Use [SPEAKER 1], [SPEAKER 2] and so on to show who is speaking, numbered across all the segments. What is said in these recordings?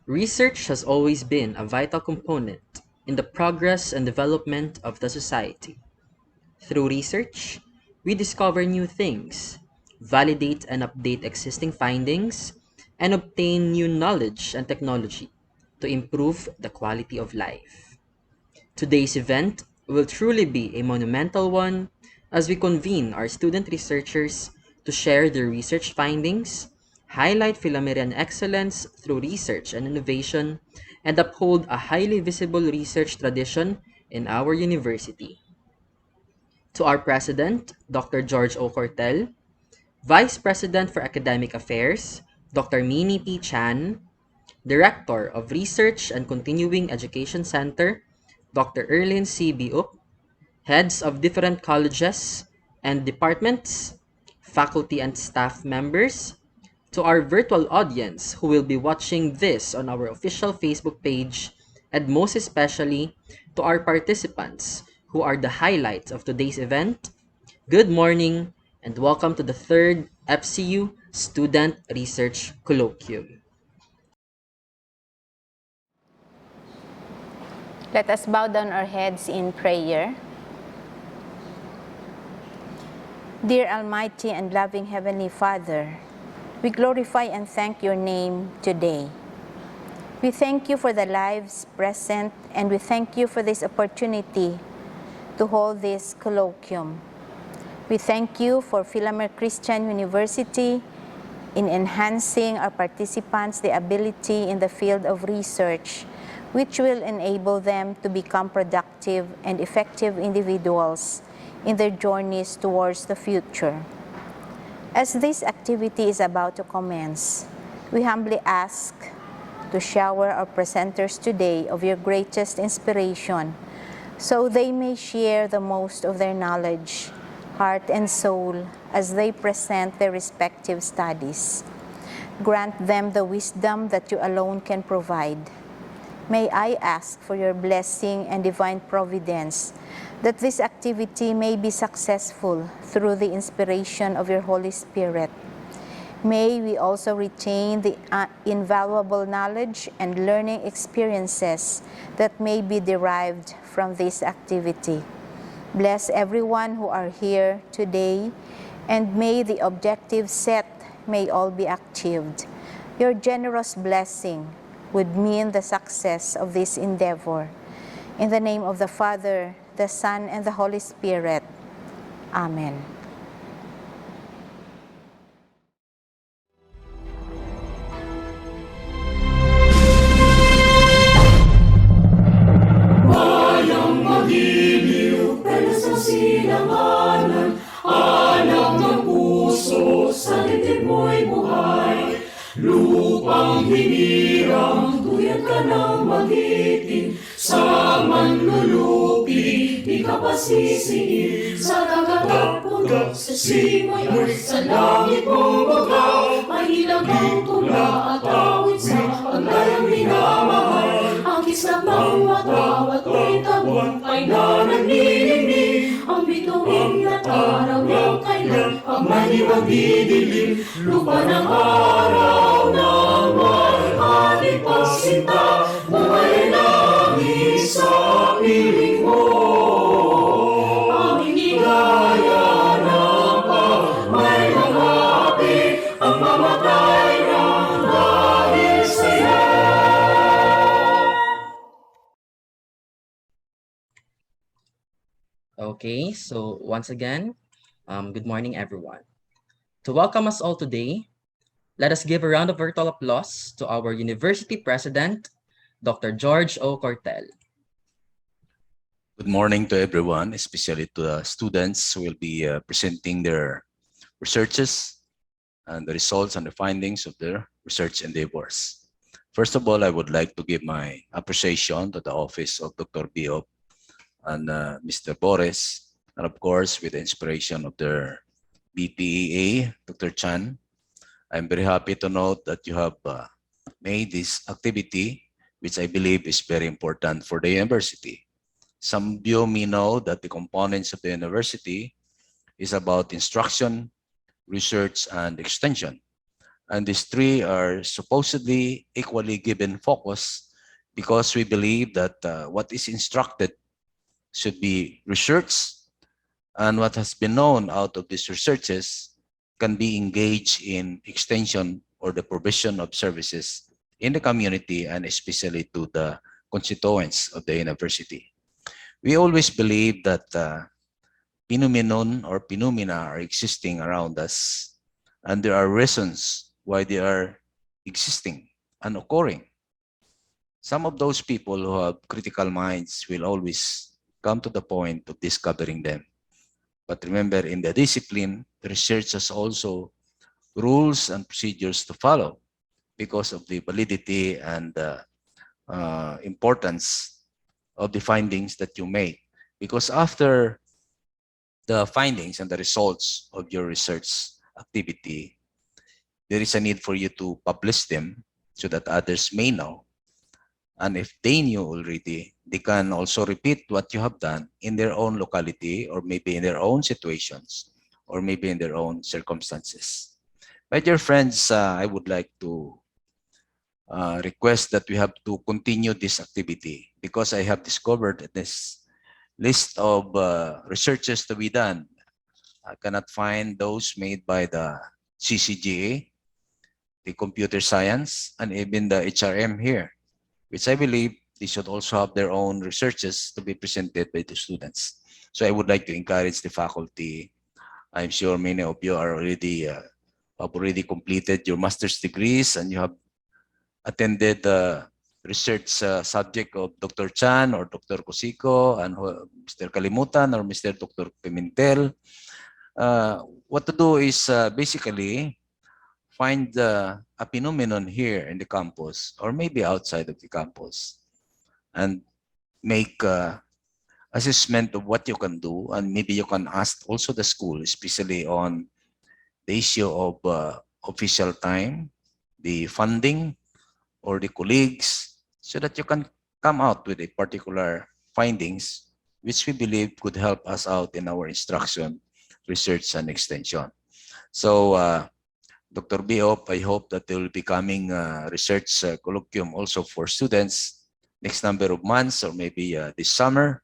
[SPEAKER 1] Research has always been a vital component in the progress and development of the society. Through research, we discover new things, validate and update existing findings, and obtain new knowledge and technology to improve the quality of life. Today's event will truly be a monumental one as we convene our student researchers to share their research findings, highlight Filamerian excellence through research and innovation, and uphold a highly visible research tradition in our university. To our President, Dr. George O. Cortel, Vice President for Academic Affairs, Dr. Mini P. Chan, Director of Research and Continuing Education Center, Dr. Erlin C. Biup, heads of different colleges and departments, faculty and staff members, to our virtual audience who will be watching this on our official Facebook page, and most especially to our participants who are the highlights of today's event, good morning and welcome to the third FCU Student Research Colloquium.
[SPEAKER 2] Let us bow down our heads in prayer. Dear Almighty and loving Heavenly Father, we glorify and thank your name today. We thank you for the lives present, and we thank you for this opportunity to hold this colloquium. We thank you for Filamer Christian University in enhancing our participants the ability in the field of research, which will enable them to become productive and effective individuals in their journeys towards the future. As this activity is about to commence, we humbly ask to shower our presenters today of your greatest inspiration so they may share the most of their knowledge, heart, and soul as they present their respective studies. Grant them the wisdom that you alone can provide. May I ask for your blessing and divine providence that this activity may be successful through the inspiration of your Holy Spirit. May we also retain the invaluable knowledge and learning experiences that may be derived from this activity. Bless everyone who are here today, and may the objectives set may all be achieved. Your generous blessing would mean the success of this endeavor. In the name of the Father, the Son, and the Holy Spirit. Amen.
[SPEAKER 3] Bayang magiliw, pero sa silanganan, alam ng puso, sa dibdib mo'y buhay. Lupang hinirang, tuyat ka ng magiting, sa manlulupi, di ka pasisiin. Sa dagat at bundok, sa simoy at sa langit mong bagaw, mahilang ang tula at awit sa paglayang minamahal. Ang kislap ng mata at ko'y tagumpay na nagnininig, ang bituin at araw niyang kailan, ang maniwag didilim, lupa ng araw ng may ating pagsinta, buhay langit sa piling mo. Aming ligaya ng pagmay ng api, ang mamatay ng dahil sa'yo.
[SPEAKER 1] Okay, so once again, good morning everyone. To welcome us all today, let us give a round of virtual applause to our University President, Dr. George O. Cortel.
[SPEAKER 4] Good morning to everyone, especially to the students who will be presenting their researches and the results and the findings of their research endeavors. First of all, I would like to give my appreciation to the office of Dr. Biop and Mr. Boris, and of course, with the inspiration of their BPEA, Dr. Chan. I'm very happy to note that you have made this activity, which I believe is very important for the university. Some of you may know that the components of the university is about instruction, research, and extension. And these three are supposedly equally given focus because we believe that what is instructed should be research, and what has been known out of these researches can be engaged in extension or the provision of services in the community and especially to the constituents of the university. We always believe that phenomenon or phenomena are existing around us, and there are reasons why they are existing and occurring. Some of those people who have critical minds will always come to the point of discovering them. But remember, in the discipline, the research has also rules and procedures to follow because of the validity and importance of the findings that you make. Because after the findings and the results of your research activity, there is a need for you to publish them so that others may know. And if they knew already, they can also repeat what you have done in their own locality or maybe in their own situations or maybe in their own circumstances. My dear friends, I would like to request that we have to continue this activity because I have discovered this list of researches to be done. I cannot find those made by the CCJE, the computer science, and even the HRM here, which I believe they should also have their own researches to be presented by the students. So I would like to encourage the faculty. I'm sure many of you are already have already completed your master's degrees and you have attended the research subject of Dr. Chan or Dr. Cosico and Mr. Kalimutan or Mr. Dr. Pimentel. What to do is basically find a phenomenon here in the campus or maybe outside of the campus and make assessment of what you can do, and maybe you can ask also the school, especially on the issue of official time, the funding, or the colleagues, so that you can come out with a particular findings which we believe could help us out in our instruction, research, and extension. So Dr. Biop, I hope that there will be coming research colloquium also for students next number of months or maybe this summer,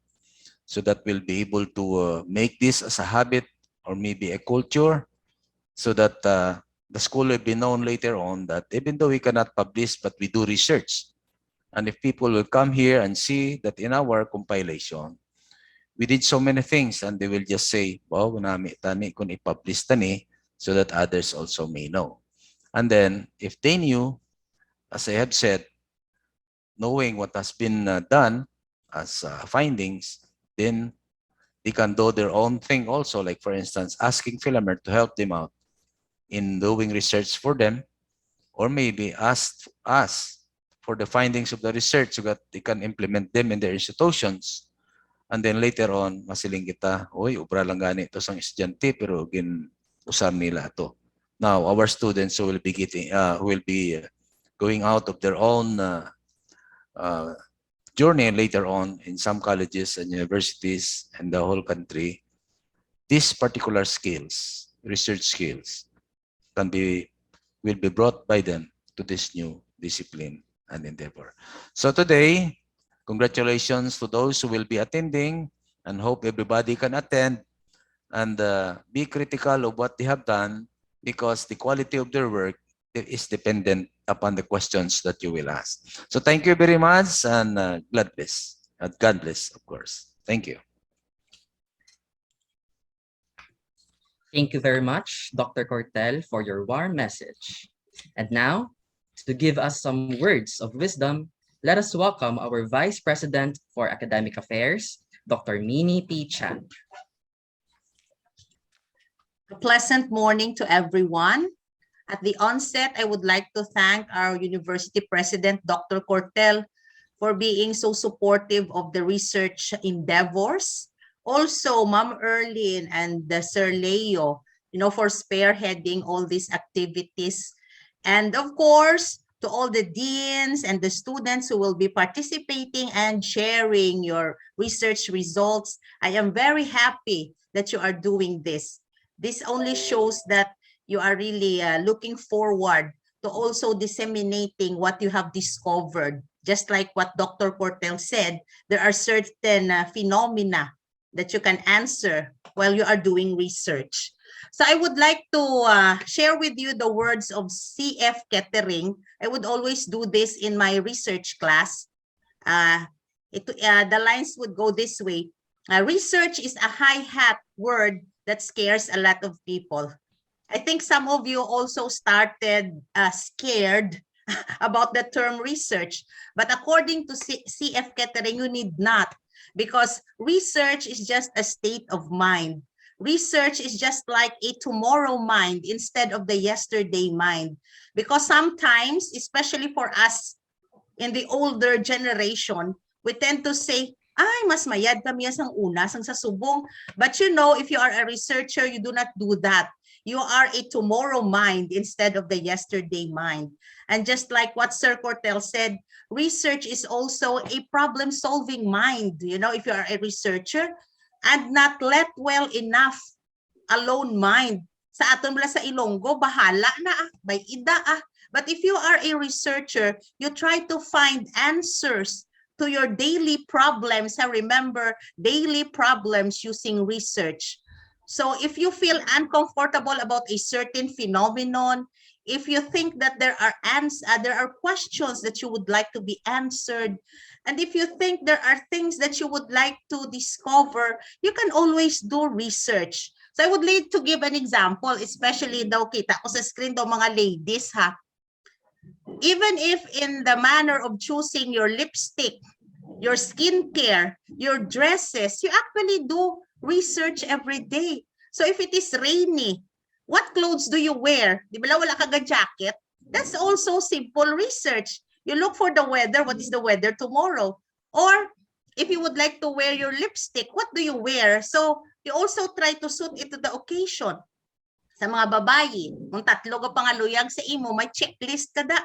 [SPEAKER 4] so that we'll be able to make this as a habit or maybe a culture, so that the school will be known later on that even though we cannot publish, but we do research. And if people will come here and see that in our compilation, we did so many things, and they will just say, wow, nami tani kung i-publish tani, so that others also may know. And then if they knew, as I have said, knowing what has been done as findings, then they can do their own thing also, like for instance, asking Filamer to help them out in doing research for them, or maybe ask us for the findings of the research so that they can implement them in their institutions. And then later on, masiling kita, oy, ubra lang gani ito sang estudyante, pero usar nila ito. Now, our students who will be going out of their own journey later on in some colleges and universities and the whole country, these particular skills, research skills, will be brought by them to this new discipline and endeavor. So today, congratulations to those who will be attending, and hope everybody can attend and be critical of what they have done, because the quality of their work is dependent upon the questions that you will ask. So thank you very much, and God bless. God bless, of course. Thank you.
[SPEAKER 1] Thank you very much, Dr. Cortel, for your warm message. And now, to give us some words of wisdom, let us welcome our Vice President for Academic Affairs, Dr. Minnie P. Chan.
[SPEAKER 5] A pleasant morning to everyone. At the onset, I would like to thank our University President, Dr. Cortel, for being so supportive of the research endeavors. Also, Ma'am Erlyn and Sir Leo, for spearheading all these activities. And of course, to all the deans and the students who will be participating and sharing your research results. I am very happy that you are doing this. This only shows that you are really looking forward to also disseminating what you have discovered. Just like what Dr. Cortel said, there are certain phenomena that you can answer while you are doing research. So I would like to share with you the words of C.F. Kettering. I would always do this in my research class. The lines would go this way. Research is a high hat word that scares a lot of people. I think some of you also started scared about the term research, but according to C.F. Kettering, you need not, because research is just a state of mind. Research is just like a tomorrow mind instead of the yesterday mind, because sometimes, especially for us in the older generation, we tend to say, ay, mas mayad kami sang una, sang sa subong. But you know, if you are a researcher, you do not do that. You are a tomorrow mind instead of the yesterday mind. And just like what Sir Cortel said, research is also a problem-solving mind. You know, if you are a researcher and not let well enough alone mind. Sa aton bala sa Ilonggo, bahala na by ida But if you are a researcher, you try to find answers to your daily problems. And remember, daily problems using research. So if you feel uncomfortable about a certain phenomenon, if you think that there are questions that you would like to be answered, and if you think there are things that you would like to discover, you can always do research. So I would like to give an example, especially daw kita ko sa screen daw mga ladies ha. Even if in the manner of choosing your lipstick, your skincare, your dresses, you actually do research every day. So if it is rainy, what clothes do you wear? Di ba wala ka jacket? That's also simple research. You look for the weather. What is the weather tomorrow? Or if you would like to wear your lipstick, what do you wear? So you also try to suit it to the occasion. Sa mga babayi, kung tatlo ka pangaluyag sa imo, may checklist ka da.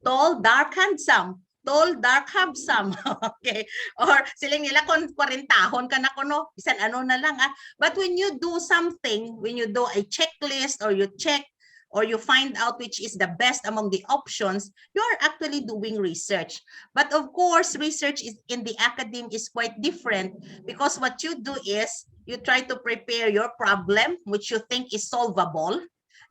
[SPEAKER 5] Tall, dark, handsome. Tall, dark, handsome. Okay. Or siling nila kung 40 ka na kuno, bisan ano na lang But when you do something, when you do a checklist or you check or you find out which is the best among the options, you are actually doing research. But of course, research is in the academe is quite different, because what you do is you try to prepare your problem, which you think is solvable.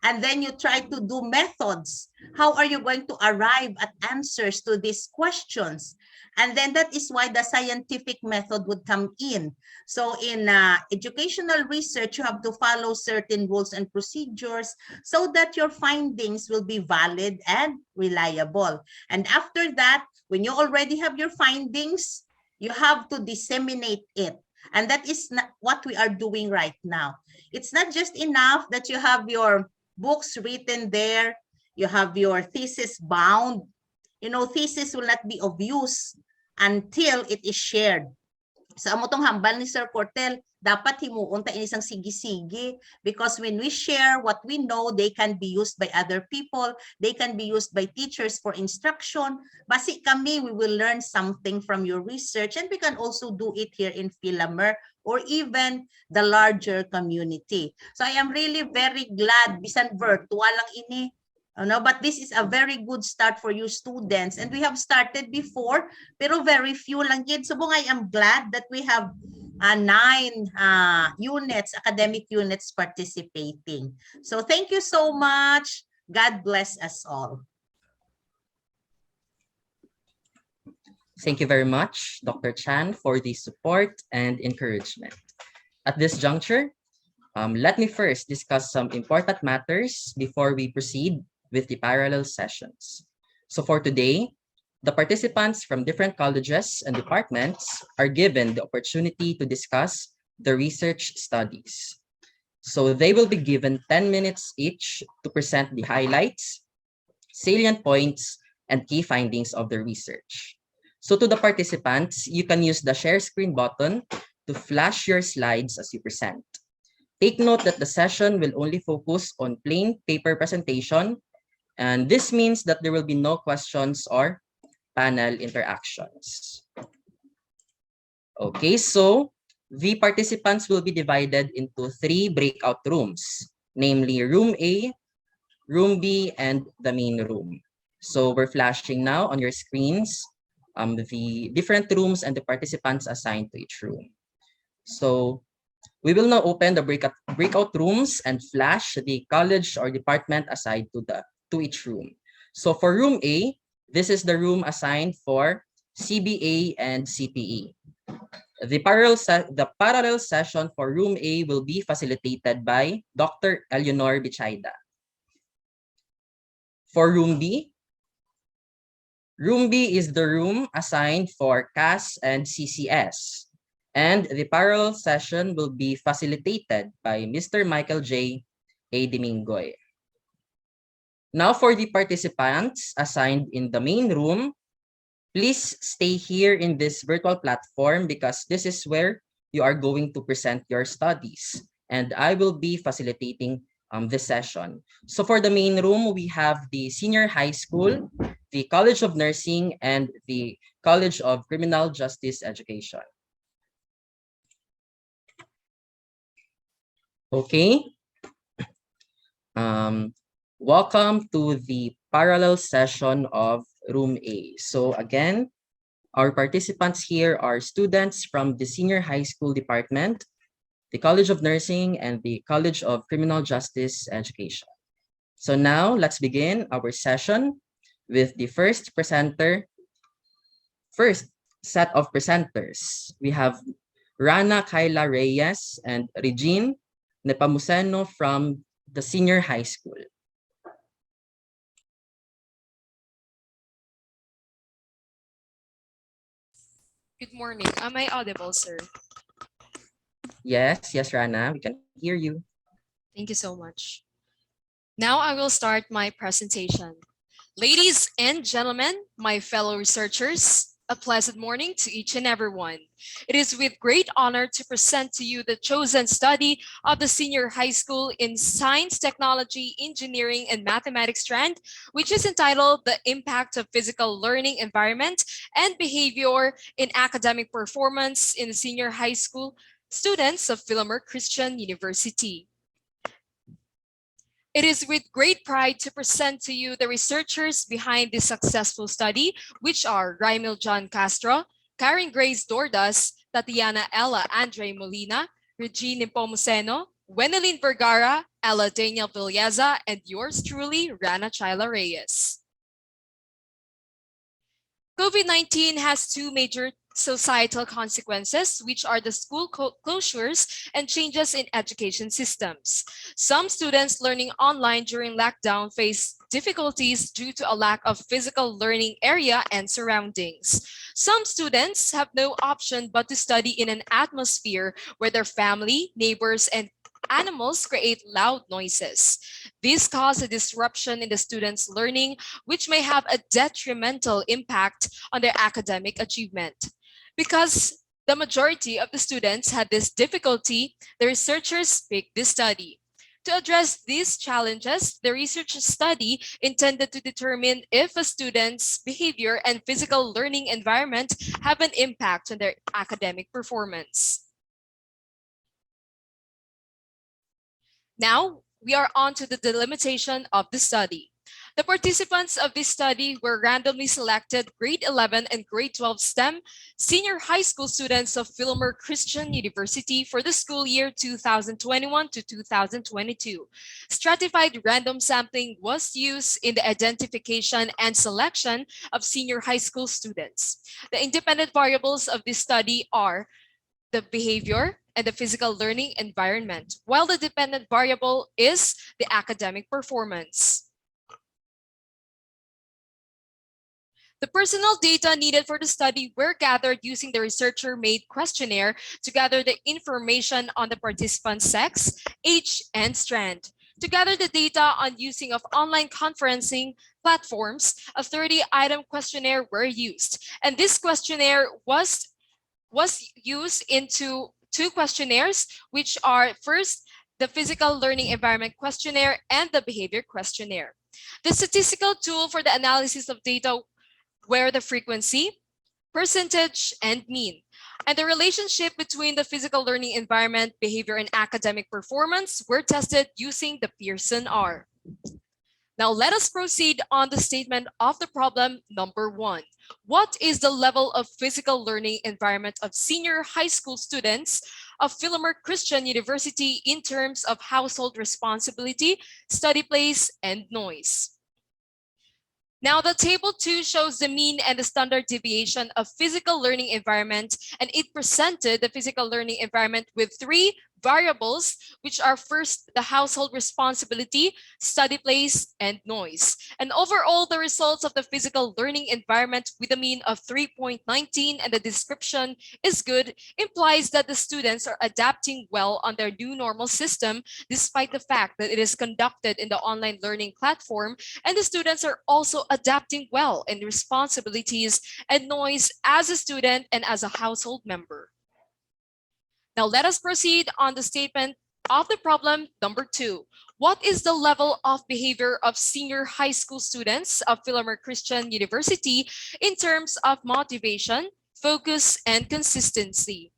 [SPEAKER 5] And then you try to do methods. How are you going to arrive at answers to these questions? And then that is why the scientific method would come in. So in educational research, you have to follow certain rules and procedures so that your findings will be valid and reliable. And after that, when you already have your findings, you have to disseminate it. And that is not what we are doing right now. It's not just enough that you have your books written there, you have your thesis bound. You know, thesis will not be of use until it is shared. Sa amotong hambal ni Sir Cortel, dapat himuon ta inisang sige-sige, because when we share what we know, they can be used by other people, they can be used by teachers for instruction. Basi kami, we will learn something from your research, and we can also do it here in Filamer or even the larger community. So I am really very glad, bisan virtual lang ini, but this is a very good start for you students. And we have started before, pero very few lang yun. So I am glad that we have 9 units, academic units participating. So thank you so much. God bless us all.
[SPEAKER 1] Thank you very much, Dr. Chan, for the support and encouragement. At this juncture, let me first discuss some important matters before we proceed with the parallel sessions. So for today, the participants from different colleges and departments are given the opportunity to discuss the research studies. So they will be given 10 minutes each to present the highlights, salient points, and key findings of the research. So to the participants, you can use the share screen button to flash your slides as you present. Take note that the session will only focus on plain paper presentation, and this means that there will be no questions or panel interactions. Okay, so the participants will be divided into 3 breakout rooms, namely Room A, room B, and the main room. So we're flashing now on your screens the different rooms and the participants assigned to each room. So we will now open the breakout rooms and flash the college or department assigned to each room. So for room A, this is the room assigned for CBA and CPE. The parallel session for room A will be facilitated by Dr. Eleanor Bichayda. For room B is the room assigned for CAS and CCS. And the parallel session will be facilitated by Mr. Michael J. A. Domingoy. Now for the participants assigned in the main room, please stay here in this virtual platform because this is where you are going to present your studies. And I will be facilitating this session. So for the main room, we have the senior high school, the College of Nursing, and the College of Criminal Justice Education. Okay. Welcome to the parallel session of Room A. So again, our participants here are students from the Senior High School Department, the College of Nursing, and the College of Criminal Justice Education. So now let's begin our session with the first set of presenters. We have Rana Kayla Reyes and Regine Nepomuceno from the Senior High School.
[SPEAKER 6] Good morning. Am I audible, sir?
[SPEAKER 1] Yes, Rana, we can hear you.
[SPEAKER 6] Thank you so much. Now I will start my presentation. Ladies and gentlemen, my fellow researchers, a pleasant morning to each and everyone. It is with great honor to present to you the chosen study of the senior high school in Science, Technology, Engineering, and Mathematics strand, which is entitled The Impact of Physical Learning Environment and Behavior in Academic Performance in the Senior High School Students of Filamerian Christian University. It is with great pride to present to you the researchers behind this successful study, which are Raimel John Castro, Karen Grace Dordas, Tatiana Ella Andre Molina, Regine Nepomuceno, Wenelin Vergara, Ella Daniel Villeza, and yours truly, Rana Chayla Reyes. COVID-19 has two major societal consequences, which are the school closures and changes in education systems. Some students learning online during lockdown face difficulties due to a lack of physical learning area and surroundings. Some students have no option but to study in an atmosphere where their family, neighbors, and animals create loud noises. These cause a disruption in the students' learning, which may have a detrimental impact on their academic achievement. Because the majority of the students had this difficulty, the researchers picked this study. To address these challenges, the research study intended to determine if a student's behavior and physical learning environment have an impact on their academic performance. Now, we are on to the delimitation of the study. The participants of this study were randomly selected grade 11 and grade 12 STEM senior high school students of Filamerian Christian University for the school year 2021 to 2022. Stratified random sampling was used in the identification and selection of senior high school students. The independent variables of this study are the behavior and the physical learning environment, while the dependent variable is the academic performance. The personal data needed for the study were gathered using the researcher-made questionnaire to gather the information on the participant's sex, age, and strand. To gather the data on using of online conferencing platforms, a 30-item questionnaire were used. And this questionnaire was used into two questionnaires, which are first, the physical learning environment questionnaire and the behavior questionnaire. The statistical tool for the analysis of data were the frequency, percentage, and mean. And the relationship between the physical learning environment, behavior, and academic performance were tested using the Pearson R. Now let us proceed on the statement of the problem number 1. What is the level of physical learning environment of senior high school students of Filamerian Christian University in terms of household responsibility, study place, and noise? Now the table 2 shows the mean and the standard deviation of physical learning environment, and it presented the physical learning environment with 3 variables, which are first the household responsibility, study place, and noise. And overall, the results of the physical learning environment with a mean of 3.19 and the description is good implies that the students are adapting well on their new normal system, despite the fact that it is conducted in the online learning platform, and the students are also adapting well in responsibilities and noise as a student and as a household member. Now let us proceed on the statement of the problem number 2. What is the level of behavior of senior high school students of Filamerian Christian University in terms of motivation, focus, and consistency?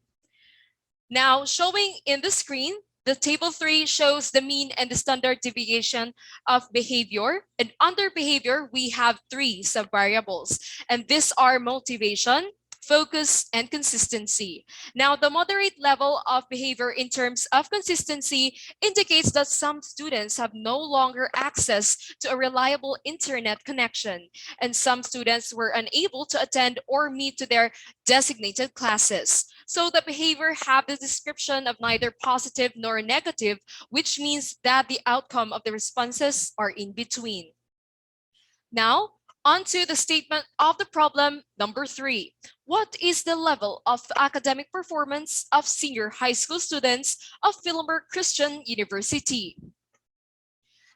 [SPEAKER 6] Now showing in the screen, the table 3 shows the mean and the standard deviation of behavior. And under behavior, we have 3 subvariables. And these are motivation, focus, and consistency. Now, the moderate level of behavior in terms of consistency indicates that some students have no longer access to a reliable internet connection, and some students were unable to attend or meet to their designated classes. So the behavior have the description of neither positive nor negative, which means that the outcome of the responses are in between. Now, on to the statement of the problem number 3. What is the level of academic performance of senior high school students of Filamerian Christian University?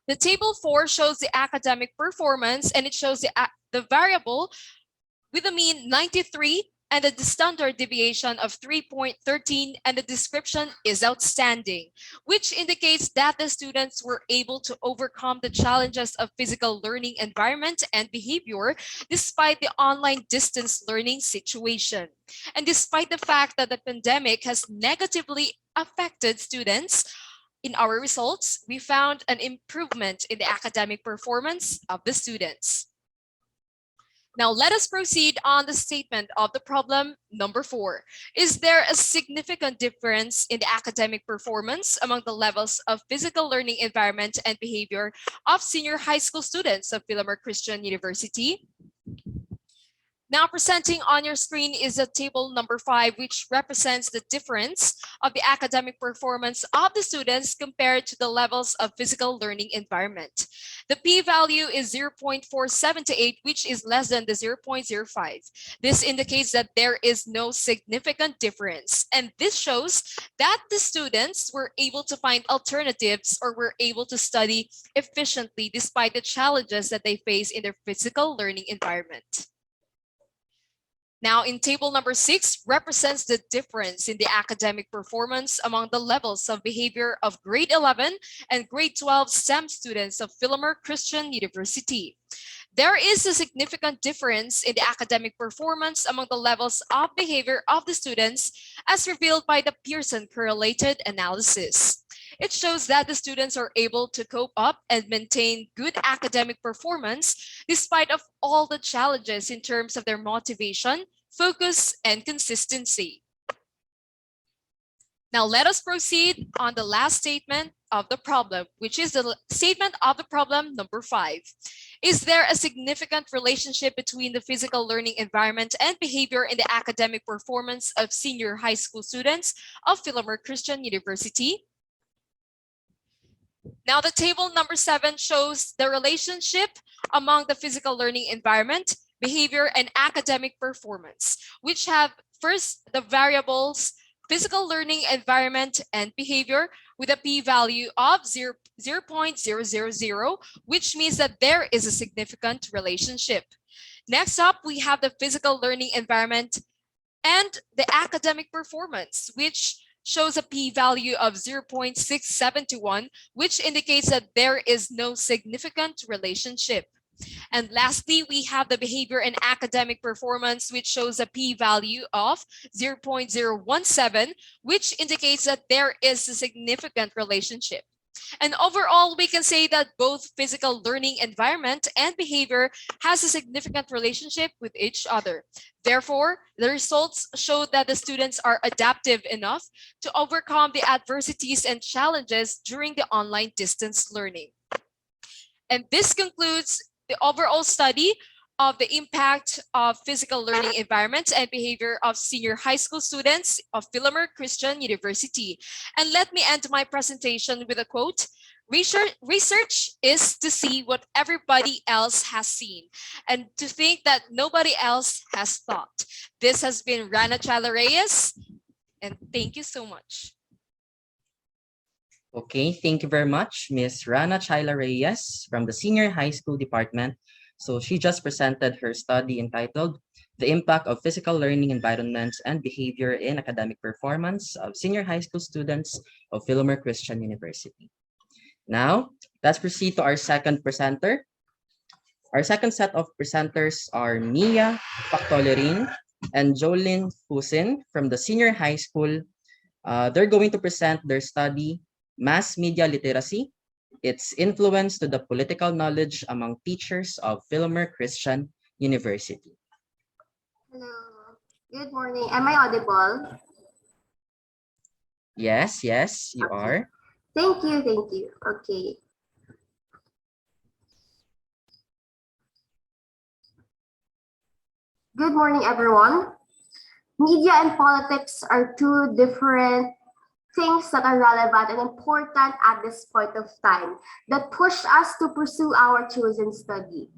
[SPEAKER 6] The table 4 shows the academic performance, and it shows the variable with a mean 93 and the standard deviation of 3.13, and the description is outstanding, which indicates that the students were able to overcome the challenges of physical learning environment and behavior despite the online distance learning situation. And despite the fact that the pandemic has negatively affected students, in our results, we found an improvement in the academic performance of the students. Now let us proceed on the statement of the problem number 4. Is there a significant difference in the academic performance among the levels of physical learning environment and behavior of senior high school students of Filamerian Christian University? Now presenting on your screen is the table number 5, which represents the difference of the academic performance of the students compared to the levels of physical learning environment. The p-value is 0.478, which is less than the 0.05. This indicates that there is no significant difference, and this shows that the students were able to find alternatives or were able to study efficiently despite the challenges that they face in their physical learning environment. Now, in table number 6 represents the difference in the academic performance among the levels of behavior of grade 11 and grade 12 STEM students of Filamerian Christian University. There is a significant difference in the academic performance among the levels of behavior of the students as revealed by the Pearson correlated analysis. It shows that the students are able to cope up and maintain good academic performance despite of all the challenges in terms of their motivation, focus, and consistency. Now let us proceed on the last statement of the problem, which is the statement of the problem number 5. Is there a significant relationship between the physical learning environment and behavior in the academic performance of senior high school students of Filamerian Christian University? Now the table number 7 shows the relationship among the physical learning environment, behavior, and academic performance, which have first the variables physical learning environment and behavior with a p-value of 0.000, which means that there is a significant relationship. Next up, we have the physical learning environment and the academic performance, which shows a p-value of 0.6721, which indicates that there is no significant relationship. And lastly, we have the behavior and academic performance, which shows a p-value of 0.017, which indicates that there is a significant relationship. And overall, we can say that both physical learning environment and behavior has a significant relationship with each other. Therefore, the results show that the students are adaptive enough to overcome the adversities and challenges during the online distance learning. And this concludes the overall study of the impact of physical learning environments and behavior of senior high school students of Philamer Christian University. And let me end my presentation with a quote. Research is to see what everybody else has seen and to think that nobody else has thought. This has been Rana Chala Reyes, and thank you so much.
[SPEAKER 1] Okay, thank you very much, Miss Rana Chaila Reyes from the Senior High School Department. So she just presented her study entitled The Impact of Physical Learning Environments and Behavior in Academic Performance of Senior High School Students of Philamer Christian University. Now, let's proceed to our second presenter. Our second set of presenters are Mia Pactolerin and Jolene Fusin from the Senior High School. They're going to present their study, Mass Media Literacy, its influence to the political knowledge among teachers of Philamer Christian University.
[SPEAKER 7] Hello. Good morning. Am I audible?
[SPEAKER 1] Yes, you
[SPEAKER 7] Okay.
[SPEAKER 1] are.
[SPEAKER 7] Thank you. Okay. Good morning, everyone. Media and politics are two different things that are relevant and important at this point of time that push us to pursue our chosen study.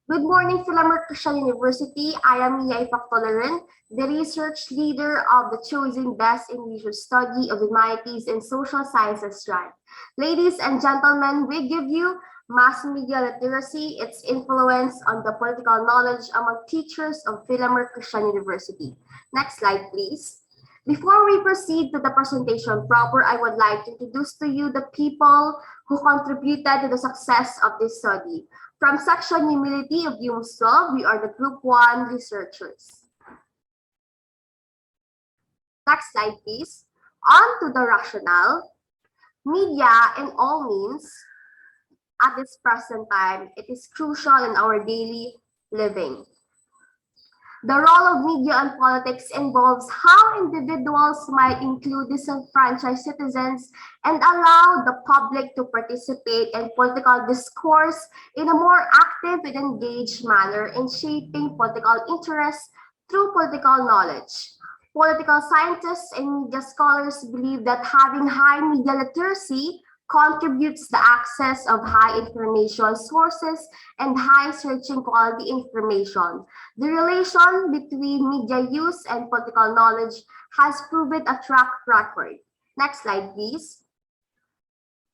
[SPEAKER 7] Good morning, Filamerian Christian University. I am Mia Ipaktoleran, the research leader of the chosen Best in Leisure Study of the Humanities and Social Sciences strand. Ladies and gentlemen, we give you Mass Media Literacy, its influence on the political knowledge among teachers of Filamerian Christian University. Next slide, please. Before we proceed to the presentation proper, I would like to introduce to you the people who contributed to the success of this study. From Section Humility of UMS 12, we are the Group 1 researchers. Next slide, please. On to the rationale. Media, in all means, at this present time, it is crucial in our daily living. The role of media and politics involves how individuals might include disenfranchised citizens and allow the public to participate in political discourse in a more active and engaged manner in shaping political interests through political knowledge. Political scientists and media scholars believe that having high media literacy contributes the access of high information sources and high searching quality information. The relation between media use and political knowledge has proven a track record. Next slide, please.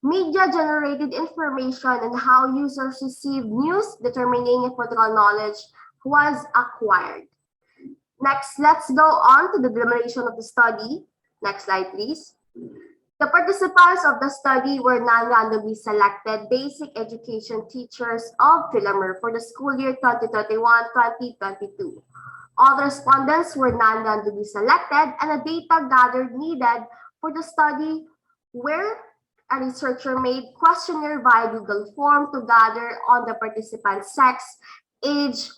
[SPEAKER 7] Media-generated information and how users receive news determining if political knowledge was acquired. Next, let's go on to the delineation of the study. Next slide, please. The participants of the study were non-randomly selected basic education teachers of Philamer for the school year 2021-2022. All respondents were non-randomly selected, and the data gathered needed for the study where a researcher made questionnaire via Google form to gather on the participant's sex, age,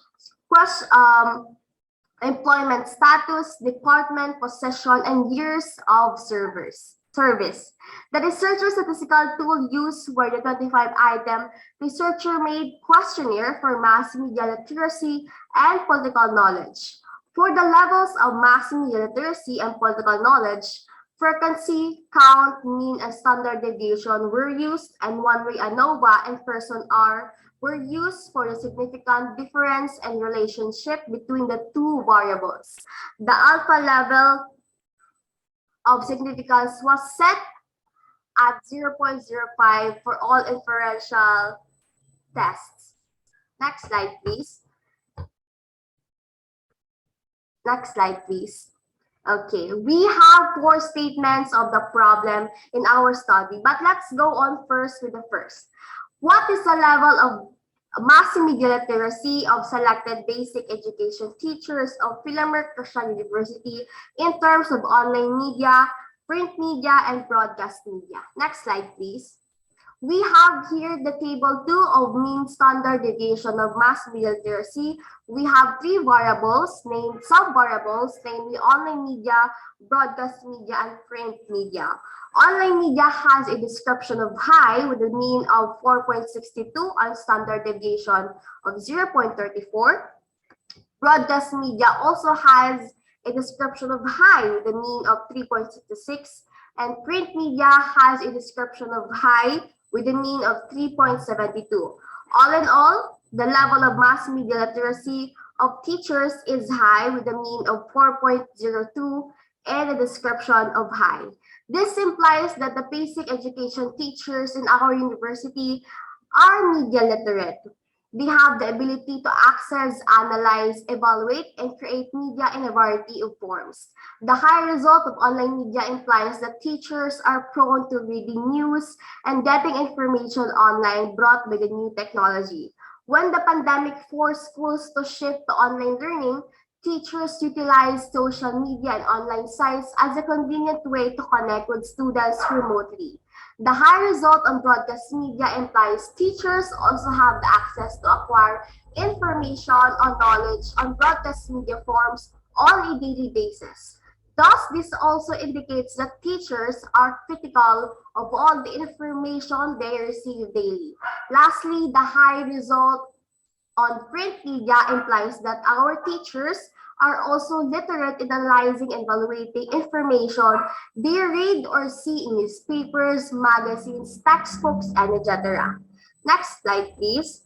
[SPEAKER 7] employment status, department, possession, and years of service. The researcher statistical tool used were the 25-item researcher-made questionnaire for mass media literacy and political knowledge. For the levels of mass media literacy and political knowledge, frequency, count, mean, and standard deviation were used, and one-way ANOVA and person R were used for the significant difference and relationship between the two variables. The alpha level of significance was set at 0.05 for all inferential tests. Next slide, please. Next slide, please. Okay, we have 4 statements of the problem in our study, but let's go on first with the first. What is the level of mass media literacy of selected basic education teachers of Philamer Christian University in terms of online media, print media, and broadcast media? Next slide, please. We have here the table 2 of mean standard deviation of mass media literacy. We have 3 variables, named sub-variables, namely online media, broadcast media, and print media. Online media has a description of high with a mean of 4.62 and standard deviation of 0.34. Broadcast media also has a description of high with a mean of 3.66, and print media has a description of high with a mean of 3.72. All in all, the level of mass media literacy of teachers is high with a mean of 4.02 and a description of high. This implies that the basic education teachers in our university are media literate. They have the ability to access, analyze, evaluate, and create media in a variety of forms. The high result of online media implies that teachers are prone to reading news and getting information online brought by the new technology. When the pandemic forced schools to shift to online learning, teachers utilized social media and online sites as a convenient way to connect with students remotely. The high result on broadcast media implies teachers also have the access to acquire information or knowledge on broadcast media forms on a daily basis. Thus, this also indicates that teachers are critical of all the information they receive daily. Lastly, the high result on print media implies that our teachers are also literate in analyzing and evaluating information they read or see in newspapers, magazines, textbooks, and etc. Next slide, please.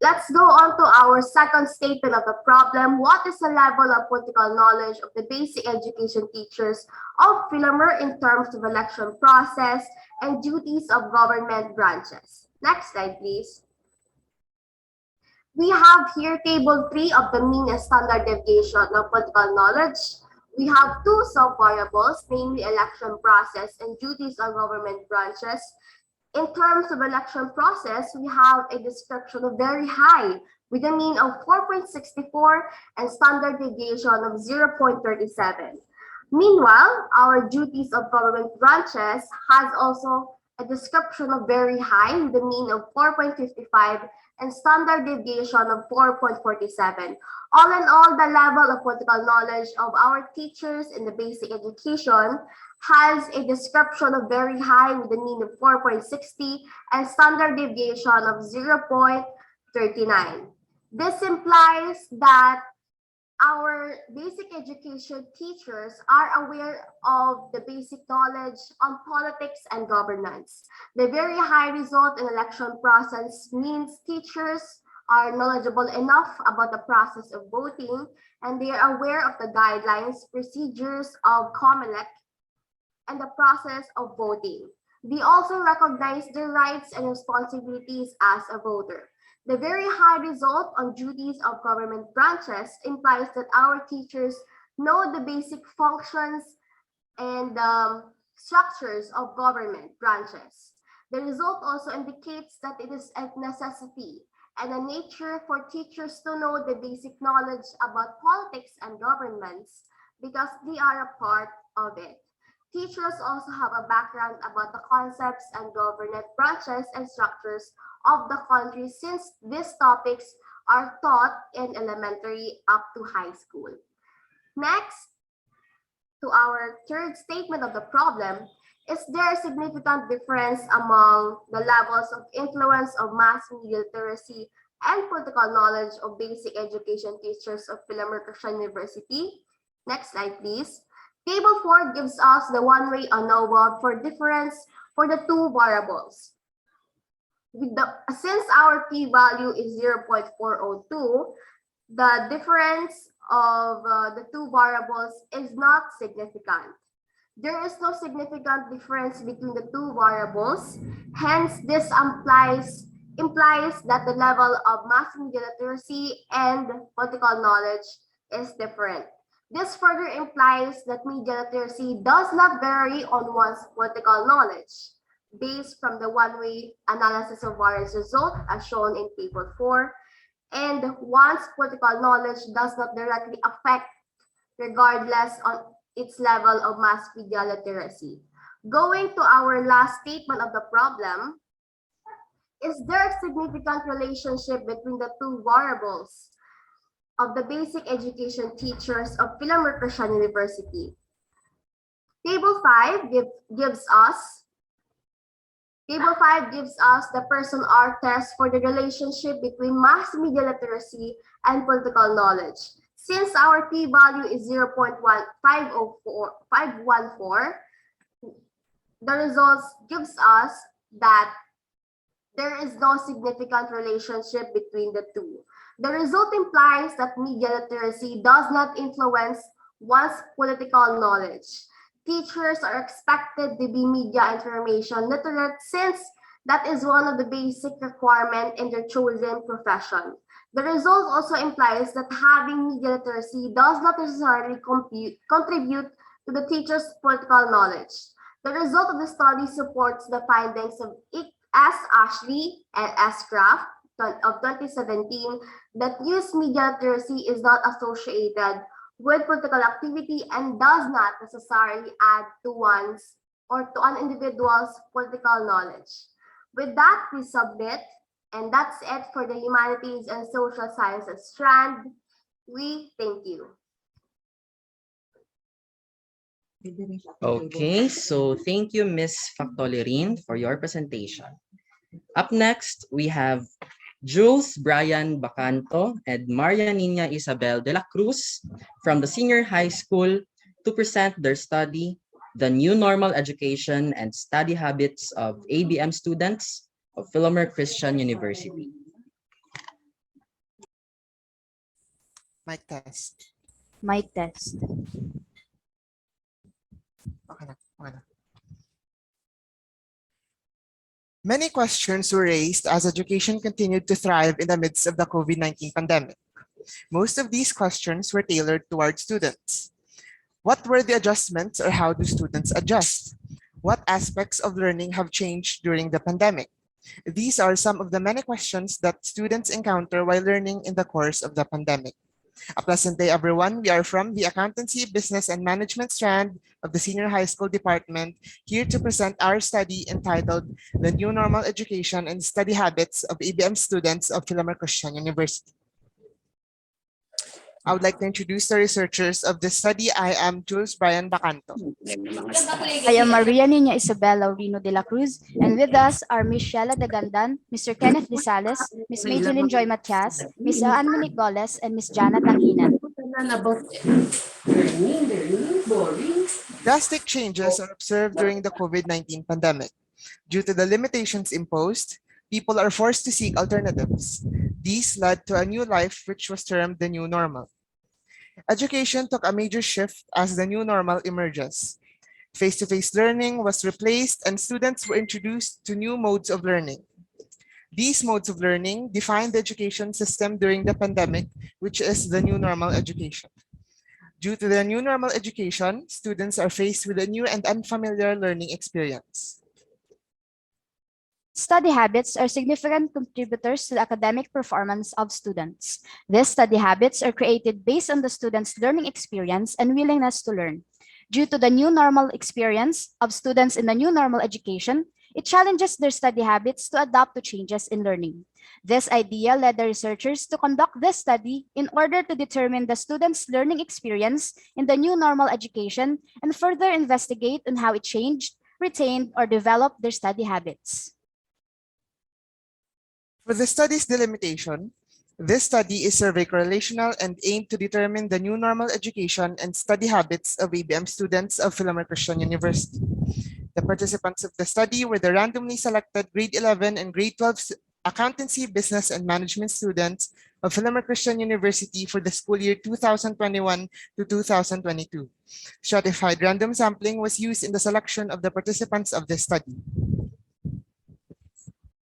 [SPEAKER 7] Let's go on to our second statement of the problem. What is the level of political knowledge of the basic education teachers of Filamer in terms of election process and duties of government branches? Next slide, please. We have here table 3 of the mean and standard deviation of political knowledge. We have 2 sub-variables, namely election process and duties of government branches. In terms of election process, we have a description of very high with a mean of 4.64 and standard deviation of 0.37. Meanwhile, our duties of government branches has also a description of very high with a mean of 4.55 and standard deviation of 4.47. All in all, the level of political knowledge of our teachers in the basic education has a description of very high with a mean of 4.60 and standard deviation of 0.39. This implies that our basic education teachers are aware of the basic knowledge on politics and governance. The very high result in election process means teachers are knowledgeable enough about the process of voting, and they are aware of the guidelines, procedures of COMELEC, and the process of voting. They also recognize their rights and responsibilities as a voter. The very high result on duties of government branches implies that our teachers know the basic functions and structures of government branches. The result also indicates that it is a necessity and a nature for teachers to know the basic knowledge about politics and governments because they are a part of it. Teachers also have a background about the concepts and government branches and structures of the country since these topics are taught in elementary up to high school. Next, to our third statement of the problem, is there a significant difference among the levels of influence of mass media literacy and political knowledge of basic education teachers of Filamerian Christian University? Next slide, please. Table 4 gives us the one-way ANOVA for difference for the 2 variables. Since our p-value is 0.402, the difference of the 2 variables is not significant. There is no significant difference between the 2 variables. Hence, this implies that the level of mass media literacy and political knowledge is different. This further implies that media literacy does not vary on one's political knowledge, based from the one-way analysis of variance result as shown in table 4, and one's political knowledge does not directly affect regardless on its level of mass media literacy. Going to our last statement of the problem, is there a significant relationship between the two variables of the basic education teachers of Filamerian Christian University? Table 5 gives us the person R test for the relationship between mass media literacy and political knowledge. Since our p-value is 0.514, the results gives us that there is no significant relationship between the two. The result implies that media literacy does not influence one's political knowledge. Teachers are expected to be media information literate since that is one of the basic requirements in their chosen profession. The result also implies that having media literacy does not necessarily contribute to the teacher's political knowledge. The result of the study supports the findings of S. Ashley and S. Kraft of 2017 that news media literacy is not associated with political activity and does not necessarily add to one's or to an individual's political knowledge. With that, we submit, and that's it for the Humanities and Social Sciences strand. We thank you.
[SPEAKER 1] Okay, so thank you, Ms. Factolerin, for your presentation. Up next, we have Jules Brian Bacanto and Maria Nina Isabel de la Cruz from the senior high school to present their study, The New Normal Education and Study Habits of ABM Students of Filamerian Christian University.
[SPEAKER 8] Mic test.
[SPEAKER 2] Mic test.
[SPEAKER 8] Okay na, okay na. Many questions were raised as education continued to thrive in the midst of the COVID-19 pandemic. Most of these questions were tailored towards students. What were the adjustments or how do students adjust? What aspects of learning have changed during the pandemic? These are some of the many questions that students encounter while learning in the course of the pandemic. A pleasant day, everyone. We are from the Accountancy, Business, and Management strand of the Senior High School Department, here to present our study entitled The New Normal Education and Study Habits of ABM Students of Filamerian Christian University. I would like to introduce the researchers of this study. I am Jules Brian Bacanto.
[SPEAKER 2] I am Maria Nina Isabel Laurino de la Cruz, and with us are Ms. Sheila Dagandan, Mr. Kenneth De Sales, Ms. Madeline Joy Matias, Ms. Anne Monique Goles, and Ms. Jana Tanginan.
[SPEAKER 8] Drastic changes are observed during the COVID-19 pandemic. Due to the limitations imposed, people are forced to seek alternatives. These led to a new life which was termed the new normal. Education took a major shift as the new normal emerges. Face-to-face learning was replaced and students were introduced to new modes of learning. These modes of learning defined the education system during the pandemic, which is the new normal education. Due to the new normal education, students are faced with a new and unfamiliar learning experience.
[SPEAKER 2] Study habits are significant contributors to the academic performance of students. These study habits are created based on the students' learning experience and willingness to learn. Due to the new normal experience of students in the new normal education, it challenges their study habits to adapt to changes in learning. This idea led the researchers to conduct this study in order to determine the students' learning experience in the new normal education and further investigate on how it changed, retained, or developed their study habits.
[SPEAKER 8] For the study's delimitation, this study is survey correlational and aimed to determine the new normal education and study habits of ABM students of Filamerian Christian University. The participants of the study were the randomly selected grade 11 and grade 12 accountancy, business, and management students of Filamerian Christian University for the school year 2021 to 2022. Stratified random sampling was used in the selection of the participants of this study.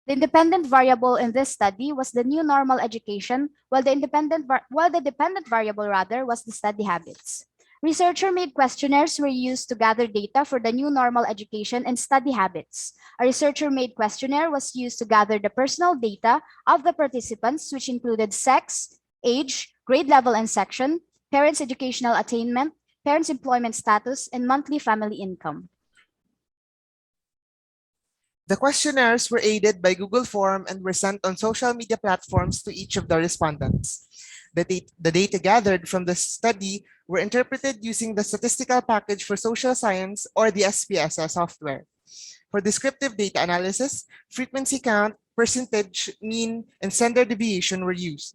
[SPEAKER 2] The independent variable in this study was the new normal education, while the dependent variable was the study habits. Researcher-made questionnaires were used to gather data for the new normal education and study habits. A researcher-made questionnaire was used to gather the personal data of the participants, which included sex, age, grade level and section, parents' educational attainment, parents' employment status, and monthly family income.
[SPEAKER 8] The questionnaires were aided by Google Form and were sent on social media platforms to each of the respondents. The data gathered from the study were interpreted using the Statistical Package for Social Science, or the SPSS software. For descriptive data analysis, frequency count, percentage, mean, and standard deviation were used.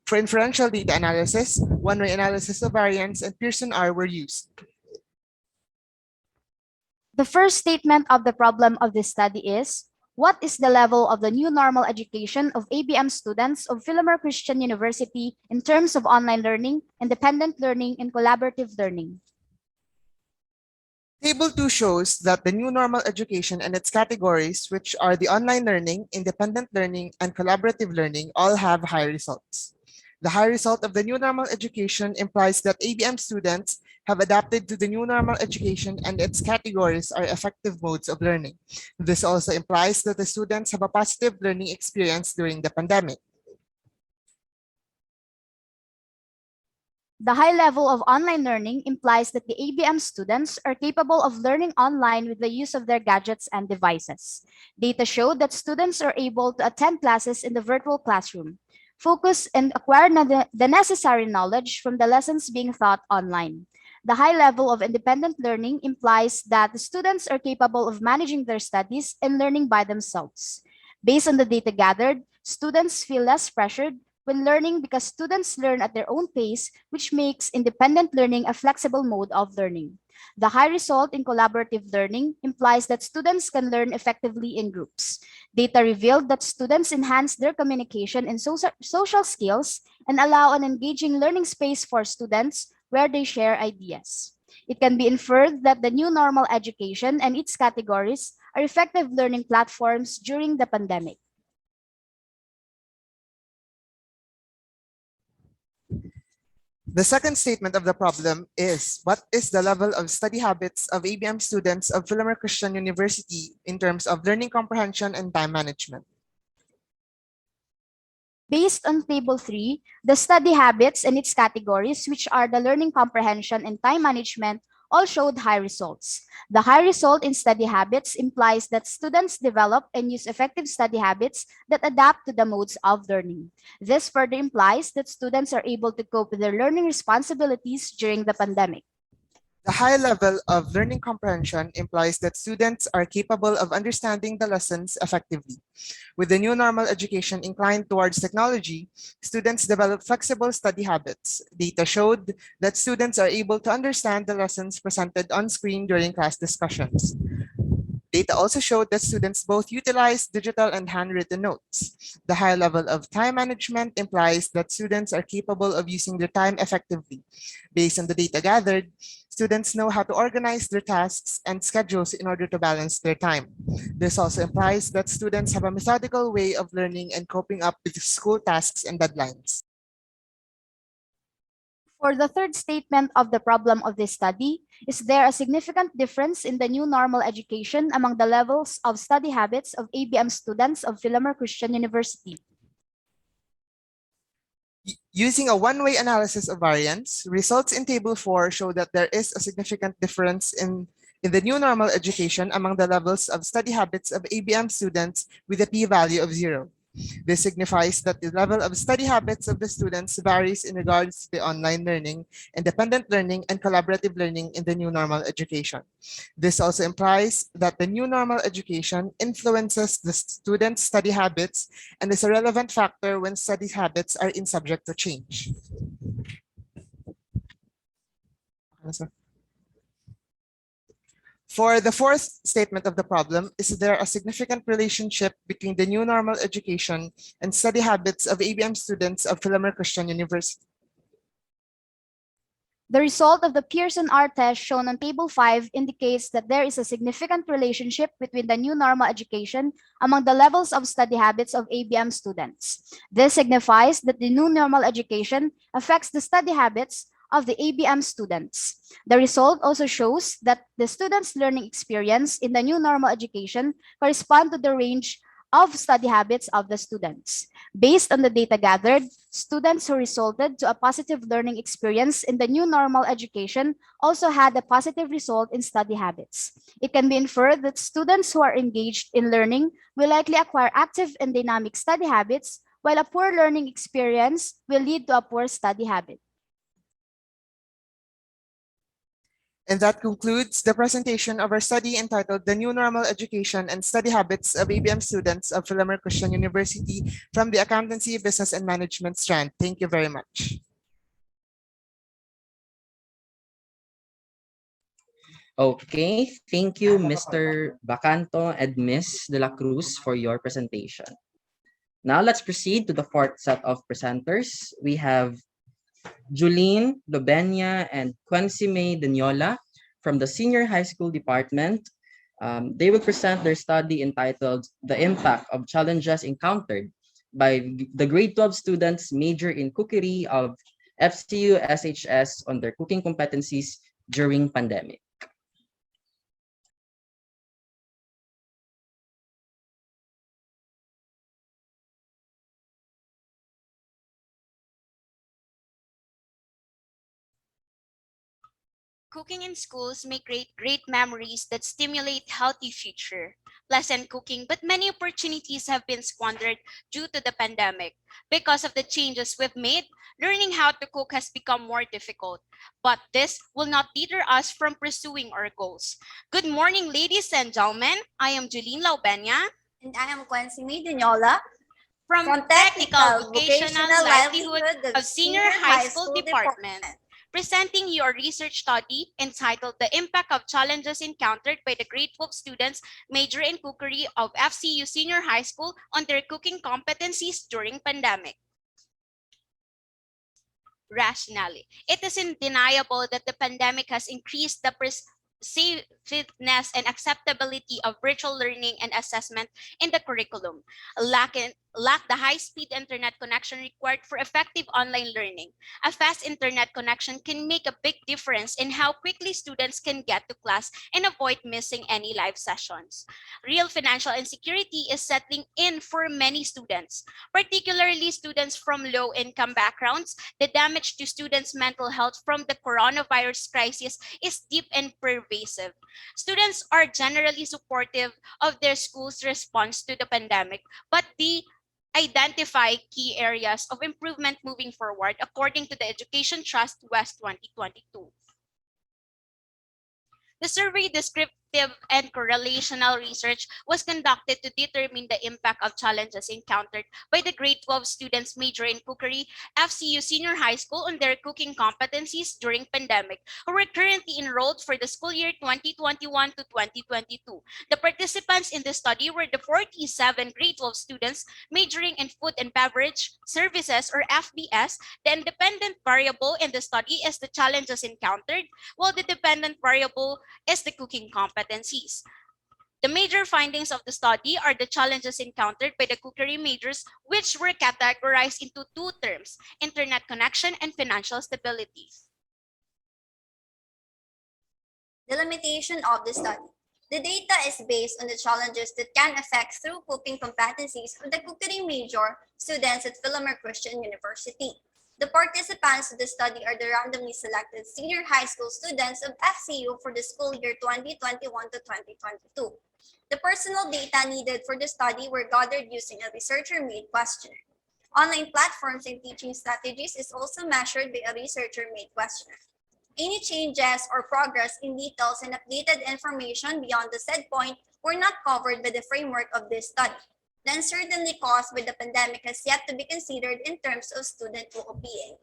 [SPEAKER 8] For inferential data analysis, one-way analysis of variance and Pearson R were used.
[SPEAKER 9] The first statement of the problem of this study is, what is the level of the new normal education of ABM students of Filamerian Christian University in terms of online learning, independent learning, and collaborative learning?
[SPEAKER 8] Table 2 shows that the new normal education and its categories, which are the online learning, independent learning, and collaborative learning, all have high results. The high result of the new normal education implies that ABM students have adapted to the new normal education and its categories are effective modes of learning. This also implies that the students have a positive learning experience during the pandemic.
[SPEAKER 9] The high level of online learning implies that the ABM students are capable of learning online with the use of their gadgets and devices. Data show that students are able to attend classes in the virtual classroom, focus and acquire the necessary knowledge from the lessons being taught online. The high level of independent learning implies that the students are capable of managing their studies and learning by themselves. Based on the data gathered, students feel less pressured when learning because students learn at their own pace, which makes independent learning a flexible mode of learning. The high result in collaborative learning implies that students can learn effectively in groups. Data revealed that students enhance their communication and social skills and allow an engaging learning space for students where they share ideas. It can be inferred that the new normal education and its categories are effective learning platforms during the pandemic.
[SPEAKER 8] The second statement of the problem is, what is the level of study habits of ABM students of Filamerian Christian University in terms of learning comprehension and time management?
[SPEAKER 9] Based on Table 3, the study habits and its categories, which are the learning comprehension and time management, all showed high results. The high result in study habits implies that students develop and use effective study habits that adapt to the modes of learning. This further implies that students are able to cope with their learning responsibilities during the pandemic.
[SPEAKER 8] The high level of learning comprehension implies that students are capable of understanding the lessons effectively. With the new normal education inclined towards technology, students develop flexible study habits. Data showed that students are able to understand the lessons presented on screen during class discussions. Data also showed that students both utilize digital and handwritten notes. The high level of time management implies that students are capable of using their time effectively. Based on the data gathered, students know how to organize their tasks and schedules in order to balance their time. This also implies that students have a methodical way of learning and coping up with school tasks and deadlines.
[SPEAKER 9] For the third statement of the problem of this study, is there a significant difference in the new normal education among the levels of study habits of ABM students of Filamerian Christian University?
[SPEAKER 8] Using a one-way analysis of variance, results in Table 4 show that there is a significant difference in the new normal education among the levels of study habits of ABM students with a p-value of 0. This signifies that the level of study habits of the students varies in regards to the online learning, independent learning, and collaborative learning in the new normal education. This also implies that the new normal education influences the students' study habits and is a relevant factor when study habits are subject to change. For the fourth statement of the problem, is there a significant relationship between the new normal education and study habits of ABM students of Filamerian Christian University?
[SPEAKER 9] The result of the Pearson R test shown on Table 5 indicates that there is a significant relationship between the new normal education among the levels of study habits of ABM students. This signifies that the new normal education affects the study habits of the ABM students. The result also shows that the students' learning experience in the new normal education correspond to the range of study habits of the students. Based on the data gathered, students who resulted to a positive learning experience in the new normal education also had a positive result in study habits. It can be inferred that students who are engaged in learning will likely acquire active and dynamic study habits, while a poor learning experience will lead to a poor study habit.
[SPEAKER 8] And that concludes the presentation of our study entitled The New Normal Education and Study Habits of ABM Students of Filamerian Christian University from the Accountancy, Business and Management strand. Thank you very much.
[SPEAKER 1] Okay, thank you, Mr. Bacanto and Ms. De La Cruz, for your presentation. Now let's proceed to the fourth set of presenters. We have Julene Lobenia and Quincy May Danyola from the Senior High School Department. They will present their study entitled The Impact of Challenges Encountered by the grade 12 students major in cookery of FCU SHS on their cooking competencies during pandemic.
[SPEAKER 10] Cooking in schools may create great memories that stimulate healthy future. Pleasant cooking, but many opportunities have been squandered due to the pandemic. Because of the changes we've made, learning how to cook has become more difficult. But this will not deter us from pursuing our goals. Good morning, ladies and gentlemen. I am Julene Laubenia.
[SPEAKER 11] And I am Quincy Midinola
[SPEAKER 10] from Technical Vocational Livelihood of Senior High School Department, presenting your research study entitled The Impact of Challenges Encountered by the Grade 12 Students Major in Cookery of FCU Senior High School on their cooking competencies during pandemic. Rationale. It is undeniable that the pandemic has increased the safeness and acceptability of virtual learning and assessment in the curriculum. Lack the high-speed internet connection required for effective online learning. A fast internet connection can make a big difference in how quickly students can get to class and avoid missing any live sessions. Real financial insecurity is settling in for many students, particularly students from low-income backgrounds. The damage to students' mental health from the coronavirus crisis is deep and pervasive. Students are generally supportive of their school's response to the pandemic, but they identify key areas of improvement moving forward, according to the Education Trust West 2022. The survey descriptive and correlational research was conducted to determine the impact of challenges encountered by the grade 12 students major in cookery, FCU Senior High School on their cooking competencies during pandemic, who were currently enrolled for the school year 2021 to 2022. The participants in the study were the 47 grade 12 students majoring in food and beverage services or FBS. The independent variable in the study is the challenges encountered, while the dependent variable is the cooking competencies. The major findings of the study are the challenges encountered by the cookery majors, which were categorized into two terms: internet connection and financial stability.
[SPEAKER 11] The limitation of the study. The data is based on the challenges that can affect through cooking competencies of the cookery major students at Filamerian Christian University. The participants of the study are the randomly selected senior high school students of FCU for the school year 2021 to 2022. The personal data needed for the study were gathered using a researcher-made questionnaire. Online platforms and teaching strategies is also measured by a researcher-made questionnaire. Any changes or progress in details and updated information beyond the said point were not covered by the framework of this study. The uncertainty caused by the pandemic has yet to be considered in terms of student well-being.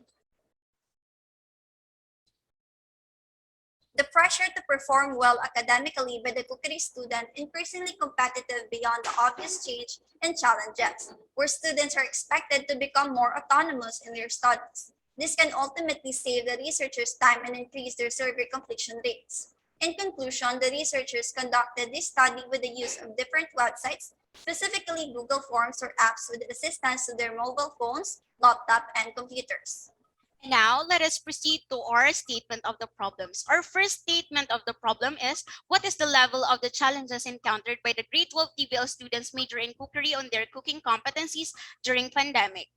[SPEAKER 11] The pressure to perform well academically by the cookery student increasingly competitive beyond the obvious change and challenges, where students are expected to become more autonomous in their studies. This can ultimately save the researchers time and increase their survey completion rates. In conclusion, the researchers conducted this study with the use of different websites, specifically Google Forms or apps with assistance to their mobile phones, laptop, and computers.
[SPEAKER 10] Now, let us proceed to our statement of the problems. Our first statement of the problem is, what is the level of the challenges encountered by the grade 12 TVL students major in cookery on their cooking competencies during pandemic?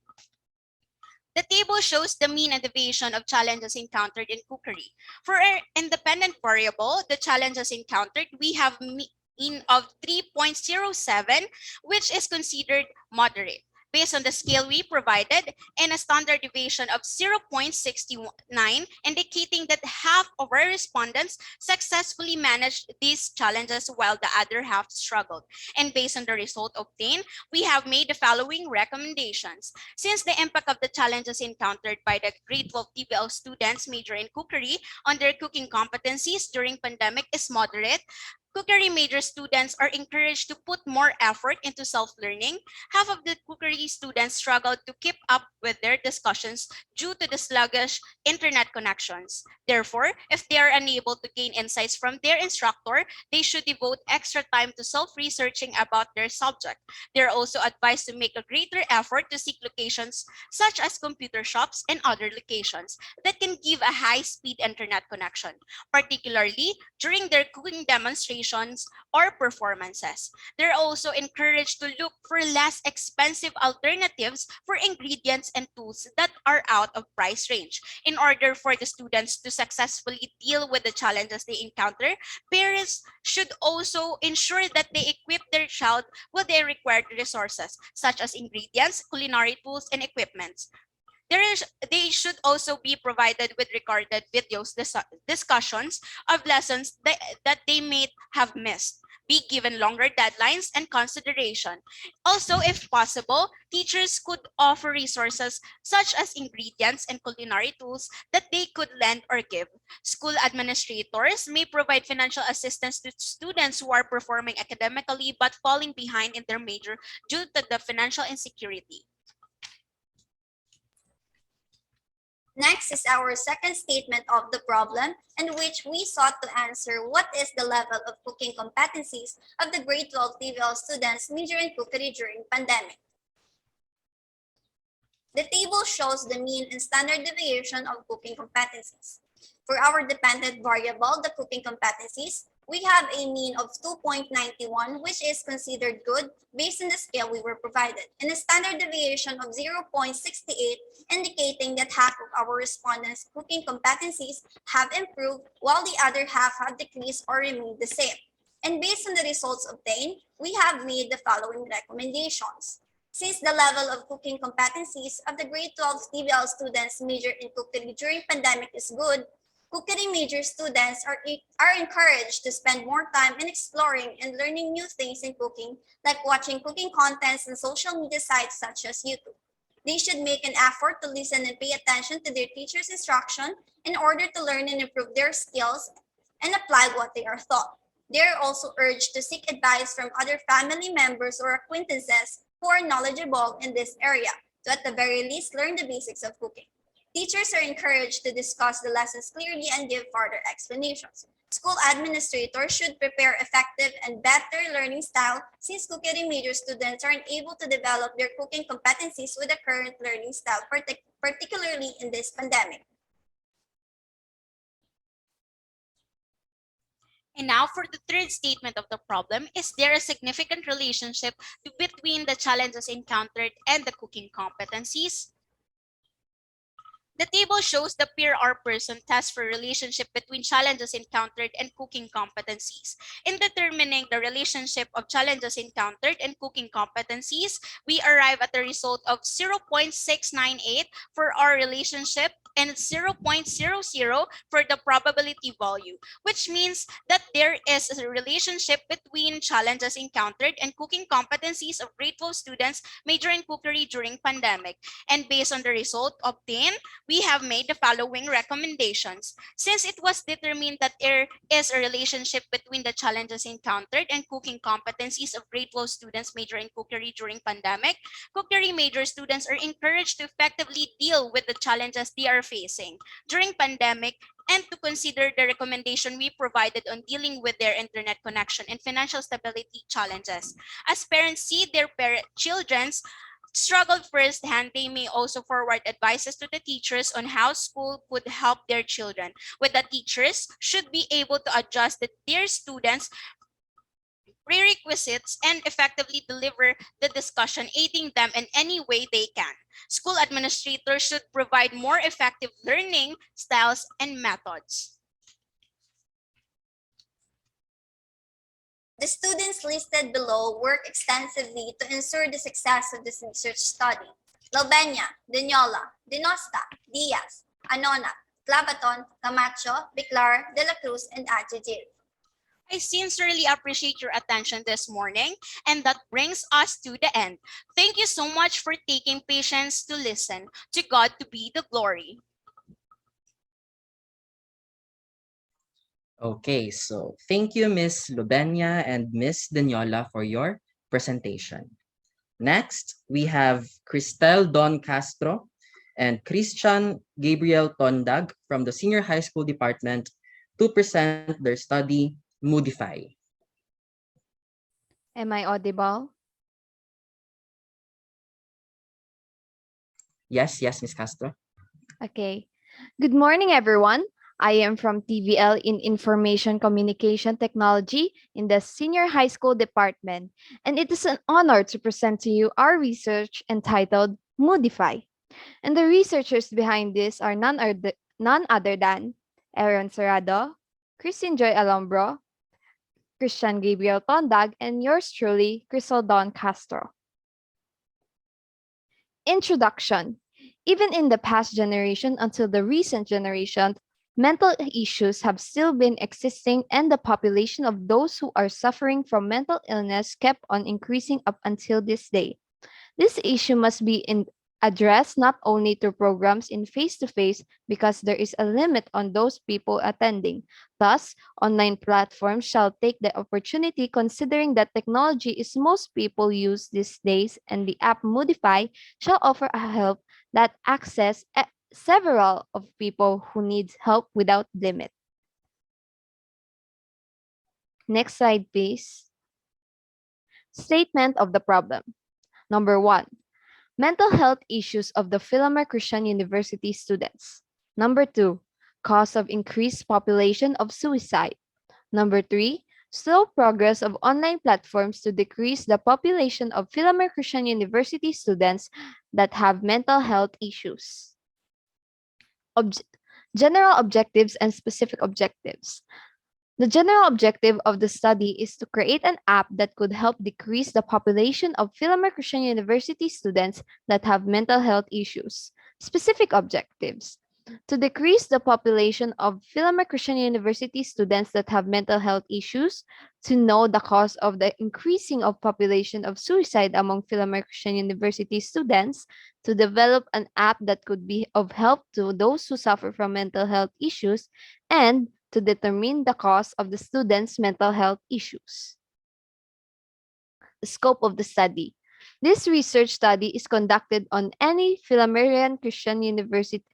[SPEAKER 10] The table shows the mean and deviation of challenges encountered in cookery. For our independent variable, the challenges encountered, we have mean of 3.07, which is considered moderate, based on the scale we provided, and a standard deviation of 0.69, indicating that half of our respondents successfully managed these challenges while the other half struggled. And based on the result obtained, we have made the following recommendations. Since the impact of the challenges encountered by the grade 12 TVL students major in cookery on their cooking competencies during pandemic is moderate, cookery major students are encouraged to put more effort into self-learning. Half of the cookery students struggled to keep up with their discussions due to the sluggish internet connections. Therefore, if they are unable to gain insights from their instructor, they should devote extra time to self-researching about their subject. They are also advised to make a greater effort to seek locations such as computer shops and other locations that can give a high-speed internet connection, particularly during their cooking demonstrations or performances. They're also encouraged to look for less expensive alternatives for ingredients and tools that are out of price range. In order for the students to successfully deal with the challenges they encounter, parents should also ensure that they equip their child with the required resources, such as ingredients, culinary tools, and equipment. They should also be provided with recorded videos, discussions of lessons that they may have missed, be given longer deadlines and consideration. Also, if possible, teachers could offer resources such as ingredients and culinary tools that they could lend or give. School administrators may provide financial assistance to students who are performing academically but falling behind in their major due to the financial insecurity.
[SPEAKER 11] Next is our second statement of the problem, in which we sought to answer what is the level of cooking competencies of the grade 12 TVL students majoring in cookery during pandemic. The table shows the mean and standard deviation of cooking competencies. For our dependent variable, the cooking competencies, we have a mean of 2.91, which is considered good based on the scale we were provided, and a standard deviation of 0.68, indicating that half of our respondents' cooking competencies have improved, while the other half have decreased or remained the same. And based on the results obtained, we have made the following recommendations. Since the level of cooking competencies of the grade 12 TVL students major in cookery during pandemic is good, cookery major students are encouraged to spend more time in exploring and learning new things in cooking, like watching cooking contents on social media sites such as YouTube. They should make an effort to listen and pay attention to their teacher's instruction in order to learn and improve their skills and apply what they are taught. They are also urged to seek advice from other family members or acquaintances who are knowledgeable in this area, to at the very least learn the basics of cooking. Teachers are encouraged to discuss the lessons clearly and give further explanations. School administrators should prepare effective and better learning style, since cookery major students are unable to develop their cooking competencies with the current learning style, particularly in this pandemic.
[SPEAKER 10] And now for the third statement of the problem, is there a significant relationship between the challenges encountered and the cooking competencies? The table shows the peer or person test for relationship between challenges encountered and cooking competencies. In determining the relationship of challenges encountered and cooking competencies, we arrive at the result of 0.698 for our relationship and 0.00 for the probability value, which means that there is a relationship between challenges encountered and cooking competencies of grade 12 students majoring in cookery during pandemic. And based on the result obtained, we have made the following recommendations. Since it was determined that there is a relationship between the challenges encountered and cooking competencies of grade 12 students majoring in cookery during pandemic, cookery major students are encouraged to effectively deal with the challenges they are facing during pandemic and to consider the recommendation we provided on dealing with their internet connection and financial stability challenges. As parents see their children's struggled firsthand, they may also forward advices to the teachers on how school could help their children, with the teachers should be able to adjust their students' prerequisites and effectively deliver the discussion, aiding them in any way they can. School administrators should provide more effective learning styles and methods.
[SPEAKER 11] The students listed below work extensively to ensure the success of this research study. Lobenia, Denyola, Dinosta, Diaz, Anona, Clavaton, Camacho, Biclar, De La Cruz, and Ajijil.
[SPEAKER 10] I sincerely appreciate your attention this morning, and that brings us to the end. Thank you so much for taking patience to listen. To God to be the glory.
[SPEAKER 1] Okay, so thank you, Miss Lubenia and Miss Daniola, for your presentation. Next, we have Cristel Don Castro and Christian Gabriel Tondag from the Senior High School Department to present their study, Moodify.
[SPEAKER 12] Am I audible?
[SPEAKER 1] Yes, Miss Castro.
[SPEAKER 12] Okay. Good morning, everyone. I am from TVL in Information Communication Technology in the Senior High School Department, and it is an honor to present to you our research entitled Moodify. And the researchers behind this are none other than Aaron Serrado, Christine Joy Alombro, Christian Gabriel Tondag, and yours truly, Crystal Dawn Castro. Introduction. Even in the past generation until the recent generation, mental issues have still been existing, and the population of those who are suffering from mental illness kept on increasing up until this day. This issue must be addressed not only through programs in face-to-face because there is a limit on those people attending. Thus, online platforms shall take the opportunity considering that technology is most people use these days, and the app Moodify shall offer a help that access several of people who need help without limit. Next slide, please. Statement of the problem. Number 1. Mental health issues of the Filamerian Christian University students. Number 2. Cause of increased population of suicide. Number 3. Slow progress of online platforms to decrease the population of Filamerian Christian University students that have mental health issues. General objectives and specific objectives. The general objective of the study is to create an app that could help decrease the population of Filamerian Christian University students that have mental health issues. Specific objectives. To decrease the population of Filamerian Christian University students that have mental health issues, to know the cause of the increasing of population of suicide among Filamerian Christian University students, to develop an app that could be of help to those who suffer from mental health issues, and to determine the cause of the students' mental health issues. The scope of the study. This research study is conducted on any Filamerian Christian University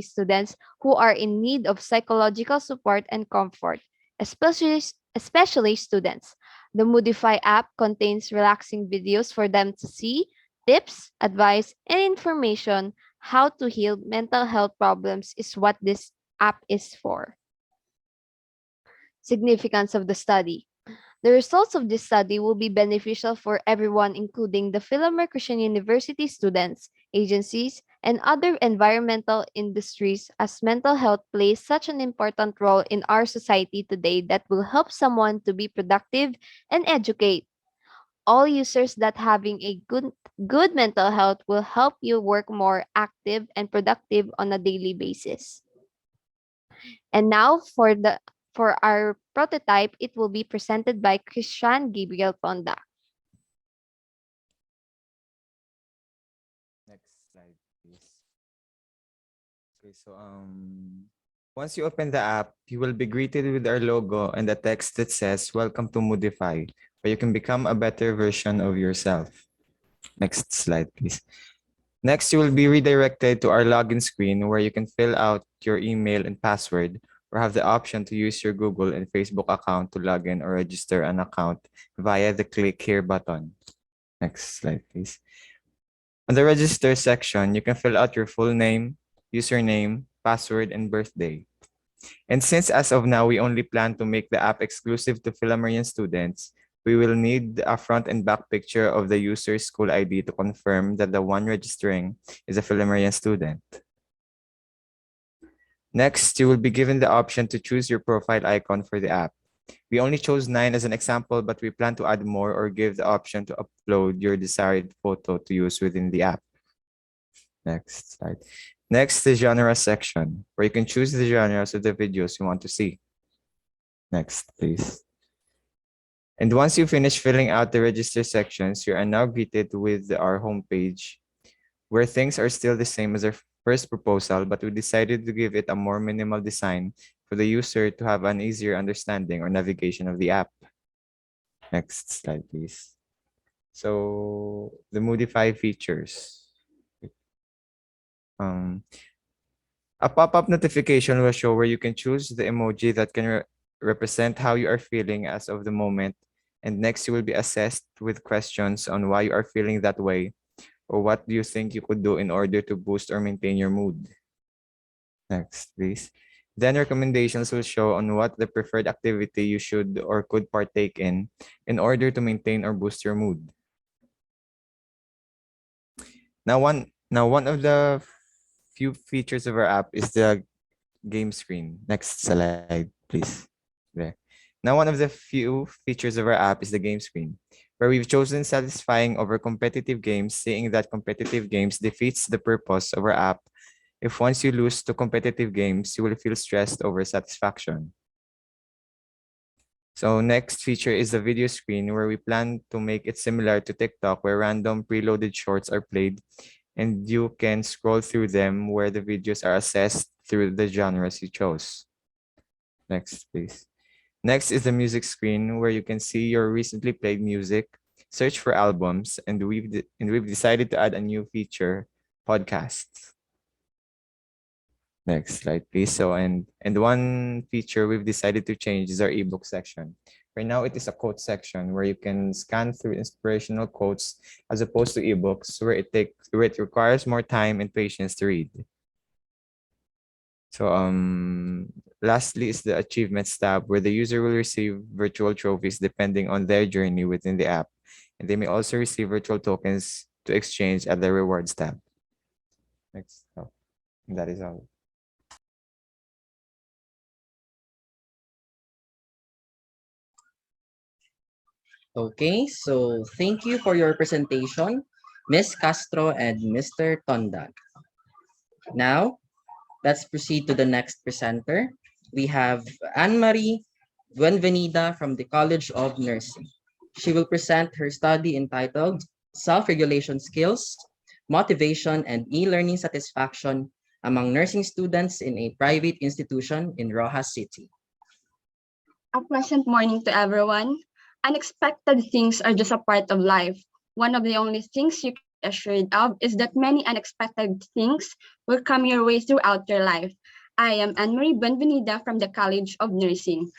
[SPEAKER 12] students who are in need of psychological support and comfort, especially students. The Moodify app contains relaxing videos for them to see, tips, advice, and information how to heal mental health problems is what this app is for. Significance of the study. The results of this study will be beneficial for everyone, including the Filamerian Christian University students, agencies, and other environmental industries, as mental health plays such an important role in our society today that will help someone to be productive and educate. All users that having a good mental health will help you work more active and productive on a daily basis. And now for our prototype, it will be presented by Christian Gabriel Ponda.
[SPEAKER 13] Next slide, please. Okay, so once you open the app, you will be greeted with our logo and the text that says, "Welcome to Moodify," where you can become a better version of yourself. Next slide, please. Next, you will be redirected to our login screen where you can fill out your email and password, or have the option to use your Google and Facebook account to log in or register an account via the click here button. Next slide, please. On the register section, you can fill out your full name, username, password, and birthday. And since as of now, we only plan to make the app exclusive to Filamerian students, we will need a front and back picture of the user's school ID to confirm that the one registering is a Filamerian student. Next, you will be given the option to choose your profile icon for the app. We only chose 9 as an example, but we plan to add more or give the option to upload your desired photo to use within the app. Next slide. Next, the genre section, where you can choose the genres of the videos you want to see. Next, please. And once you finish filling out the register sections, you are now greeted with our homepage, where things are still the same as our first proposal, but we decided to give it a more minimal design for the user to have an easier understanding or navigation of the app. Next slide, please. So the Modify features. A pop-up notification will show where you can choose the emoji that can represent how you are feeling as of the moment. And next, you will be assessed with questions on why you are feeling that way, or what do you think you could do in order to boost or maintain your mood. Next, please. Then recommendations will show on what the preferred activity you should or could partake in order to maintain or boost your mood. Now one of the few features of our app is the game screen. Next slide, please. There. Now, one of the few features of our app is the game screen, where we've chosen satisfying over competitive games, saying that competitive games defeats the purpose of our app. If once you lose to competitive games, you will feel stressed over satisfaction. So next feature is the video screen, where we plan to make it similar to TikTok, where random preloaded shorts are played and you can scroll through them where the videos are assessed through the genres you chose. Next, please. Next is the music screen, where you can see your recently played music, search for albums, and we've decided to add a new feature, podcasts. Next slide, please. So, and one feature we've decided to change is our ebook section. Right now, it is a quote section where you can scan through inspirational quotes as opposed to ebooks, where it requires more time and patience to read. So, lastly is the achievements tab, where the user will receive virtual trophies depending on their journey within the app, and they may also receive virtual tokens to exchange at the rewards tab. Next, that is all.
[SPEAKER 1] Okay, so thank you for your presentation, Ms. Castro and Mr. Tondag. Now, let's proceed to the next presenter. We have Anne-Marie Buenvenida from the College of Nursing. She will present her study entitled Self-Regulation Skills, Motivation, and E-Learning Satisfaction among Nursing Students in a Private Institution in Rojas City.
[SPEAKER 14] A pleasant morning to everyone. Unexpected things are just a part of life. One of the only things you can be assured of is that many unexpected things will come your way throughout your life. I am Anne-Marie Buenvenida from the College of Nursing.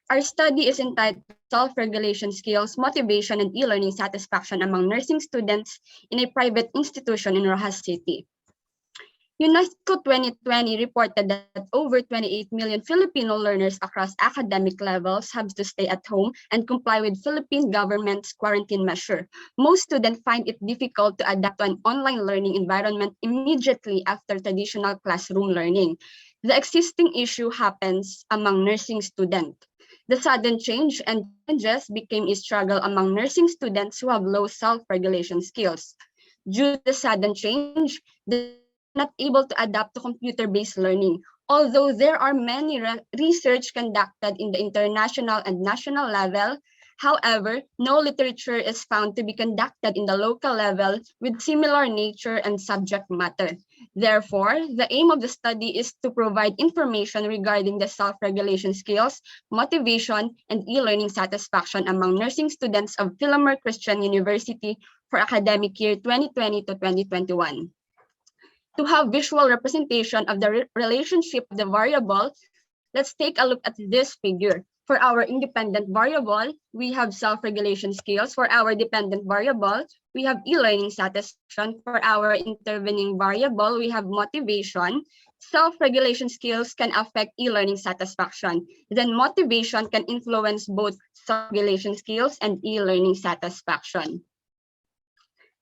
[SPEAKER 14] Our study is entitled Self-Regulation Skills, Motivation, and E-Learning Satisfaction among Nursing Students in a Private Institution in Rojas City. UNESCO 2020 reported that over 28 million Filipino learners across academic levels have to stay at home and comply with Philippine government's quarantine measure. Most students find it difficult to adapt to an online learning environment immediately after traditional classroom learning. The existing issue happens among nursing students. The sudden change and challenges became a struggle among nursing students who have low self-regulation skills. Due to the sudden change, they not able to adapt to computer-based learning. Although there are many research conducted in the international and national level, however, no literature is found to be conducted in the local level with similar nature and subject matter. Therefore, the aim of the study is to provide information regarding the self-regulation skills, motivation, and e-learning satisfaction among nursing students of Philamer Christian University for academic year 2020 to 2021. To have visual representation of the relationship of the variable, let's take a look at this figure. For our independent variable, we have self-regulation skills. For our dependent variable, we have e-learning satisfaction. For our intervening variable, we have motivation. Self-regulation skills can affect e-learning satisfaction. Then motivation can influence both self-regulation skills and e-learning satisfaction.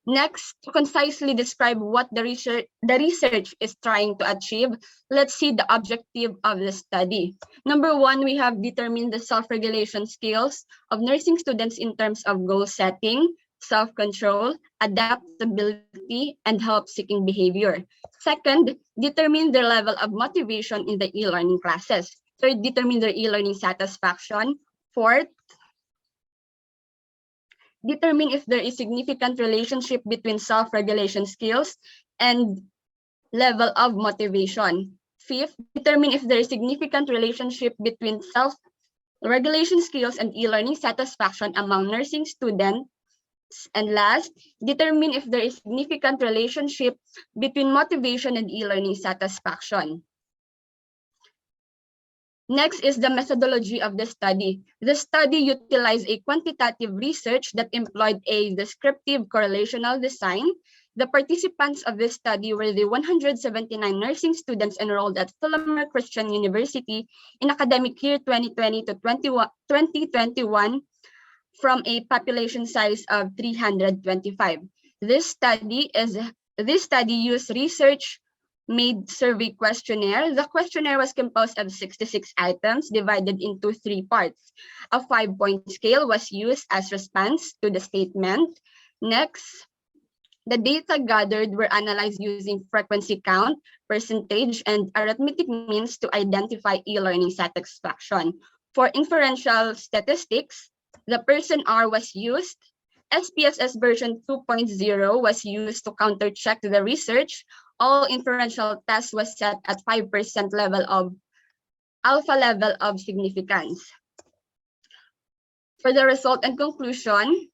[SPEAKER 14] Next, to concisely describe what the research is trying to achieve, let's see the objective of the study. Number one, we have determined the self-regulation skills of nursing students in terms of goal setting, self-control, adaptability, and help-seeking behavior. Second, determine their level of motivation in the e-learning classes. Third, determine their e-learning satisfaction. Fourth, determine if there is significant relationship between self-regulation skills and level of motivation. Fifth, determine if there is significant relationship between self-regulation skills and e-learning satisfaction among nursing students. And last, determine if there is significant relationship between motivation and e-learning satisfaction. Next is the methodology of the study. The study utilized a quantitative research that employed a descriptive correlational design. The participants of this study were the 179 nursing students enrolled at Filamerian Christian University in academic year 2020 to 2021 from a population size of 325. This study used research-made survey questionnaire. The questionnaire was composed of 66 items divided into 3 parts. A 5-point scale was used as response to the statement. Next, the data gathered were analyzed using frequency count, percentage, and arithmetic means to identify e-learning satisfaction. For inferential statistics, the person R was used. SPSS version 2.0 was used to counter-check the research. All inferential tests was set at 5% level of alpha level of significance. For the result and conclusion,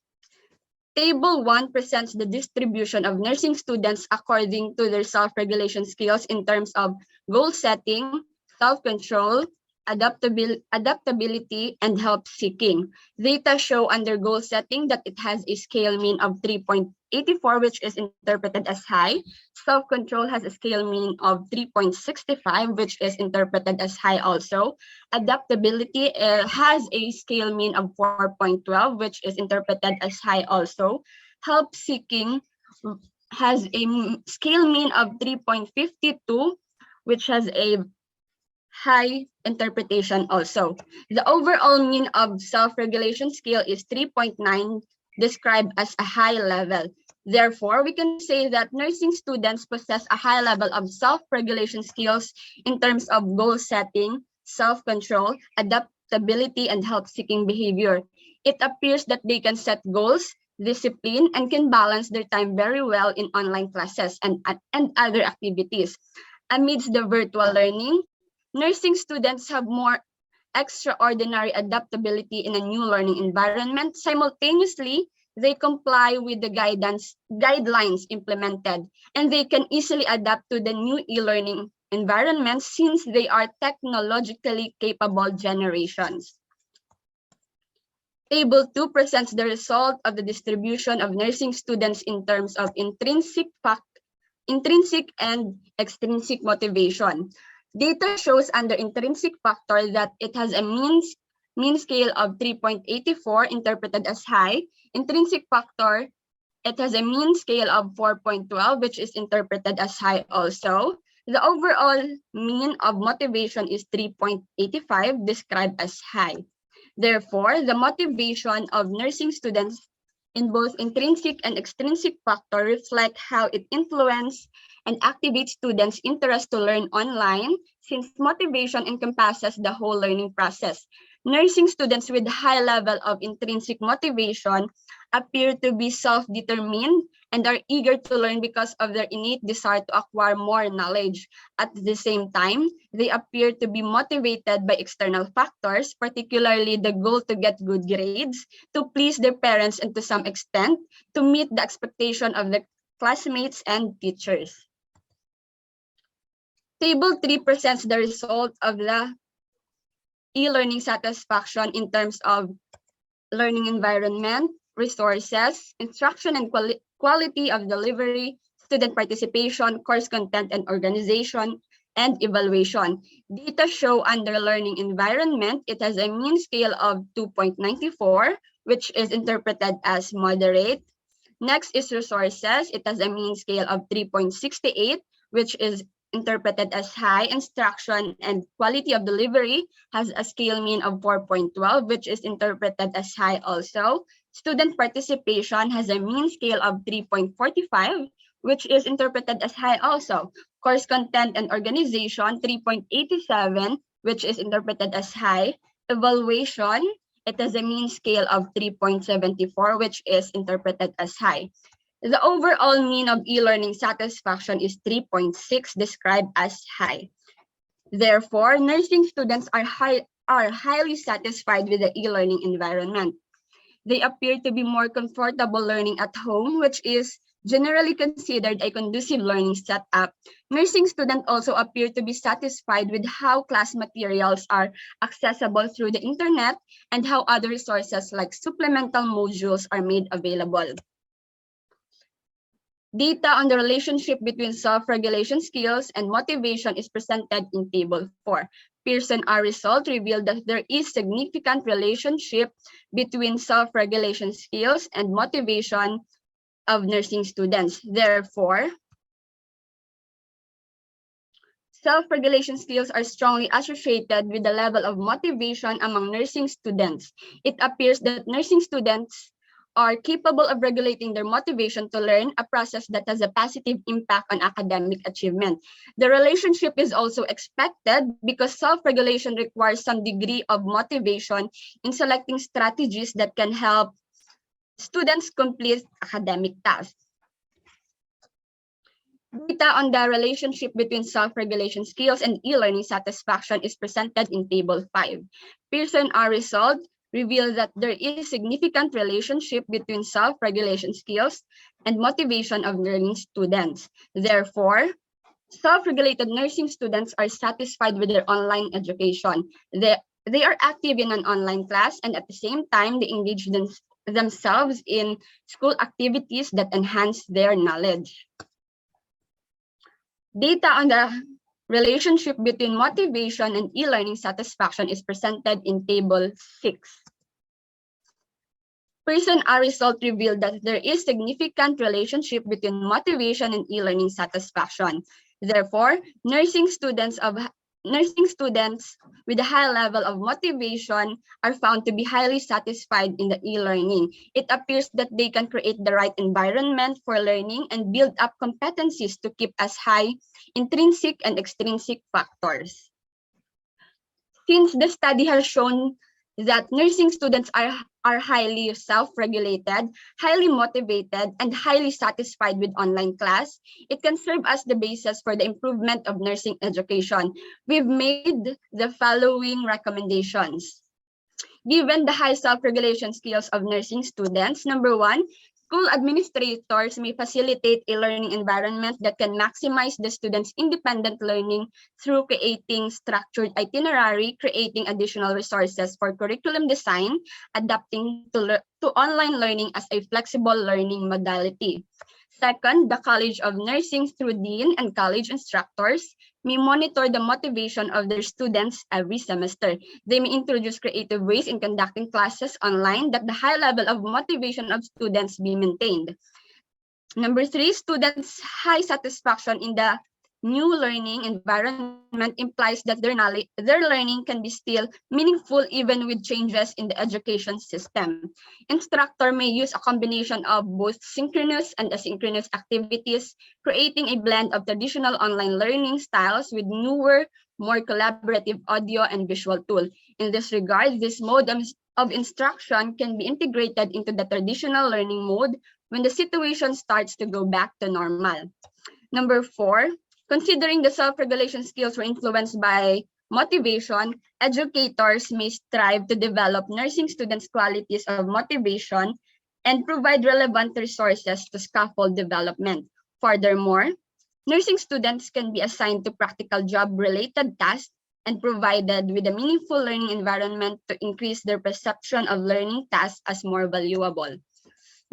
[SPEAKER 14] Table 1 presents the distribution of nursing students according to their self-regulation skills in terms of goal setting, self-control, adaptability, and help seeking. Data show under goal setting that it has a scale mean of 3.84, which is interpreted as high. Self-control has a scale mean of 3.65, which is interpreted as high also. Adaptability has a scale mean of 4.12, which is interpreted as high also. Help seeking has a scale mean of 3.52, which has a high interpretation also. The overall mean of self-regulation scale is 3.9, described as a high level. Therefore, we can say that nursing students possess a high level of self-regulation skills in terms of goal setting, self-control, adaptability, and help-seeking behavior. It appears that they can set goals, discipline, and can balance their time very well in online classes and other activities. Amidst the virtual learning, nursing students have more extraordinary adaptability in a new learning environment. Simultaneously, they comply with the guidelines implemented, and they can easily adapt to the new e-learning environment since they are technologically capable generations. Table 2 presents the result of the distribution of nursing students in terms of intrinsic and extrinsic motivation. Data shows under intrinsic factor that it has a mean scale of 3.84, interpreted as high. Intrinsic factor, it has a mean scale of 4.12, which is interpreted as high also. The overall mean of motivation is 3.85, described as high. Therefore, the motivation of nursing students in both intrinsic and extrinsic factor reflect how it influences and activates students' interest to learn online, since motivation encompasses the whole learning process. Nursing students with high level of intrinsic motivation appear to be self-determined and are eager to learn because of their innate desire to acquire more knowledge. At the same time, they appear to be motivated by external factors, particularly the goal to get good grades, to please their parents, and to some extent, to meet the expectation of the classmates and teachers. Table 3 presents the result of the e-learning satisfaction in terms of learning environment, resources, instruction and quality of delivery, student participation, course content and organization, and evaluation. Data show under learning environment, it has a mean scale of 2.94, which is interpreted as moderate. Next is resources. It has a mean scale of 3.68, which is interpreted as high. Instruction and quality of delivery has a scale mean of 4.12, which is interpreted as high also. Student participation has a mean scale of 3.45, which is interpreted as high also. Course content and organization, 3.87, which is interpreted as high. Evaluation, it has a mean scale of 3.74, which is interpreted as high. The overall mean of e-learning satisfaction is 3.6, described as high. Therefore, nursing students are highly satisfied with the e-learning environment. They appear to be more comfortable learning at home, which is generally considered a conducive learning setup. Nursing students also appear to be satisfied with how class materials are accessible through the internet and how other resources like supplemental modules are made available. Data on the relationship between self-regulation skills and motivation is presented in Table 4. Pearson R result revealed that there is significant relationship between self-regulation skills and motivation of nursing students. Therefore, self-regulation skills are strongly associated with the level of motivation among nursing students. It appears that nursing students are capable of regulating their motivation to learn, a process that has a positive impact on academic achievement. The relationship is also expected because self-regulation requires some degree of motivation in selecting strategies that can help students complete academic tasks. Data on the relationship between self-regulation skills and e-learning satisfaction is presented in Table 5. Pearson R result revealed that there is significant relationship between self-regulation skills and motivation of learning students. Therefore, self-regulated nursing students are satisfied with their online education. They are active in an online class, and at the same time, they engage themselves in school activities that enhance their knowledge. Data on the relationship between motivation and e-learning satisfaction is presented in Table 6. Pearson R result revealed that there is significant relationship between motivation and e-learning satisfaction. Therefore, nursing students with a high level of motivation are found to be highly satisfied in the e-learning. It appears that they can create the right environment for learning and build up competencies to keep as high intrinsic and extrinsic factors. Since the study has shown that nursing students are highly self-regulated, highly motivated, and highly satisfied with online class, it can serve as the basis for the improvement of nursing education. We've made the following recommendations. Given the high self-regulation skills of nursing students, number one, school administrators may facilitate a learning environment that can maximize the students' independent learning through creating structured itinerary, creating additional resources for curriculum design, adapting to online learning as a flexible learning modality. Second, the College of Nursing through Dean and college instructors may monitor the motivation of their students every semester. They may introduce creative ways in conducting classes online that the high level of motivation of students be maintained. Number three, students' high satisfaction in the new learning environment implies that their learning can be still meaningful even with changes in the education system. Instructor may use a combination of both synchronous and asynchronous activities, creating a blend of traditional online learning styles with newer, more collaborative audio and visual tools. In this regard, this mode of instruction can be integrated into the traditional learning mode when the situation starts to go back to normal. Number four, considering the self-regulation skills were influenced by motivation, educators may strive to develop nursing students' qualities of motivation and provide relevant resources to scaffold development. Furthermore, nursing students can be assigned to practical job-related tasks and provided with a meaningful learning environment to increase their perception of learning tasks as more valuable.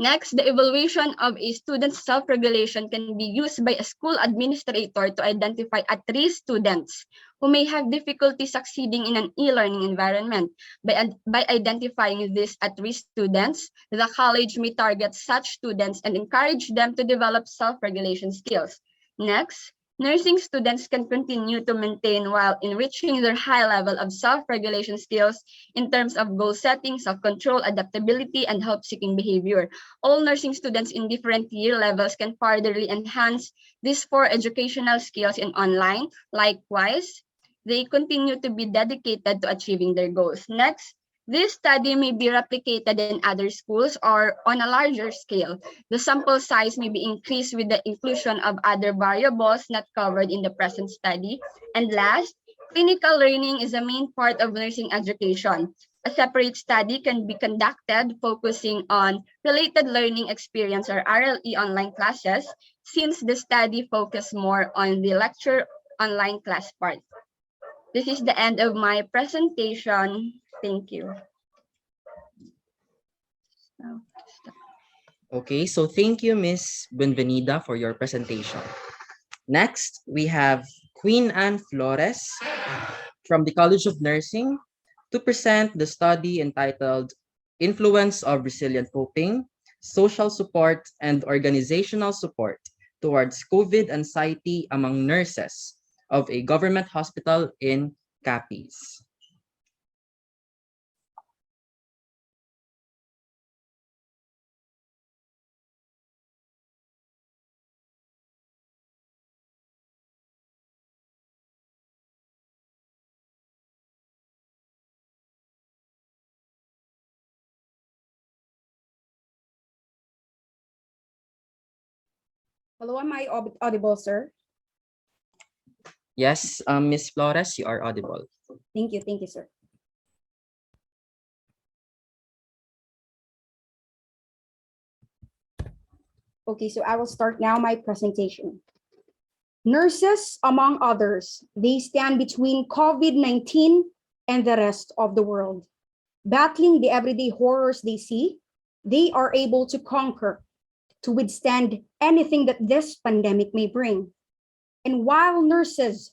[SPEAKER 14] Next, the evaluation of a student's self-regulation can be used by a school administrator to identify at-risk students who may have difficulty succeeding in an e-learning environment. By identifying these at-risk students, the college may target such students and encourage them to develop self-regulation skills. Next, nursing students can continue to maintain while enriching their high level of self-regulation skills in terms of goal setting, self-control, adaptability, and help-seeking behavior. All nursing students in different year levels can furtherly enhance these four educational skills in online. Likewise, they continue to be dedicated to achieving their goals. Next, this study may be replicated in other schools or on a larger scale. The sample size may be increased with the inclusion of other variables not covered in the present study. And last, clinical learning is a main part of nursing education. A separate study can be conducted focusing on related learning experience or RLE online classes, since the study focused more on the lecture online class part. This is the end of my presentation. Thank you.
[SPEAKER 1] Okay, so thank you, Ms. Benvenida, for your presentation. Next, we have Queen Anne Flores from the College of Nursing to present the study entitled Influence of Resilient Coping, Social Support, and Organizational Support Towards COVID Anxiety Among Nurses of a Government Hospital in Capiz.
[SPEAKER 15] Hello, am I audible, sir?
[SPEAKER 1] Yes, Ms. Flores, you are audible.
[SPEAKER 15] Thank you, sir. Okay, so I will start now my presentation. Nurses, among others, they stand between COVID-19 and the rest of the world. Battling the everyday horrors they see, they are able to conquer, to withstand anything that this pandemic may bring. And while nurses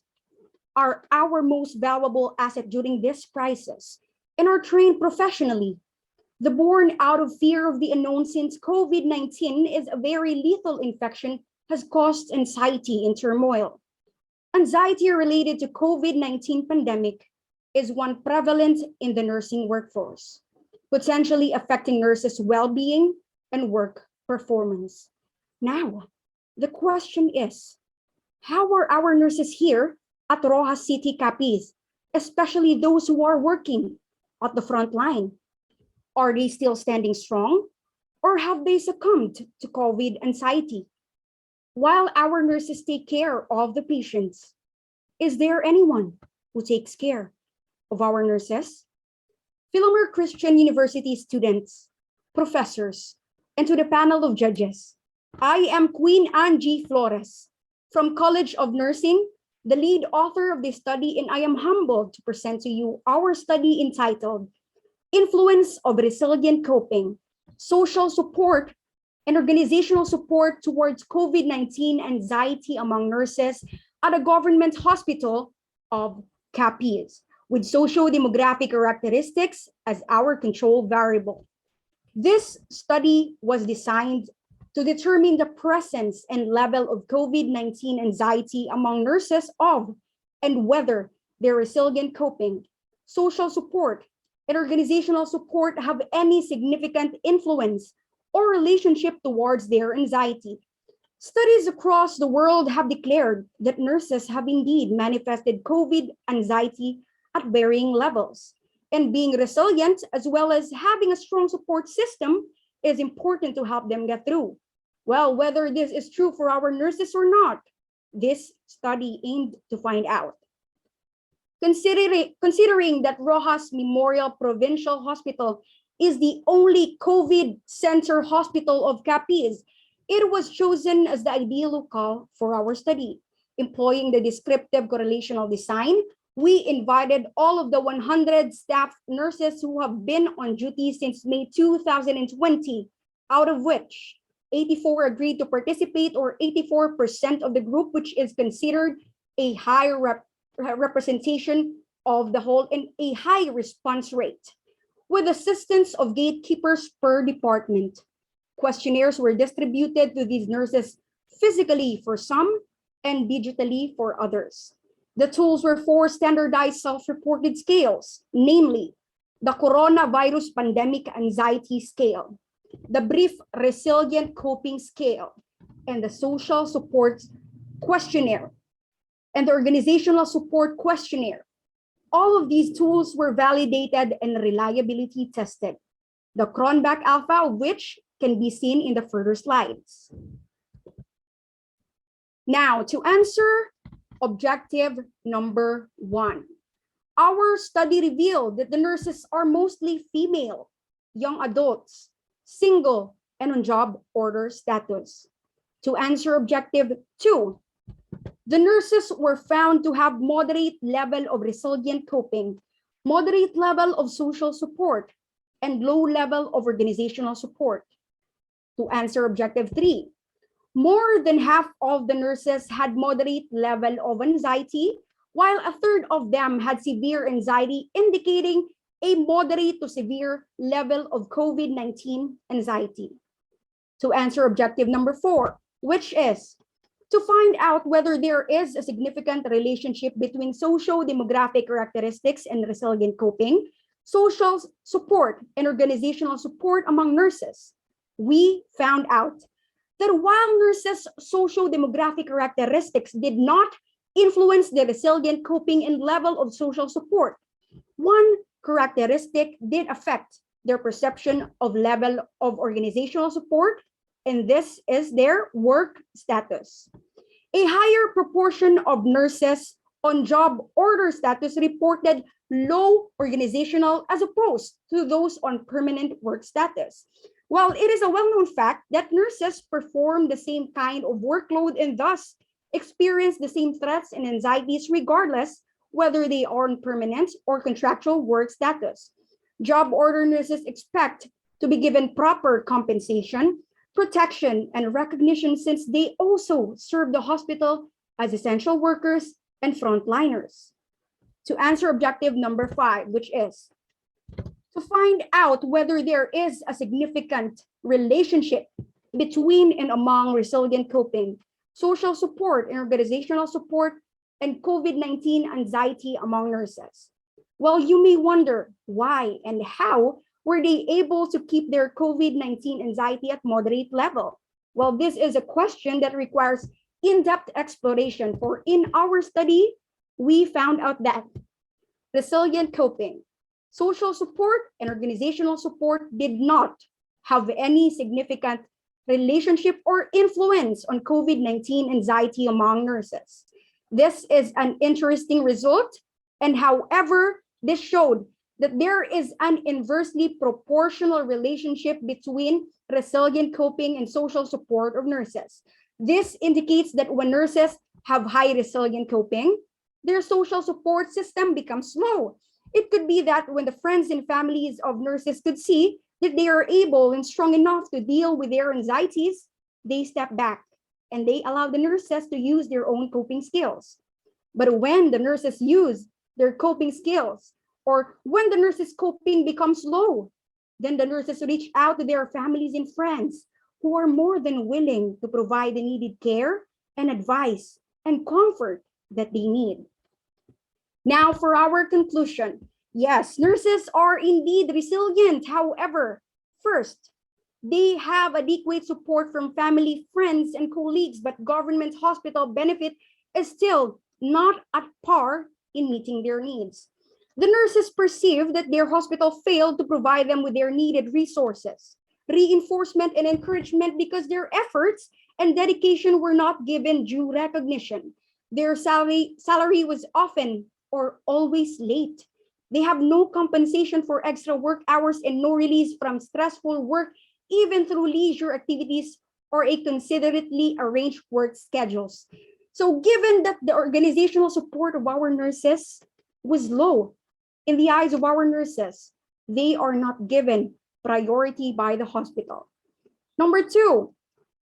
[SPEAKER 15] are our most valuable asset during this crisis and are trained professionally, the born out of fear of the unknown, since COVID-19 is a very lethal infection, has caused anxiety and turmoil. Anxiety related to COVID-19 pandemic is one prevalent in the nursing workforce, potentially affecting nurses' well-being and work performance. Now, the question is, how are our nurses here at Rojas City, Capiz, especially those who are working at the front line? Are they still standing strong, or have they succumbed to COVID anxiety? While our nurses take care of the patients, is there anyone who takes care of our nurses? Filamerian Christian University students, professors, and to the panel of judges, I am Queen Angie Flores from College of Nursing, the lead author of this study, and I am humbled to present to you our study entitled Influence of Resilient Coping, Social Support, and Organizational Support Towards COVID-19 Anxiety Among Nurses at a Government Hospital of Capiz, with socio-demographic characteristics as our control variable. This study was designed to determine the presence and level of COVID-19 anxiety among nurses of and whether their resilient coping, social support, and organizational support have any significant influence or relationship towards their anxiety. Studies across the world have declared that nurses have indeed manifested COVID anxiety at varying levels. And being resilient, as well as having a strong support system, is important to help them get through. Well, whether this is true for our nurses or not, this study aimed to find out. Considering that Rojas Memorial Provincial Hospital is the only COVID center hospital of Capiz, it was chosen as the ideal locale for our study. Employing the descriptive correlational design, we invited all of the 100 staff nurses who have been on duty since May 2020 out of which 84 agreed to participate, or 84% of the group, which is considered a high representation of the whole and a high response rate. With assistance of gatekeepers per department, questionnaires were distributed to these nurses physically for some and digitally for others. The tools were four standardized self-reported scales, namely the Coronavirus Pandemic Anxiety Scale, the Brief Resilient Coping Scale, and the Social Support Questionnaire, and the Organizational Support Questionnaire. All of these tools were validated and reliability tested. The Cronbach Alpha, which can be seen in the further slides. Now, to answer objective number 1. Our study revealed that the nurses are mostly female, young adults, single, and on job order status. To answer objective 2, the nurses were found to have moderate level of resilient coping, moderate level of social support, and low level of organizational support. To answer objective 3, more than half of the nurses had moderate level of anxiety, while a third of them had severe anxiety, indicating a moderate to severe level of COVID-19 anxiety. To answer objective number 4, which is to find out whether there is a significant relationship between socio-demographic characteristics and resilient coping, social support, and organizational support among nurses, we found out that while nurses' socio-demographic characteristics did not influence the resilient coping and level of social support, one characteristic did affect their perception of level of organizational support, and this is their work status. A higher proportion of nurses on job order status reported low organizational as opposed to those on permanent work status. While it is a well-known fact that nurses perform the same kind of workload and thus experience the same threats and anxieties regardless whether they are on permanent or contractual work status, job order nurses expect to be given proper compensation, protection, and recognition since they also serve the hospital as essential workers and frontliners. To answer objective number 5, which is to find out whether there is a significant relationship between and among resilient coping, social support, and organizational support, and COVID-19 anxiety among nurses. Well, you may wonder why and how were they able to keep their COVID-19 anxiety at moderate level? Well, this is a question that requires in-depth exploration, for in our study, we found out that resilient coping, social support, and organizational support did not have any significant relationship or influence on COVID-19 anxiety among nurses. This is an interesting result, and however, this showed that there is an inversely proportional relationship between resilient coping and social support of nurses. This indicates that when nurses have high resilient coping, their social support system becomes low. It could be that when the friends and families of nurses could see that they are able and strong enough to deal with their anxieties, they step back and they allow the nurses to use their own coping skills. But when the nurses use their coping skills, or when the nurses' coping becomes low, then the nurses reach out to their families and friends who are more than willing to provide the needed care and advice and comfort that they need. Now for our conclusion. Yes, nurses are indeed resilient. However, first, they have adequate support from family, friends, and colleagues, but government hospital benefit is still not at par in meeting their needs. The nurses perceive that their hospital failed to provide them with their needed resources, reinforcement, and encouragement because their efforts and dedication were not given due recognition. Their salary was often or always late. They have no compensation for extra work hours and no release from stressful work, even through leisure activities or a considerately arranged work schedules. So given that the organizational support of our nurses was low in the eyes of our nurses, they are not given priority by the hospital. Number two,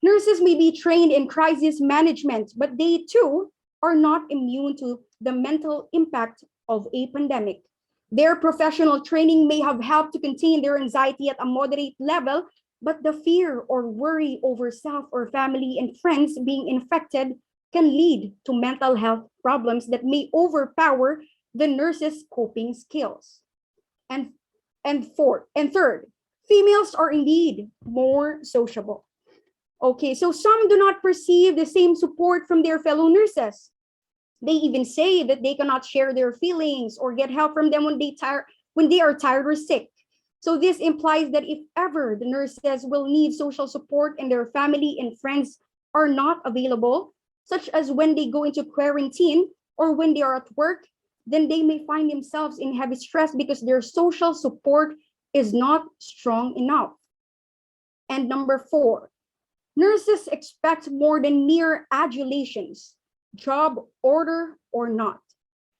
[SPEAKER 15] nurses may be trained in crisis management, but they too are not immune to the mental impact of a pandemic. Their professional training may have helped to contain their anxiety at a moderate level, but the fear or worry over self or family and friends being infected can lead to mental health problems that may overpower the nurse's coping skills. And third, females are indeed more sociable. Okay, so some do not perceive the same support from their fellow nurses. They even say that they cannot share their feelings or get help from them when they are tired or sick. So this implies that if ever the nurses will need social support and their family and friends are not available, such as when they go into quarantine or when they are at work, then they may find themselves in heavy stress because their social support is not strong enough. And number four, nurses expect more than mere adulations, job order or not.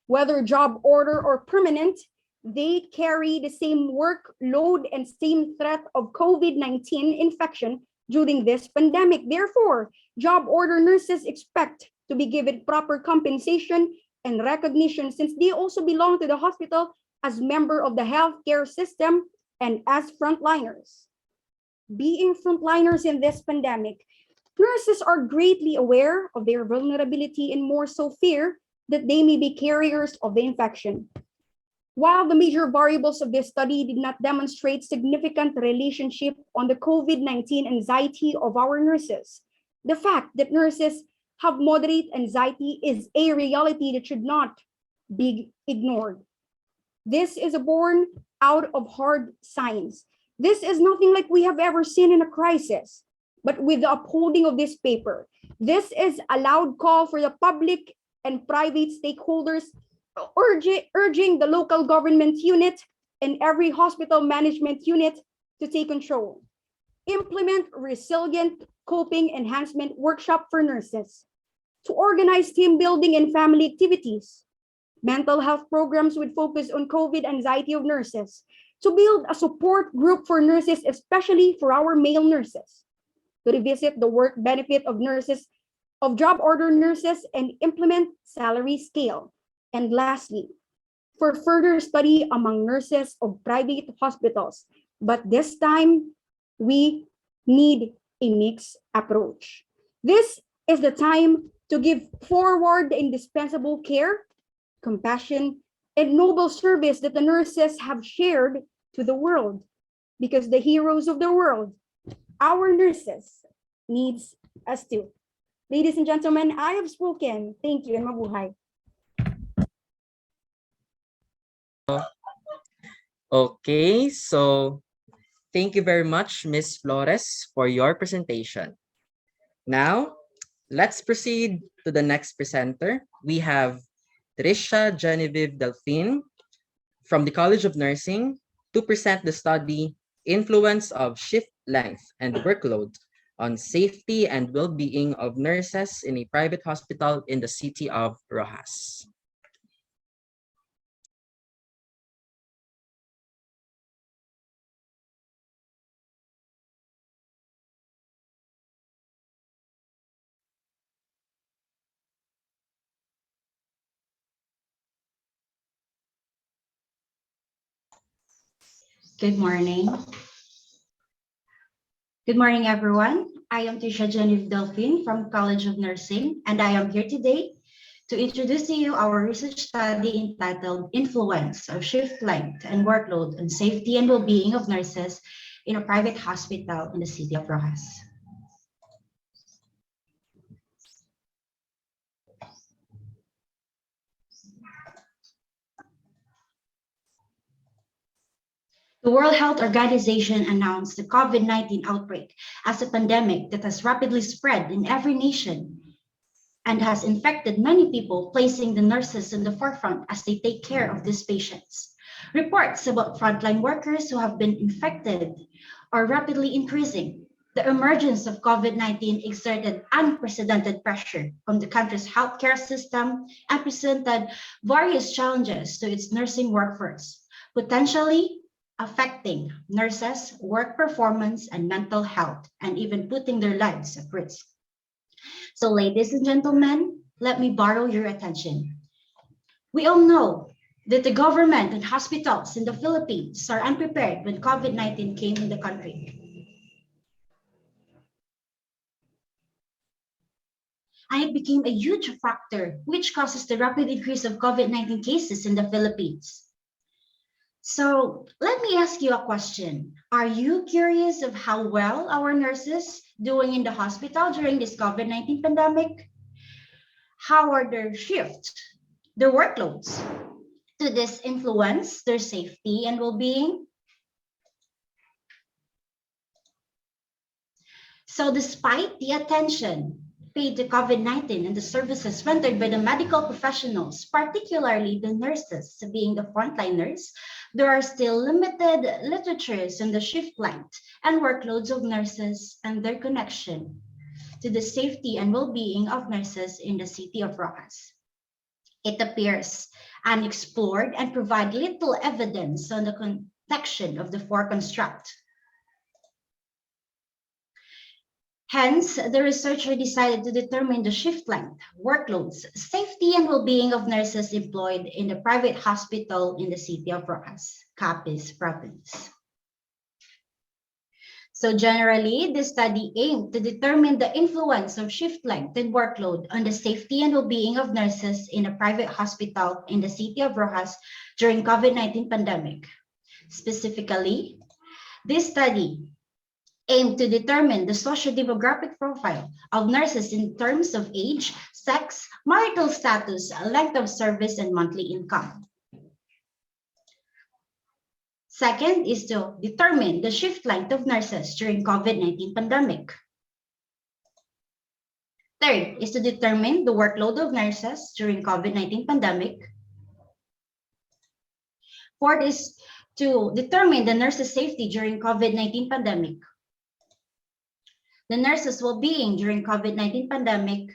[SPEAKER 15] Whether job order or permanent, they carry the same workload and same threat of COVID-19 infection during this pandemic. Therefore, job order nurses expect to be given proper compensation and recognition since they also belong to the hospital as member of the healthcare system and as frontliners. Being frontliners in this pandemic, nurses are greatly aware of their vulnerability and more so fear that they may be carriers of the infection. While the major variables of this study did not demonstrate significant relationship on the COVID-19 anxiety of our nurses, the fact that nurses have moderate anxiety is a reality that should not be ignored. This is born out of hard science. This is nothing like we have ever seen in a crisis. But with the upholding of this paper, this is a loud call for the public and private stakeholders urging the local government unit and every hospital management unit to take control. Implement resilient coping enhancement workshop for nurses, to organize team building and family activities, mental health programs with focus on COVID anxiety of nurses, to build a support group for nurses, especially for our male nurses, to revisit the work benefit of nurses, of job order nurses and implement salary scale. And lastly, for further study among nurses of private hospitals, but this time we need a mixed approach. This is the time to give forward the indispensable care, compassion, and noble service that the nurses have shared to the world, because the heroes of the world, our nurses, needs us too. Ladies and gentlemen, I have spoken. Thank you and mabuhay.
[SPEAKER 1] Okay, so thank you very much, Ms. Flores, for your presentation. Now, let's proceed to the next presenter. We have Trisha Genevieve Delphine from the College of Nursing to present the study Influence of Shift Length and Workload on Safety and Well-being of Nurses in a Private Hospital in the City of Rojas.
[SPEAKER 16] Good morning. Good morning, everyone. I am Tisha Genevieve Delphine from College of Nursing, and I am here today to introduce to you our research study entitled Influence of Shift Length and Workload on Safety and Well-being of Nurses in a Private Hospital in the City of Rojas. The World Health Organization announced the COVID-19 outbreak as a pandemic that has rapidly spread in every nation and has infected many people, placing the nurses in the forefront as they take care of these patients. Reports about frontline workers who have been infected are rapidly increasing. The emergence of COVID-19 exerted unprecedented pressure on the country's healthcare system and presented various challenges to its nursing workforce. Potentially, affecting nurses' work performance and mental health, and even putting their lives at risk. So, ladies and gentlemen, let me borrow your attention. We all know that the government and hospitals in the Philippines are unprepared when COVID-19 came in the country. And it became a huge factor which causes the rapid increase of COVID-19 cases in the Philippines. So let me ask you a question. Are you curious of how well our nurses doing in the hospital during this COVID-19 pandemic? How are their shifts, their workloads? Do this influence their safety and well-being? So despite the attention paid to COVID-19 and the services rendered by the medical professionals, particularly the nurses being the frontliners, there are still limited literatures on the shift length and workloads of nurses and their connection to the safety and well-being of nurses in the city of Rojas. It appears unexplored and provide little evidence on the connection of the four construct. Hence, the researcher decided to determine the shift length, workloads, safety, and well-being of nurses employed in the private hospital in the city of Rojas, Capiz province. So generally, this study aimed to determine the influence of shift length and workload on the safety and well-being of nurses in a private hospital in the city of Rojas during COVID-19 pandemic. Specifically, this study aimed to determine the socio-demographic profile of nurses in terms of age, sex, marital status, length of service, and monthly income. Second is to determine the shift length of nurses during COVID-19 pandemic. Third is to determine the workload of nurses during COVID-19 pandemic. Fourth is to determine the nurses' safety during COVID-19 pandemic, the nurses' well-being during COVID-19 pandemic,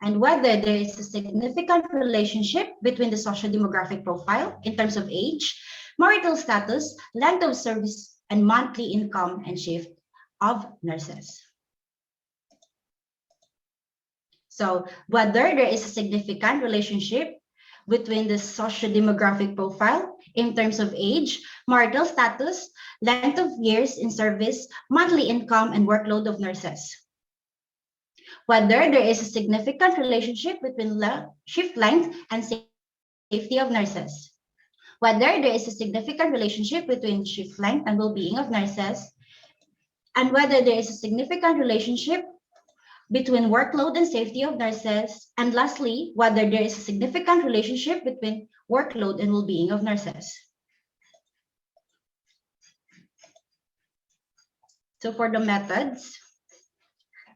[SPEAKER 16] and whether there is a significant relationship between the socio-demographic profile in terms of age, marital status, length of service, and monthly income and shift of nurses. So whether there is a significant relationship between the socio-demographic profile in terms of age, marital status, length of years in service, monthly income, and workload of nurses. Whether there is a significant relationship between shift length and safety of nurses. Whether there is a significant relationship between shift length and well-being of nurses, and whether there is a significant relationship between workload and safety of nurses, and lastly, whether there is a significant relationship between workload and well-being of nurses. So for the methods,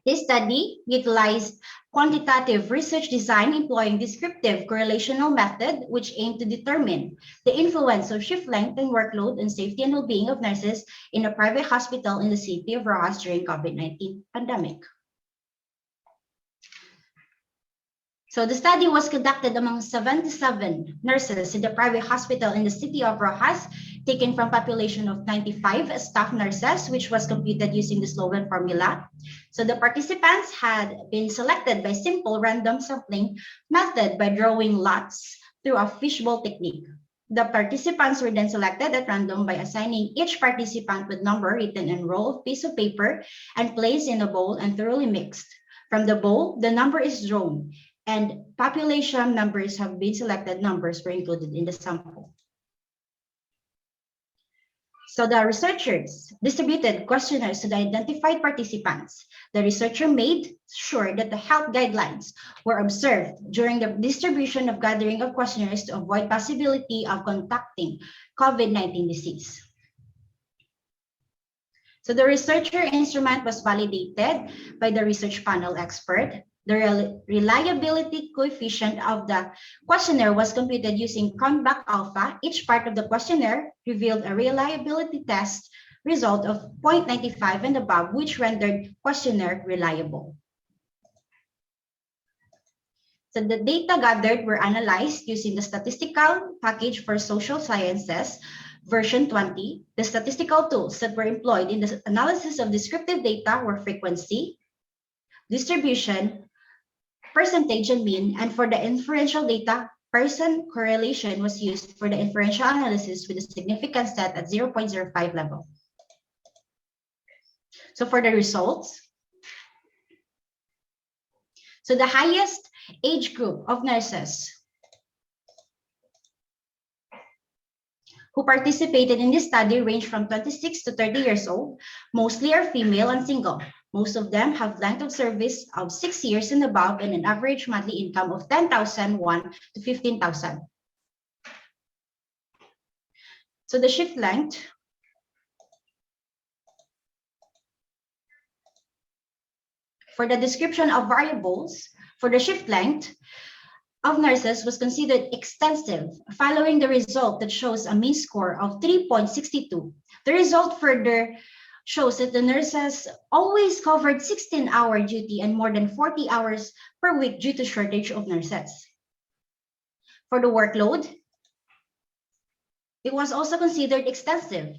[SPEAKER 16] this study utilized quantitative research design employing descriptive correlational method, which aimed to determine the influence of shift length and workload and safety and well-being of nurses in a private hospital in the city of Rojas during COVID-19 pandemic. So the study was conducted among 77 nurses in the private hospital in the city of Rojas, taken from population of 95 staff nurses, which was computed using the Sloan formula. So the participants had been selected by simple random sampling method by drawing lots through a fishbowl technique. The participants were then selected at random by assigning each participant with number written in a roll of piece of paper and placed in a bowl and thoroughly mixed. From the bowl, the number is drawn, and population numbers have been selected, numbers were included in the sample. So the researchers distributed questionnaires to the identified participants. The researcher made sure that the health guidelines were observed during the distribution of gathering of questionnaires to avoid possibility of contracting COVID-19 disease. So the researcher instrument was validated by the research panel expert. The reliability coefficient of the questionnaire was computed using Cronbach alpha. Each part of the questionnaire revealed a reliability test result of 0.95 and above, which rendered questionnaire reliable. So the data gathered were analyzed using the statistical package for social sciences Version 20, the statistical tools that were employed in the analysis of descriptive data were frequency, distribution, percentage and mean, and for the inferential data, person correlation was used for the inferential analysis with a significance set at 0.05 level. So for the results, so the highest age group of nurses who participated in this study range from 26 to 30 years old, mostly are female and single. Most of them have length of service of 6 years and above and an average monthly income of 10,001 to 15,000. So the shift length for the description of variables for the shift length of nurses was considered extensive, following the result that shows a mean score of 3.62. The result further shows that the nurses always covered 16-hour duty and more than 40 hours per week due to shortage of nurses. For the workload, it was also considered extensive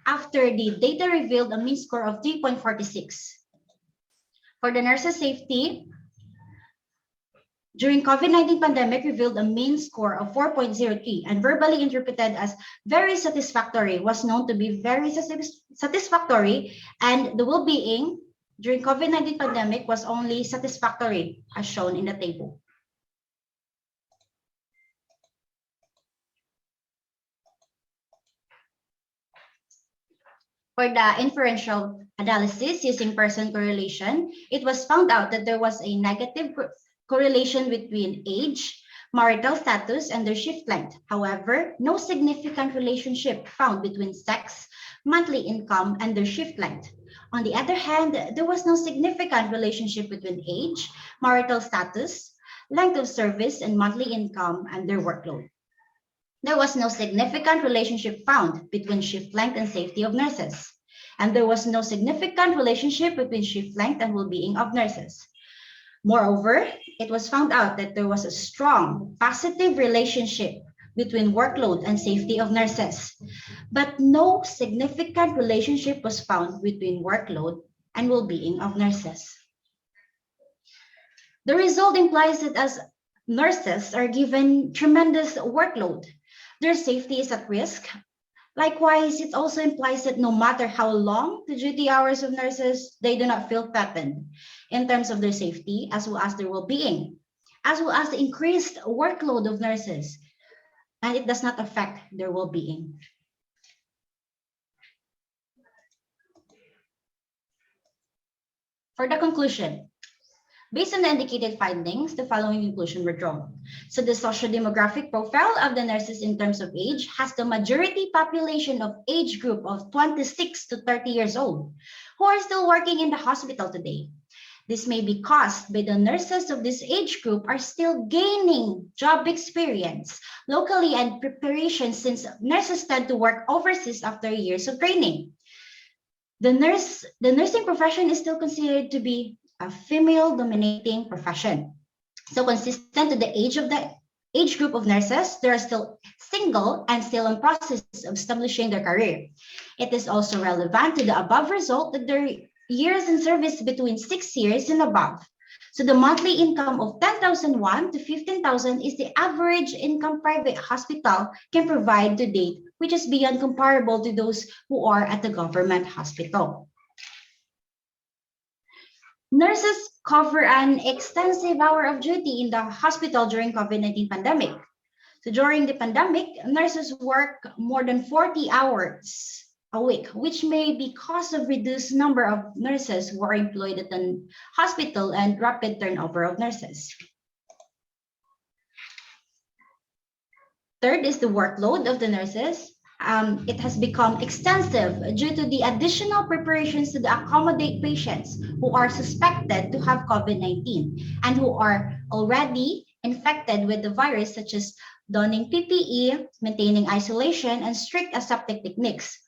[SPEAKER 16] after the data revealed a mean score of 3.46. For the nurses' safety, during COVID-19 pandemic revealed a mean score of 4.03 and verbally interpreted as very satisfactory, was known to be very satisfactory, and the well-being during COVID-19 pandemic was only satisfactory as shown in the table. For the inferential analysis using person correlation, it was found out that there was a negative correlation between age, marital status, and their shift length. However, no significant relationship found between sex, monthly income, and their shift length. On the other hand, there was no significant relationship between age, marital status, length of service, and monthly income and their workload. There was no significant relationship found between shift length and safety of nurses. And there was no significant relationship between shift length and well-being of nurses. Moreover, it was found out that there was a strong positive relationship between workload and safety of nurses, but no significant relationship was found between workload and well-being of nurses. The result implies that as nurses are given tremendous workload, their safety is at risk. Likewise, it also implies that no matter how long the duty hours of nurses, they do not feel threatened in terms of their safety as well as their well-being, as well as the increased workload of nurses, and it does not affect their well-being. For the conclusion, based on the indicated findings, the following conclusion were drawn. So the socio-demographic profile of the nurses in terms of age has the majority population of age group of 26 to 30 years old who are still working in the hospital today. This may be caused by the nurses of this age group are still gaining job experience locally and preparation, since nurses tend to work overseas after years of training. The nursing profession is still considered to be a female-dominating profession. So consistent to the age group of nurses, they are still single and still in process of establishing their career. It is also relevant to the above result that their years in service between 6 years and above. So the monthly income of 10,001 to 15,000 is the average income private hospital can provide to date, which is beyond comparable to those who are at the government hospital. Nurses cover an extensive hour of duty in the hospital during COVID-19 pandemic. So during the pandemic, nurses work more than 40 hours a week, which may be cause of reduced number of nurses who are employed at the hospital and rapid turnover of nurses. Third is the workload of the nurses. It has become extensive due to the additional preparations to accommodate patients who are suspected to have COVID-19 and who are already infected with the virus, such as donning PPE, maintaining isolation, and strict aseptic techniques.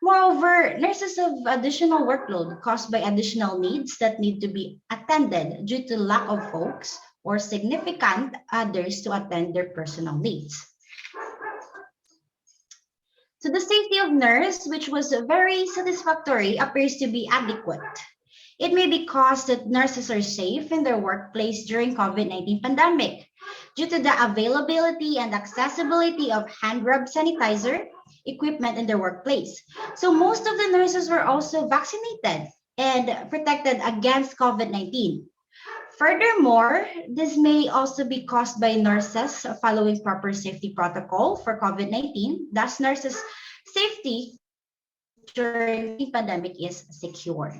[SPEAKER 16] Moreover, nurses have additional workload caused by additional needs that need to be attended due to lack of folks or significant others to attend their personal needs. So the safety of nurse, which was very satisfactory, appears to be adequate. It may be caused that nurses are safe in their workplace during COVID-19 pandemic due to the availability and accessibility of hand rub sanitizer equipment in their workplace. So most of the nurses were also vaccinated and protected against COVID-19. Furthermore, this may also be caused by nurses following proper safety protocol for COVID-19. Thus, nurses' safety during the pandemic is secured.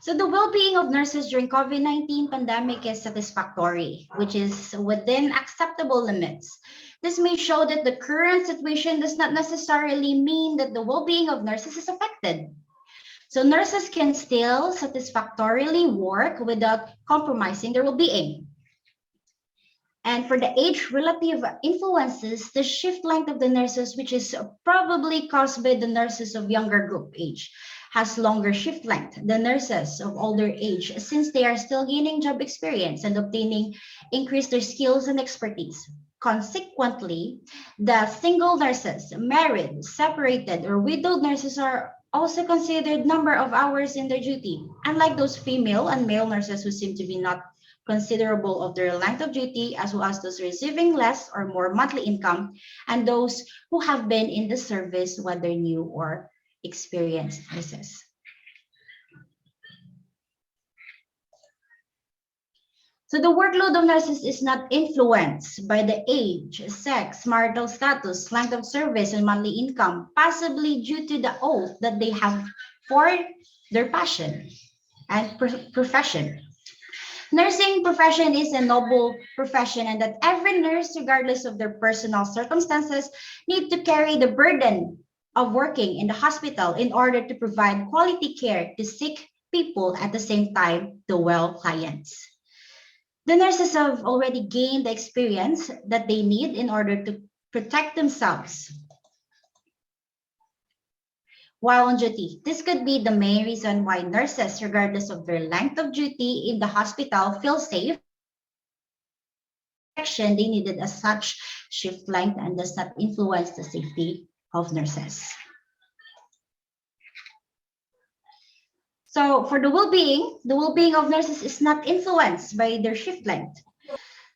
[SPEAKER 16] So the well-being of nurses during COVID-19 pandemic is satisfactory, which is within acceptable limits. This may show that the current situation does not necessarily mean that the well-being of nurses is affected. So nurses can still satisfactorily work without compromising their well-being. And for the age relative influences, the shift length of the nurses, which is probably caused by the nurses of younger group age, has longer shift length than nurses of older age since they are still gaining job experience and obtaining increase their skills and expertise. Consequently, the single nurses, married, separated, or widowed nurses are also considered number of hours in their duty, unlike those female and male nurses who seem to be not considerable of their length of duty, as well as those receiving less or more monthly income, and those who have been in the service, whether new or experienced nurses. So the workload of nurses is not influenced by the age, sex, marital status, length of service, and monthly income, possibly due to the oath that they have for their passion and profession. Nursing profession is a noble profession, and that every nurse, regardless of their personal circumstances, need to carry the burden of working in the hospital in order to provide quality care to sick people at the same time to well clients. The nurses have already gained the experience that they need in order to protect themselves while on duty. This could be the main reason why nurses, regardless of their length of duty in the hospital, feel safe. They needed as such shift length and does not influence the safety of nurses. So for the well-being of nurses is not influenced by their shift length.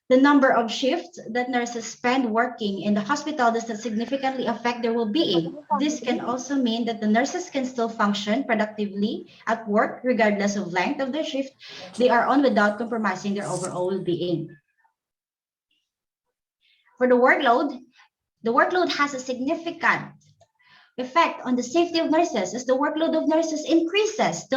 [SPEAKER 16] The number of shifts that nurses spend working in the hospital does not significantly affect their well-being. This can also mean that the nurses can still function productively at work regardless of length of their shift they are on without compromising their overall well-being. For the workload has a significant effect on the safety of nurses as the workload of nurses increases.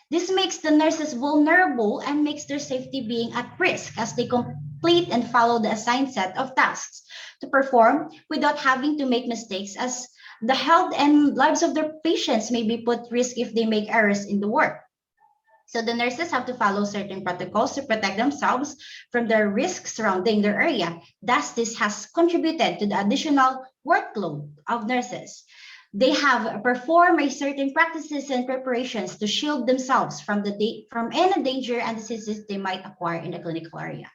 [SPEAKER 16] This makes the nurses vulnerable and makes their safety being at risk as they complete and follow the assigned set of tasks to perform without having to make mistakes, as the health and lives of their patients may be put at risk if they make errors in the work. So the nurses have to follow certain protocols to protect themselves from the risks surrounding their area. Thus, this has contributed to the additional workload of nurses. They have performed a certain practices and preparations to shield themselves from any danger and diseases they might acquire in the clinical area.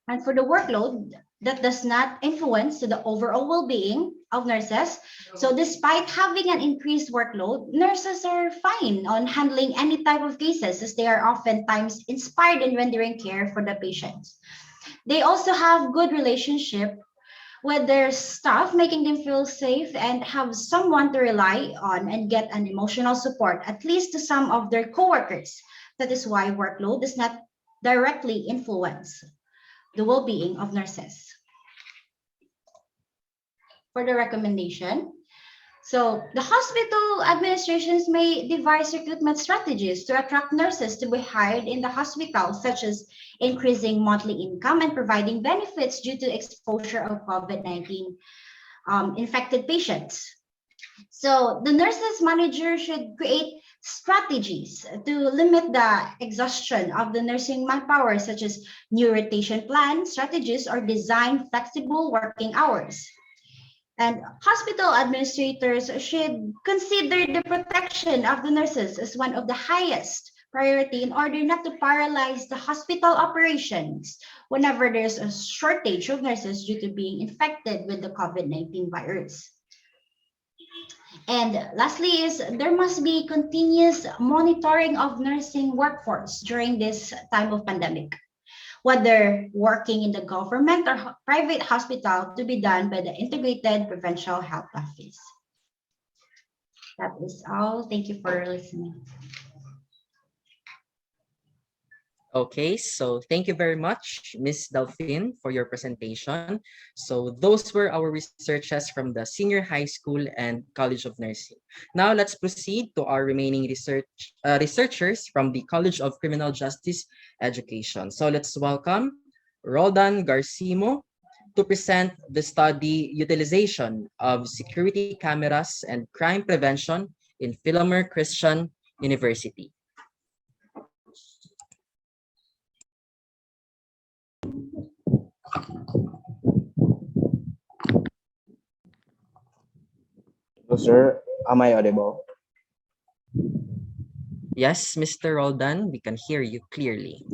[SPEAKER 16] And for the workload, that does not influence the overall well-being of nurses. So despite having an increased workload, nurses are fine on handling any type of cases as they are oftentimes inspired in rendering care for the patients. They also have good relationship with their staff, making them feel safe and have someone to rely on and get an emotional support, at least to some of their coworkers. That is why workload does not directly influence the well-being of nurses. For the recommendation, so the hospital administrations may devise recruitment strategies to attract nurses to be hired in the hospital, such as increasing monthly income and providing benefits due to exposure of COVID-19 infected patients. So the nurses manager should create strategies to limit the exhaustion of the nursing manpower, such as new rotation plan strategies or design flexible working hours. And hospital administrators should consider the protection of the nurses as one of the highest priority in order not to paralyze the hospital operations whenever there's a shortage of nurses due to being infected with the COVID-19 virus. And lastly is there must be continuous monitoring of nursing workforce during this time of pandemic, whether working in the government or private hospital, to be done by the Integrated Provincial Health Office. That is all. Thank you for listening.
[SPEAKER 1] Okay, so thank you very much, Ms. Delphine, for your presentation. So those were our researchers from the Senior High School and College of Nursing. Now let's proceed to our remaining researchers from the College of Criminal Justice Education. So let's welcome Roldan Garcimo to present the study Utilization of Security Cameras and Crime Prevention in Philamer Christian University.
[SPEAKER 17] So, sir, am I audible?
[SPEAKER 1] Yes, Mr. Roldan, we can hear you clearly.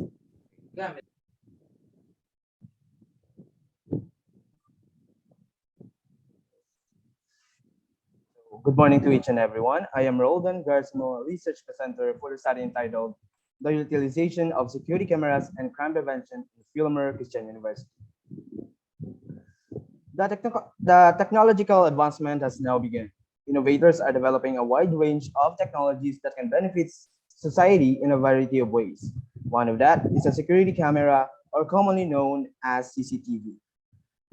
[SPEAKER 17] Good morning to each and everyone. I am Roldan Garzmo, Research Presenter for the study entitled The Utilization of Security Cameras and Crime Prevention in Filamerian Christian University. The technological advancement has now begun. Innovators are developing a wide range of technologies that can benefit society in a variety of ways. One of that is a security camera, or commonly known as CCTV.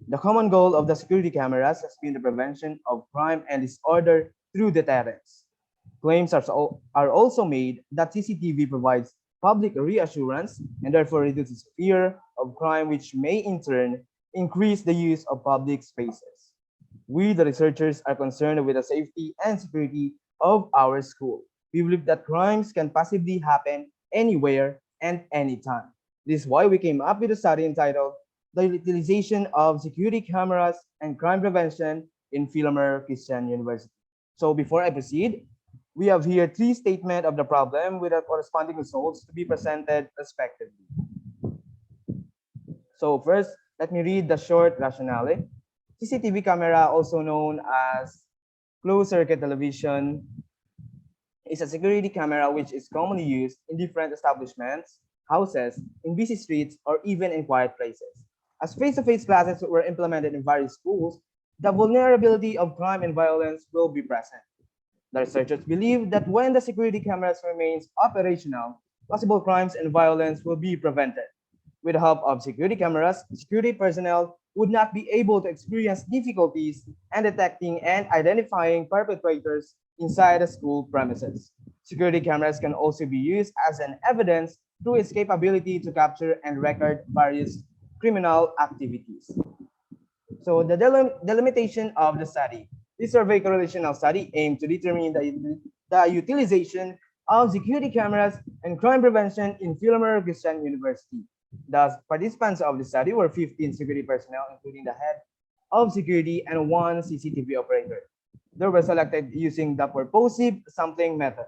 [SPEAKER 17] The common goal of the security cameras has been the prevention of crime and disorder through deterrence. Claims are also made that CCTV provides public reassurance and therefore reduces fear of crime, which may in turn increase the use of public spaces. We, the researchers, are concerned with the safety and security of our school. We believe that crimes can possibly happen anywhere and anytime. This is why we came up with a study entitled The Utilization of Security Cameras and Crime Prevention in Filamerian Christian University. So before I proceed, we have here 3 statements of the problem with the corresponding results to be presented respectively. So first, let me read the short rationale. CCTV camera, also known as closed-circuit television, is a security camera which is commonly used in different establishments, houses, in busy streets, or even in quiet places. As face-to-face classes were implemented in various schools, the vulnerability of crime and violence will be present. The researchers believe that when the security cameras remains operational, possible crimes and violence will be prevented. With the help of security cameras, security personnel would not be able to experience difficulties in detecting and identifying perpetrators inside the school premises. Security cameras can also be used as an evidence through its capability to capture and record various criminal activities. So the delimitation of the study. This survey correlational study aimed to determine the utilization of security cameras and crime prevention in Filamerian Christian University. The participants of the study were 15 security personnel, including the head of security and 1 CCTV operator. They were selected using the purposive sampling method.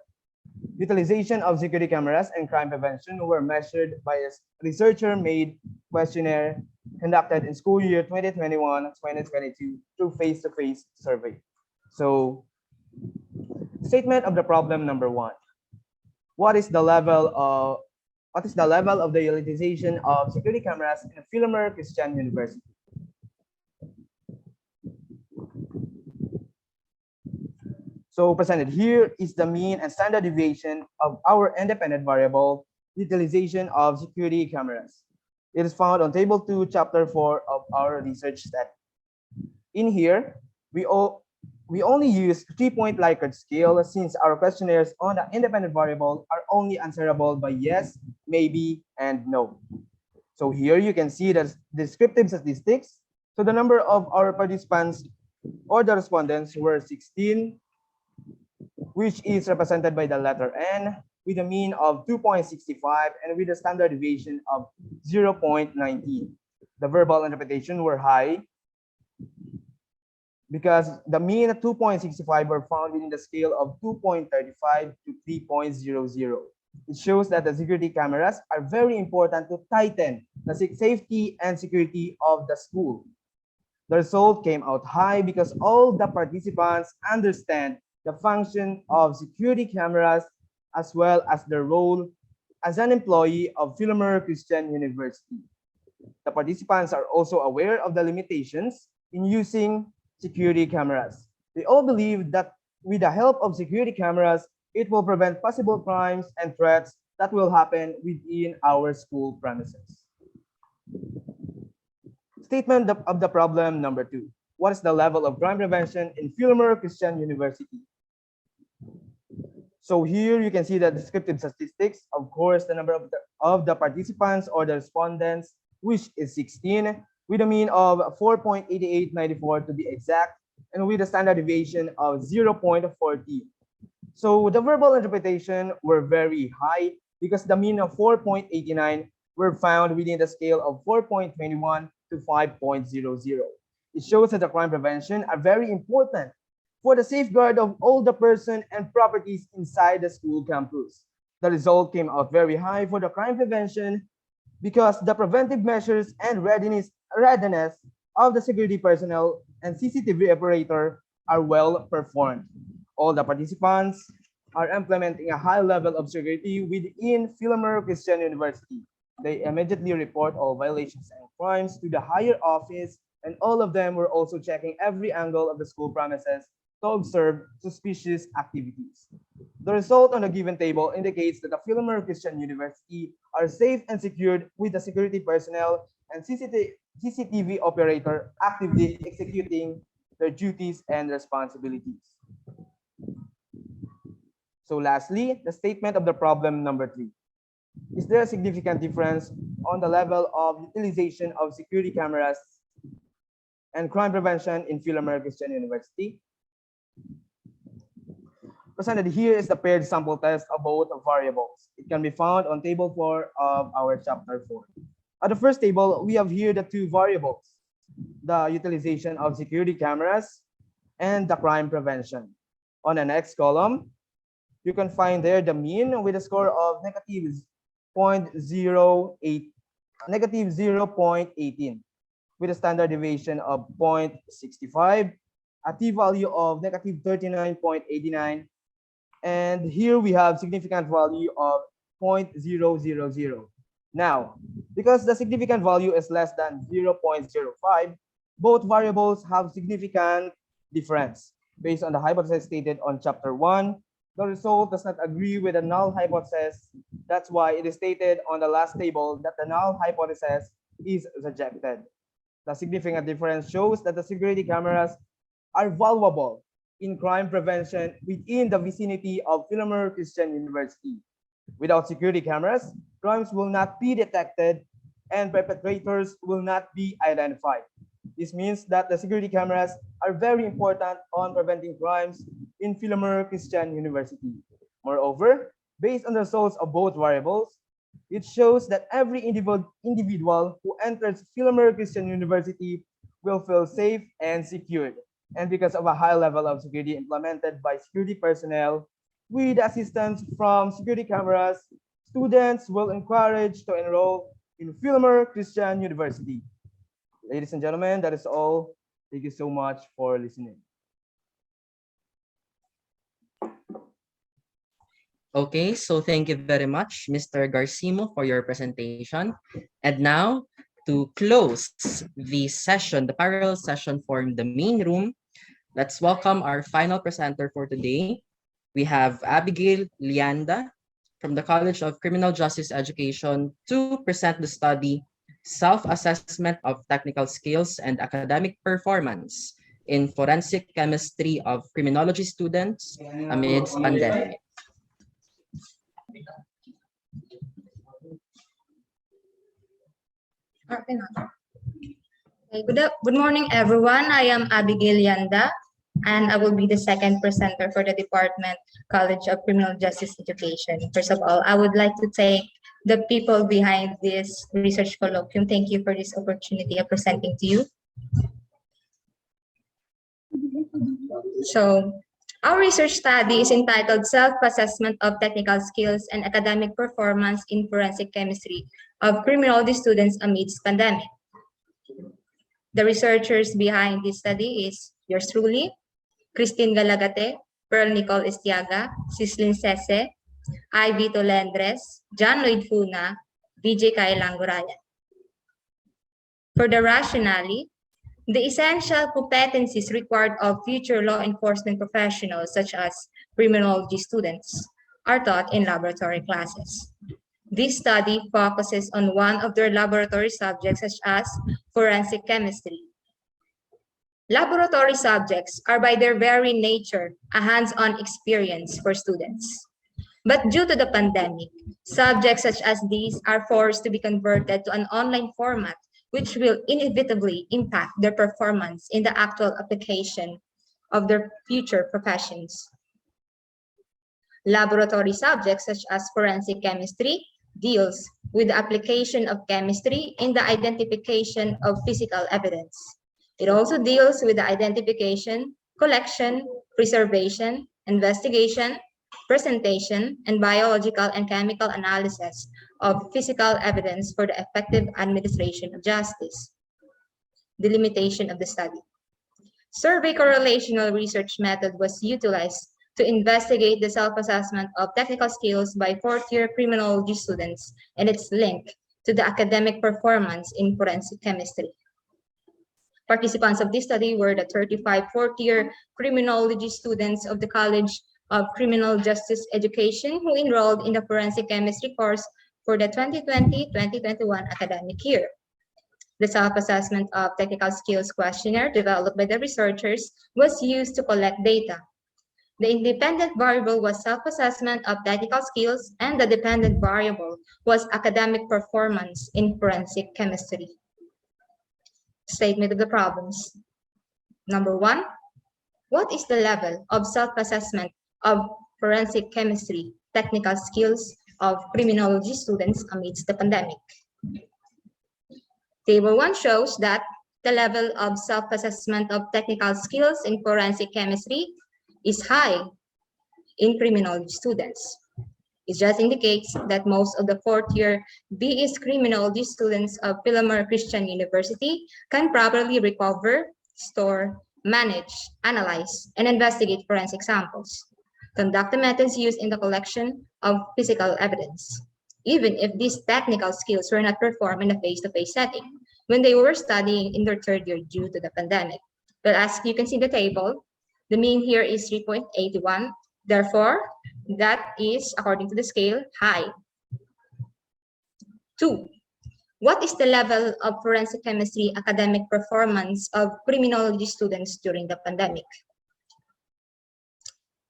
[SPEAKER 17] Utilization of security cameras and crime prevention were measured by a researcher-made questionnaire conducted in school year 2021-2022 through face-to-face survey. So, statement of the problem number 1. What is the level of the utilization of security cameras in a Filamerian Christian University? So presented here is the mean and standard deviation of our independent variable utilization of security cameras. It is found on table 2, chapter 4 of our research study. In here, we only use 3-point Likert scale since our questionnaires on the independent variable are only answerable by yes, maybe, and no. So here you can see the descriptive statistics. So the number of our participants or the respondents were 16, which is represented by the letter N, with a mean of 2.65 and with a standard deviation of 0.19. The verbal interpretation were high because the mean of 2.65 were found within the scale of 2.35 to 3.00. It shows that the security cameras are very important to tighten the safety and security of the school. The result came out high because all the participants understand the function of security cameras as well as their role as an employee of Filamerian Christian University. The participants are also aware of the limitations in using security cameras. They all believe that with the help of security cameras, it will prevent possible crimes and threats that will happen within our school premises. Statement of the problem number 2. What is the level of crime prevention in Filamerian Christian University? So here you can see the descriptive statistics. Of course, the number of the participants or the respondents, which is 16, with a mean of 4.8894 to be exact, and with a standard deviation of 0.40. So the verbal interpretation were very high because the mean of 4.89 were found within the scale of 4.21 to 5.00. It shows that the crime prevention are very important for the safeguard of all the person and properties inside the school campus. The result came out very high for the crime prevention because the preventive measures and readiness of the security personnel and CCTV operator are well performed. All the participants are implementing a high level of security within Filamerian Christian University. They immediately report all violations and crimes to the higher office, and all of them were also checking every angle of the school premises to observe suspicious activities. The result on the given table indicates that the Filamerian Christian University are safe and secured with the security personnel and CCTV operator actively executing their duties and responsibilities. So lastly, the statement of the problem number 3. Is there a significant difference on the level of utilization of security cameras and crime prevention in Filamerian Christian University? Presented here is the paired sample test of both variables. It can be found on table 4 of our chapter 4. At the first table, we have here the 2 variables, the utilization of security cameras and the crime prevention. On the next column, you can find there the mean with a score of negative 0.18 with a standard deviation of 0.65, a t-value of negative 39.89, and here we have significant value of 0.000. Now, because the significant value is less than 0.05, both variables have significant difference. Based on the hypothesis stated on chapter 1, the result does not agree with the null hypothesis. That's why it is stated on the last table that the null hypothesis is rejected. The significant difference shows that the security cameras are valuable in crime prevention within the vicinity of Filamerian Christian University. Without security cameras, crimes will not be detected and perpetrators will not be identified. This means that the security cameras are very important on preventing crimes in Filamerian Christian University. Moreover, based on the results of both variables, it shows that every individual who enters Filamerian Christian University will feel safe and secured. And because of a high level of security implemented by security personnel, with assistance from security cameras, students will encourage to enroll in Filamerian Christian University. Ladies and gentlemen, that is all. Thank you so much for listening.
[SPEAKER 1] Okay, so thank you very much, Mr. Garcimo, for your presentation. And now, to close the session, the parallel session for the main room, let's welcome our final presenter for today. We have Abigail Lianda from the College of Criminal Justice Education to present the study Self-Assessment of Technical Skills and Academic Performance in Forensic Chemistry of Criminology Students amidst pandemic.
[SPEAKER 18] Good morning, everyone. I am Abigail Yanda, and I will be the second presenter for the Department College of Criminal Justice Education. First of all, I would like to thank the people behind this research colloquium. Thank you for this opportunity of presenting to you. So, Our research study is entitled Self-Assessment of Technical Skills and Academic Performance in Forensic Chemistry of Criminology Students Amidst Pandemic. The researchers behind this study is yours truly, Christine Galagate, Pearl Nicole Estiaga, Cislin Sese, Ivy Tolendres, John Lloyd Funa, VJ Kailangurayan. For the rationale, the essential competencies required of future law enforcement professionals, such as criminology students, are taught in laboratory classes. This study focuses on one of their laboratory subjects, such as forensic chemistry. Laboratory subjects are by their very nature a hands-on experience for students. But due to the pandemic, subjects such as these are forced to be converted to an online format, which will inevitably impact their performance in the actual application of their future professions. Laboratory subjects such as forensic chemistry deals with the application of chemistry in the identification of physical evidence. It also deals with the identification, collection, preservation, investigation, presentation, and biological and chemical analysis of physical evidence for the effective administration of justice. The limitation of the study. Survey correlational research method was utilized to investigate the self-assessment of technical skills by fourth-year criminology students and its link to the academic performance in forensic chemistry. Participants of this study were the 35 fourth-year criminology students of the College of Criminal Justice Education who enrolled in the forensic chemistry course for the 2020-2021 academic year. The self-assessment of technical skills questionnaire developed by the researchers was used to collect data. The independent variable was self-assessment of technical skills, and the dependent variable was academic performance in forensic chemistry. Statement of the problems. Number 1, what is the level of self-assessment of forensic chemistry technical skills of criminology students amidst the pandemic? Table 1 shows that the level of self-assessment of technical skills in forensic chemistry is high in criminology students. It just indicates that most of the fourth-year BS criminology students of Filamerian Christian University can properly recover, store, manage, analyze, and investigate forensic samples, conduct the methods used in the collection of physical evidence, even if these technical skills were not performed in a face-to-face setting when they were studying in their third year due to the pandemic. But as you can see in the table, the mean here is 3.81. Therefore, that is, according to the scale, high. 2, what is the level of forensic chemistry academic performance of criminology students during the pandemic?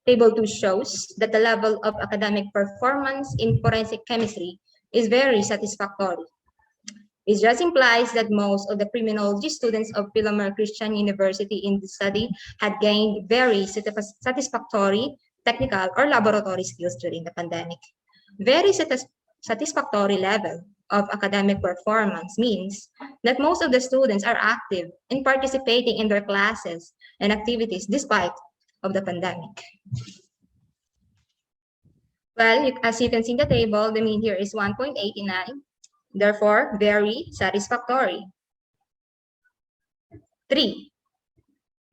[SPEAKER 18] Table 2 shows that the level of academic performance in forensic chemistry is very satisfactory. It just implies that most of the criminology students of Filamerian Christian University in the study had gained very satisfactory technical or laboratory skills during the pandemic. Very satisfactory level of academic performance means that most of the students are active in participating in their classes and activities despite of the pandemic. Well, as you can see in the table, the mean here is 1.89. Therefore, very satisfactory. 3,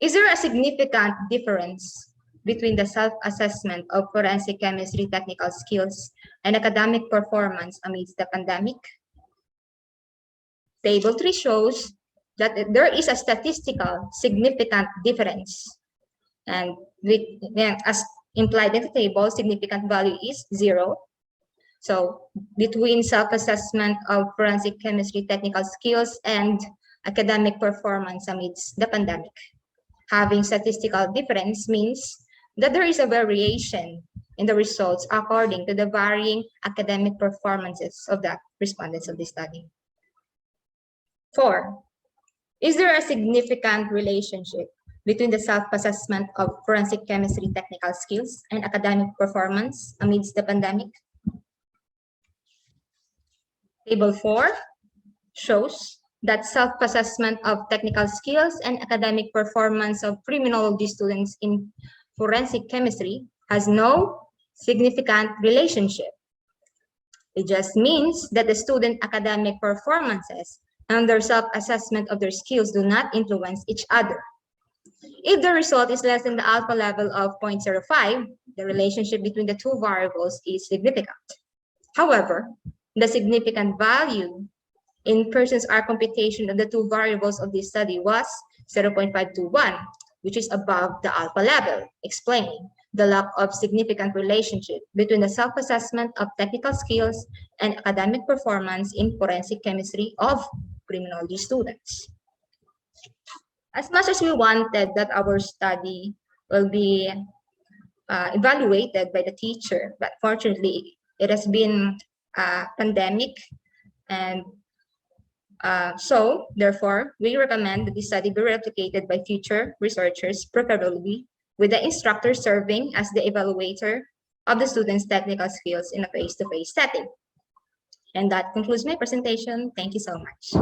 [SPEAKER 18] is there a significant difference between the self-assessment of forensic chemistry technical skills and academic performance amidst the pandemic? Table 3 shows that there is a statistical significant difference. And as implied in the table, significant value is 0. So between self-assessment of forensic chemistry technical skills and academic performance amidst the pandemic. Having statistical difference means that there is a variation in the results according to the varying academic performances of the respondents of the study. 4, is there a significant relationship between the self-assessment of forensic chemistry technical skills and academic performance amidst the pandemic? Table 4 shows that self-assessment of technical skills and academic performance of criminology students in forensic chemistry has no significant relationship. It just means that the student academic performances and their self-assessment of their skills do not influence each other. If the result is less than the alpha level of 0.05, the relationship between the two variables is significant. However, the significant value in persons R computation of the two variables of this study was 0.521, which is above the alpha level, explaining the lack of significant relationship between the self-assessment of technical skills and academic performance in forensic chemistry of criminology students. As much as we wanted that our study will be evaluated by the teacher, but fortunately it has been a pandemic, and so therefore we recommend that this study be replicated by future researchers, preferably with the instructor serving as the evaluator of the students' technical skills in a face-to-face setting. And that concludes my presentation. Thank you so much.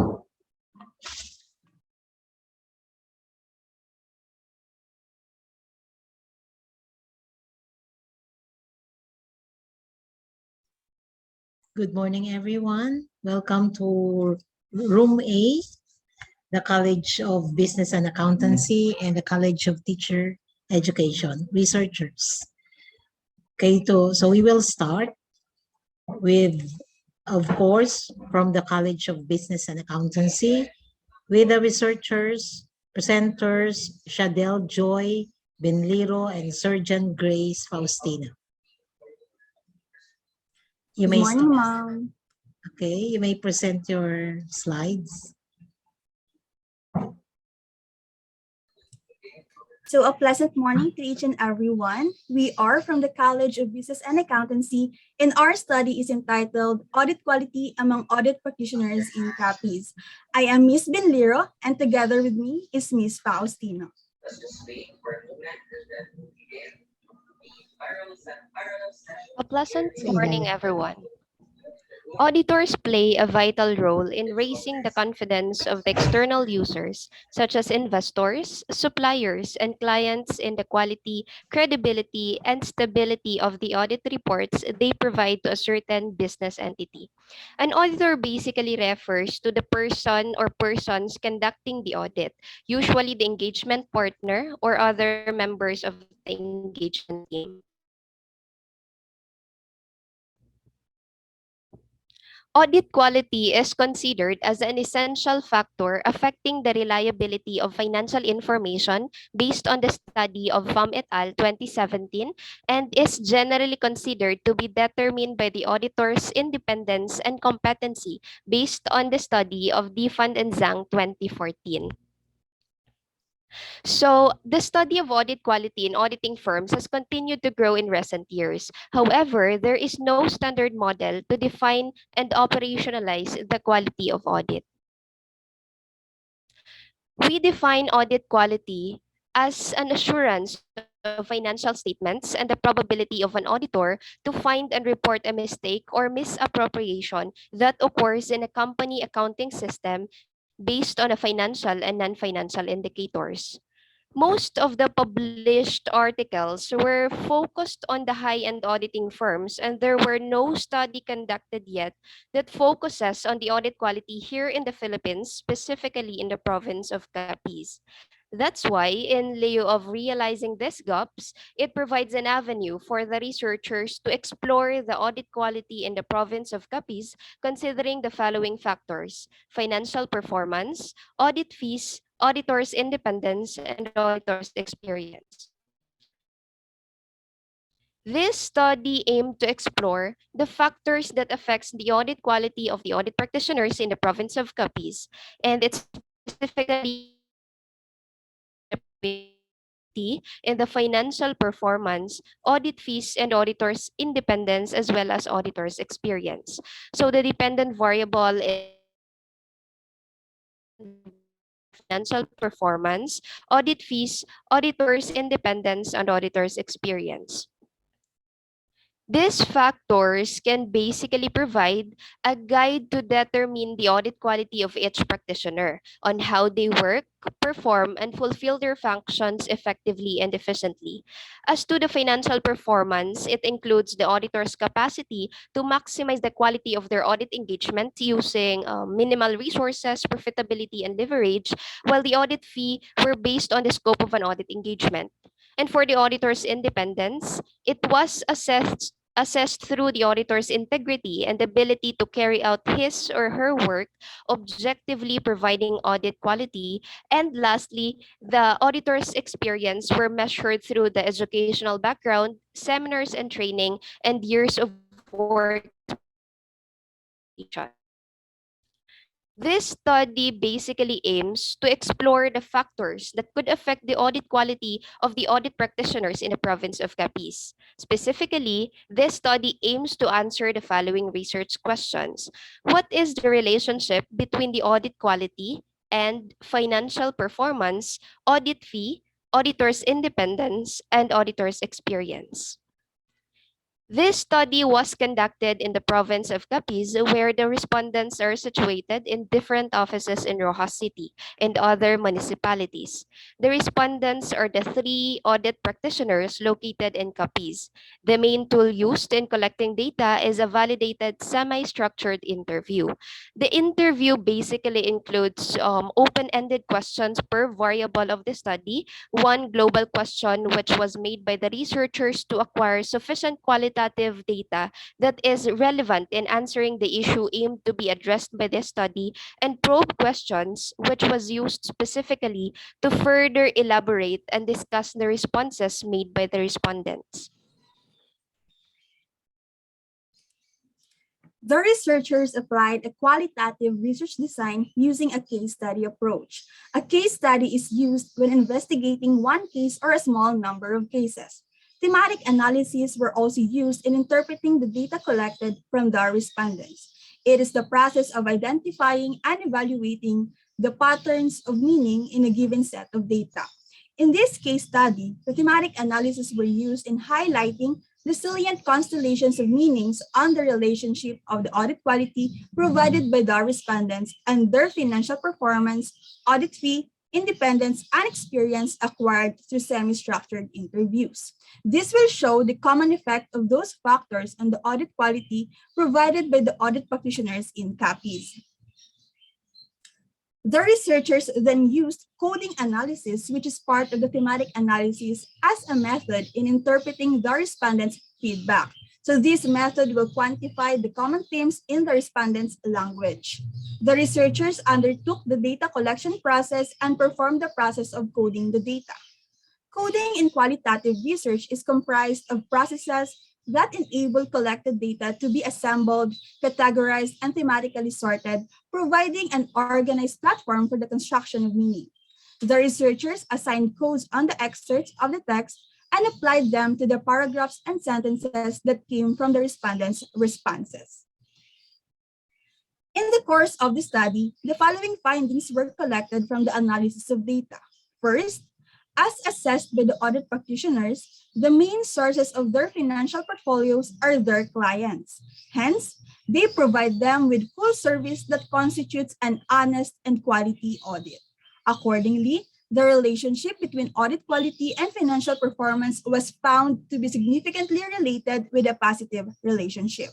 [SPEAKER 19] Good morning, everyone. Welcome to Room A, the College of Business and Accountancy and the College of Teacher Education Researchers. Okay, so we will start with, of course, from the College of Business and Accountancy with the researchers, presenters, Shadel Joy, Benliro, and Surgeon Grace Faustina. You
[SPEAKER 20] Good
[SPEAKER 19] may
[SPEAKER 20] morning,
[SPEAKER 19] start.
[SPEAKER 20] ma'am.
[SPEAKER 19] Okay, you may present your slides.
[SPEAKER 20] So a pleasant morning to each and everyone. We are from the College of Business and Accountancy, and our study is entitled Audit Quality Among Audit Practitioners in CAPIs. I am Miss Benliro, and together with me is Miss Faustina.
[SPEAKER 12] A pleasant morning, everyone. Auditors play a vital role in raising the confidence of the external users, such as investors, suppliers, and clients in the quality, credibility, and stability of the audit reports they provide to a certain business entity. An auditor basically refers to the person or persons conducting the audit, usually the engagement partner or other members of the engagement team. Audit quality is considered as an essential factor affecting the reliability of financial information based on the study of Pham et al. 2017 and is generally considered to be determined by the auditor's independence and competency based on the study of Defund and Zhang 2014. So the study of audit quality in auditing firms has continued to grow in recent years. However, there is no standard model to define and operationalize the quality of audit. We define audit quality as an assurance of financial statements and the probability of an auditor to find and report a mistake or misappropriation that occurs in a company accounting system based on a financial and non-financial indicators. Most of the published articles were focused on the high-end auditing firms, and there were no study conducted yet that focuses on the audit quality here in the Philippines, specifically in the province of Capiz. That's why, in lieu of realizing these gaps, it provides an avenue for the researchers to explore the audit quality in the province of Capiz, considering the following factors: financial performance, audit fees, auditor's independence, and auditor's experience. This study aimed to explore the factors that affects the audit quality of the audit practitioners in the province of Capiz, and it specifically in the financial performance, audit fees, and auditor's independence, as well as auditor's experience. So the dependent variable is financial performance, audit fees, auditor's independence, and auditor's experience. These factors can basically provide a guide to determine the audit quality of each practitioner on how they work, perform, and fulfill their functions effectively and efficiently. As to the financial performance, it includes the auditor's capacity to maximize the quality of their audit engagement using minimal resources, profitability, and leverage, while the audit fee were based on the scope of an audit engagement. And for the auditor's independence, it was assessed through the auditor's integrity and ability to carry out his or her work objectively, providing audit quality. And lastly, the auditor's experience were measured through the educational background, seminars and training, and years of work experience within the organization. This study basically aims to explore the factors that could affect the audit quality of the audit practitioners in the province of Capiz. Specifically, this study aims to answer the following research questions. What is the relationship between the audit quality and financial performance, audit fee, auditor's independence, and auditor's experience? This study was conducted in the province of Capiz, where the respondents are situated in different offices in Rojas City and other municipalities. The respondents are the 3 audit practitioners located in Capiz. The main tool used in collecting data is a validated semi-structured interview. The interview basically includes open-ended questions per variable of the study, one global question which was made by the researchers to acquire sufficient qualitative data that is relevant in answering the issue aimed to be addressed by this study, and probe questions which was used specifically to further elaborate and discuss the responses made by the respondents.
[SPEAKER 20] The researchers applied a qualitative research design using a case study approach. A case study is used when investigating one case or a small number of cases. Thematic analyses were also used in interpreting the data collected from the respondents. It is the process of identifying and evaluating the patterns of meaning in a given set of data. In this case study, the thematic analyses were used in highlighting the salient constellations of meanings on the relationship of the audit quality provided by the respondents and their financial performance, audit fee, independence, and experience acquired through semi-structured interviews. This will show the common effect of those factors on the audit quality provided by the audit practitioners in Capiz. The researchers then used coding analysis, which is part of the thematic analysis, as a method in interpreting the respondents' feedback. So this method will quantify the common themes in the respondents' language. The researchers undertook the data collection process and performed the process of coding the data. Coding in qualitative research is comprised of processes that enable collected data to be assembled, categorized, and thematically sorted, providing an organized platform for the construction of meaning. The researchers assigned codes on the excerpts of the text and applied them to the paragraphs and sentences that came from the respondents' responses. In the course of the study, the following findings were collected from the analysis of data. First, as assessed by the audit practitioners, the main sources of their financial portfolios are their clients. Hence, they provide them with full service that constitutes an honest and quality audit. Accordingly, the relationship between audit quality and financial performance was found to be significantly related with a positive relationship.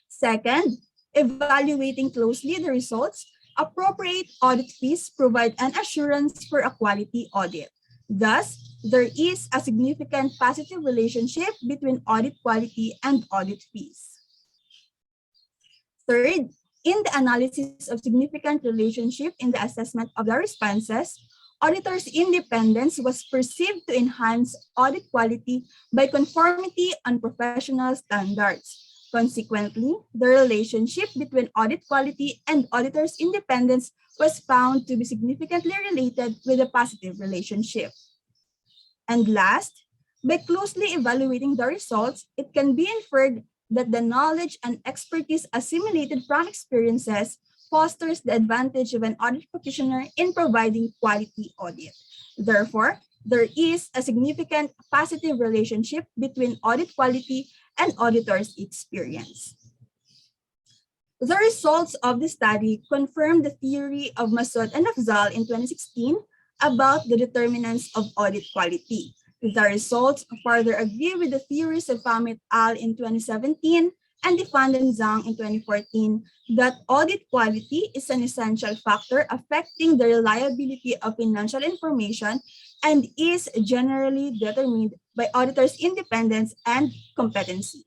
[SPEAKER 20] Second, evaluating closely the results, appropriate audit fees provide an assurance for a quality audit. Thus, there is a significant positive relationship between audit quality and audit fees. Third, in the analysis of significant relationship in the assessment of the responses, auditors' independence was perceived to enhance audit quality by conformity on professional standards. Consequently, the relationship between audit quality and auditors' independence was found to be significantly related with a positive relationship. And last, by closely evaluating the results, it can be inferred that the knowledge and expertise assimilated from experiences fosters the advantage of an audit practitioner in providing quality audit. Therefore, there is a significant positive relationship between audit quality and auditors' experience. The results of the study confirmed the theory of Masud and Afzal in 2016 about the determinants of audit quality. The results further agree with the theories of Pham et al. In 2017 and De Van den Zang in 2014 that audit quality is an essential factor affecting the reliability of financial information and is generally determined by auditors' independence and competency.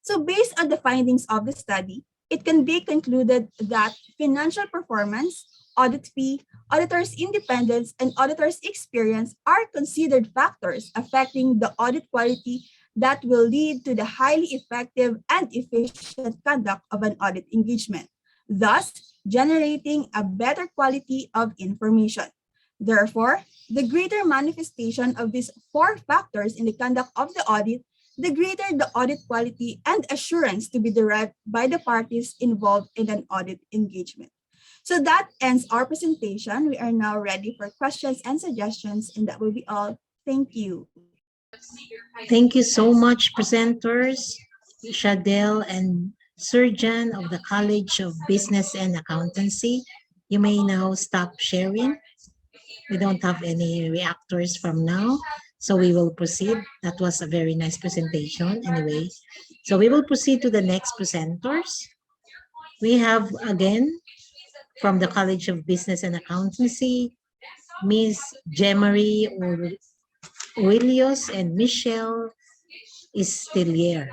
[SPEAKER 20] So based on the findings of the study, it can be concluded that financial performance, audit fee, auditors' independence, and auditors' experience are considered factors affecting the audit quality that will lead to the highly effective and efficient conduct of an audit engagement, thus generating a better quality of information. Therefore, the greater manifestation of these four factors in the conduct of the audit, the greater the audit quality and assurance to be derived by the parties involved in an audit engagement. So that ends our presentation. We are now ready for questions and suggestions, and that will be all. Thank you.
[SPEAKER 19] Thank you so much, presenters, Shadel and Surgeon of the College of Business and Accountancy. You may now stop sharing. We don't have any reactors from now, so we will proceed. That was a very nice presentation anyway. So we will proceed to the next presenters. We have again from the College of Business and Accountancy, Ms. Jemery Willios and Michelle Istilier.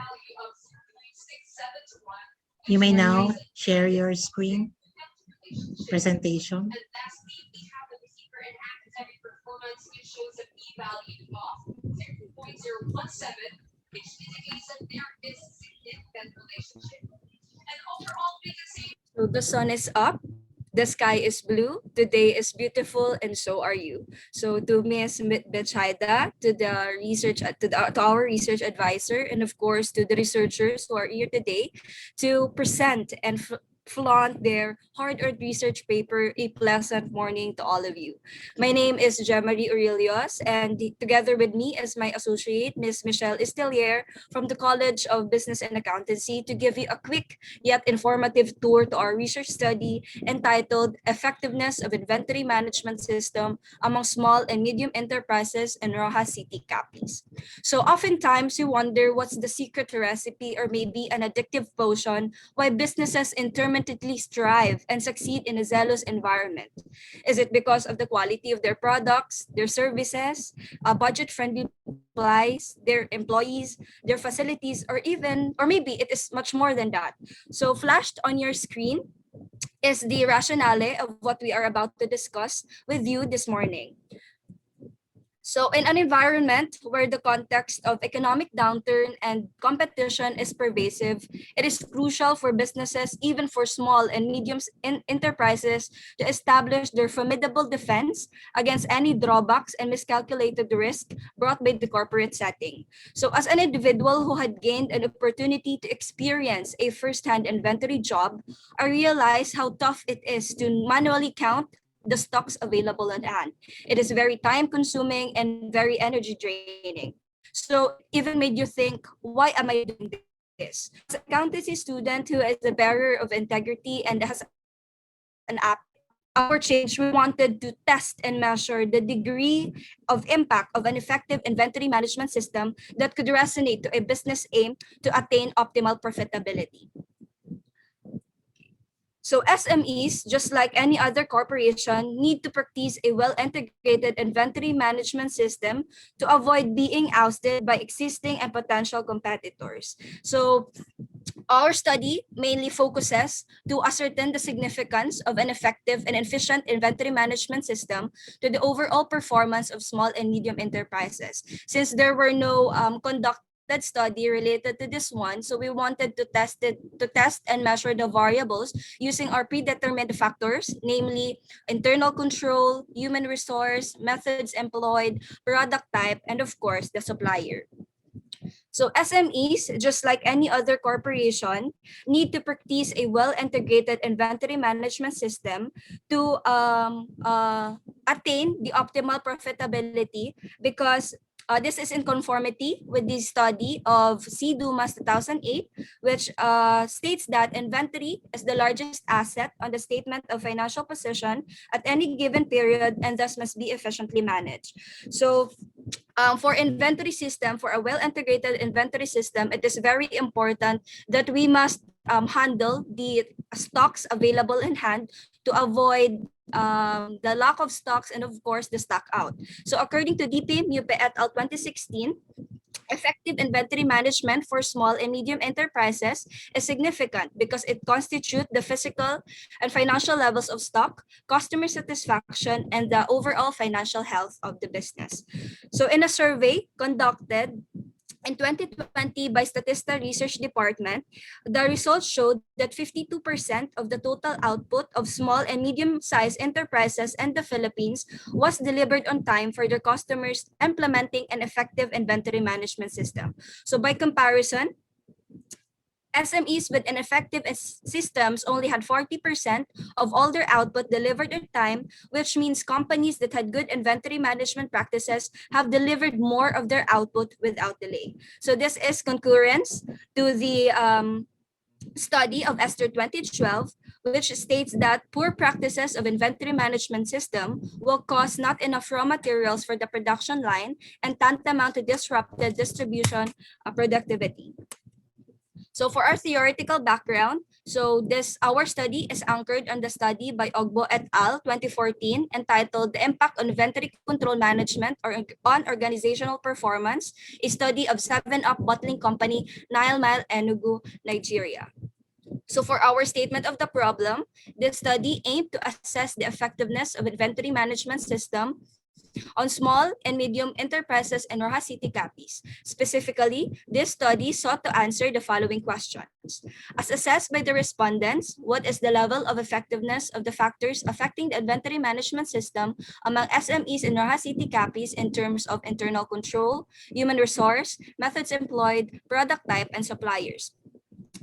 [SPEAKER 19] You may now share your screen presentation.
[SPEAKER 21] So the sun is up, the sky is blue, today is beautiful, and so are you. So to Ms. Bechaida, to our research advisor, and of course to the researchers who are here today to present and flaunt their hard-earned research paper, a pleasant morning to all of you. My name is Jemery Aurelios, and together with me is my associate, Ms. Michelle Istilier from the College of Business and Accountancy to give you a quick yet informative tour to our research study entitled Effectiveness of Inventory Management System Among Small and Medium Enterprises in Rojas City Capiz. So oftentimes we wonder what's the secret recipe or maybe an addictive potion why businesses intermittently strive and succeed in a zealous environment. Is it because of the quality of their products, their services, budget-friendly supplies, their employees, their facilities, or maybe it is much more than that? So flashed on your screen is the rationale of what we are about to discuss with you this morning. So in an environment where the context of economic downturn and competition is pervasive, it is crucial for businesses, even for small and medium enterprises, to establish their formidable defense against any drawbacks and miscalculated risk brought by the corporate setting. So as an individual who had gained an opportunity to experience a first-hand inventory job, I realized how tough it is to manually count the stocks available on hand. It is very time consuming and very energy draining. So it even made you think, why am I doing this? As an accountancy student who is a bearer of integrity and has an app, our change, we wanted to test and measure the degree of impact of an effective inventory management system that could resonate to a business aim to attain optimal profitability. So SMEs, just like any other corporation, need to practice a well-integrated inventory management system to avoid being ousted by existing and potential competitors. So our study mainly focuses to ascertain the significance of an effective and efficient inventory management system to the overall performance of small and medium enterprises. Since there were no conducted study related to this one, so we wanted to test and measure the variables using our predetermined factors, namely internal control, human resource, methods employed, product type, and of course the supplier. So SMEs, just like any other corporation, need to practice a well-integrated inventory management system to attain the optimal profitability, because this is in conformity with the study of CCJE Mass 2008, which states that inventory is the largest asset on the statement of financial position at any given period and thus must be efficiently managed. So for inventory system, for a well-integrated inventory system, it is very important that we must handle the stocks available in hand to avoid the lack of stocks and of course the stock out. So according to DP Mupe et al. 2016, effective inventory management for small and medium enterprises is significant because it constitutes the physical and financial levels of stock, customer satisfaction, and the overall financial health of the business. So in a survey conducted in 2020 by Statista Research Department, the results showed that 52% of the total output of small and medium-sized enterprises in the Philippines was delivered on time for their customers implementing an effective inventory management system. So by comparison, SMEs with ineffective systems only had 40% of all their output delivered on time, which means companies that had good inventory management practices have delivered more of their output without delay. So this is concurrence to the study of Esther 2012, which states that poor practices of inventory management system will cause not enough raw materials for the production line and tantamount to disrupted distribution productivity. So for our theoretical background, our study is anchored on the study by Ogbo et al. 2014 entitled The Impact on Inventory Control Management or on Organizational Performance, a study of 7-Up Bottling Company, Nile Mile, Enugu, Nigeria. So for our statement of the problem, this study aimed to assess the effectiveness of inventory management system on small and medium enterprises in Rojas City, Capiz. Specifically, this study sought to answer the following questions. As assessed by the respondents, what is the level of effectiveness of the factors affecting the inventory management system among SMEs in Rojas City, Capiz in terms of internal control, human resource, methods employed, product type, and suppliers?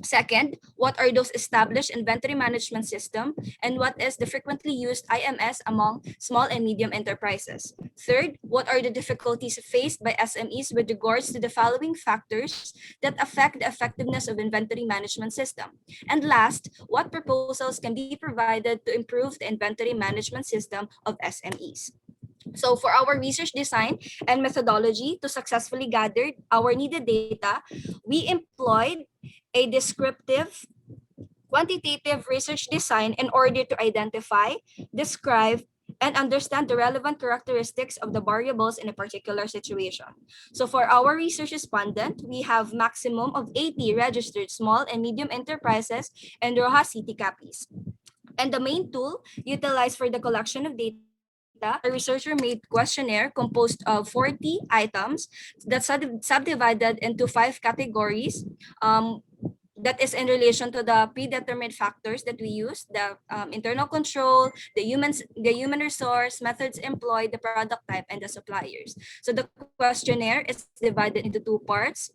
[SPEAKER 21] Second, what are those established inventory management system and what is the frequently used IMS among small and medium enterprises? Third, what are the difficulties faced by SMEs with regards to the following factors that affect the effectiveness of inventory management system? And last, what proposals can be provided to improve the inventory management system of SMEs? So for our research design and methodology to successfully gather our needed data, we employed a descriptive quantitative research design in order to identify, describe, and understand the relevant characteristics of the variables in a particular situation. So for our research respondent, we have maximum of 80 registered small and medium enterprises in Rojas City, Capiz. And the main tool utilized for the collection of data, a researcher-made questionnaire composed of 40 items that subdivided into 5 categories. That is in relation to the predetermined factors that we use, the internal control, the human resource, methods employed, the product type, and the suppliers. So the questionnaire is divided into 2 parts.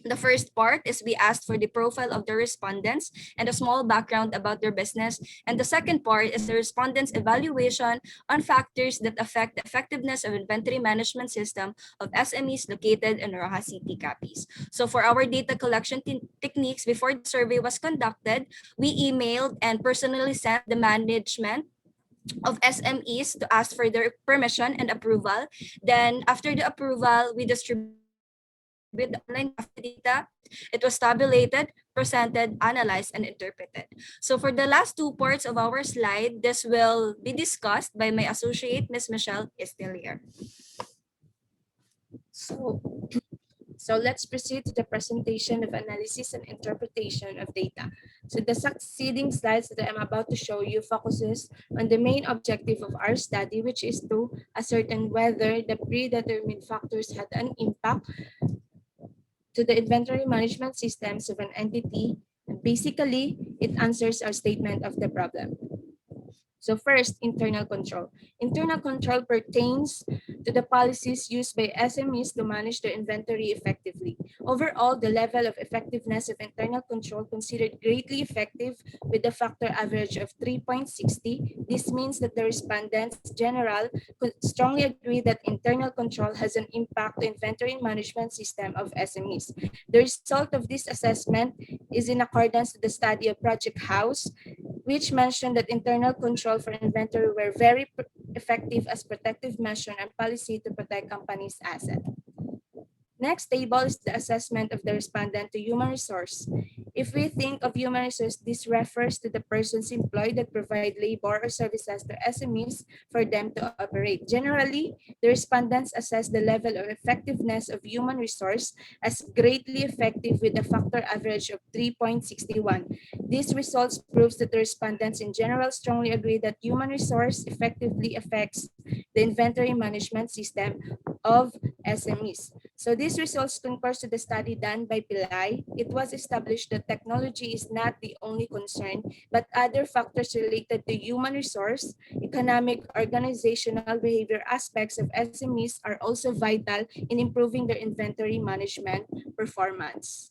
[SPEAKER 21] The first part is we asked for the profile of the respondents and a small background about their business. And the second part is the respondents' evaluation on factors that affect the effectiveness of inventory management system of SMEs located in Rojas City, Capiz. So for our data collection techniques, before the survey was conducted, we emailed and personally sent the management of SMEs to ask for their permission and approval. Then after the approval, we distributed with the online data. It was tabulated, presented, analyzed, and interpreted. So for the last 2 parts of our slide, this will be discussed by my associate, Ms. Michelle Estelier. So let's proceed to the presentation of analysis and interpretation of data. So the succeeding slides that I'm about to show you focuses on the main objective of our study, which is to ascertain whether the predetermined factors had an impact to the inventory management systems of an entity. And basically, it answers our statement of the problem.
[SPEAKER 3] So first, internal control. Internal control pertains to the policies used by SMEs to manage their inventory effectively. Overall, the level of effectiveness of internal control considered greatly effective with a factor average of 3.60. This means that the respondents general strongly agree that internal control has an impact on inventory management system of SMEs. The result of this assessment is in accordance to the study of Project House, which mentioned that internal control for inventory were very effective as protective measure and policy to protect companies' assets. Next table is the assessment of the respondent to human resource. If we think of human resource, this refers to the persons employed that provide labor or services to SMEs for them to operate. Generally, the respondents assess the level of effectiveness of human resource as greatly effective with a factor average of 3.61. These results proves that the respondents in general strongly agree that human resource effectively affects the inventory management system of SMEs. So these results concurs to the study done by Pillay. It was established that technology is not the only concern, but other factors related to human resource, economic, organizational, behavior aspects of SMEs are also vital in improving their inventory management performance.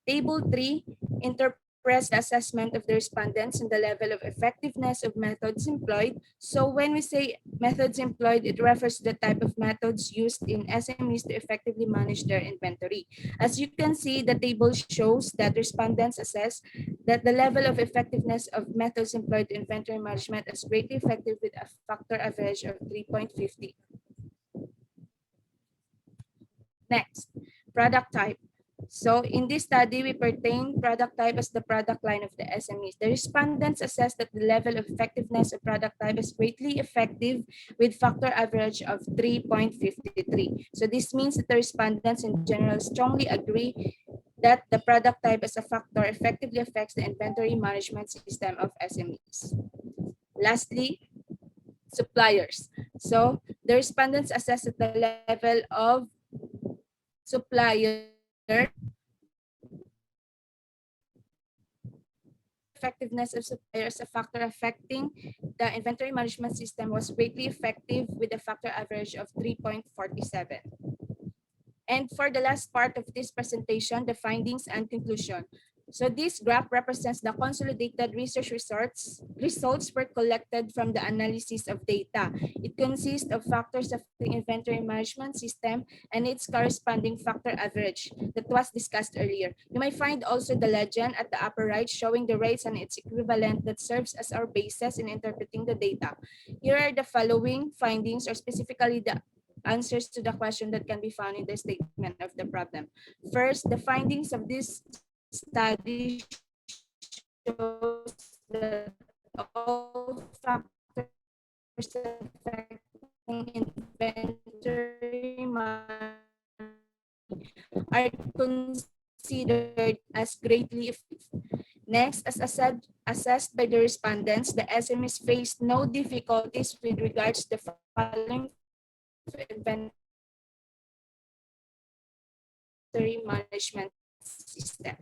[SPEAKER 3] Table 3 interprets the assessment of the respondents and the level of effectiveness of methods employed. So when we say methods employed, it refers to the type of methods used in SMEs to effectively manage their inventory. As you can see, the table shows that respondents assess that the level of effectiveness of methods employed in inventory management is greatly effective with a factor average of 3.50. Next, product type. So in this study, we pertain product type as the product line of the SMEs. The respondents assess that the level of effectiveness of product type is greatly effective with factor average of 3.53. So this means that the respondents in general strongly agree that the product type as a factor effectively affects the inventory management system of SMEs. Lastly, suppliers. So the respondents assess that the level of supplier effectiveness of suppliers, a factor affecting the inventory management system, was greatly effective with a factor average of 3.47. And for the last part of this presentation, the findings and conclusion. So this graph represents the consolidated research results were collected from the analysis of data. It consists of factors of the inventory management system and its corresponding factor average that was discussed earlier. You may find also the legend at the upper right showing the rates and its equivalent that serves as our basis in interpreting the data. Here are the following findings, or specifically the answers to the question that can be found in the statement of the problem. First, the findings of this study shows that all factors affecting inventory are considered as greatly effective. Next, as assessed by the respondents, the SMEs faced no difficulties with regards to the following inventory management system.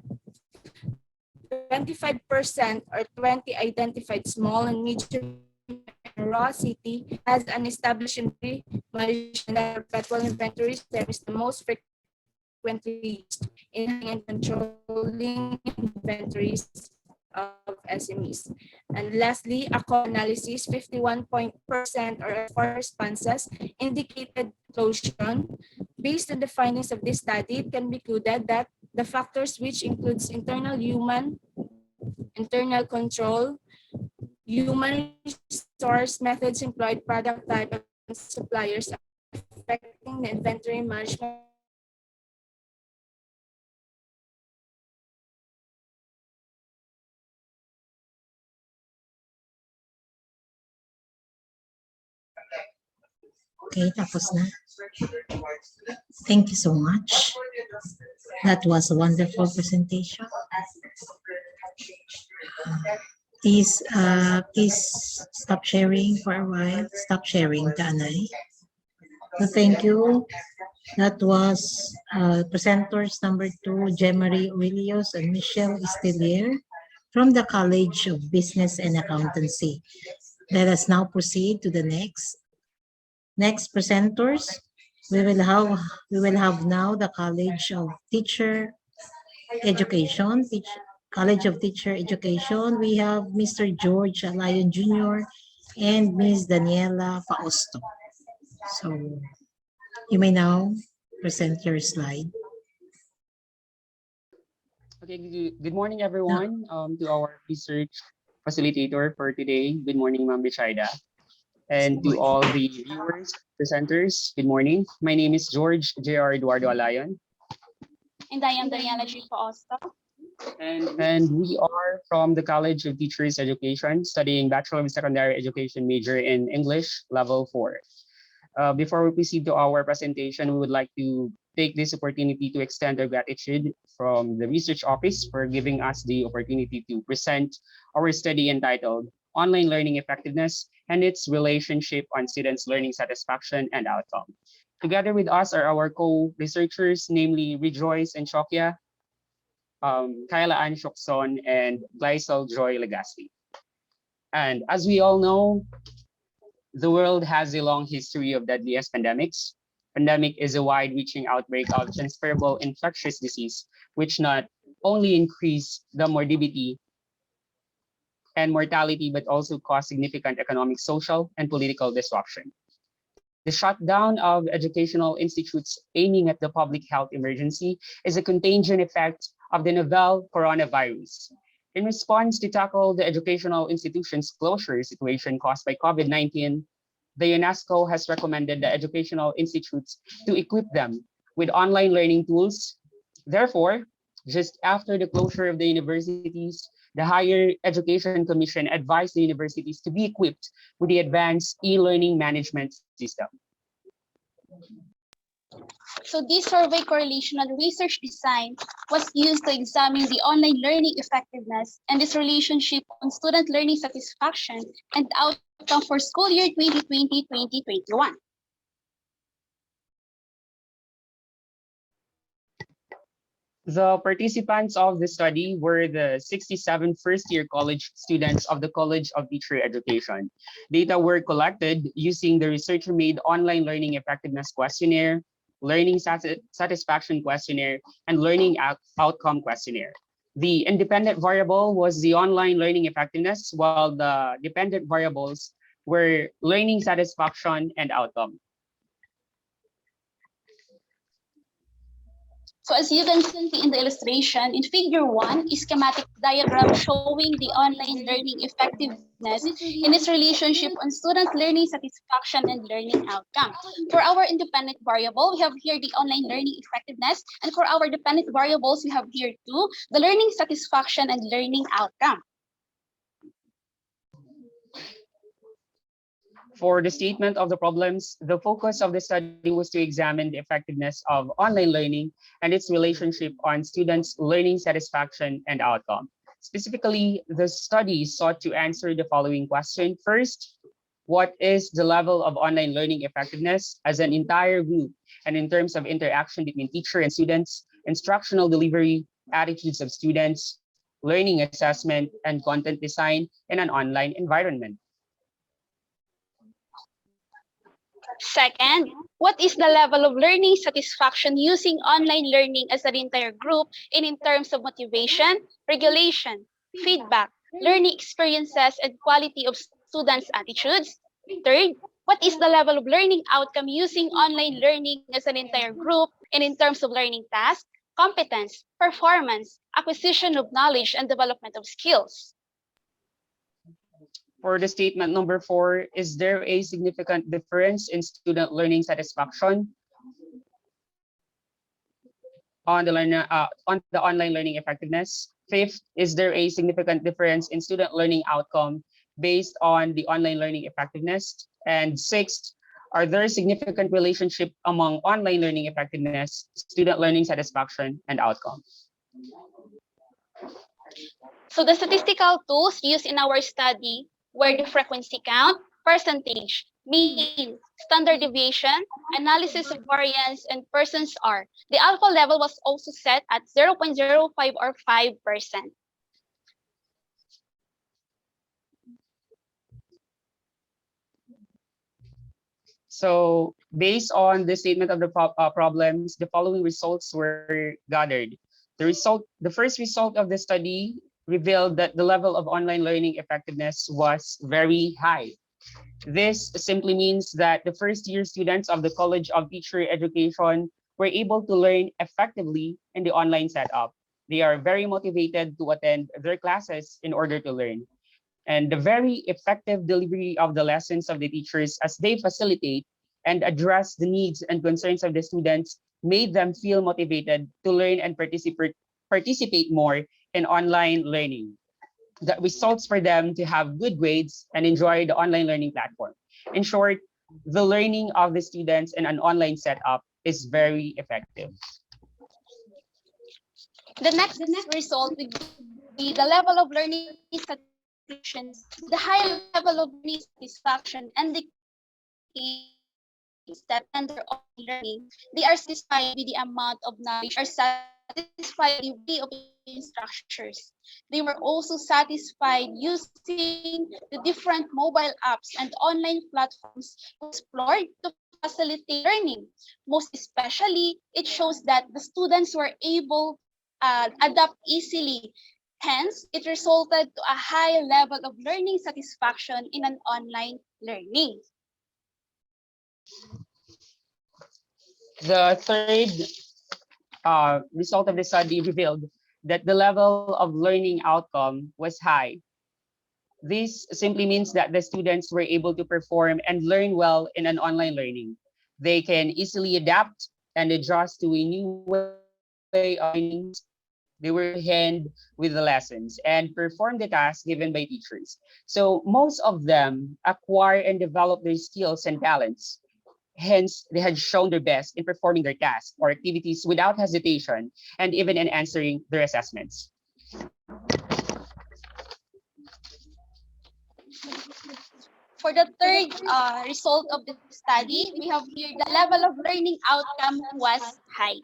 [SPEAKER 3] 25% or 20 identified small and medium and raw city has an established inventory management. Perpetual inventory system is the most frequently used in and controlling inventories of SMEs. And lastly, a co-analysis, 51% or 4 responses indicated conclusion. Based on the findings of this study, it can be concluded that the factors which includes internal control, human resource, methods employed, product type, and suppliers affecting the inventory management
[SPEAKER 19] Okay, tapos na. Thank you so much. That was a wonderful presentation. Please stop sharing for a while. Stop sharing, Tanay. So thank you. That was presenters number 2, Jemarie Aurelius and Michelle Estelier from the College of Business and Accountancy. Let us now proceed to the next presenters. We will have now the College of Teacher Education. College of Teacher Education. We have Mr. George Alayon Jr. and Ms. Daniela Fausto. So you may now present your slide.
[SPEAKER 4] Okay, good morning, everyone. To our research facilitator for today, good morning, Ma'am Bichida. And to all the viewers, presenters, good morning. My name is George J.R. Eduardo Alayon.
[SPEAKER 10] And I am Daniela G. Fausto.
[SPEAKER 4] And we are from the College of Teachers Education, studying Bachelor of Secondary Education major in English, level 4. Before we proceed to our presentation, we would like to take this opportunity to extend our gratitude from the research office for giving us the opportunity to present our study entitled Online Learning Effectiveness and its Relationship on Students' Learning Satisfaction and Outcome. Together with us are our co-researchers, namely Rejoice and Shokia, Kyla Ann Shokson, and Glycel Joy Legaspi. And as we all know, the world has a long history of deadliest pandemics. Pandemic is a wide-reaching outbreak of transferable infectious disease, which not only increase the morbidity and mortality, but also cause significant economic, social, and political disruption. The shutdown of educational institutes aiming at the public health emergency is a contagion effect of the novel coronavirus. In response to tackle the educational institutions closure situation caused by COVID-19, the UNESCO has recommended the educational institutes to equip them with online learning tools. Therefore, just after the closure of the universities, the Higher Education Commission advised the universities to be equipped with the advanced e-learning management system.
[SPEAKER 10] So this survey correlational research design was used to examine the online learning effectiveness and its relationship on student learning satisfaction and outcome for school year 2020-2021.
[SPEAKER 4] The participants of the study were the 67 first-year college students of the College of Teacher Education. Data were collected using the researcher-made online learning effectiveness questionnaire, learning satisfaction questionnaire, and learning outcome questionnaire. The independent variable was the online learning effectiveness, while the dependent variables were learning satisfaction and outcome.
[SPEAKER 10] So as you can see in the illustration, in figure 1 is schematic diagram showing the online learning effectiveness in its relationship on student learning satisfaction and learning outcome. For our independent variable, we have here the online learning effectiveness, and for our dependent variables, we have here too the learning satisfaction and learning outcome.
[SPEAKER 4] For the statement of the problems, the focus of the study was to examine the effectiveness of online learning and its relationship on students' learning satisfaction and outcome. Specifically, the study sought to answer the following question. First, what is the level of online learning effectiveness as an entire group and in terms of interaction between teacher and students, instructional delivery, attitudes of students, learning assessment, and content design in an online environment?
[SPEAKER 10] Second, what is the level of learning satisfaction using online learning as an entire group and in terms of motivation, regulation, feedback, learning experiences, and quality of students' attitudes? Third, what is the level of learning outcome using online learning as an entire group and in terms of learning tasks, competence, performance, acquisition of knowledge, and development of skills?
[SPEAKER 4] For the statement number 4, is there a significant difference in student learning satisfaction on the online learning effectiveness? Fifth, is there a significant difference in student learning outcome based on the online learning effectiveness? And sixth, are there significant relationship among online learning effectiveness, student learning satisfaction, and outcome?
[SPEAKER 10] So the statistical tools used in our study were the frequency count, percentage, mean, standard deviation, analysis of variance, and persons R. The alpha level was also set at 0.05 or 5%.
[SPEAKER 4] So based on the statement of the problems, the following results were gathered. The first result of the study revealed that the level of online learning effectiveness was very high. This simply means that the first year students of the College of Teacher Education were able to learn effectively in the online setup. They are very motivated to attend their classes in order to learn. And the very effective delivery of the lessons of the teachers as they facilitate and address the needs and concerns of the students made them feel motivated to learn and participate more in online learning. That results for them to have good grades and enjoy the online learning platform. In short, the learning of the students in an online setup is very effective.
[SPEAKER 10] The next result would be the level of learning satisfaction. The high level of learning satisfaction indicates that students that attend their online learning, they are satisfied with the amount of knowledge, are satisfied with the way of instructing structures. They were also satisfied using the different mobile apps and online platforms explored to facilitate learning. Most especially, it shows that the students were able adapt easily. Hence, it resulted to a high level of learning satisfaction in an online learning.
[SPEAKER 4] The third result of the study revealed that the level of learning outcome was high. This simply means that the students were able to perform and learn well in an online learning. They can easily adapt and adjust to a new way of learning. They were able to hand with the lessons and perform the tasks given by teachers. So most of them acquire and develop their skills and talents. Hence, they had shown their best in performing their tasks or activities without hesitation and even in answering their assessments.
[SPEAKER 10] For the third result of the study, we have here the level of learning outcome was high.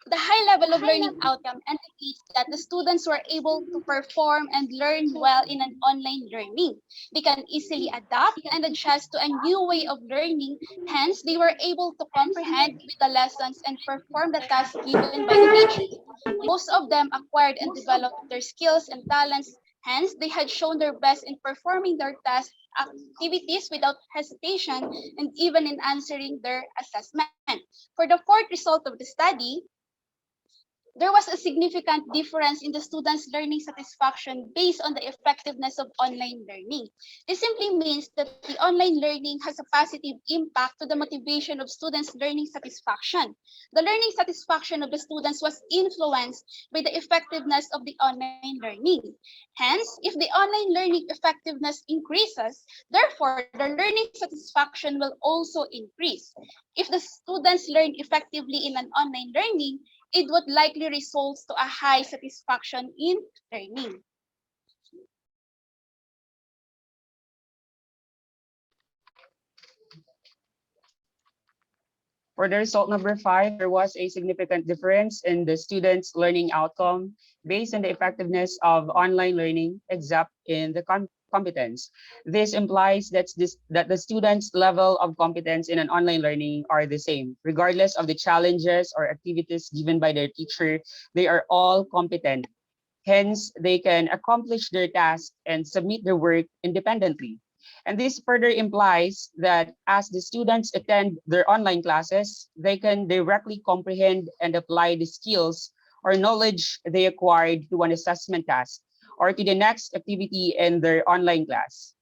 [SPEAKER 10] The high level of learning outcome indicates that the students were able to perform and learn well in an online learning. They can easily adapt and adjust to a new way of learning. Hence, they were able to comprehend with the lessons and perform the tasks given by the teachers. Most of them acquired and developed their skills and talents. Hence, they had shown their best in performing their task activities without hesitation and even in answering their assessment. For the fourth result of the study, there was a significant difference in the students' learning satisfaction based on the effectiveness of online learning. This simply means that the online learning has a positive impact to the motivation of students' learning satisfaction. The learning satisfaction of the students was influenced by the effectiveness of the online learning. Hence, if the online learning effectiveness increases, therefore the learning satisfaction will also increase. If the students learn effectively in an online learning, it would likely result to a high satisfaction in learning.
[SPEAKER 4] For the result number 5, there was a significant difference in the students' learning outcome based on the effectiveness of online learning, except in the competence. This implies that the students' level of competence in an online learning are the same. Regardless of the challenges or activities given by their teacher, they are all competent. Hence, they can accomplish their task and submit their work independently. And this further implies that as the students attend their online classes, they can directly comprehend and apply the skills or knowledge they acquired to an assessment task or to the next activity in their online class.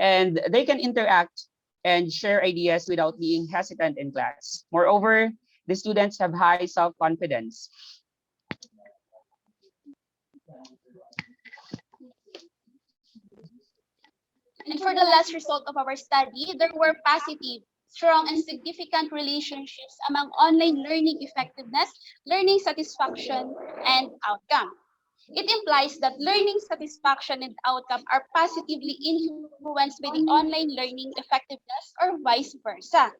[SPEAKER 4] And they can interact and share ideas without being hesitant in class. Moreover, the students have high self-confidence.
[SPEAKER 10] And for the last result of our study, there were positive, strong, and significant relationships among online learning effectiveness, learning satisfaction, and outcome. It implies that learning satisfaction and outcome are positively influenced by the online learning effectiveness or vice versa.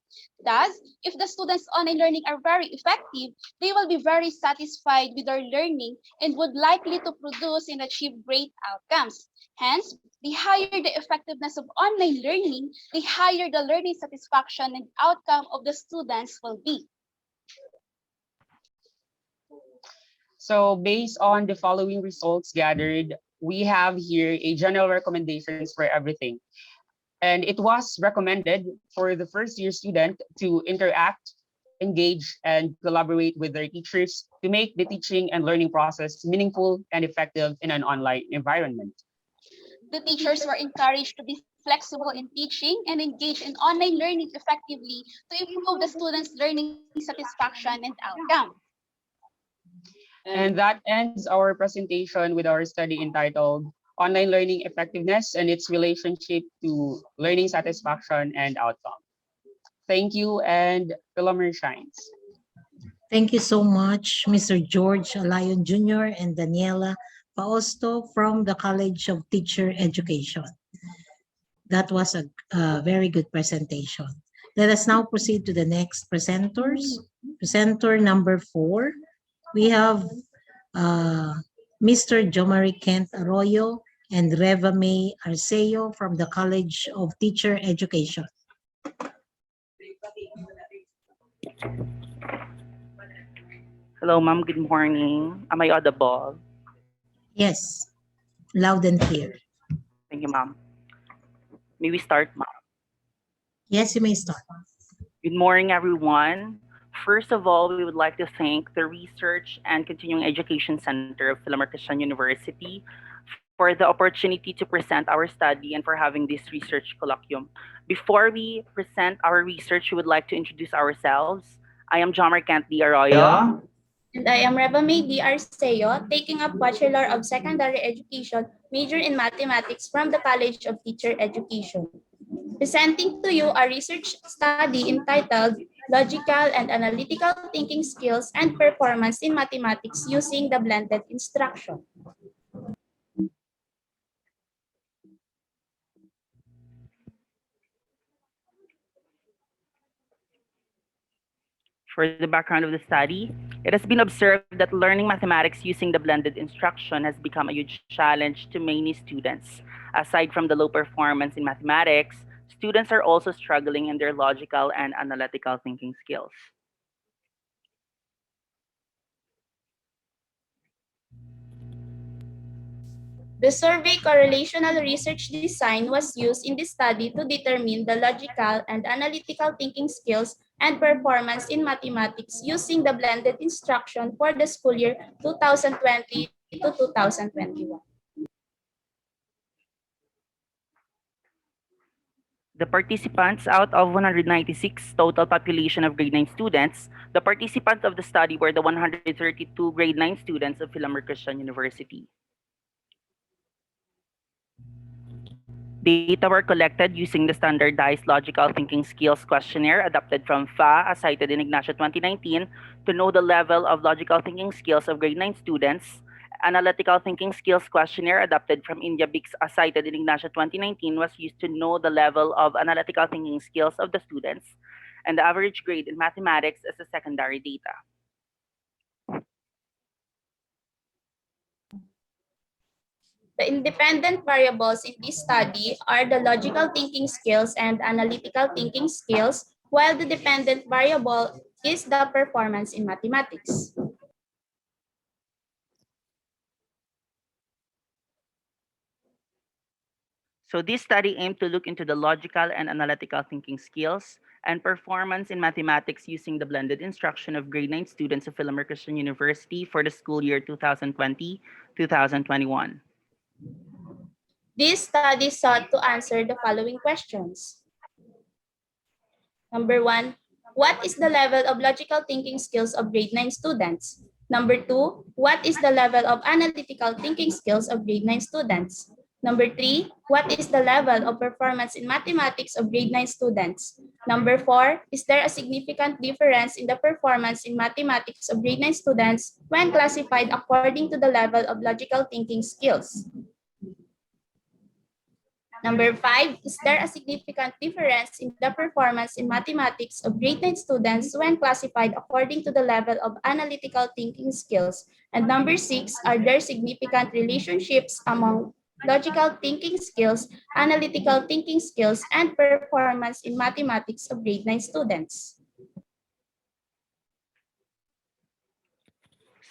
[SPEAKER 10] Thus, if the students' online learning are very effective, they will be very satisfied with their learning and would likely to produce and achieve great outcomes. Hence,
[SPEAKER 5] the higher the effectiveness of online learning, the higher the learning satisfaction and outcome of the students will be.
[SPEAKER 4] So based on the following results gathered, we have here a general recommendations for everything. And it was recommended for the first year student to interact, engage, and collaborate with their teachers to make the teaching and learning process meaningful and effective in an online environment.
[SPEAKER 5] The teachers were encouraged to be flexible in teaching and engage in online learning effectively to improve the students' learning satisfaction and outcome.
[SPEAKER 4] And that ends our presentation with our study entitled Online Learning Effectiveness and its Relationship to Learning Satisfaction and Outcome. Thank you, and Philomer shines.
[SPEAKER 19] Thank you so much, Mr. George Alayon Jr. and Daniela Fausto from the College of Teacher Education. That was a very good presentation. Let us now proceed to the next presenters. Presenter number 4. We have Mr. Jomari Kent Arroyo and Reva May Arceo from the College of Teacher Education.
[SPEAKER 22] Hello, ma'am. Good morning. Am I audible?
[SPEAKER 19] Yes, loud and clear.
[SPEAKER 22] Thank you, ma'am. May we start, ma'am?
[SPEAKER 19] Yes, you may start.
[SPEAKER 22] Good morning, everyone. First of all, we would like to thank the Research and Continuing Education Center of Filamerian Christian University for the opportunity to present our study and for having this research colloquium. Before we present our research, we would like to introduce ourselves. I am Jomar Kent D. Arroyo.
[SPEAKER 3] And I am Reva May D. Arceo, taking up Bachelor of Secondary Education, major in Mathematics from the College of Teacher Education. Presenting to you a research study entitled Logical and Analytical Thinking Skills and Performance in Mathematics Using the Blended Instruction.
[SPEAKER 22] For the background of the study, it has been observed that learning mathematics using the blended instruction has become a huge challenge to many students. Aside from the low performance in mathematics, students are also struggling in their logical and analytical thinking skills.
[SPEAKER 3] The survey correlational research design was used in this study to determine the logical and analytical thinking skills and performance in mathematics using the blended instruction for the school year 2020 to 2021.
[SPEAKER 22] The participants, out of 196 total population of grade 9 students, the participants of the study were the 132 grade 9 students of Filamerian Christian University. Data were collected using the standardized logical thinking skills questionnaire adopted from FA as cited in Ignacio 2019 to know the level of logical thinking skills of grade 9 students. Analytical thinking skills questionnaire adopted from India BICS as cited in Ignacio 2019 was used to know the level of analytical thinking skills of the students, and the average grade in mathematics as the secondary data.
[SPEAKER 3] The independent variables in this study are the logical thinking skills and analytical thinking skills, while the dependent variable is the performance in mathematics.
[SPEAKER 22] So this study aimed to look into the logical and analytical thinking skills and performance in mathematics using the blended instruction of grade 9 students of Filamerian Christian University for the school year 2020-2021.
[SPEAKER 3] This study sought to answer the following questions. Number 1, what is the level of logical thinking skills of grade 9 students? Number 2, what is the level of analytical thinking skills of grade 9 students? Number 3, what is the level of performance in mathematics of grade 9 students? Number 4, is there a significant difference in the performance in mathematics of grade 9 students when classified according to the level of logical thinking skills? Number 5, is there a significant difference in the performance in mathematics of grade 9 students when classified according to the level of analytical thinking skills? And number 6, are there significant relationships among
[SPEAKER 5] logical thinking skills, analytical thinking skills, and performance in mathematics of grade 9 students.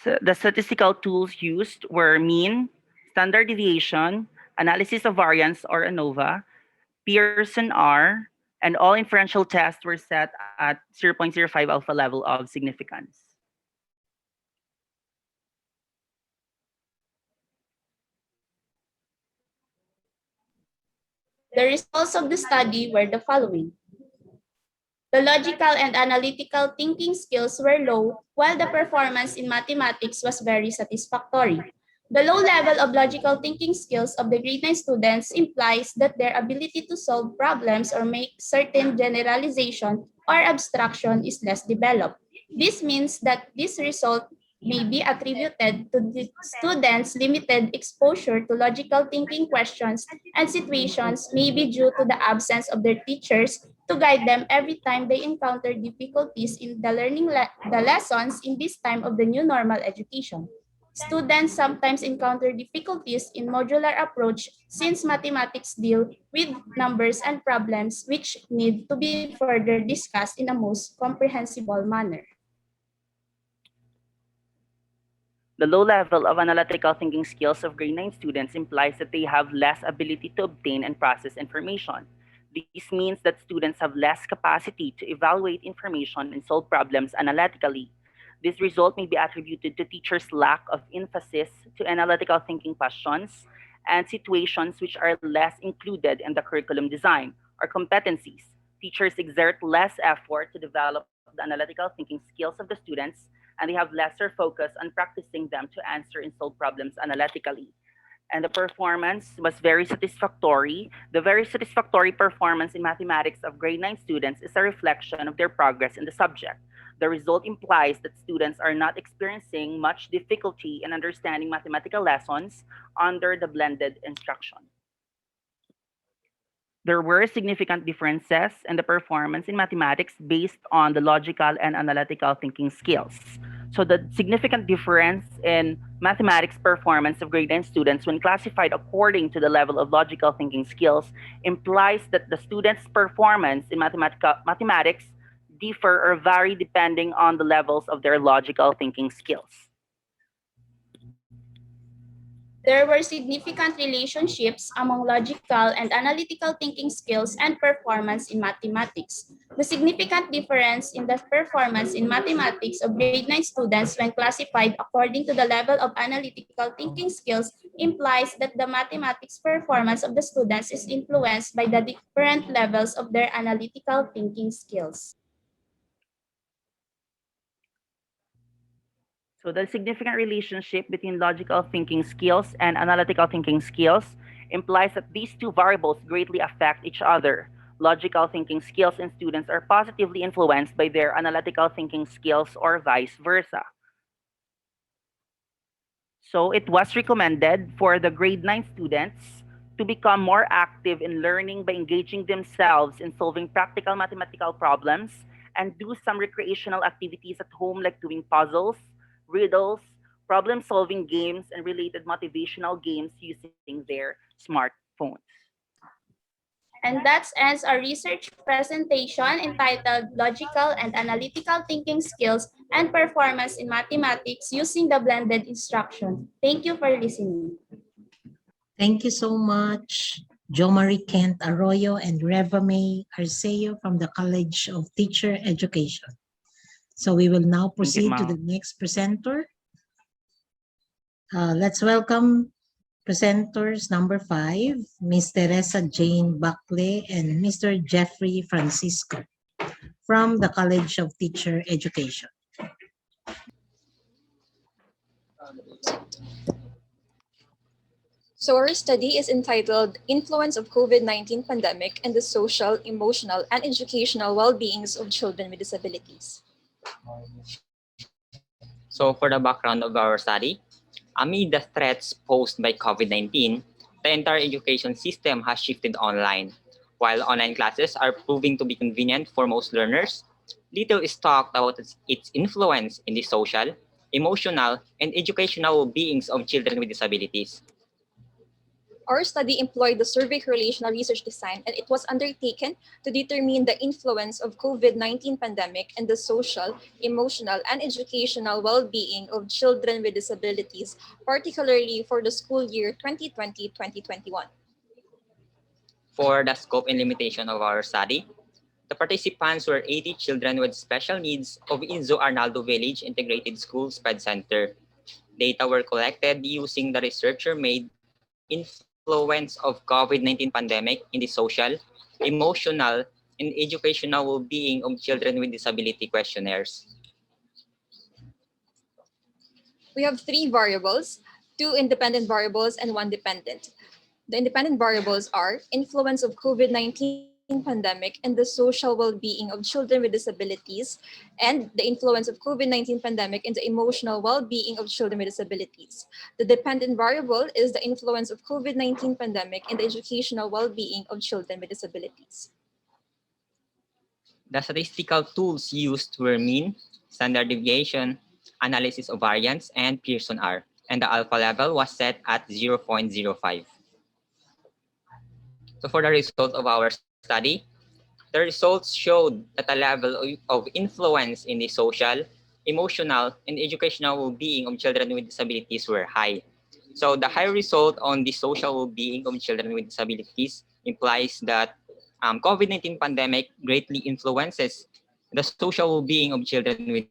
[SPEAKER 22] So the statistical tools used were mean, standard deviation, analysis of variance or ANOVA, Pearson R, and all inferential tests were set at 0.05 alpha level of significance.
[SPEAKER 5] The results of the study were the following. The logical and analytical thinking skills were low, while the performance in mathematics was very satisfactory. The low level of logical thinking skills of the grade 9 students implies that their ability to solve problems or make certain generalization or abstraction is less developed. This means that this result may be attributed to the students' limited exposure to logical thinking questions and situations may be due to the absence of their teachers to guide them every time they encounter difficulties in the learning the lessons in this time of the new normal education. Students sometimes encounter difficulties in modular approach since mathematics deal with numbers and problems which need to be further discussed in a most comprehensible manner.
[SPEAKER 22] The low level of analytical thinking skills of grade 9 students implies that they have less ability to obtain and process information. This means that students have less capacity to evaluate information and solve problems analytically. This result may be attributed to teachers' lack of emphasis to analytical thinking questions and situations which are less included in the curriculum design or competencies. Teachers exert less effort to develop the analytical thinking skills of the students, and they have lesser focus on practicing them to answer and solve problems analytically. And the performance was very satisfactory. The very satisfactory performance in mathematics of grade 9 students is a reflection of their progress in the subject. The result implies that students are not experiencing much difficulty in understanding mathematical lessons under the blended instruction. There were significant differences in the performance in mathematics based on the logical and analytical thinking skills. So the significant difference in mathematics performance of grade 9 students when classified according to the level of logical thinking skills implies that the students' performance in mathematics differ or vary depending on the levels of their logical thinking skills.
[SPEAKER 5] There were significant relationships among logical and analytical thinking skills and performance in mathematics. The significant difference in the performance in mathematics of grade 9 students when classified according to the level of analytical thinking skills implies that the mathematics performance of the students is influenced by the different levels of their analytical thinking skills.
[SPEAKER 22] So the significant relationship between logical thinking skills and analytical thinking skills implies that these two variables greatly affect each other. Logical thinking skills in students are positively influenced by their analytical thinking skills or vice versa. So it was recommended for the grade 9 students to become more active in learning by engaging themselves in solving practical mathematical problems and do some recreational activities at home like doing puzzles, riddles, problem-solving games, and related motivational games using their smartphones.
[SPEAKER 5] And that ends our research presentation entitled Logical and Analytical Thinking Skills and Performance in Mathematics Using the Blended Instruction. Thank you for listening.
[SPEAKER 19] Thank you so much, Jo Marie Kent Arroyo and Reva May Arceo from the College of Teacher Education. So we will now proceed to the next presenter. Let's welcome presenters number 5, Ms. Teresa Jane Buckley and Mr. Jeffrey Francisco from the College of Teacher Education.
[SPEAKER 6] So our study is entitled Influence of COVID-19 Pandemic and the Social, Emotional, and Educational Well-Beings of Children with Disabilities.
[SPEAKER 7] So for the background of our study, amid the threats posed by COVID-19, the entire education system has shifted online. While online classes are proving to be convenient for most learners, little is talked about its influence in the social, emotional, and educational well-beings of children with disabilities.
[SPEAKER 6] Our study employed the survey correlational research design, and it was undertaken to determine the influence of COVID-19 pandemic and the social, emotional, and educational well-being of children with disabilities, particularly for the school year 2020-2021.
[SPEAKER 7] For the scope and limitation of our study, the participants were 80 children with special needs of Inzo Arnaldo Village Integrated School SPED Center. Data were collected using the researcher-made influence of COVID-19 pandemic in the social, emotional, and educational well-being of children with disability questionnaires.
[SPEAKER 6] We have three variables, two independent variables and one dependent. The independent variables are influence of COVID-19 pandemic and the social well-being of children with disabilities, and the influence of COVID-19 pandemic and the emotional well-being of children with disabilities. The dependent variable is the influence of COVID-19 pandemic and the educational well-being of children with disabilities.
[SPEAKER 7] The statistical tools used were mean, standard deviation, analysis of variance, and Pearson R, and the alpha level was set at 0.05. So for the result of our study, the results showed that the level of influence in the social, emotional, and educational well-being of children with disabilities were high. So the high result on the social well-being of children with disabilities implies that COVID-19 pandemic greatly influences the social well-being of children with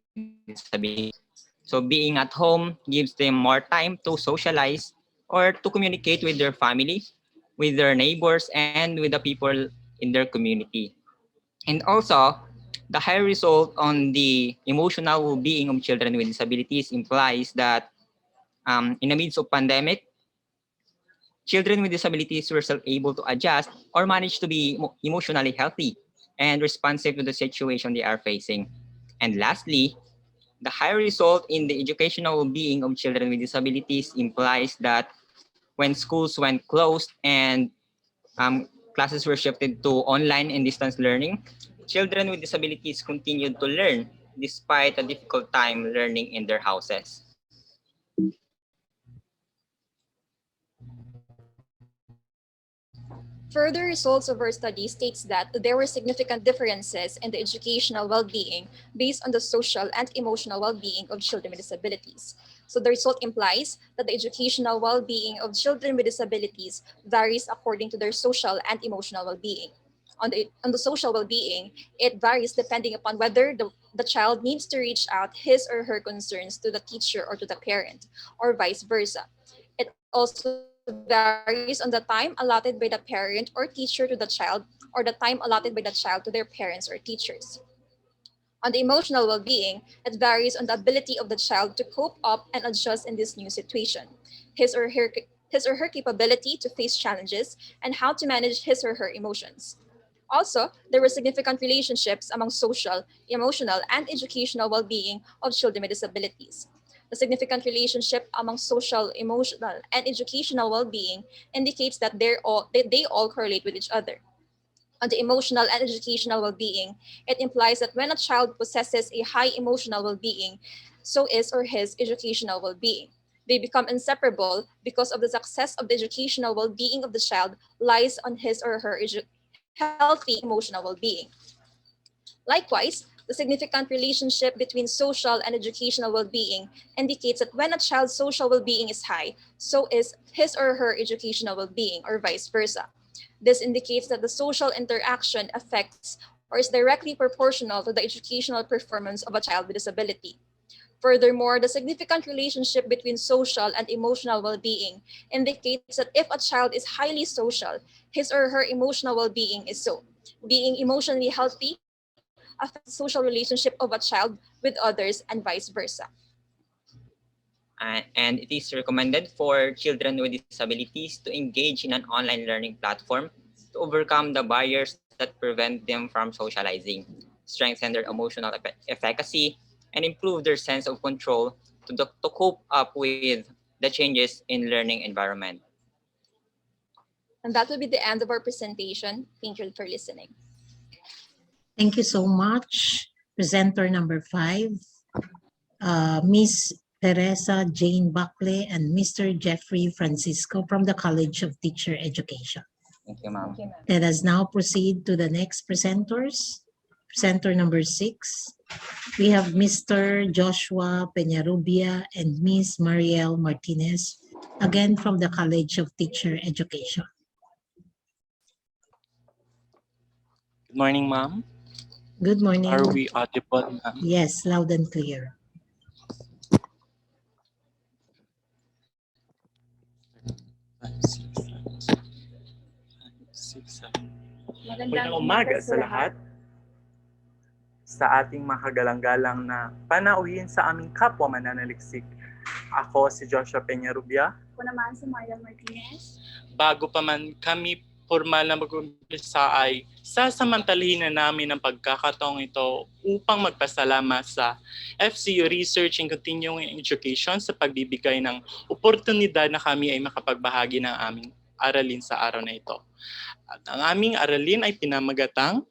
[SPEAKER 7] disabilities. So being at home gives them more time to socialize or to communicate with their family, with their neighbors, and with the people in their community. And also, the high result on the emotional well-being of children with disabilities implies that in the midst of pandemic, children with disabilities were still able to adjust or manage to be emotionally healthy and responsive to the situation they are facing. And lastly, the high result in the educational well-being of children with disabilities implies that when schools went closed and classes were shifted to online and distance learning, children with disabilities continued to learn despite a difficult time learning in their houses.
[SPEAKER 6] Further results of our study states that there were significant differences in the educational well-being based on the social and emotional well-being of children with disabilities. So the result implies that the educational well-being of children with disabilities varies according to their social and emotional well-being. On the social well-being, it varies depending upon whether the child needs to reach out his or her concerns to the teacher or to the parent, or vice versa. It also varies on the time allotted by the parent or teacher to the child, or the time allotted by the child to their parents or teachers. On the emotional well-being, it varies on the ability of the child to cope up and adjust in this new situation, his or her his or her capability to face challenges, and how to manage his or her emotions. Also, there were significant relationships among social, emotional, and educational well-being of children with disabilities. The significant relationship among social, emotional, and educational well-being indicates that they all correlate with each other. On the emotional and educational well-being, it implies that when a child possesses a high emotional well-being, so is or his educational well-being. They become inseparable because of the success of the educational well-being of the child lies on his or her healthy emotional well-being. Likewise, the significant relationship between social and educational well-being indicates that when a child's social well-being is high, so is his or her educational well-being, or vice versa. This indicates that the social interaction affects or is directly proportional to the educational performance of a child with disability. Furthermore, the significant relationship between social and emotional well-being indicates that if a child is highly social, his or her emotional well-being is so. Being emotionally healthy affects the social relationship of a child with others and vice versa.
[SPEAKER 7] And it is recommended for children with disabilities to engage in an online learning platform to overcome the barriers that prevent them from socializing, strengthen their emotional efficacy, and improve their sense of control to cope up with the changes in learning environment.
[SPEAKER 6] And that will be the end of our presentation. Thank you for listening.
[SPEAKER 19] Thank you so much. Presenter number 5, Miss Teresa Jane Buckley, and Mr. Jeffrey Francisco from the College of Teacher Education.
[SPEAKER 7] Thank you, ma'am.
[SPEAKER 19] Let us now proceed to the next presenters. Presenter number 6. We have Mr. Joshua Peñarubia and Ms. Mariel Martinez, again from the College of Teacher Education.
[SPEAKER 2] Good morning, ma'am.
[SPEAKER 19] Good morning.
[SPEAKER 2] Are we audible, ma'am?
[SPEAKER 19] Yes, loud and clear.
[SPEAKER 2] Magandang umaga sa lahat. Sa ating makagalang-galang na panauhin sa aming kapwa mananaliksik. Ako si Joshua Peñarubia.
[SPEAKER 3] Ako naman si Mariel Martinez.
[SPEAKER 2] Bago pa man kami formal na mag-umpisa ay sasamantalahin na namin ang pagkakataong ito upang magpasalamat sa FCU Research and Continuing Education sa pagbibigay ng oportunidad na kami ay makapagbahagi ng aming aralin sa araw na ito. At ang aming aralin ay pinamagatang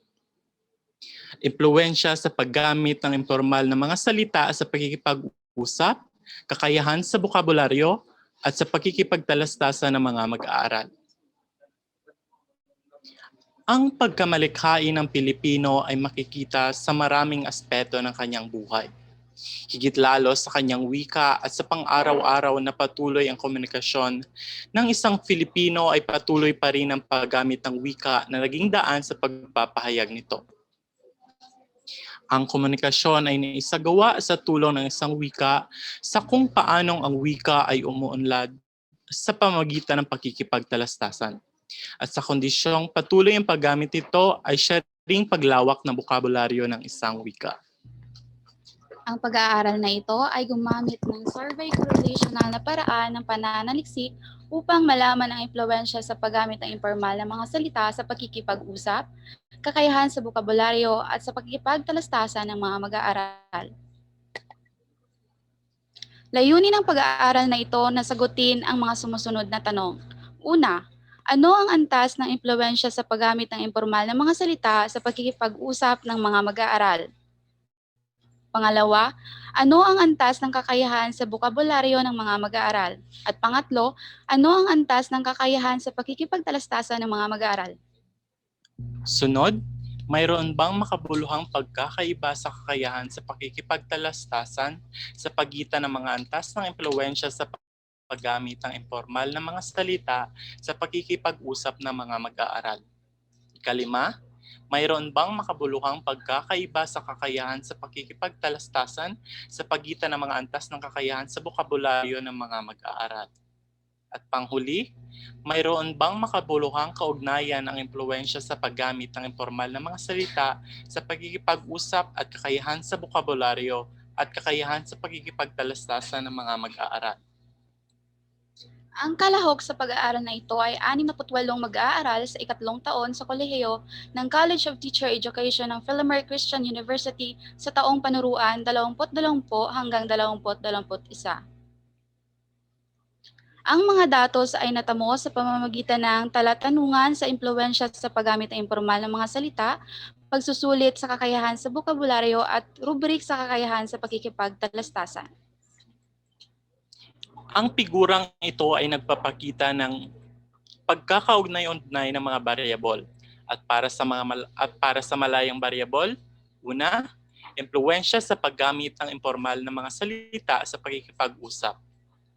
[SPEAKER 2] impluwensya sa paggamit ng informal na mga salita sa pakikipag-usap, kakayahan sa bokabularyo, at sa pakikipagtalastasan ng mga mag-aaral. Ang pagkamalikhain ng Pilipino ay makikita sa maraming aspeto ng kanyang buhay. Higit lalo sa kanyang wika at sa pang-araw-araw na patuloy ang komunikasyon ng isang Filipino ay patuloy pa rin ang paggamit ng wika na naging daan sa pagpapahayag nito. Ang komunikasyon ay naisagawa sa tulong ng isang wika sa kung paanong ang wika ay umuunlad sa pamamagitan ng pakikipagtalastasan. At sa kondisyong patuloy ang paggamit nito ay siya ring paglawak ng bokabularyo ng isang wika.
[SPEAKER 5] Ang pag-aaral na ito ay gumamit ng survey correlational na paraan ng pananaliksik upang malaman ang impluwensya sa paggamit ng informal na mga salita sa pakikipag-usap, kakayahan sa bokabularyo at sa pakikipagtalastasan ng mga mag-aaral. Layunin ng pag-aaral na ito na sagutin ang mga sumusunod na tanong. Una, ano ang antas ng impluwensya sa paggamit ng informal na mga salita sa pakikipag-usap ng mga mag-aaral? Pangalawa, ano ang antas ng kakayahan sa bokabularyo ng mga mag-aaral? At pangatlo, ano ang antas ng kakayahan sa pakikipagtalastasan ng mga mag-aaral?
[SPEAKER 2] Sunod, mayroon bang makabuluhang pagkakaiba sa kakayahan sa pakikipagtalastasan sa pagitan ng mga antas ng impluwensya sa paggamit ng informal na mga salita sa pakikipag-usap ng mga mag-aaral? Ikalima, mayroon bang makabuluhang pagkakaiba sa kakayahan sa pakikipagtalastasan sa pagitan ng mga antas ng kakayahan sa bokabularyo ng mga mag-aaral? At panghuli, mayroon bang makabuluhang kaugnayan ang impluwensya sa paggamit ng informal na mga salita sa pakikipag-usap at kakayahan sa bokabularyo at kakayahan sa pakikipagtalastasan ng mga mag-aaral?
[SPEAKER 5] Ang kalahok sa pag-aaral na ito ay 68 mag-aaral sa ikatlong taon sa kolehiyo ng College of Teacher Education ng Filamerian Christian University sa taong panuruan 2020 hanggang 2021. Ang mga datos ay natamo sa pamamagitan ng talatanungan sa impluwensya sa paggamit ng informal na mga salita, pagsusulit sa kakayahan sa bokabularyo at rubrik sa kakayahan sa pakikipagtalastasan.
[SPEAKER 2] Ang figurang ito ay nagpapakita ng pagkakaugnay-ugnay ng mga variable. At para sa malayang variable, una, impluwensya sa paggamit ng informal na mga salita sa pakikipag-usap.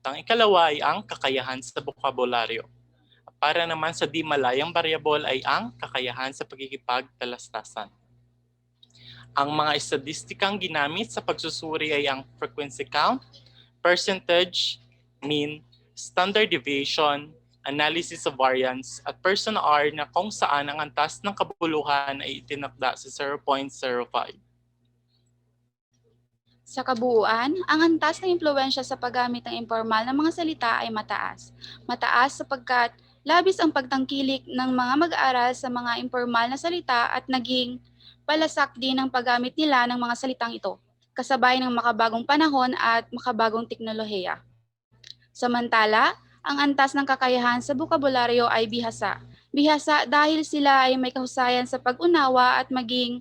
[SPEAKER 2] Ang ikalawa ay ang kakayahan sa bokabularyo. Para naman sa di malayang variable ay ang kakayahan sa pakikipagtalastasan. Ang mga estadistikang ginamit sa pagsusuri ay ang frequency count, percentage, mean, standard deviation, analysis of variance, at person R na kung saan ang antas ng kabuluhan ay itinakda sa 0.05.
[SPEAKER 5] Sa kabuuan, ang antas ng impluwensya sa paggamit ng informal na mga salita ay mataas. Mataas sapagkat labis ang pagtangkilik ng mga mag-aaral sa mga informal na salita at naging palasak din ang paggamit nila ng mga salitang ito, kasabay ng makabagong panahon at makabagong teknolohiya. Samantala, ang antas ng kakayahan sa bokabularyo ay bihasa. Bihasa dahil sila ay may kahusayan sa pag-unawa at maging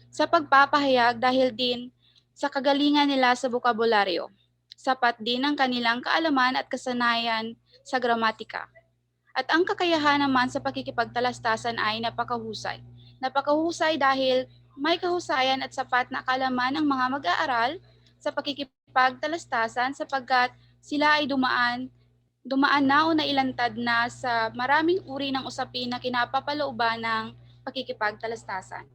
[SPEAKER 5] sa pagpapahayag dahil din sa kagalingan nila sa bokabularyo. Sapat din ang kanilang kaalaman at kasanayan sa gramatika. At ang kakayahan naman sa pakikipagtalastasan ay napakahusay. Napakahusay dahil may kahusayan at sapat na kaalaman ang mga mag-aaral sa pakikipagtalastasan sapagkat sila ay dumaan na o nailantad na sa maraming uri ng usapin na kinapapalooban ng pakikipagtalastasan.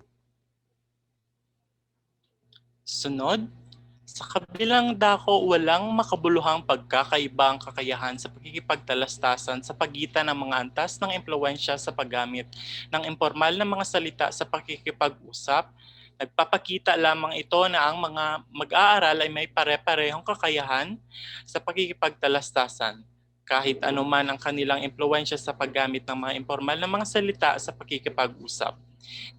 [SPEAKER 2] Sunod, sa kabilang dako, walang makabuluhang pagkakaiba ang kakayahan sa pakikipagtalastasan sa pagitan ng mga antas ng impluwensya sa paggamit ng impormal na mga salita sa pakikipag-usap. Nagpapakita lamang ito na ang mga mag-aaral ay may pare-parehong kakayahan sa pakikipagtalastasan, kahit anuman ang kanilang impluwensya sa paggamit ng mga impormal na mga salita sa pakikipag-usap.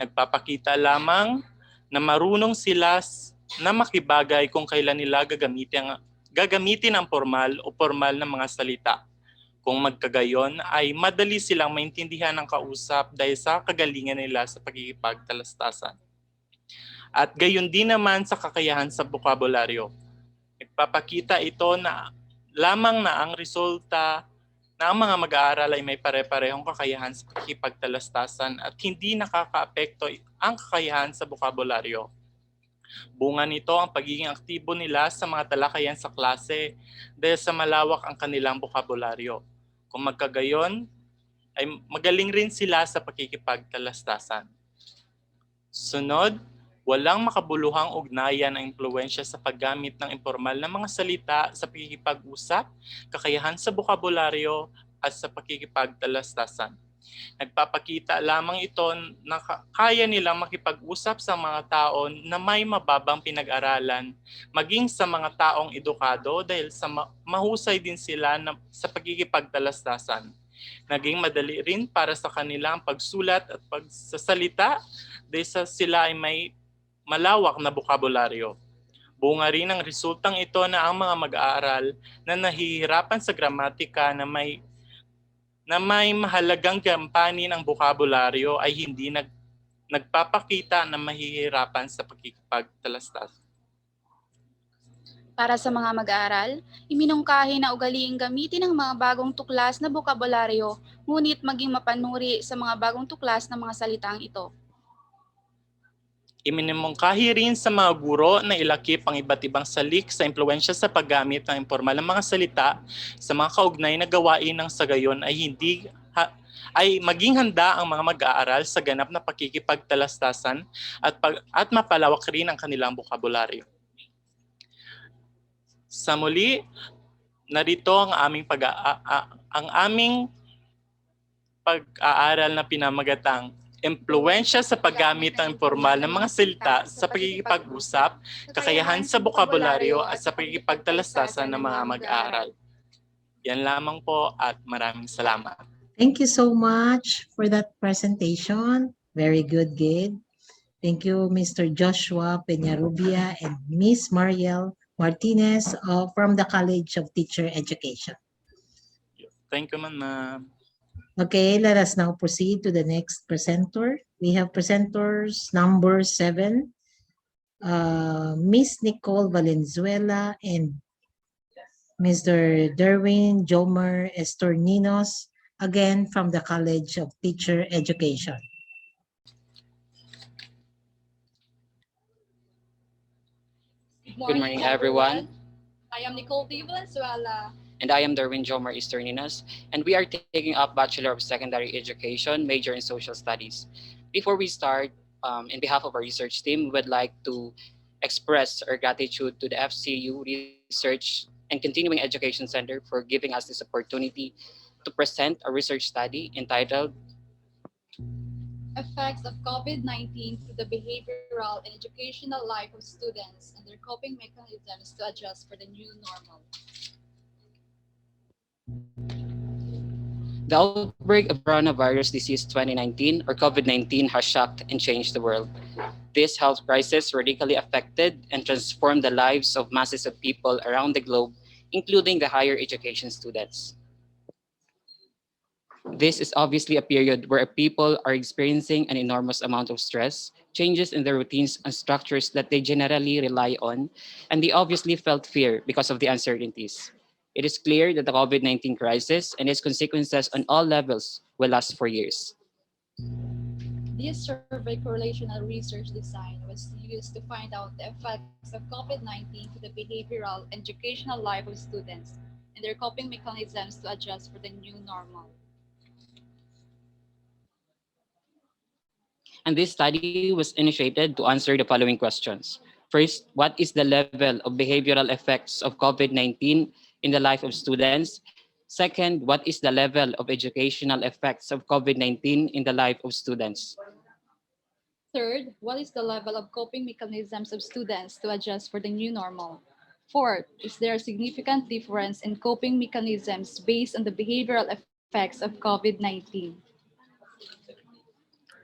[SPEAKER 2] Nagpapakita lamang na marunong sila na makibagay kung kailan nila gagamitin ang formal o formal na mga salita. Kung magkagayon ay madali silang maintindihan ng kausap dahil sa kagalingan nila sa pakikipagtalastasan. At gayon din naman sa kakayahan sa bokabularyo. Nagpapakita ito na lamang na ang resulta na ang mga mag-aaral ay may pare-parehong kakayahan sa pakikipagtalastasan at hindi nakakaapekto ang kakayahan sa bokabularyo. Bunga nito ang pagiging aktibo nila sa mga talakayan sa klase dahil sa malawak ang kanilang bokabularyo. Kung magkagayon, ay magaling rin sila sa pakikipagtalastasan. Sunod, walang makabuluhang ugnayan ang impluwensya sa paggamit ng impormal na mga salita sa pakikipag-usap, kakayahan sa bokabularyo at sa pakikipagtalastasan. Nagpapakita lamang ito na kaya nilang makipag-usap sa mga tao na may mababang pinag-aralan, maging sa mga taong edukado dahil sa mahusay din sila sa pagkikipagtalastasan. Naging madali rin para sa kanila ang pagsulat at pagsasalita dahil sila ay may malawak na bokabularyo. Bunga rin ang resultang ito na ang mga mag-aaral na nahihirapan sa gramatika na may mahalagang gampanin ang bokabularyo ay hindi nagpapakita na mahihirapan sa pakikipagtalastasan.
[SPEAKER 5] Para sa mga mag-aaral, iminungkahi na ugaliing gamitin ang mga bagong tuklas na bokabularyo, ngunit maging mapanuri sa mga bagong tuklas na mga salitang ito.
[SPEAKER 2] Iminumungkahi rin sa mga guro na ilakip ang iba't ibang salik sa impluwensya sa paggamit ng impormal na mga salita sa mga kaugnay na gawain ng sa gayon ay maging handa ang mga mag-aaral sa ganap na pakikipagtalastasan at mapalawak rin ang kanilang bokabularyo. Sa muli, narito ang aming pag-aaral na pinamagatang impluwensya sa paggamit ng impormal na mga salita sa pakikipag-usap, kakayahan sa bokabularyo at sa pakikipagtalastasan ng mga mag-aaral. Yan lamang po at maraming salamat.
[SPEAKER 19] Thank you so much for that presentation. Very good, Gabe. Thank you, Mr. Joshua Peñarubia and Miss Mariel Martinez from the College of Teacher Education.
[SPEAKER 2] Thank you, ma'am.
[SPEAKER 19] Okay, let us now proceed to the next presenter. We have presenters number 7, Miss Nicole Valenzuela and Mr. Derwin Jomer Estorninos, again from the College of Teacher Education.
[SPEAKER 8] Good morning, everyone.
[SPEAKER 9] I am Nicole V. Valenzuela.
[SPEAKER 8] And I am Derwin Jomer Estorninas, and we are taking up Bachelor of Secondary Education, major in Social Studies. Before we start, in behalf of our research team, we would like to express our gratitude to the FCU Research and Continuing Education Center for giving us this opportunity to present a research study entitled
[SPEAKER 9] Effects of COVID-19 to the behavioral and educational life of students and their coping mechanisms to adjust for the new normal.
[SPEAKER 8] The outbreak of coronavirus disease 2019 or COVID-19 has shocked and changed the world. This health crisis radically affected and transformed the lives of masses of people around the globe, including the higher education students. This is obviously a period where people are experiencing an enormous amount of stress, changes in their routines and structures that they generally rely on, and they obviously felt fear because of the uncertainties. It is clear that the COVID-19 crisis and its consequences on all levels will last for years.
[SPEAKER 9] This survey correlational research design was used to find out the effects of COVID-19 to the behavioral and educational life of students and their coping mechanisms to adjust for the new normal.
[SPEAKER 8] And this study was initiated to answer the following questions. First, what is the level of behavioral effects of COVID-19 in the life of students? Second, what is the level of educational effects of COVID-19 in the life of students?
[SPEAKER 9] Third, what is the level of coping mechanisms of students to adjust for the new normal? Fourth, is there a significant difference in coping mechanisms based on the behavioral effects of COVID-19?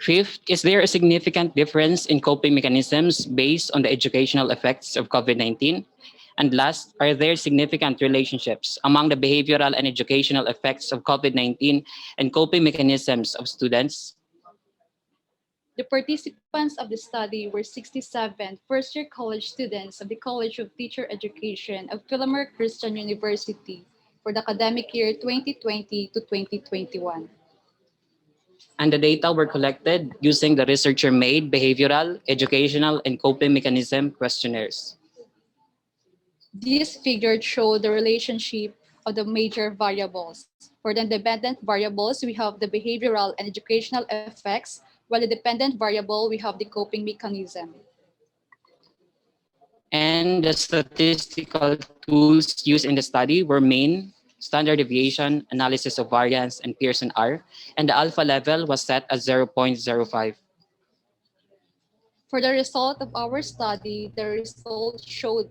[SPEAKER 8] Fifth, is there a significant difference in coping mechanisms based on the educational effects of COVID-19? And last, are there significant relationships among the behavioral and educational effects of COVID-19 and coping mechanisms of students?
[SPEAKER 9] The participants of the study were 67 first-year college students of the College of Teacher Education of Filamerian Christian University for the academic year 2020 to 2021.
[SPEAKER 8] And the data were collected using the researcher-made behavioral, educational, and coping mechanism questionnaires.
[SPEAKER 9] These figures show the relationship of the major variables. For the independent variables, we have the behavioral and educational effects, while the dependent variable, we have the coping mechanism.
[SPEAKER 8] And the statistical tools used in the study were mean, standard deviation, analysis of variance, and Pearson R, and the alpha level was set at 0.05.
[SPEAKER 9] For the result of our study, the results showed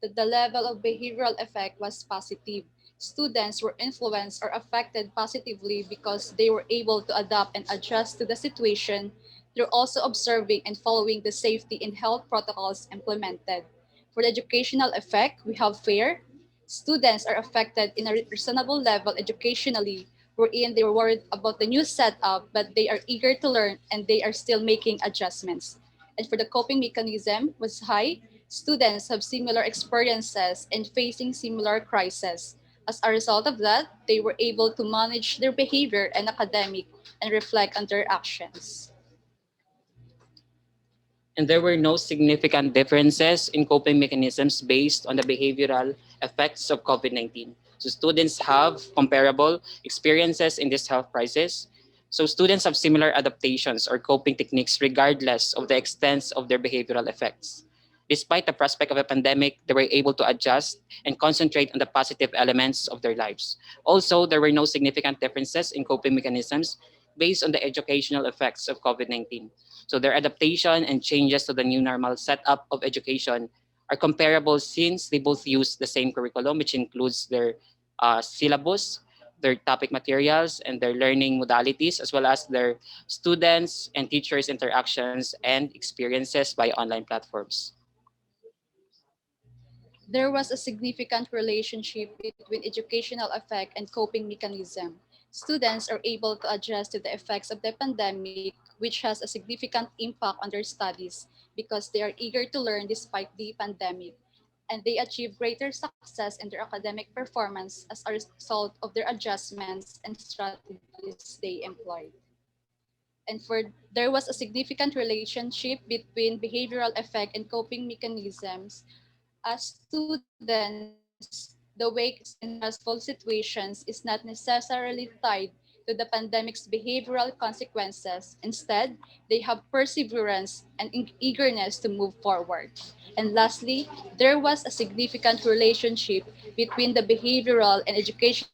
[SPEAKER 9] that the level of behavioral effect was positive. Students were influenced or affected positively because they were able to adapt and adjust to the situation. They're also observing and following the safety and health protocols implemented. For the educational effect, we have fear. Students are affected in a reasonable level educationally, wherein they were worried about the new setup, but they are eager to learn and they are still making adjustments. And for the coping mechanism was high. Students have similar experiences and facing similar crises. As a result of that, they were able to manage their behavior and academic and reflect on their actions.
[SPEAKER 8] And there were no significant differences in coping mechanisms based on the behavioral effects of COVID-19. So students have comparable experiences in this health crisis. So students have similar adaptations or coping techniques regardless of the extent of their behavioral effects. Despite the prospect of a pandemic, they were able to adjust and concentrate on the positive elements of their lives. Also, there were no significant differences in coping mechanisms based on the educational effects of COVID-19. So their adaptation and changes to the new normal setup of education are comparable since they both use the same curriculum, which includes their syllabus, their topic materials, and their learning modalities, as well as their students and teachers' interactions and experiences by online platforms.
[SPEAKER 9] There was a significant relationship between educational effect and coping mechanism. Students are able to adjust to the effects of the pandemic, which has a significant impact on their studies because they are eager to learn despite the pandemic, and they achieve greater success in their academic performance as a result of their adjustments and strategies they employed. And for there was a significant relationship between behavioral effect and coping mechanisms. As students, the way in stressful situations is not necessarily tied to the pandemic's behavioral consequences. Instead, they have perseverance and eagerness to move forward. And lastly, there was a significant relationship between the behavioral and educational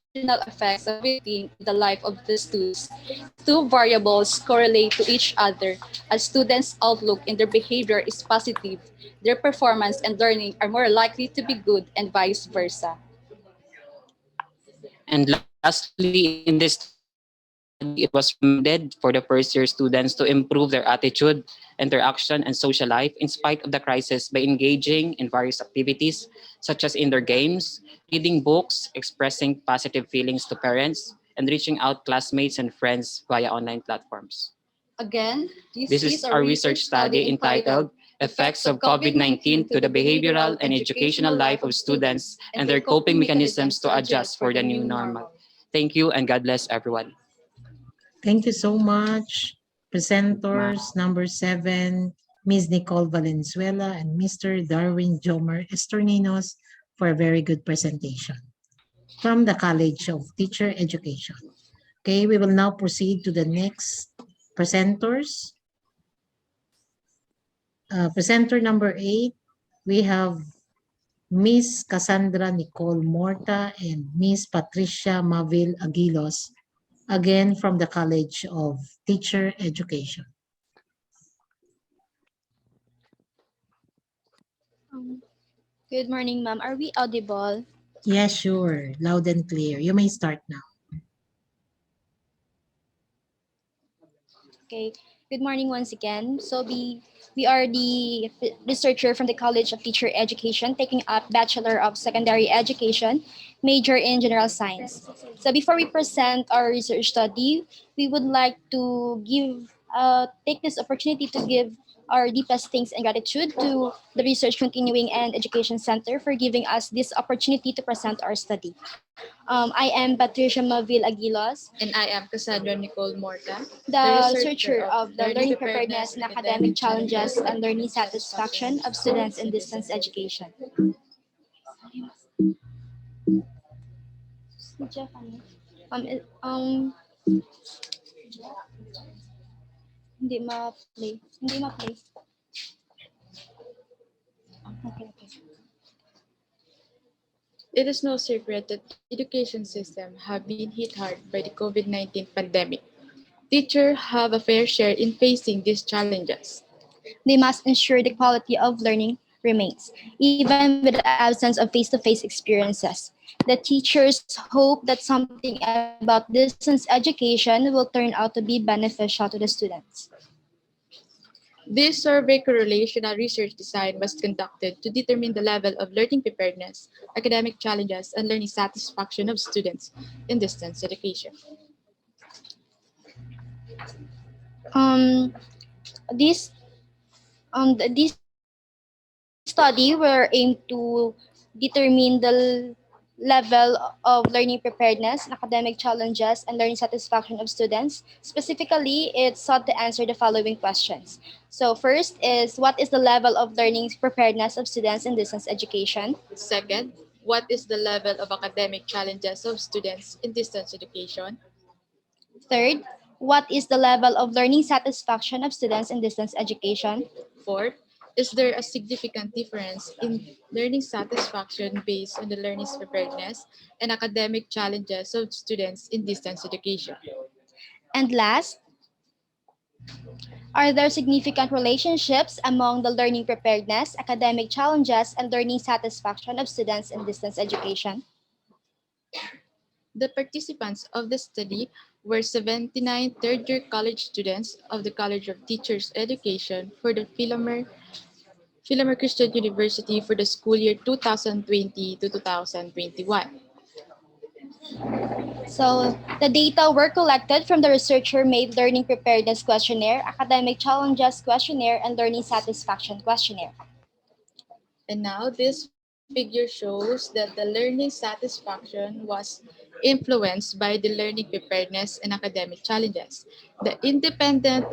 [SPEAKER 9] effects of COVID-19 in the life of the students. These two variables correlate to each other as students' outlook in their behavior is positive. Their performance and learning are more likely to be good and vice versa.
[SPEAKER 8] And lastly, in this study, it was recommended for the first year students to improve their attitude, interaction, and social life in spite of the crisis by engaging in various activities, such as indoor games, reading books, expressing positive feelings to parents, and reaching out classmates and friends via online platforms.
[SPEAKER 9] Again,
[SPEAKER 8] This is our research study entitled Effects of COVID-19 to the Behavioral and Educational Life of Students and Their Coping Mechanisms to Adjust for the New Normal. Thank you and God bless everyone.
[SPEAKER 19] Thank you so much. Presenters number 7, Ms. Nicole Valenzuela and Mr. Darwin Jomer Estorninos for a very good presentation from the College of Teacher Education. Okay, we will now proceed to the next presenters. Presenter number 8, we have Miss Cassandra Nicole Morta and Miss Patricia Mavil Aguilos, again from the College of Teacher Education.
[SPEAKER 11] Good morning, ma'am. Are we audible?
[SPEAKER 19] Yes, sure. Loud and clear. You may start now.
[SPEAKER 11] Okay. Good morning once again. So we are the researcher from the College of Teacher Education taking up Bachelor of Secondary Education, major in General Science. So before we present our research study, we would like to take this opportunity to give our deepest thanks and gratitude to the Research Continuing and Education Center for giving us this opportunity to present our study. I am Patricia Mavil Aguilos.
[SPEAKER 13] And I am Cassandra Nicole Morta,
[SPEAKER 11] The researcher of the learning preparedness and academic challenges and learning satisfaction of students in distance education. Hindi ma-play. Hindi ma-play. Okay.
[SPEAKER 13] It is no secret that the education system have been hit hard by the COVID-19 pandemic. Teachers have a fair share in facing these challenges.
[SPEAKER 11] They must ensure the quality of learning remains, even with the absence of face-to-face experiences. The teachers hope that something about distance education will turn out to be beneficial to the students.
[SPEAKER 13] This survey correlational research design was conducted to determine the level of learning preparedness, academic challenges, and learning satisfaction of students in distance education.
[SPEAKER 11] This study were aimed to determine the level of learning preparedness, academic challenges, and learning satisfaction of students. Specifically, it sought to answer the following questions. So first is, what is the level of learning preparedness of students in distance education?
[SPEAKER 13] Second, what is the level of academic challenges of students in distance education?
[SPEAKER 11] Third, what is the level of learning satisfaction of students in distance education?
[SPEAKER 13] Fourth, is there a significant difference in learning satisfaction based on the learning preparedness and academic challenges of students in distance education?
[SPEAKER 11] And last, are there significant relationships among the learning preparedness, academic challenges, and learning satisfaction of students in distance education?
[SPEAKER 13] The participants of the study were 79 third-year college students of the College of Teachers Education for the Philamer Christian University for the school year 2020 to 2021.
[SPEAKER 11] So the data were collected from the researcher-made Learning Preparedness Questionnaire, Academic Challenges Questionnaire, and Learning Satisfaction Questionnaire.
[SPEAKER 13] And now this figure shows that the learning satisfaction was influenced by the learning preparedness and academic challenges. The independent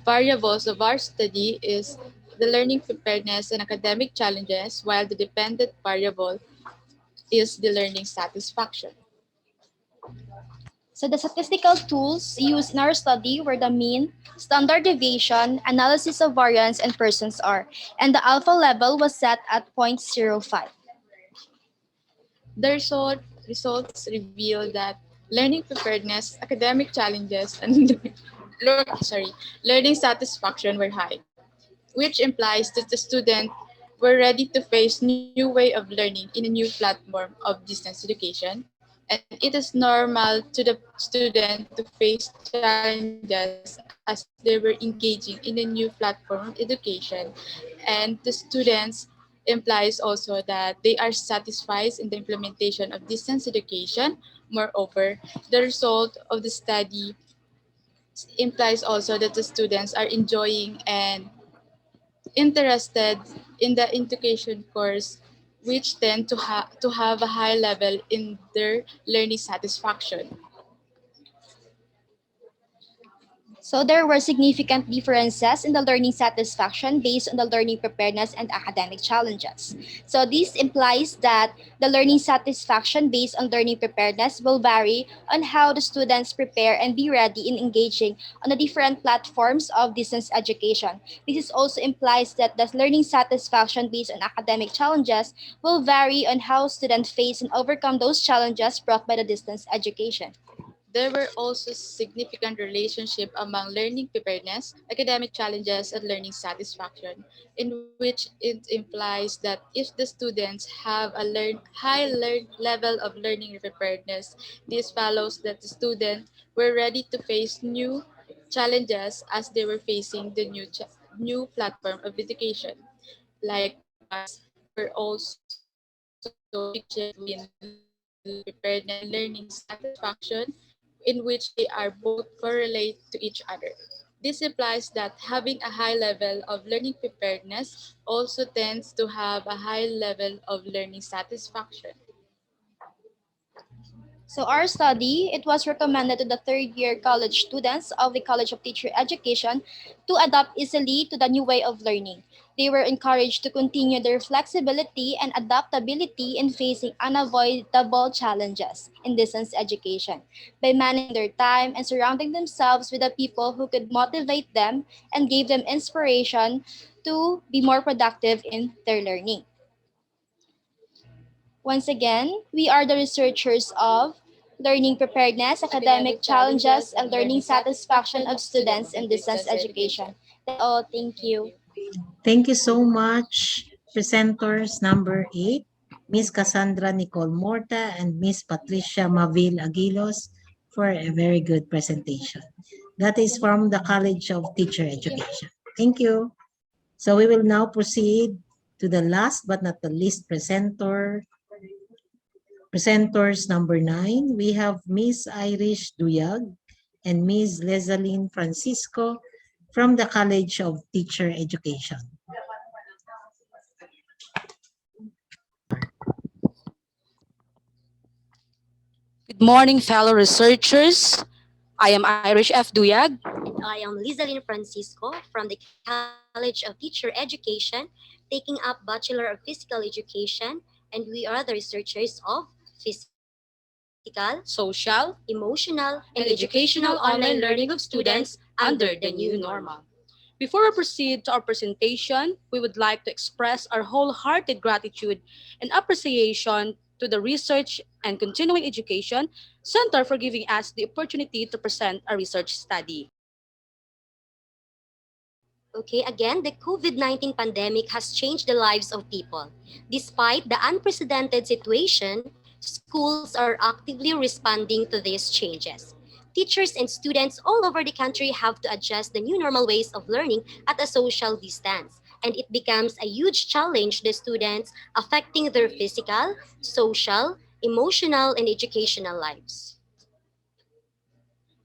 [SPEAKER 13] variables of our study is the learning preparedness and academic challenges, while the dependent variable is the learning satisfaction.
[SPEAKER 11] So the statistical tools used in our study were the mean, standard deviation, analysis of variance, and persons R, and the alpha level was set at 0.05.
[SPEAKER 13] The results reveal that learning preparedness, academic challenges, and learning satisfaction were high, which implies that the student were ready to face new way of learning in a new platform of distance education. And it is normal to the student to face challenges as they were engaging in a new platform of education. And the students implies also that they are satisfied in the implementation of distance education, more Moreover, the result of the study implies also that the students are enjoying and interested in the education course, which tend to have a high level in their learning satisfaction.
[SPEAKER 11] So there were significant differences in the learning satisfaction based on the learning preparedness and academic challenges. So this implies that the learning satisfaction based on learning preparedness will vary on how the students prepare and be ready in engaging on the different platforms of distance education. This also implies that the learning satisfaction based on academic challenges will vary on how students face and overcome those challenges brought by the distance education.
[SPEAKER 13] There were also significant relationship among learning preparedness, academic challenges, and learning satisfaction, in which it implies that if the students have a level of learning preparedness, this follows that the students were ready to face new challenges as they were facing the new platform of education. Likewise, there were also relationship between learning preparedness and learning satisfaction in which they are both correlate to each other. This implies that having a high level of learning preparedness also tends to have a high level of learning satisfaction.
[SPEAKER 11] So our study, it was recommended to the third year college students of the College of Teacher Education to adapt easily to the new way of learning. They were encouraged to continue their flexibility and adaptability in facing unavoidable challenges in distance education by managing their time and surrounding themselves with the people who could motivate them and give them inspiration to be more productive in their learning. Once again, we are the researchers of learning preparedness, academic challenges, and learning satisfaction of students in distance education. That's all. Thank you.
[SPEAKER 19] Thank you so much, presenters number 8, Miss Cassandra Nicole Morta and Miss Patricia Mavil Aguilos for a very good presentation. That is from the College of Teacher Education. Thank you. So we will now proceed to the last but not the least presenters number 9. We have Miss Irish Duyag and Miss Lezaline Francisco from the College of Teacher Education.
[SPEAKER 14] Good morning, fellow researchers. I am Irish F. Duyag.
[SPEAKER 15] And I am Lizalyn Francisco from the College of Teacher Education, taking up Bachelor of Physical Education, and we are the researchers of physical,
[SPEAKER 14] Social,
[SPEAKER 15] emotional, and educational online learning of students under the new normal.
[SPEAKER 14] Before we proceed to our presentation, we would like to express our wholehearted gratitude and appreciation to the Research and Continuing Education Center for giving us the opportunity to present a research study.
[SPEAKER 15] Okay, again, the COVID-19 pandemic has changed the lives of people. Despite the unprecedented situation, schools are actively responding to these changes. Teachers and students all over the country have to adjust the new normal ways of learning at a social distance, and it becomes a huge challenge to students affecting their physical, social, emotional, and educational lives.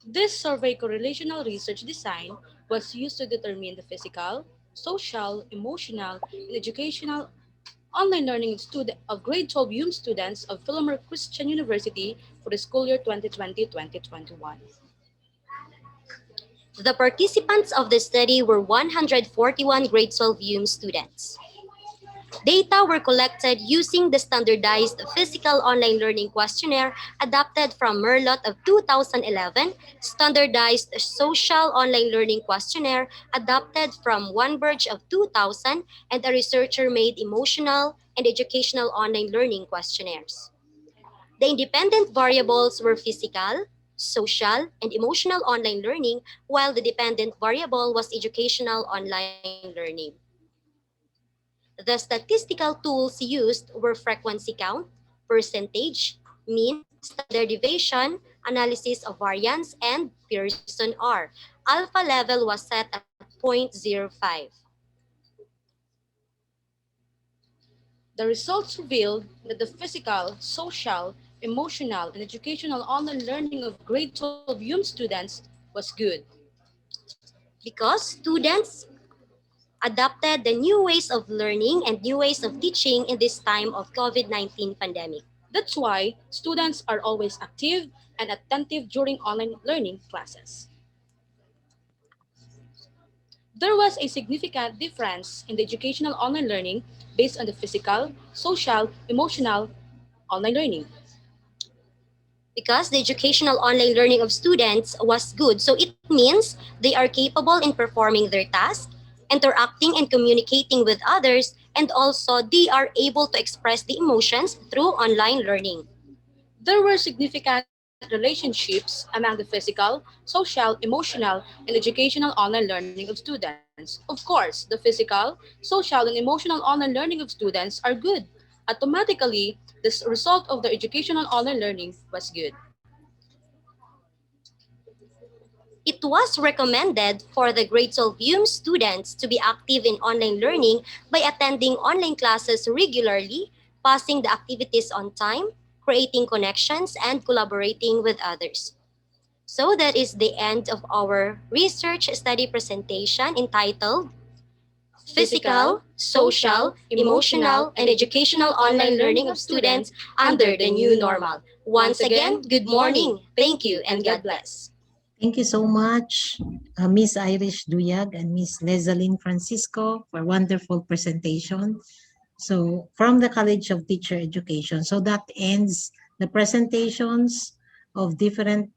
[SPEAKER 14] This survey correlational research design was used to determine the physical, social, emotional, and educational online learning of grade 12 UM students of Filamerian Christian University for the school year 2020-2021.
[SPEAKER 15] The participants of the study were 141 grade 12 UM students. Data were collected using the standardized physical online learning questionnaire adapted from Merlot of 2011, standardized social online learning questionnaire adapted from Weinberg of 2000, and a researcher-made emotional and educational online learning questionnaires. The independent variables were physical, social, and emotional online learning, while the dependent variable was educational online learning. The statistical tools used were frequency count, percentage, mean, standard deviation, analysis of variance, and Pearson R. Alpha level was set at 0.05.
[SPEAKER 14] The results revealed that the physical, social, emotional, and educational online learning of grade 12 UM students was good.
[SPEAKER 15] Because students adopted the new ways of learning and new ways of teaching in this time of COVID-19 pandemic.
[SPEAKER 14] That's why students are always active and attentive during online learning classes. There was a significant difference in the educational online learning based on the physical, social, emotional online learning.
[SPEAKER 15] Because the educational online learning of students was good. So it means they are capable in performing their task, interacting and communicating with others, and also they are able to express the emotions through online learning.
[SPEAKER 14] There were significant relationships among the physical, social, emotional, and educational online learning of students. Of course, the physical, social, and emotional online learning of students are good. Automatically, the result of the educational online learning was good.
[SPEAKER 15] It was recommended for the grade 12 UM students to be active in online learning by attending online classes regularly, passing the activities on time, creating connections, and collaborating with others. So that is the end of our research study presentation entitled Physical, Social, Emotional, and Educational Online Learning of Students under the New Normal. Once again, good morning. Thank you and God bless.
[SPEAKER 19] Thank you so much, Miss Irish Duyag and Miss Lezaline Francisco for wonderful presentation. So from the College of Teacher Education. So that ends the presentations of different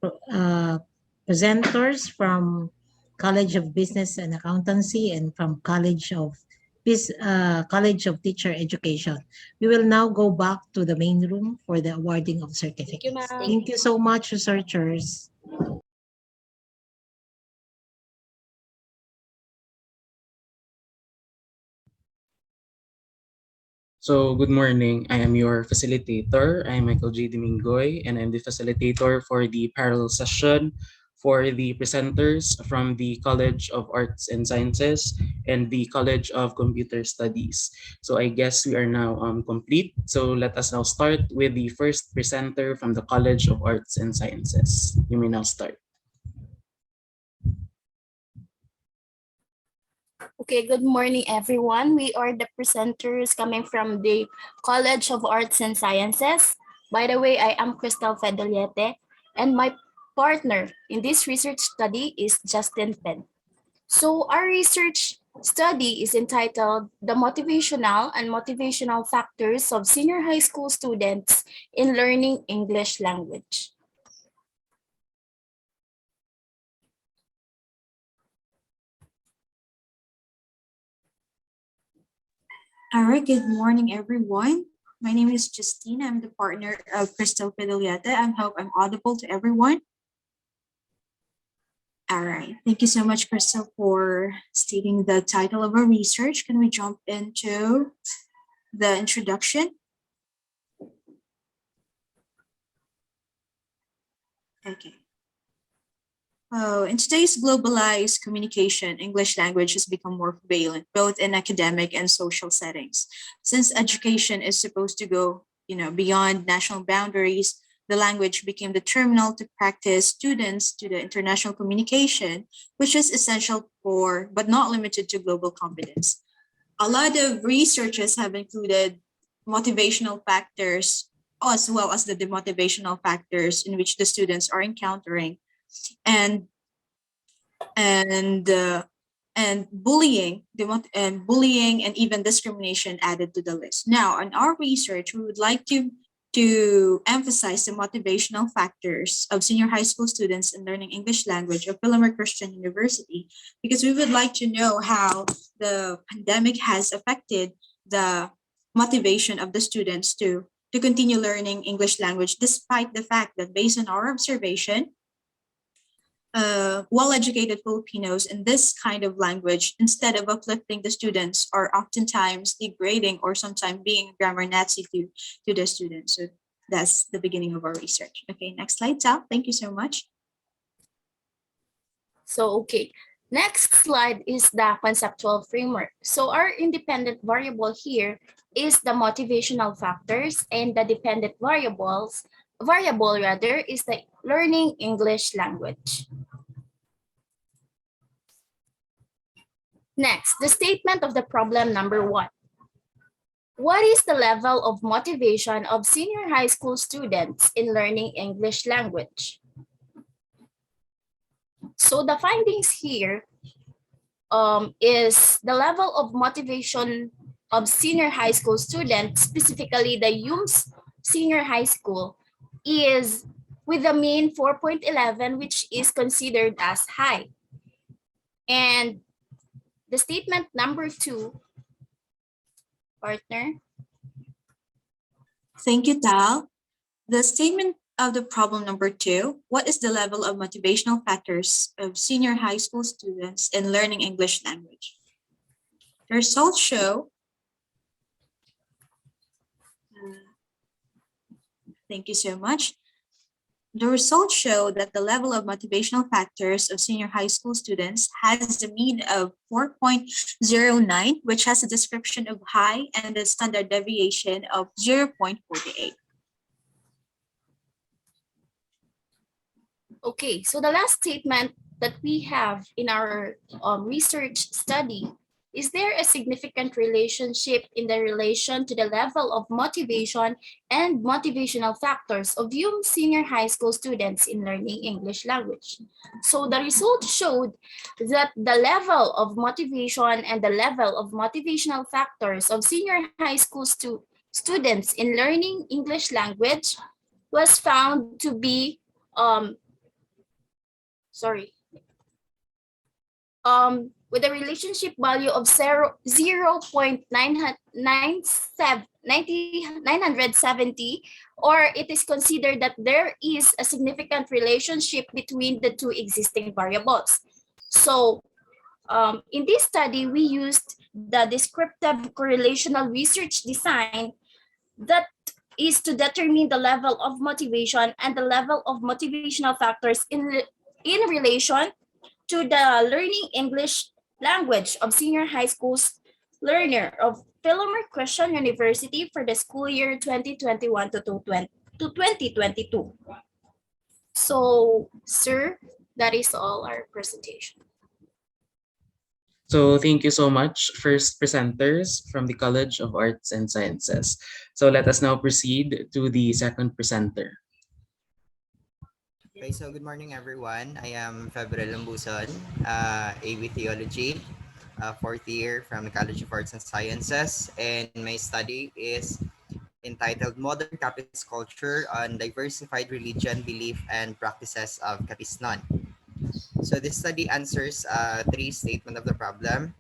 [SPEAKER 19] presenters from College of Business and Accountancy and from College of Teacher Education. We will now go back to the main room for the awarding of certificates. Thank you so much, researchers.
[SPEAKER 16] So, good morning. I am your facilitator. I am Michael J. Domingoy, and I'm the facilitator for the parallel session for the presenters from the College of Arts and Sciences and the College of Computer Studies. So, I guess we are now complete. So, let us now start with the first presenter from the College of Arts and Sciences. You may now start.
[SPEAKER 17] Okay, good morning, everyone. We are the presenters coming from the College of Arts and Sciences. By the way, I am Crystal Fedeliete, and my partner in this research study is Justin Penn. So our research study is entitled The Motivational and Motivational Factors of Senior High School Students in Learning English Language.
[SPEAKER 23] All right, good morning, everyone. My name is Justine. I'm the partner of Crystal Fidelieta. I hope I'm audible to everyone. All right, thank you so much, Crystal, for stating the title of our research. Can we jump into the introduction? Okay. Oh, in today's globalized communication, English language has become more prevalent, both in academic and social settings. Since education is supposed to go, beyond national boundaries, the language became the terminal to practice students to the international communication, which is essential for, but not limited to, global competence. A lot of researchers have included motivational factors as well as the demotivational factors in which the students are encountering, and and uh, and bullying and even discrimination added to the list. Now, in our research, we would like to emphasize the motivational factors of senior high school students in learning English language of Philamerian Christian University, because we would like to know how the pandemic has affected the motivation of the students to continue learning English language, despite the fact that, based on our observation, well-educated Filipinos in this kind of language, instead of uplifting the students, are oftentimes degrading or sometimes being a grammar Nazi to the students. So that's the beginning of our research. Okay, next slide, Tal. Thank you so much.
[SPEAKER 17] So, okay, next slide is the conceptual framework. So our independent variable here is the motivational factors, and the dependent variables variable rather is the learning English language. Next, the statement of the problem number 1. What is the level of motivation of senior high school students in learning English language? So the findings here is the level of motivation of senior high school students, specifically the UMS Senior High School, is with a mean 4.11, which is considered as high. And the statement number 2, partner.
[SPEAKER 23] Thank you, Tal. The statement of the problem number 2, what is the level of motivational factors of senior high school students in learning English language? The results show, thank you so much. The results show that the level of motivational factors of senior high school students has a mean of 4.09, which has a description of high and a standard deviation of 0.48.
[SPEAKER 17] Okay, so the last statement that we have in our research study, is there a significant relationship in the relation to the level of motivation and motivational factors of young senior high school students in learning English language? So the results showed that the level of motivation and the level of motivational factors of senior high school students in learning English language was found to be with a relationship value of 0.970, or it is considered that there is a significant relationship between the two existing variables. So in this study, we used the descriptive correlational research design that is to determine the level of motivation and the level of motivational factors in relation to the learning English language of senior high school's learner of Filamerian Christian University for the school year 2021 to 2022. So, sir, that is all our presentation.
[SPEAKER 16] So thank you so much, first presenters from the College of Arts and Sciences. So let us now proceed to the second presenter.
[SPEAKER 1] Okay, so good morning everyone. I am Febrel Lambuson, AV Theology, fourth year from the College of Arts and Sciences, and my study is entitled Modern Capitalist Culture on Diversified Religion, Belief, and Practices of Capisnon. So this study answers three statements of the problem.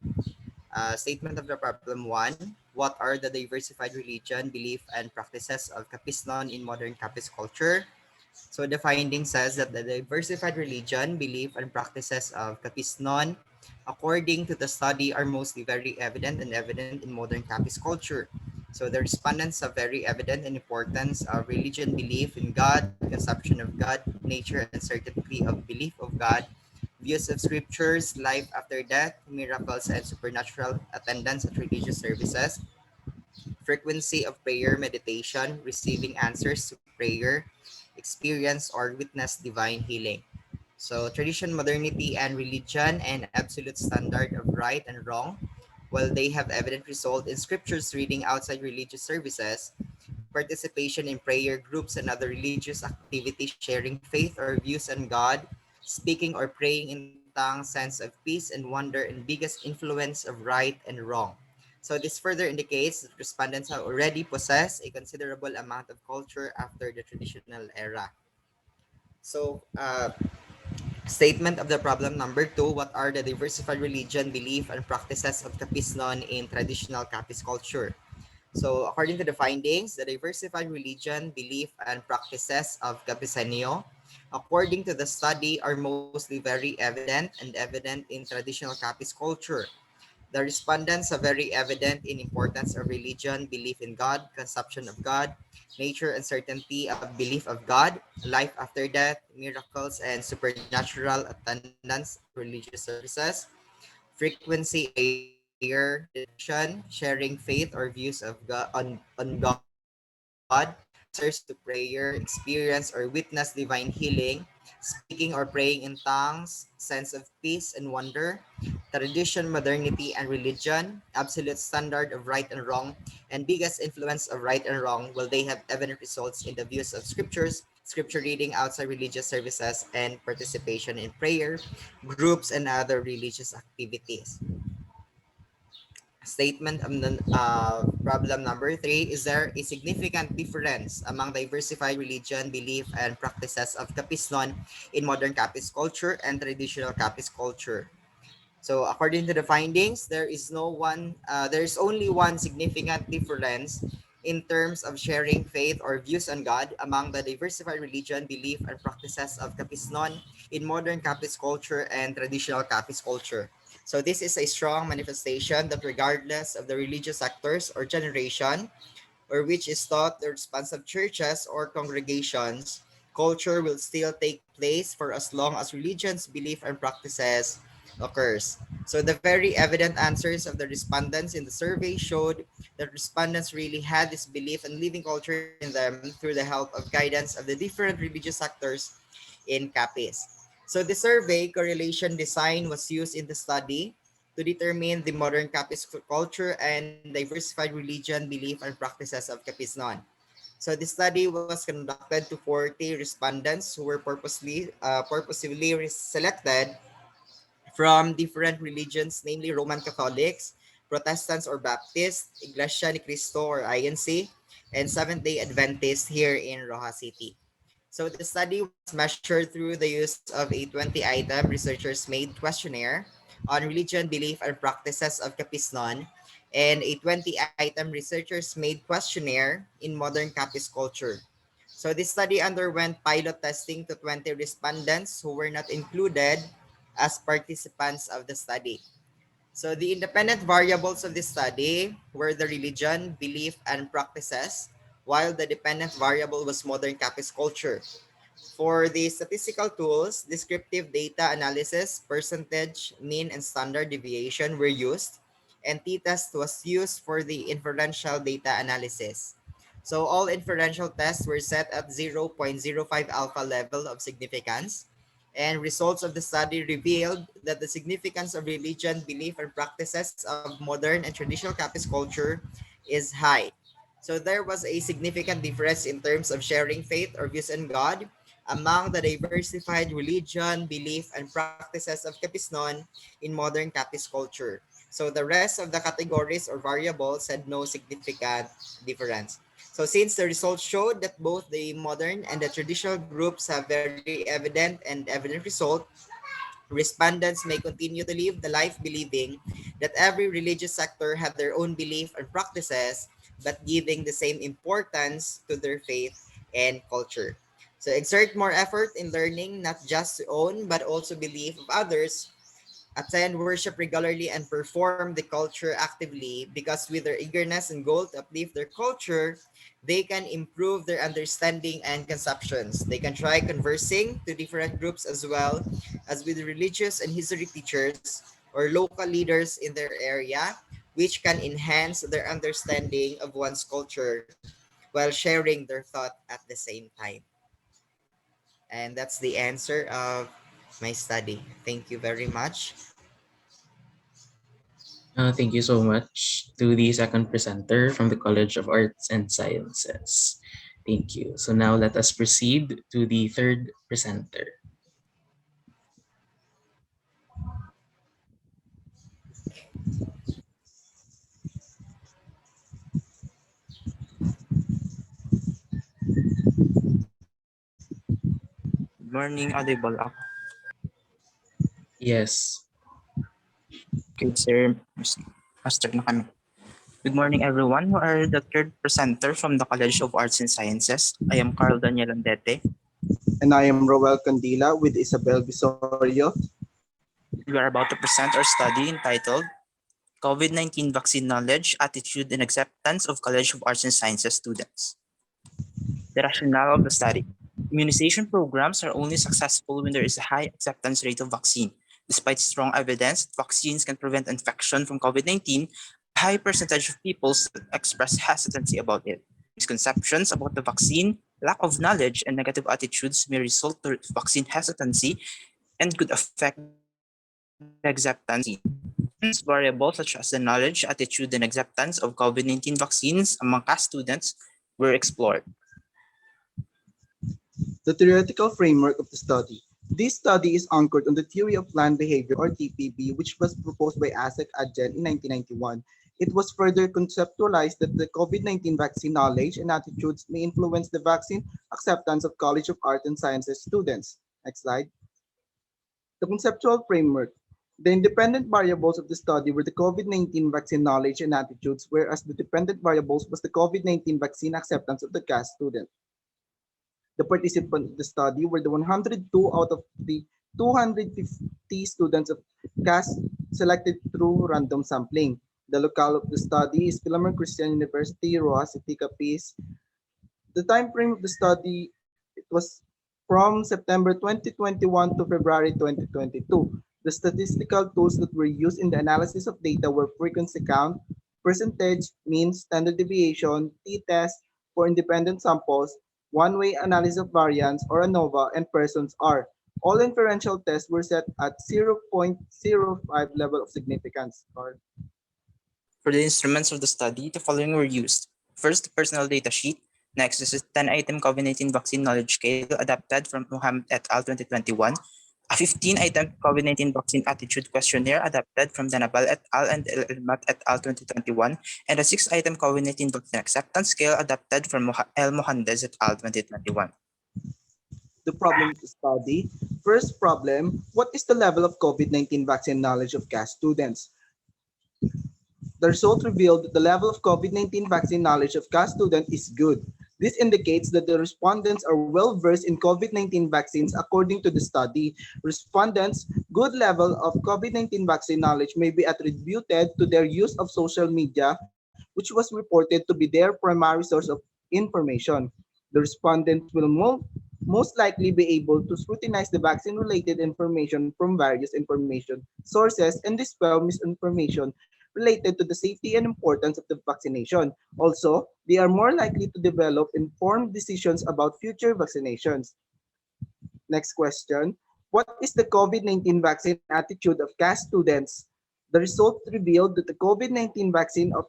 [SPEAKER 1] Statement of the problem 1, what are the diversified religion, belief, and practices of Capisnon in modern Capist culture? So the finding says that the diversified religion, belief, and practices of Capisnon, according to the study, are mostly very evident in modern Capist culture. So the respondents are very evident in importance of religion, belief in God, conception of God, nature and certainty of belief of God, views of scriptures, life after death, miracles and supernatural attendance at religious services, frequency of prayer, meditation, receiving answers to prayer, experience or witness divine healing. So tradition, modernity, and religion, and absolute standard of right and wrong, while they have evident result in scriptures reading outside religious services, participation in prayer groups and other religious activities, sharing faith or views on God, speaking or praying in tongues, sense of peace and wonder, and biggest influence of right and wrong. So this further indicates that respondents have already possessed a considerable amount of culture after the traditional era. So statement of the problem number 2, what are the diversified religion, belief, and practices of Capisnon in traditional Capist culture? So according to the findings, the diversified religion, belief, and practices of Capisanio, according to the study, are mostly very evident in traditional Capist culture. The respondents are very evident in importance of religion, belief in God, conception of God, nature and certainty of belief of God, life after death, miracles and supernatural attendance at religious services, frequency of prayer, meditation, sharing faith or views of God on God, answers to prayer, experience or witness divine healing, speaking or praying in tongues, sense of peace and wonder, tradition, modernity, and religion, absolute standard of right and wrong, and biggest influence of right and wrong, will they have evident results in the views of scriptures, scripture reading outside religious services, and participation in prayer, groups, and other religious activities. Statement of the problem number three: is there a significant difference among diversified religion, belief, and practices of Capisnon in modern Capis culture and traditional Capis culture? So according to the findings, there is only one significant difference in terms of sharing faith or views on God among the diversified religion, belief, and practices of Capisnon in modern Capis culture and traditional Capis culture. So this is a strong manifestation that regardless of the religious sectors or generation, or which is taught the responsive churches or congregations, culture will still take place for as long as religion's belief and practices occurs. So the very evident answers of the respondents in the survey showed that respondents really had this belief and living culture in them through the help of guidance of the different religious sectors in CAPES. So the survey correlation design was used in the study to determine the modern Capiz culture and diversified religion, belief, and practices of Capisnon. So the study was conducted to 40 respondents who were purposefully selected from different religions, namely Roman Catholics, Protestants or Baptists, Iglesia ni Cristo or INC, and Seventh-day Adventists here in Roja City. So the study was measured through the use of a 20-item researchers-made questionnaire on religion, belief, and practices of Capisnon, and a 20-item researchers-made questionnaire in modern Capis culture. So this study underwent pilot testing to 20 respondents who were not included as participants of the study. So the independent variables of this study were the religion, belief, and practices, while the dependent variable was modern Capis culture. For the statistical tools, descriptive data analysis, percentage, mean, and standard deviation were used, and t-test was used for the inferential data analysis. So all inferential tests were set at 0.05 alpha level of significance, and results of the study revealed that the significance of religion, belief, and practices of modern and traditional Capiz culture is high. So there was a significant difference in terms of sharing faith or views in God among the diversified religion, belief, and practices of Capisnon in modern Capiz culture. So the rest of the categories or variables had no significant difference. So since the results showed that both the modern and the traditional groups have very evident and evident result, respondents may continue to live the life believing that every religious sector had their own belief and practices, but giving the same importance to their faith and culture. So exert more effort in learning not just to own but also belief of others, attend worship regularly, and perform the culture actively, because with their eagerness and goal to uplift their culture, they can improve their understanding and conceptions. They can try conversing to different groups as well as with religious and history teachers or local leaders in their area, which can enhance their understanding of one's culture while sharing their thought at the same time. And that's the answer of my study. Thank you very much.
[SPEAKER 16] Thank you so much to the second presenter from the College of Arts and Sciences. Thank you. So now let us proceed to the third presenter.
[SPEAKER 12] Good morning, audible ako.
[SPEAKER 16] Yes.
[SPEAKER 12] Okay, sir. Master na kami. Good morning, everyone. We are the third presenter from the College of Arts and Sciences. I am Carl Daniel Andete.
[SPEAKER 18] And I am Roel Candila with Isabel Visorio.
[SPEAKER 12] We are about to present our study entitled COVID-19 Vaccine Knowledge, Attitude, and Acceptance of College of Arts and Sciences Students. The rationale of the study. Immunization programs are only successful when there is a high acceptance rate of vaccine. Despite strong evidence that vaccines can prevent infection from COVID-19, a high percentage of people still express hesitancy about it. misconceptions about the vaccine, lack of knowledge, and negative attitudes may result to vaccine hesitancy and could affect the acceptance of vaccine. Hence, variables such as the knowledge, attitude, and acceptance of COVID-19 vaccines among CAS students were explored.
[SPEAKER 18] The theoretical framework of the study. This study is anchored on the theory of planned behavior or TPB, which was proposed by Asek Adjen in 1991. It was further conceptualized that the COVID-19 vaccine knowledge and attitudes may influence the vaccine acceptance of College of Art and Sciences students. Next slide. The conceptual framework. The independent variables of the study were the COVID-19 vaccine knowledge and attitudes, whereas the dependent variables was the COVID-19 vaccine acceptance of the CAS student. The participants of the study were the 102 out of the 250 students of CAS selected through random sampling. The locale of the study is Filamerian Christian University, Roa City, Capiz. The time frame of the study, it was from September 2021 to February 2022. The statistical tools that were used in the analysis of data were frequency count, percentage, mean, standard deviation, t-test for independent samples, one-way analysis of variance or ANOVA, and Pearson's R. All inferential tests were set at 0.05 level of significance.
[SPEAKER 12] For the instruments of the study, the following were used. First, the personal data sheet. Next is a 10-item COVID-19 vaccine knowledge scale adapted from Muhammad et al. 2021. A 15-item COVID-19 vaccine attitude questionnaire adapted from Danabal et al. And Elmat et al. 2021. And a 6-item COVID-19 vaccine acceptance scale adapted from El Mohandes et al. 2021.
[SPEAKER 18] The problem of the study. First problem, what is the level of COVID-19 vaccine knowledge of CAS students? The result revealed that the level of COVID-19 vaccine knowledge of CAS students is good. This indicates that the respondents are well versed in COVID-19 vaccines according to the study. Respondents' good level of COVID-19 vaccine knowledge may be attributed to their use of social media, which was reported to be their primary source of information. The respondents will most likely be able to scrutinize the vaccine-related information from various information sources and dispel misinformation related to the safety and importance of the vaccination. Also, they are more likely to develop informed decisions about future vaccinations. Next question. What is the COVID-19 vaccine attitude of CAS students? The results revealed that the COVID-19 vaccine of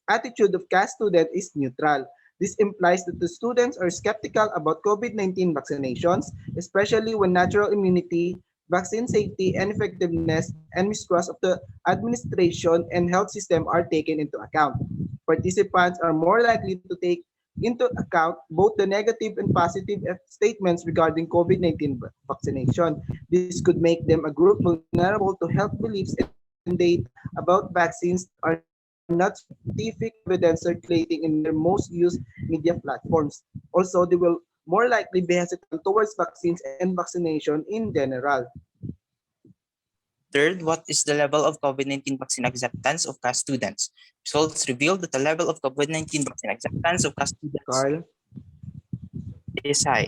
[SPEAKER 18] attitude of CAS student is neutral. This implies that the students are skeptical about COVID-19 vaccinations, especially when natural immunity, vaccine safety and effectiveness, and mistrust of the administration and health system are taken into account. Participants are more likely to take into account both the negative and positive statements regarding COVID-19 vaccination. This could make them a group vulnerable to health beliefs and data about vaccines that are not scientific evidence circulating in their most used media platforms. Also, they will more likely be hesitant towards vaccines and vaccination in general.
[SPEAKER 12] Third, what is the level of COVID-19 vaccine acceptance of CAS students? Results revealed that the level of COVID-19 vaccine acceptance of CAS students is high.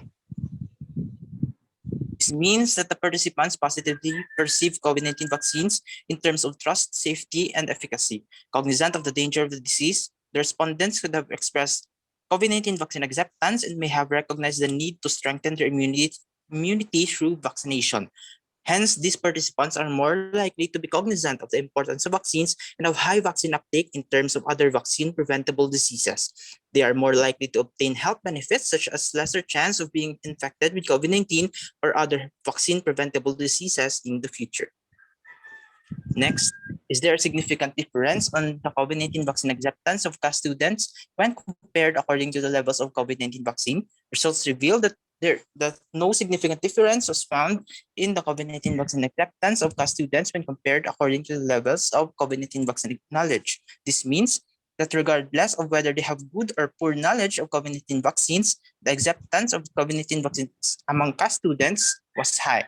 [SPEAKER 12] This means that the participants positively perceive COVID-19 vaccines in terms of trust, safety, and efficacy. Cognizant of the danger of the disease, the respondents could have expressed COVID-19 vaccine acceptance and may have recognized the need to strengthen their immunity through vaccination. Hence, these participants are more likely to be cognizant of the importance of vaccines and of high vaccine uptake in terms of other vaccine-preventable diseases. They are more likely to obtain health benefits such as lesser chance of being infected with COVID-19 or other vaccine-preventable diseases in the future. Next, is there a significant difference on the COVID-19 vaccine acceptance of CAS students when compared according to the levels of COVID-19 vaccine? Results reveal that no significant difference was found in the COVID-19 vaccine acceptance of CAS students when compared according to the levels of COVID-19 vaccine knowledge. This means that regardless of whether they have good or poor knowledge of COVID-19 vaccines, the acceptance of COVID-19 vaccines among CAS students was high.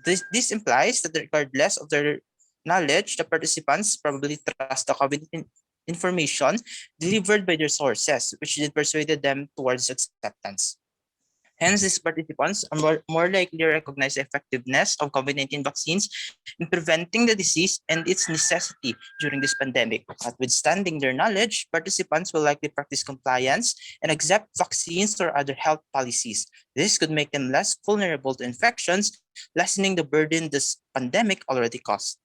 [SPEAKER 12] This implies that regardless of their knowledge, the participants probably trust the COVID-19 information delivered by their sources, which then persuaded them towards acceptance. Hence, these participants are more likely to recognize the effectiveness of COVID-19 vaccines in preventing the disease and its necessity during this pandemic. Notwithstanding their knowledge, participants will likely practice compliance and accept vaccines or other health policies. This could make them less vulnerable to infections, lessening the burden this pandemic already caused.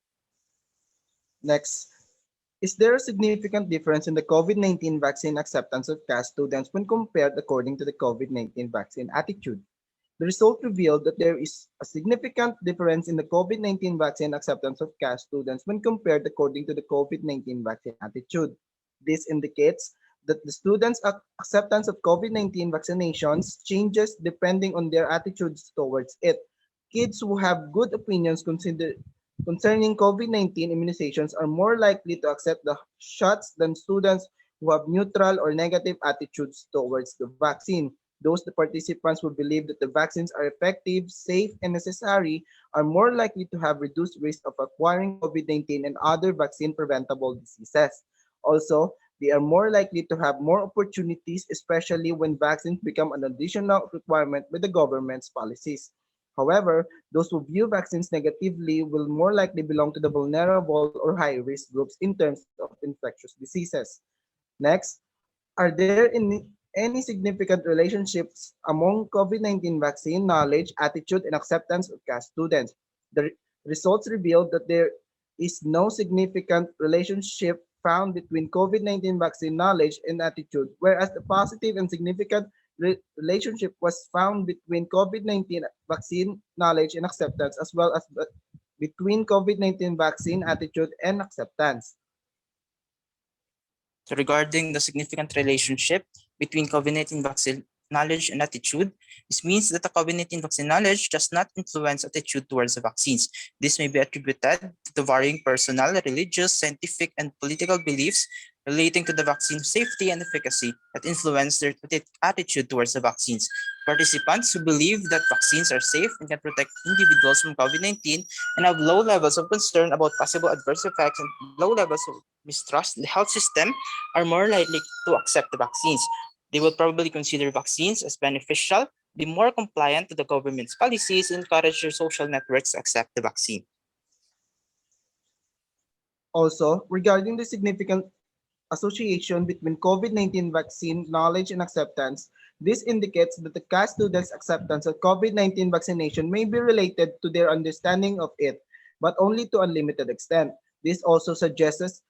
[SPEAKER 18] Next, is there a significant difference in the COVID-19 vaccine acceptance of CAS students when compared according to the COVID-19 vaccine attitude? The result revealed that there is a significant difference in the COVID-19 vaccine acceptance of CAS students when compared according to the COVID-19 vaccine attitude. This indicates that the students' acceptance of COVID-19 vaccinations changes depending on their attitudes towards it. Kids who have good opinions concerning COVID-19 immunizations are more likely to accept the shots than students who have neutral or negative attitudes towards the vaccine. Those participants who believe that the vaccines are effective, safe, and necessary are more likely to have reduced risk of acquiring COVID-19 and other vaccine-preventable diseases. Also, they are more likely to have more opportunities, especially when vaccines become an additional requirement with the government's policies. However, those who view vaccines negatively will more likely belong to the vulnerable or high-risk groups in terms of infectious diseases. Next, are there any significant relationships among COVID-19 vaccine knowledge, attitude, and acceptance of CAS students? The results revealed that there is no significant relationship found between COVID-19 vaccine knowledge and attitude, whereas the positive and significant relationship was found between COVID-19 vaccine knowledge and acceptance, as well as between COVID-19 vaccine attitude and acceptance.
[SPEAKER 12] So regarding the significant relationship between COVID-19 vaccine knowledge and attitude, this means that the COVID-19 vaccine knowledge does not influence attitude towards the vaccines. This may be attributed to the varying personal, religious, scientific, and political beliefs relating to the vaccine safety and efficacy that influence their attitude towards the vaccines. Participants who believe that vaccines are safe and can protect individuals from COVID-19 and have low levels of concern about possible adverse effects and low levels of mistrust in the health system are more likely to accept the vaccines. They will probably consider vaccines as beneficial, be more compliant to the government's policies, and encourage their social networks to accept the vaccine.
[SPEAKER 18] Also, regarding the significant association between COVID-19 vaccine knowledge and acceptance, this indicates that the CAS students' acceptance of COVID-19 vaccination may be related to their understanding of it, but only to a limited extent. This also suggests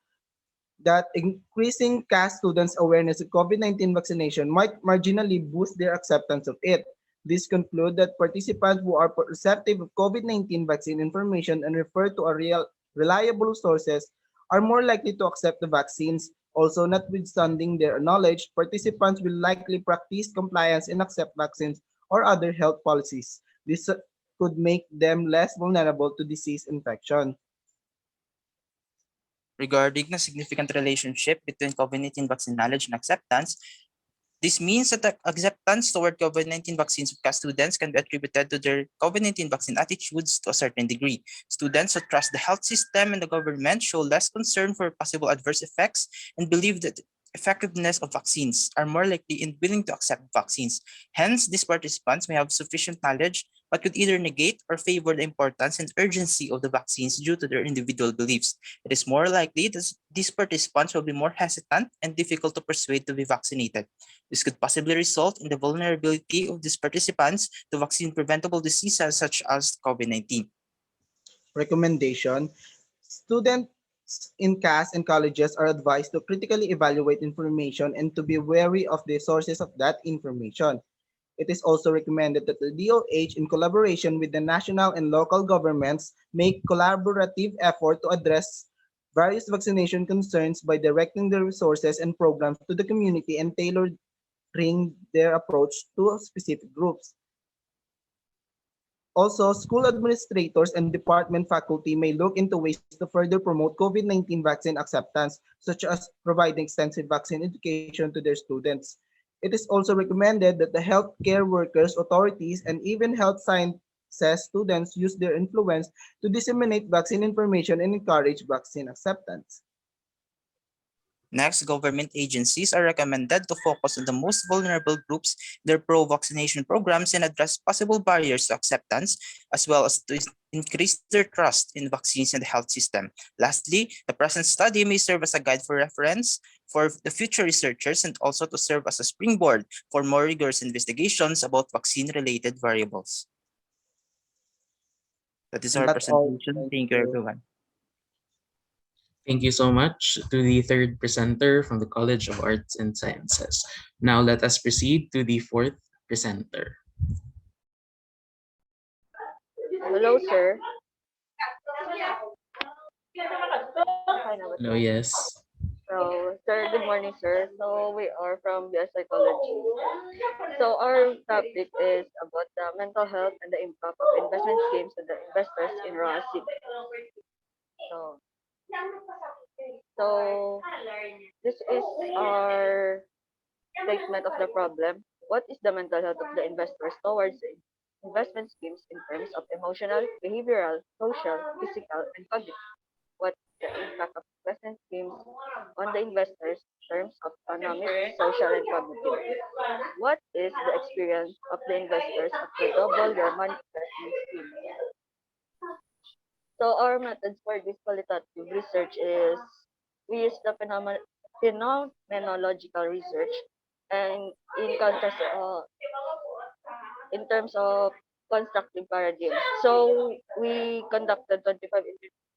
[SPEAKER 18] that increasing CAS students' awareness of COVID-19 vaccination might marginally boost their acceptance of it. This conclude that participants who are receptive of COVID-19 vaccine information and refer to a reliable sources are more likely to accept the vaccines. Also, notwithstanding their knowledge, participants will likely practice compliance and accept vaccines or other health policies. This could make them less vulnerable to disease infection.
[SPEAKER 12] Regarding the significant relationship between COVID-19 vaccine knowledge and acceptance, this means that the acceptance toward COVID-19 vaccines of CAS students can be attributed to their COVID-19 vaccine attitudes to a certain degree. Students who trust the health system and the government show less concern for possible adverse effects and believe that effectiveness of vaccines are more likely and willing to accept vaccines. Hence, these participants may have sufficient knowledge but could either negate or favor the importance and urgency of the vaccines due to their individual beliefs. It is more likely that these participants will be more hesitant and difficult to persuade to be vaccinated. This could possibly result in the vulnerability of these participants to vaccine-preventable diseases such as COVID-19.
[SPEAKER 18] Recommendation: students in CAS and colleges are advised to critically evaluate information and to be wary of the sources of that information. It is also recommended that the DOH, in collaboration with the national and local governments, make collaborative effort to address various vaccination concerns by directing their resources and programs to the community and tailoring their approach to specific groups. Also, school administrators and department faculty may look into ways to further promote COVID-19 vaccine acceptance, such as providing extensive vaccine education to their students. It is also recommended that the healthcare workers, authorities, and even health sciences students use their influence to disseminate vaccine information and encourage vaccine acceptance.
[SPEAKER 12] Next, government agencies are recommended to focus on the most vulnerable groups, their pro-vaccination programs, and address possible barriers to acceptance, as well as to increase their trust in vaccines and the health system. Lastly, the present study may serve as a guide for reference for the future researchers and also to serve as a springboard for more rigorous investigations about vaccine-related variables. That is
[SPEAKER 18] And
[SPEAKER 12] our
[SPEAKER 18] that's all.
[SPEAKER 12] presentation.
[SPEAKER 18] Thank
[SPEAKER 12] Thank you,
[SPEAKER 18] you.
[SPEAKER 12] everyone.
[SPEAKER 16] Thank you so much to the third presenter from the College of Arts and Sciences. Now let us proceed to the fourth presenter.
[SPEAKER 10] Hello, sir.
[SPEAKER 16] Hello, yes.
[SPEAKER 10] Sir, good morning, sir. So, we are from the psychology. So, our topic is about the mental health and the impact of investment schemes to the investors in Roa City. So, so, this is our statement of the problem. What is the mental health of the investors towards investment schemes in terms of emotional, behavioral, social, physical, and cognitive? What the impact of investment schemes on the investors in terms of economic, social, and cognitive? What is the experience of the investors of the double your money investment scheme? So our methods for this qualitative research is we use the phenomenological research, and in contrast, in terms of constructive paradigm. So we conducted 25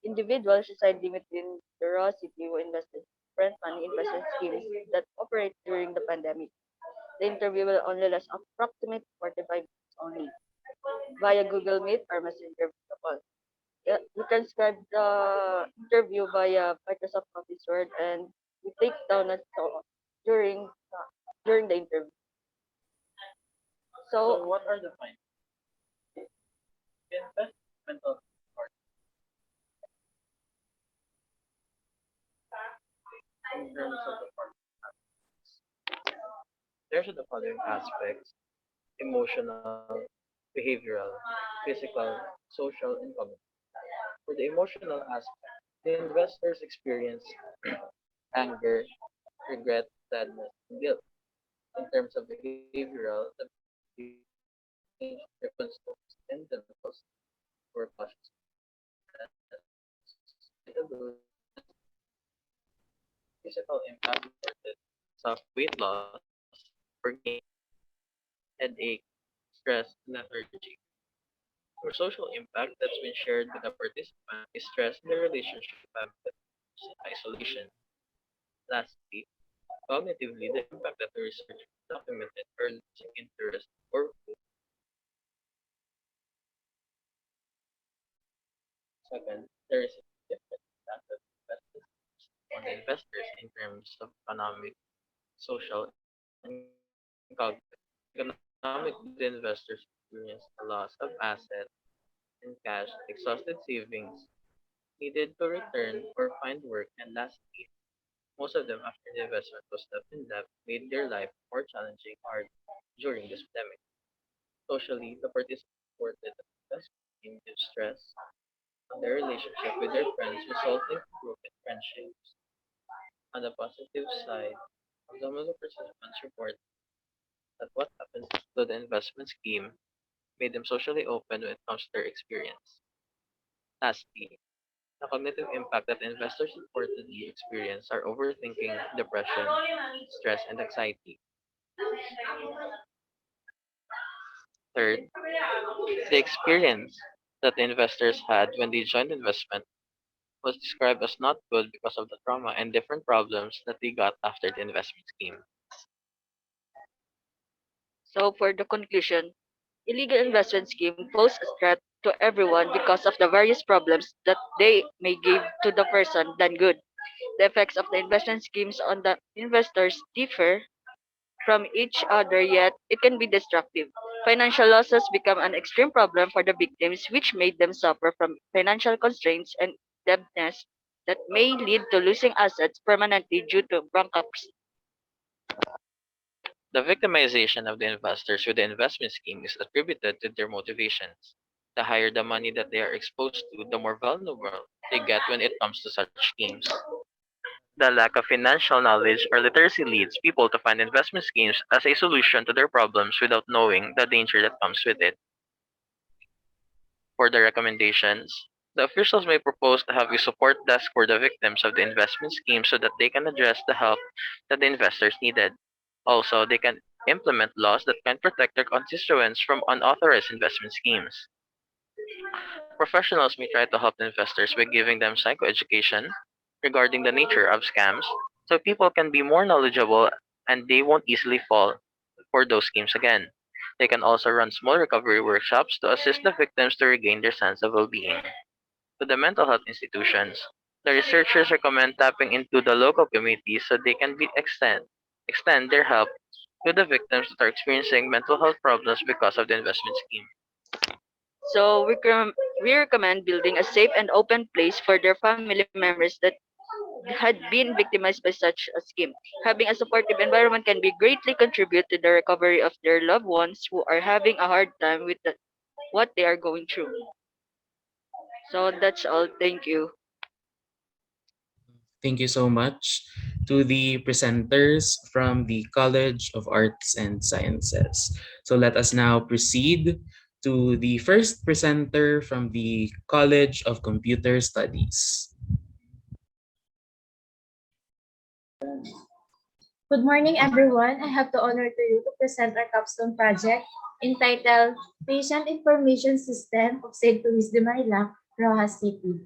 [SPEAKER 10] individual suicide limit in curiosity who invested different money investment schemes that operate during the pandemic. The interview will only last approximately 45 minutes only via Google Meet or Messenger video call. Yeah, you transcribe the interview via Microsoft Office Word, and we take down notes during during the interview. So what are the findings? Investment in terms of the there's the following aspects: emotional, behavioral, physical, social, and cognitive. For the emotional aspect, the investors experience anger, regret, sadness, and guilt. In terms of behavioral, the change their concerns and themselves were cautious. Physical impact reported soft weight loss, or gain, headache, stress, and lethargy. For social impact that's been shared with the participant is stress in the relationship with isolation. Lastly, cognitively, the impact that the research documented are losing interest or hope. Second, there is a different impact of investment on the investors in terms of economic, social, and cognitive. Economic, the investors experience a loss of assets and cash, exhausted savings needed to return or find work, and lastly, most of them after the investment was left in debt made their life more challenging hard during this pandemic. Socially, the participants reported that investment induced stress on their relationship with their friends, resulting in broken friendships. On the positive side, some of the participants report that what happened to the investment scheme made them socially open when it comes to their experience. Lastly, the cognitive impact that investors reportedly experience are overthinking, depression, stress, and anxiety. Third, the experience that the investors had when they joined investment was described as not good because of the trauma and different problems that they got after the investment scheme. So for the conclusion, illegal investment scheme pose a threat to everyone because of the various problems that they may give to the person than good. The effects of the investment schemes on the investors differ from each other, yet it can be destructive. Financial losses become an extreme problem for the victims, which made them suffer from financial constraints and debtness that may lead to losing assets permanently due to bankruptcy. The victimization of the investors with the investment scheme is attributed to their motivations. The higher the money that they are exposed to, the more vulnerable they get when it comes to such schemes. The lack of financial knowledge or literacy leads people to find investment schemes as a solution to their problems without knowing the danger that comes with it. For the recommendations, the officials may propose to have a support desk for the victims of the investment scheme so that they can address the help that the investors needed. Also, they can implement laws that can protect their constituents from unauthorized investment schemes. Professionals may try to help investors by giving them psychoeducation regarding the nature of scams so people can be more knowledgeable and they won't easily fall for those schemes again. They can also run small recovery workshops to assist the victims to regain their sense of well being. To the mental health institutions, the researchers recommend tapping into the local communities so they can extend their help to the victims that are experiencing mental health problems because of the investment scheme.
[SPEAKER 4] So we recommend building a safe and open place for their family members that had been victimized by such a scheme. Having a supportive environment can be greatly contribute to the recovery of their loved ones who are having a hard time with what they are going through. So that's all. Thank you.
[SPEAKER 16] Thank you so much to the presenters from the College of Arts and Sciences. So let us now proceed to the first presenter from the College of Computer Studies.
[SPEAKER 3] Good morning, everyone. I have the honor to you to present our capstone project entitled Patient Information System of St. Luis de Marilac, Rojas City.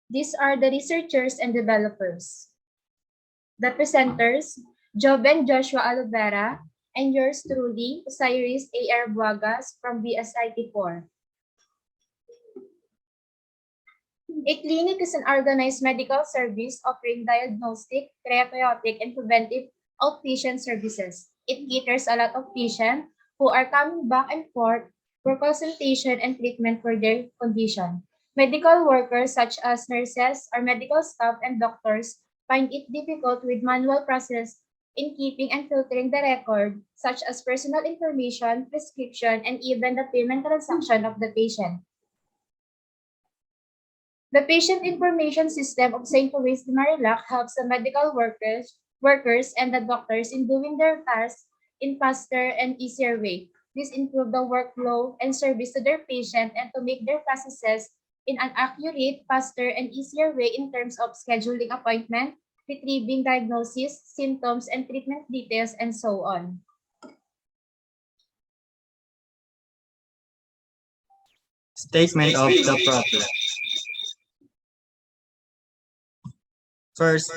[SPEAKER 3] These are the researchers and developers. The presenters, Joven Joshua Alovera, and yours truly, Osiris A.R. Buagas from BSIT-4. A clinic is an organized medical service offering diagnostic, therapeutic, and preventive outpatient services. It caters a lot of patients who are coming back and forth for consultation and treatment for their condition. Medical workers such as nurses or medical staff and doctors find it difficult with manual process in keeping and filtering the record, such as personal information, prescription, and even the payment transaction of the patient. The Patient Information System of St. Louis de Marilac helps the medical workers and the doctors in doing their tasks in faster and easier way. This improves the workflow and service to their patient and to make their processes in an accurate, faster, and easier way in terms of scheduling appointment, retrieving diagnosis, symptoms, and treatment details, and so on.
[SPEAKER 20] Statement of the problem. First,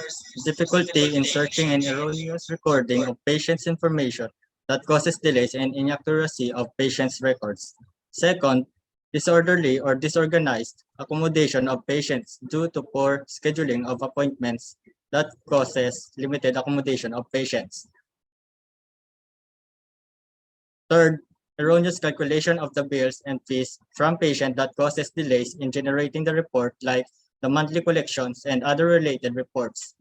[SPEAKER 20] difficulty in searching and erroneous recording of patients' information that causes delays and inaccuracy of patients' records. Second, disorderly or disorganized accommodation of patients due to poor scheduling of appointments that causes limited accommodation of patients. Third, erroneous calculation of the bills and fees from patient that causes delays in generating the report, like the monthly collections and other related reports.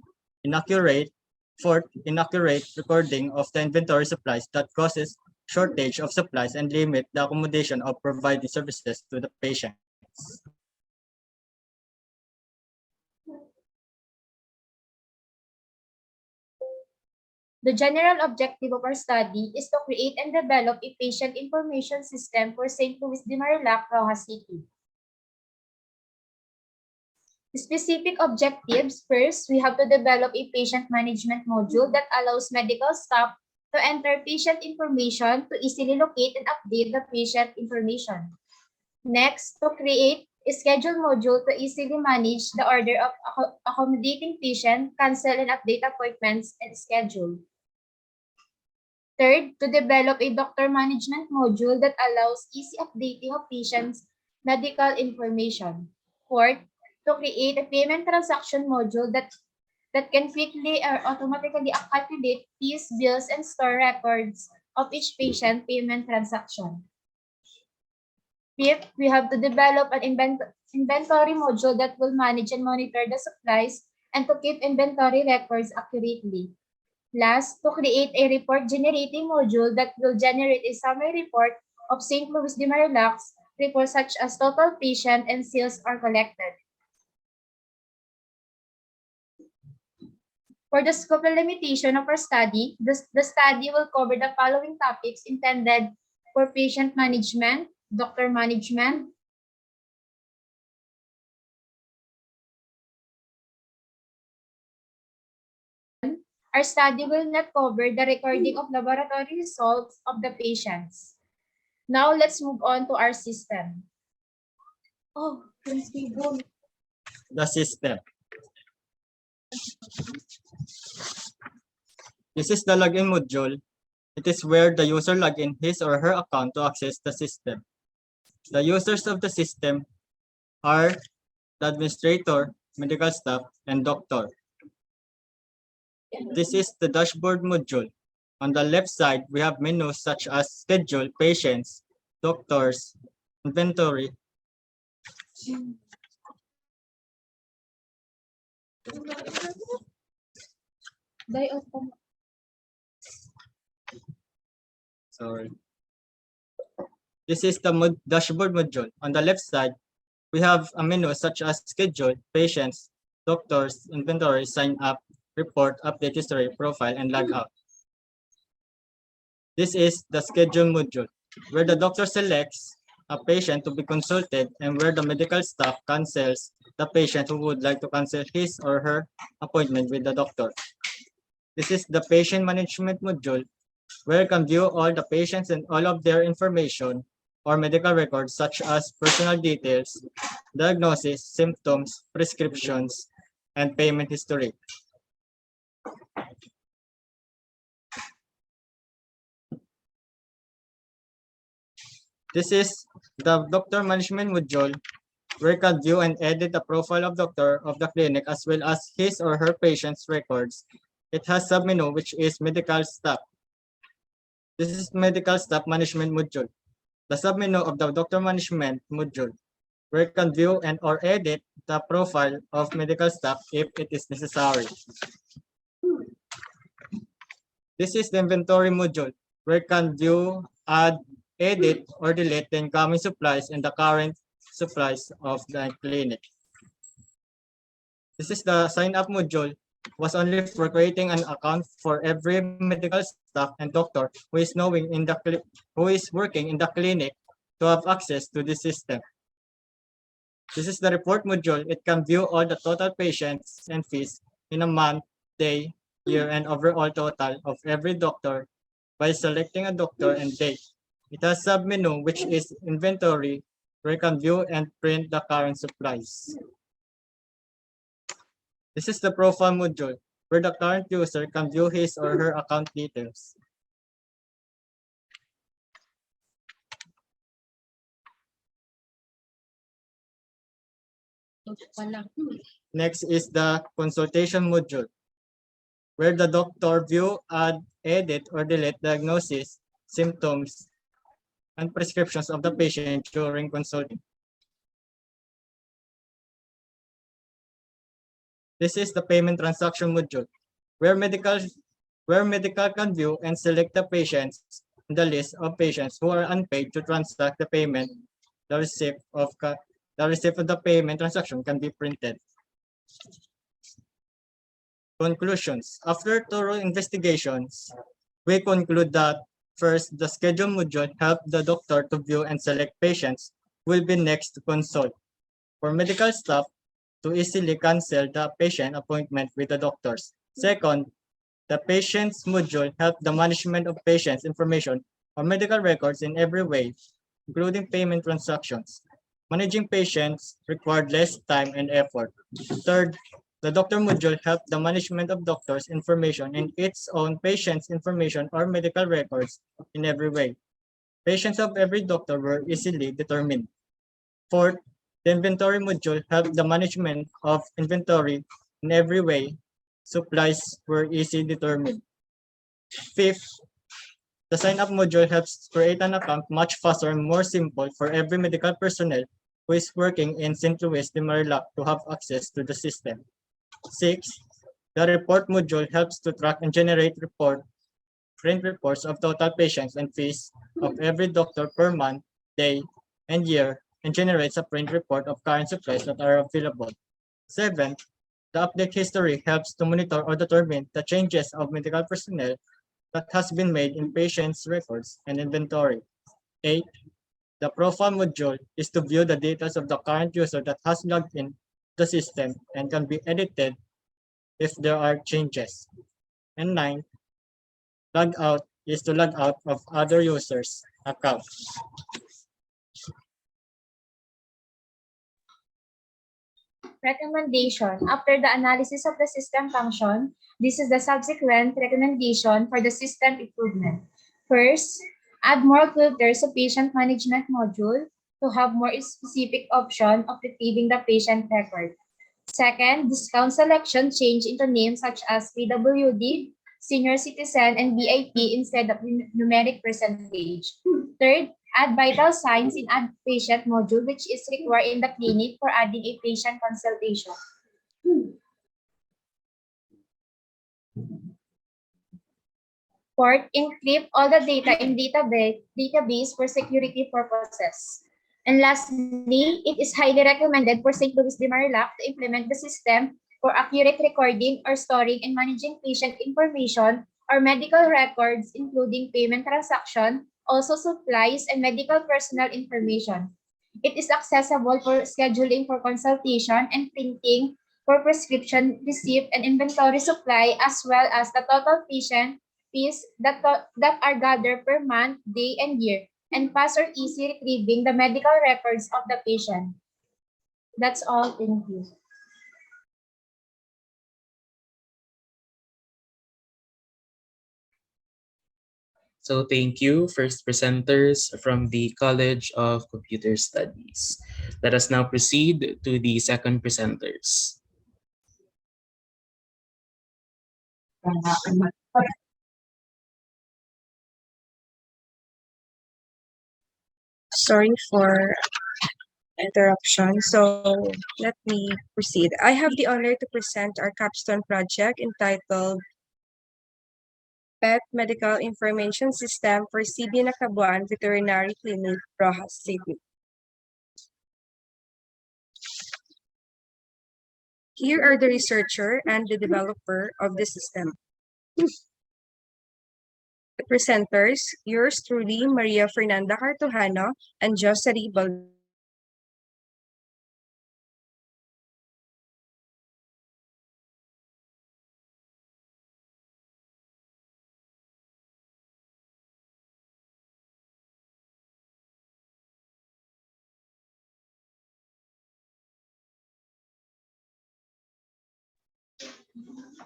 [SPEAKER 20] Fourth, inaccurate recording of the inventory supplies that causes shortage of supplies and limit the accommodation of providing services to the patients.
[SPEAKER 3] The general objective of our study is to create and develop a patient information system for St. Luis de Marilac, Rojas City. Specific objectives: first, we have to develop a patient management module that allows medical staff to enter patient information to easily locate and update the patient information. Next, to create a schedule module to easily manage the order of accommodating patient, cancel and update appointments, and schedule. Third, to develop a doctor management module that allows easy updating of patients' medical information. Fourth, to create a payment transaction module that can quickly or automatically calculate fees, bills, and store records of each patient payment transaction. Fifth, we have to develop an inventory module that will manage and monitor the supplies and to keep inventory records accurately. Last, to create a report generating module that will generate a summary report of St. Louis de Marilac's
[SPEAKER 5] reports such as total patient and sales are collected. For the scope and limitation of our study, the study will cover the following topics intended for patient management, doctor management. Our study will not cover the recording of laboratory results of the patients. Now let's move on to our system. Oh,
[SPEAKER 20] The system. This is the login module. It is where the user log in his or her account to access the system. The users of the system are the administrator, medical staff, and doctor. This is the dashboard module. On the left side, we have menus such as schedule, patients, doctors, inventory. Sorry. This is the dashboard module. On the left side, we have a menu such as schedule, patients, doctors, inventory, sign up, report, update history, profile, and log out. This is the schedule module, where the doctor selects a patient to be consulted and where the medical staff cancels the patient who would like to cancel his or her appointment with the doctor. This is the patient management module, where you can view all the patients and all of their information or medical records such as personal details, diagnosis, symptoms, prescriptions, and payment history. This is the doctor management module, where you can view and edit the profile of doctor of the clinic as well as his or her patient's records. It has submenu which is medical staff. This is medical staff management module. The submenu of the doctor management module, where you can view and or edit the profile of medical staff if it is necessary. This is the inventory module, where you can view, add, edit, or delete the incoming supplies and the current supplies of the clinic. This is the sign up module, was only for creating an account for every medical staff and doctor who is working in the clinic to have access to this system. This is the report module. It can view all the total patients and fees in a month, day, year, and overall total of every doctor by selecting a doctor and date. It has submenu which is inventory, where you can view and print the current supplies. This is the profile module, where the current user can view his or her account details. Next is the consultation module, where the doctor view, add, edit, or delete diagnosis, symptoms, and prescriptions of the patient during consulting. This is the payment transaction module, where medical can view and select the patients in the list of patients who are unpaid to transact the payment. The receipt of the payment transaction can be printed. Conclusions. After thorough investigations, we conclude that first, the schedule module helped the doctor to view and select patients who will be next to consult. For medical staff, to easily cancel the patient appointment with the doctors. Second, the patient's module helped the management of patients' information or medical records in every way, including payment transactions. Managing patients required less time and effort. Third, the doctor module helped the management of doctors' information and its own patient's information or medical records in every way. Patients of every doctor were easily determined. Fourth, the inventory module helped the management of inventory in every way. Supplies were easily determined. Fifth, the sign-up module helps create an account much faster and more simple for every medical personnel who is working in St. Louis de Marilac to have access to the system. Six, the report module helps to track and generate print reports of total patients and fees of every doctor per month, day, and year and generates a print report of current supplies that are available. 7. The update history helps to monitor or determine the changes of medical personnel that has been made in patients' records and inventory. 8. The profile module is to view the data of the current user that has logged in the system and can be edited if there are changes. And 9. Log out is to log out of other users' accounts.
[SPEAKER 3] Recommendation. After the analysis of the system function, this is the subsequent recommendation for the system improvement. First, add more filters to patient management module to have more specific option of retrieving the patient record. Second, discount selection change into names such as PWD, senior citizen, and VIP instead of numeric percentage. Third, add vital signs in add patient module, which is required in the clinic for adding a patient consultation. Fourth, encrypt all the data in database for security purposes. And lastly, it is highly recommended for St. Louis de Marilac to implement the system for accurate recording or storing and managing patient information or medical records, including payment transaction, also supplies and medical personnel information. It is accessible for scheduling for consultation and printing for prescription receipt and inventory supply, as well as the total patient fees that are gathered per month, day, and year, and fast or easy retrieving the medical records of the patient. That's all. Thank you.
[SPEAKER 16] So thank you, first presenters from the College of Computer Studies. Let us now proceed to the second presenters.
[SPEAKER 6] Sorry for interruption. So let me proceed. I have the honor to present our capstone project entitled Pet Medical Information System for CB Nakabuan Veterinary Clinic, Rojas City. Here are the researcher and the developer of the system. The presenters, yours truly, Maria Fernanda Cartojano and Josery Baldwin.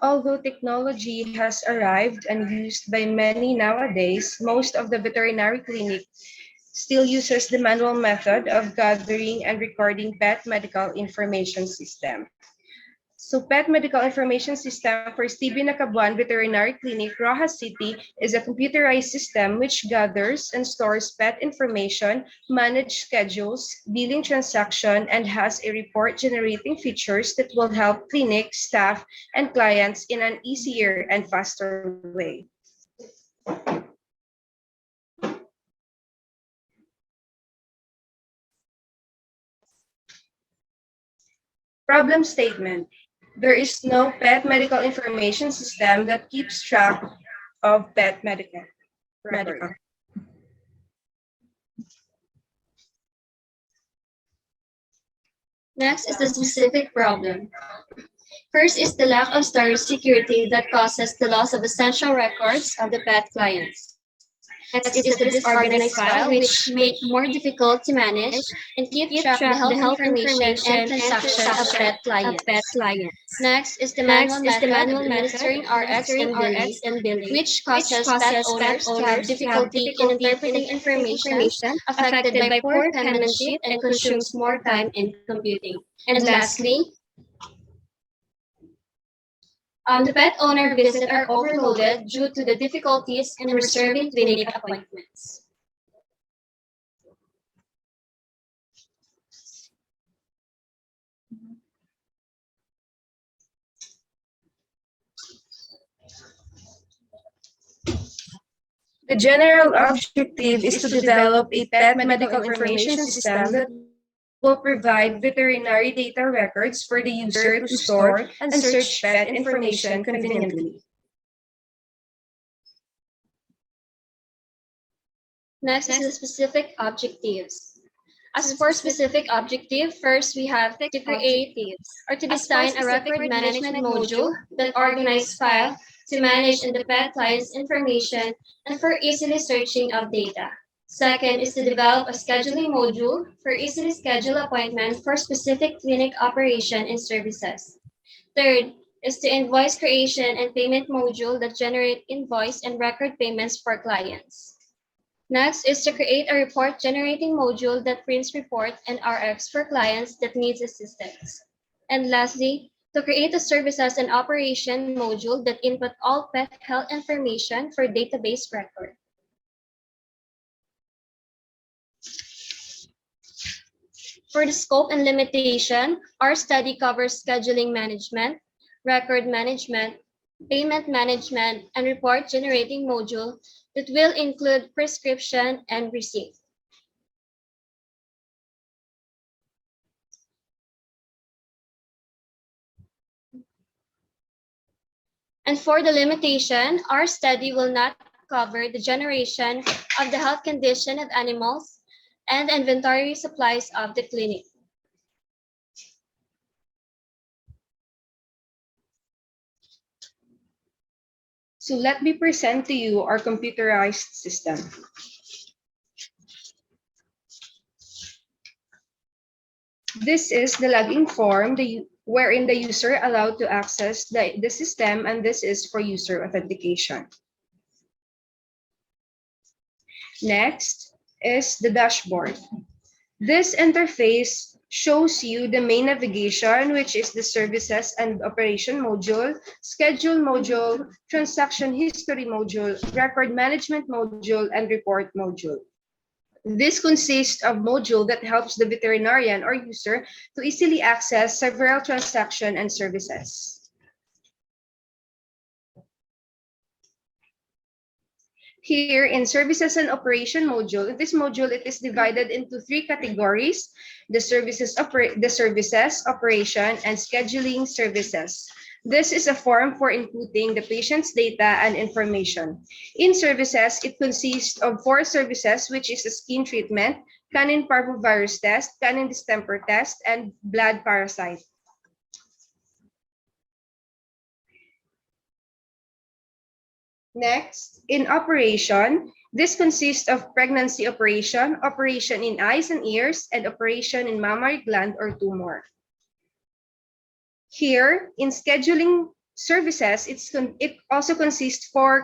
[SPEAKER 6] Although technology has arrived and used by many nowadays, most of the veterinary clinic still uses the manual method of gathering and recording pet medical information system. So Pet Medical Information System for CB Nakabuan Veterinary Clinic, Rojas City is a computerized system which gathers and stores pet information, manages schedules, billing transaction, and has a report generating features that will help clinic, staff, and clients in an easier and faster way. Problem statement. There is no pet medical information system that keeps track of pet medical.
[SPEAKER 15] Next is the specific problem. First is the lack of storage security that causes the loss of essential records of the pet clients. Next is the disorganized file, which make more difficult to manage and keep track of the health information and transaction of pet clients. Next is the manual method of administering RX and billing, which causes pet owners to have difficulty in interpreting information affected by poor penmanship and consumes more time in computing. And lastly, the pet owner visits are overloaded due to the difficulties in reserving clinic appointments.
[SPEAKER 6] The general objective is to develop a pet medical information system that will provide veterinary data records for the user to store and search pet information conveniently.
[SPEAKER 15] Next is the specific objectives. As for specific objective, first we have to create or to design a record management module that organizes file to manage and the pet client's information and for easily searching of data. Second is to develop a scheduling module for easily schedule appointment for specific clinic operation and services. Third is to invoice creation and payment module that generate invoice and record payments for clients. Next is to create a report generating module that prints report and RX for clients that needs assistance. And lastly, to create a services and operation module that input all pet health information for database record. For the scope and limitation, our study covers scheduling management, record management, payment management, and report generating module that will include prescription and receipt. And for the limitation, our study will not cover the generation of the health condition of animals and inventory supplies of the clinic.
[SPEAKER 6] So let me present to you our computerized system. This is the login form wherein the user allowed to access the system, and this is for user authentication. Next is the dashboard. This interface shows you the main navigation, which is the services and operation module, schedule module, transaction history module, record management module, and report module. This consists of module that helps the veterinarian or user to easily access several transactions and services. Here in services and operation module, this module it is divided into three categories: the services, operation, and scheduling services. This is a form for inputting the patient's data and information. In services, it consists of 4 services, which is a skin treatment, canine parvovirus test, canine distemper test, and blood parasite. Next, in operation, this consists of pregnancy operation, operation in eyes and ears, and operation in mammary gland or tumor. Here, in scheduling services, it also consists four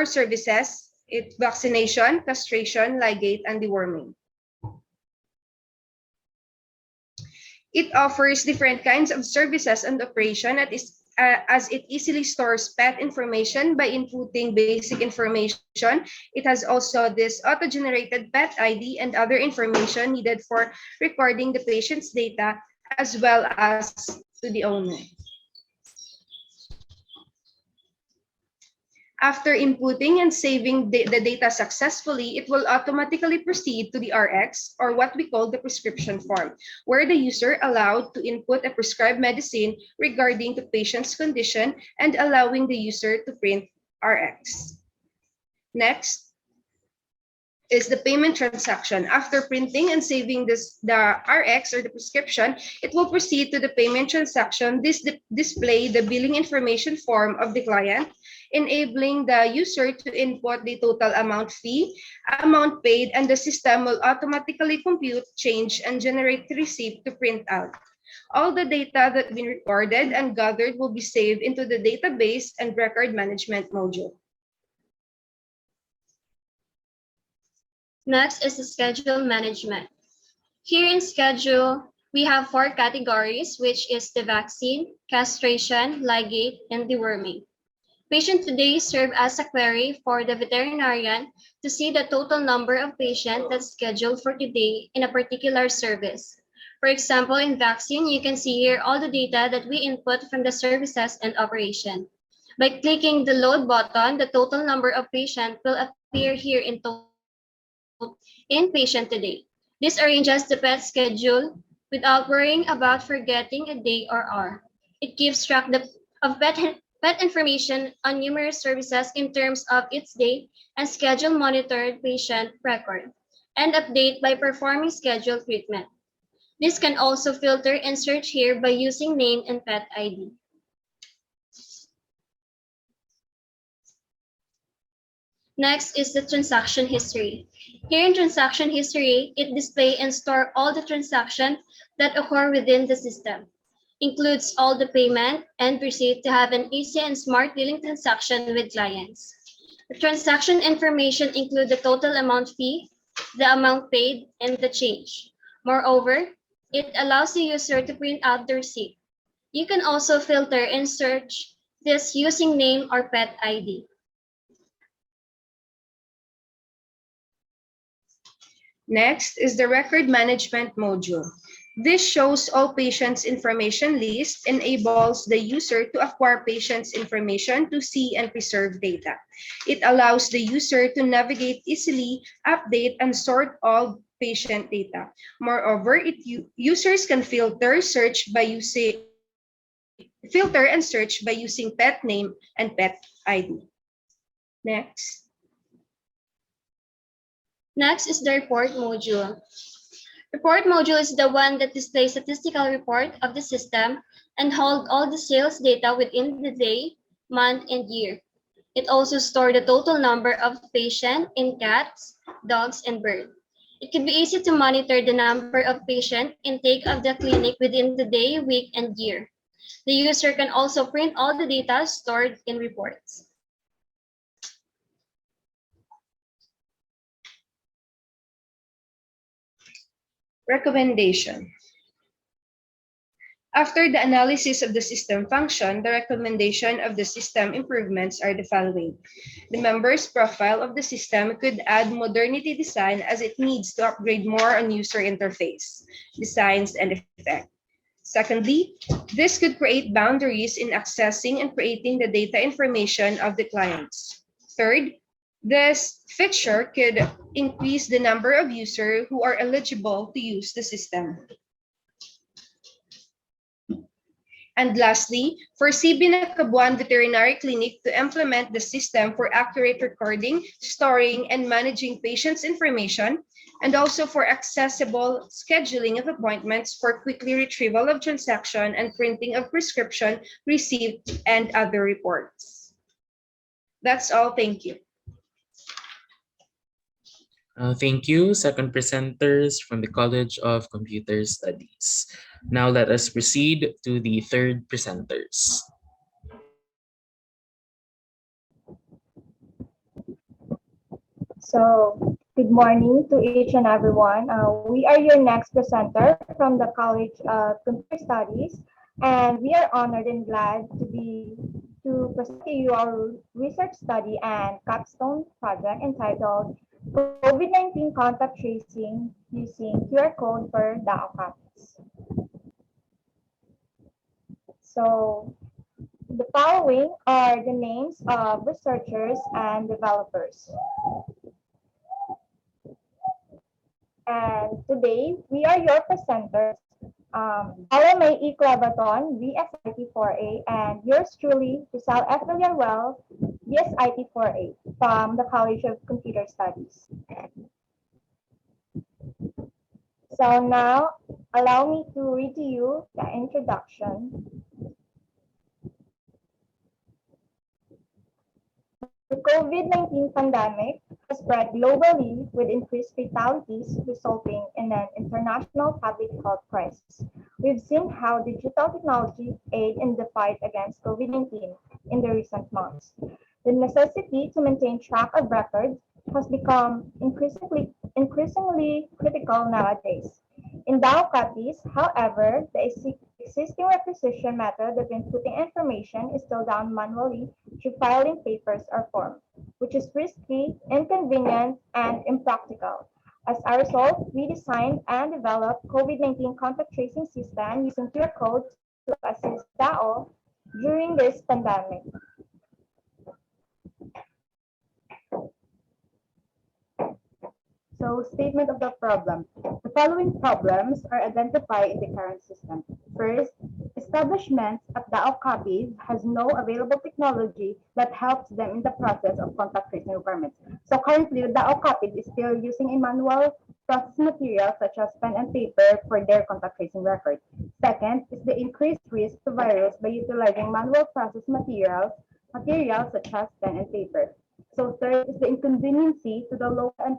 [SPEAKER 6] services: vaccination, castration, ligate, and deworming. It offers different kinds of services and operation as it easily stores pet information by inputting basic information. It has also this auto-generated pet ID and other information needed for recording the patient's data as well as to the owner. After inputting and saving the data successfully, it will automatically proceed to the RX, or what we call the prescription form, where the user allowed to input a prescribed medicine regarding the patient's condition and allowing the user to print RX. Next is the payment transaction. After printing and saving the RX or the prescription, it will proceed to the payment transaction. This display the billing information form of the client, enabling the user to input the total amount fee, amount paid, and the system will automatically compute, change, and generate the receipt to print out. All the data that been recorded and gathered will be saved into the database and record management module.
[SPEAKER 15] Next is the schedule management. Here in schedule, we have 4 categories, which is the vaccine, castration, ligate, and deworming. Patient today serve as a query for the veterinarian to see the total number of patients that's scheduled for today in a particular service. For example, in vaccine, you can see here all the data that we input from the services and operation. By clicking the load button, the total number of patients will appear appear here in inpatient today. This arranges the pet schedule without worrying about forgetting a day or hour. It keeps track of pet information on numerous services in terms of its day and schedule monitored patient record and update by performing scheduled treatment. This can also filter and search here by using name and pet ID. Next is the transaction history. Here in transaction history, it displays and stores all the transactions that occur within the system. Includes all the payment and receipt to have an easy and smart dealing transaction with clients. The transaction information include the total amount fee, the amount paid, and the change. Moreover, it allows the user to print out the receipt. You can also filter and search this using name or pet ID.
[SPEAKER 6] Next is the record management module. This shows all patients' information list, enables the user to acquire patients' information to see and preserve data. It allows the user to navigate easily, update, and sort all patient data. Moreover, users can filter and search by using pet name and pet ID. Next.
[SPEAKER 15] Next is the report module. Report module is the one that displays statistical report of the system and hold all the sales data within the day, month, and year. It also stores the total number of patients in cats, dogs, and birds. It can be easy to monitor the number of patient intake of the clinic within the day, week, and year. The user can also print all the data stored in reports.
[SPEAKER 6] Recommendation. After the analysis of the system function, the recommendation of the system improvements are the following. The member's profile of the system could add modernity design as it needs to upgrade more on user interface, designs, and effect. Secondly, this could create boundaries in accessing and creating the data information of the clients. Third, this feature could increase the number of users who are eligible to use the system. And lastly, for CB Nakabuan Veterinary Clinic to implement the system for accurate recording, storing, and managing patients' information, and also for accessible scheduling of appointments for quickly retrieval of transaction and printing of prescription, receipt, and other reports. That's all. Thank you.
[SPEAKER 16] Thank you, second presenters from the College of Computer Studies. Now let us proceed to the third presenters.
[SPEAKER 7] So, good morning to each and everyone. We are your next presenter from the College of Computer Studies, and we are honored and glad to present to you our research study and capstone project entitled COVID-19 Contact Tracing Using QR Code for DAO copies. So, the following are the names of researchers and developers. And today, we are your presenters, LMAE Clavaton, VSIT4A, and yours truly, Rizal F. Villanuel, VSIT4A, from the College of Computer Studies. So now, allow me to read to you the introduction. The COVID-19 pandemic has spread globally with increased fatalities resulting in an international public health crisis. We've seen how digital technology aid in the fight against COVID-19 in the recent months. The necessity to maintain track of records has become increasingly critical nowadays. In DAO copies, however, the existing requisition method of inputting information is still done manually through filing papers or forms, which is risky, inconvenient, and impractical. As a result, we designed and developed COVID-19 contact tracing system using QR code to assist DAO during this pandemic. So, statement of the problem. The following problems are identified in the current system. First, establishments at DAO copies has no available technology that helps them in the process of contact tracing requirements. So currently, the DAO copies is still using a manual process material such as pen and paper for their contact tracing records. Second is the increased risk to virus by utilizing manual process materials such as pen and paper. So third is the inconveniency to the local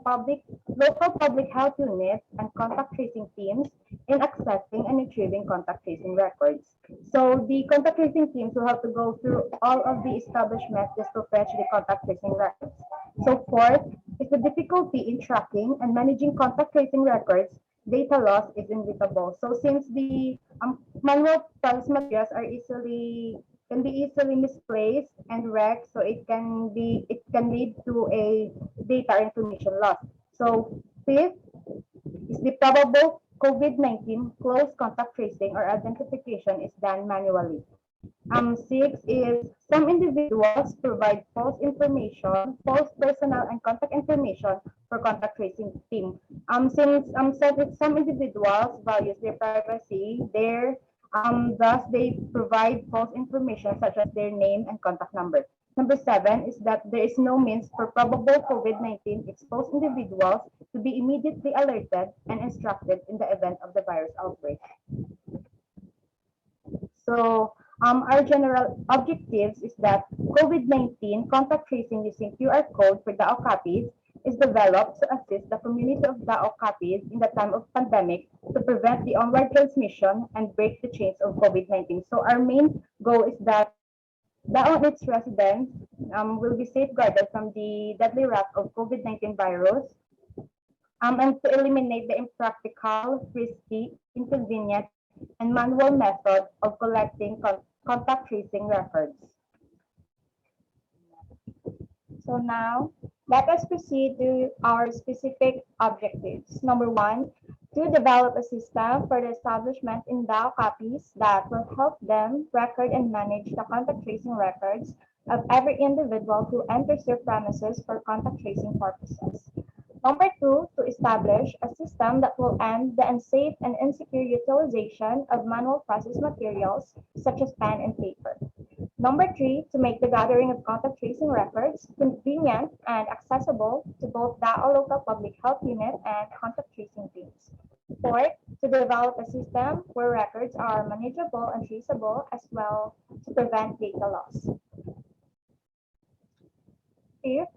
[SPEAKER 7] public health units and contact tracing teams in accessing and retrieving contact tracing records. So the contact tracing teams will have to go through all of the establishments just to fetch the contact tracing records. So fourth is the difficulty in tracking and managing contact tracing records. Data loss is inevitable. So since the manual process materials are can be easily misplaced and wrecked, so it can lead to a data or information loss. So fifth is the probable COVID-19 close contact tracing or identification is done manually. Six is some individuals provide false information, false personal and contact information for contact tracing team. Since some individuals values their privacy, thus they provide false information such as their name and contact number. Number seven is that there is no means for probable COVID-19 exposed individuals to be immediately alerted and instructed in the event of the virus outbreak. So our general objectives is that COVID-19 contact tracing using QR code for DAO copies is developed to assist the community of DAO copies in the time of pandemic to prevent the onward transmission and break the chains of COVID-19. So our main goal is that DAO and its residents will be safeguarded from the deadly wrath of COVID-19 virus and to eliminate the impractical, risky, inconvenient, and manual method of collecting contact tracing records. So now, let us proceed to our specific objectives. Number one, to develop a system for the establishment in DAO copies that will help them record and manage the contact tracing records of every individual who enters their premises for contact tracing purposes. Number two, to establish a system that will end the unsafe and insecure utilization of manual process materials such as pen and paper. Number three, to make the gathering of contact tracing records convenient and accessible to both DAO local public health unit and contact tracing teams. Fourth, to develop a system where records are manageable and traceable as well to prevent data loss. Fifth,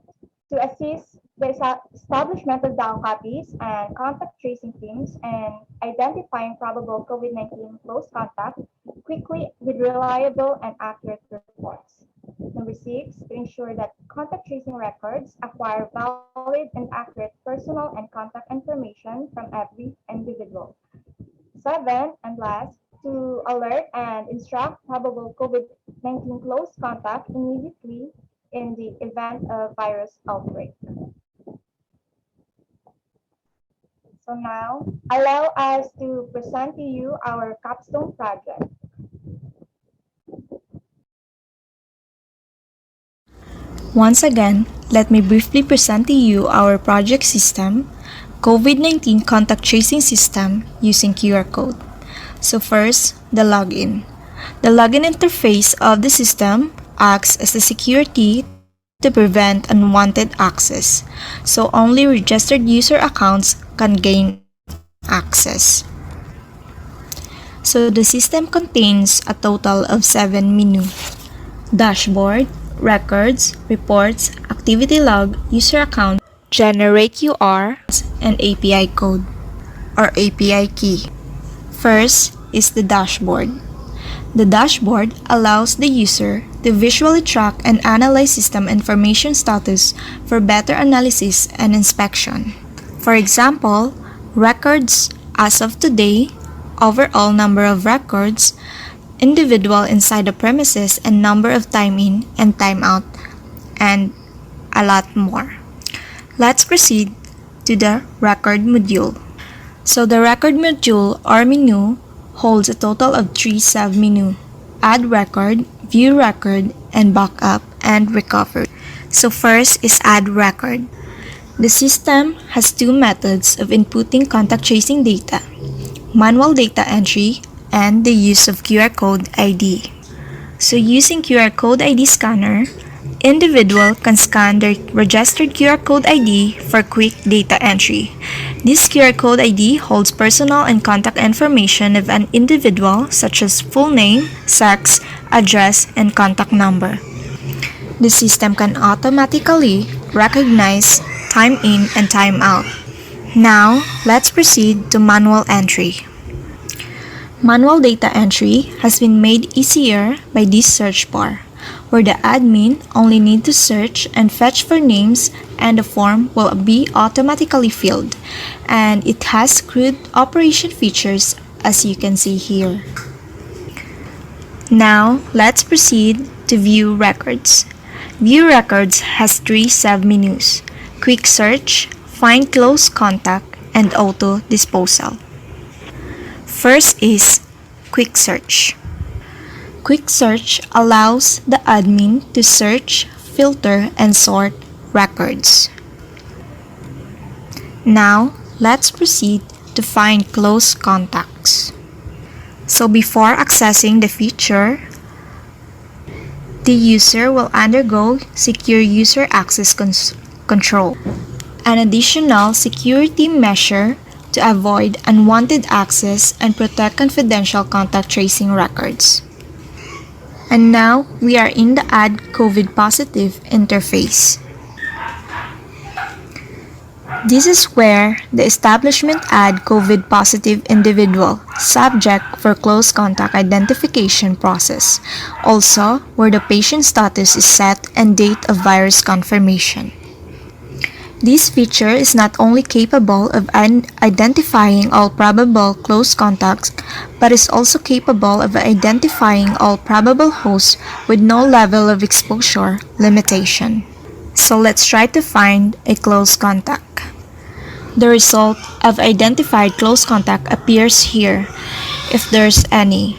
[SPEAKER 7] to assist the establishment of DAO copies and contact tracing teams and identifying probable COVID-19 close contact quickly with reliable and accurate reports. Number six, to ensure that contact tracing records acquire valid and accurate personal and contact information from every individual. Seven, and last, to alert and instruct probable COVID-19 close contact immediately in the event of virus outbreak. So now, allow us to present to you our capstone project.
[SPEAKER 3] Once again, let me briefly present to you our project system, COVID-19 contact tracing system using QR code. So first, the login. The login interface of the system acts as the security to prevent unwanted access, so only registered user accounts can gain access. So the system contains a total of 7 menus: dashboard, records, reports, activity log, user account, generate UR, and API code or API key. First is the dashboard. The dashboard allows the user to visually track and analyze system information status for better analysis and inspection. For example, records as of today, overall number of records, individual inside the premises and number of time in and time out, and a lot more. Let's proceed to the record module. So the record module or menu holds a total of 3 sub-menu: add record, view record, and backup and recovery. So first is add record. The system has two methods of inputting contact tracing data: manual data entry and the use of QR code ID. So using QR code ID scanner, individual can scan their registered QR code ID for quick data entry. This QR code ID holds personal and contact information of an individual such as full name, sex, address, and contact number. The system can automatically recognize time in and time out. Now, let's proceed to manual entry. Manual data entry has been made easier by this search bar, where the admin only need to search and fetch for names and the form will be automatically filled, and it has crude operation features as you can see here. Now, let's proceed to view records. View records has three sub-menus: quick search, find close contact, and auto disposal. First is quick search. Quick search allows the admin to search, filter, and sort records. Now, let's proceed to find close contacts. So before accessing the feature, the user will undergo secure user access control, an additional security measure to avoid unwanted access and protect confidential contact tracing records. And now we are in the Add COVID Positive interface. This is where the establishment add COVID positive individual subject for close contact identification process, also where the patient status is set and date of virus confirmation. This feature is not only capable of identifying all probable close contacts, but is also capable of identifying all probable hosts with no level of exposure limitation. So let's try to find a close contact. The result of identified close contact appears here, if there's any.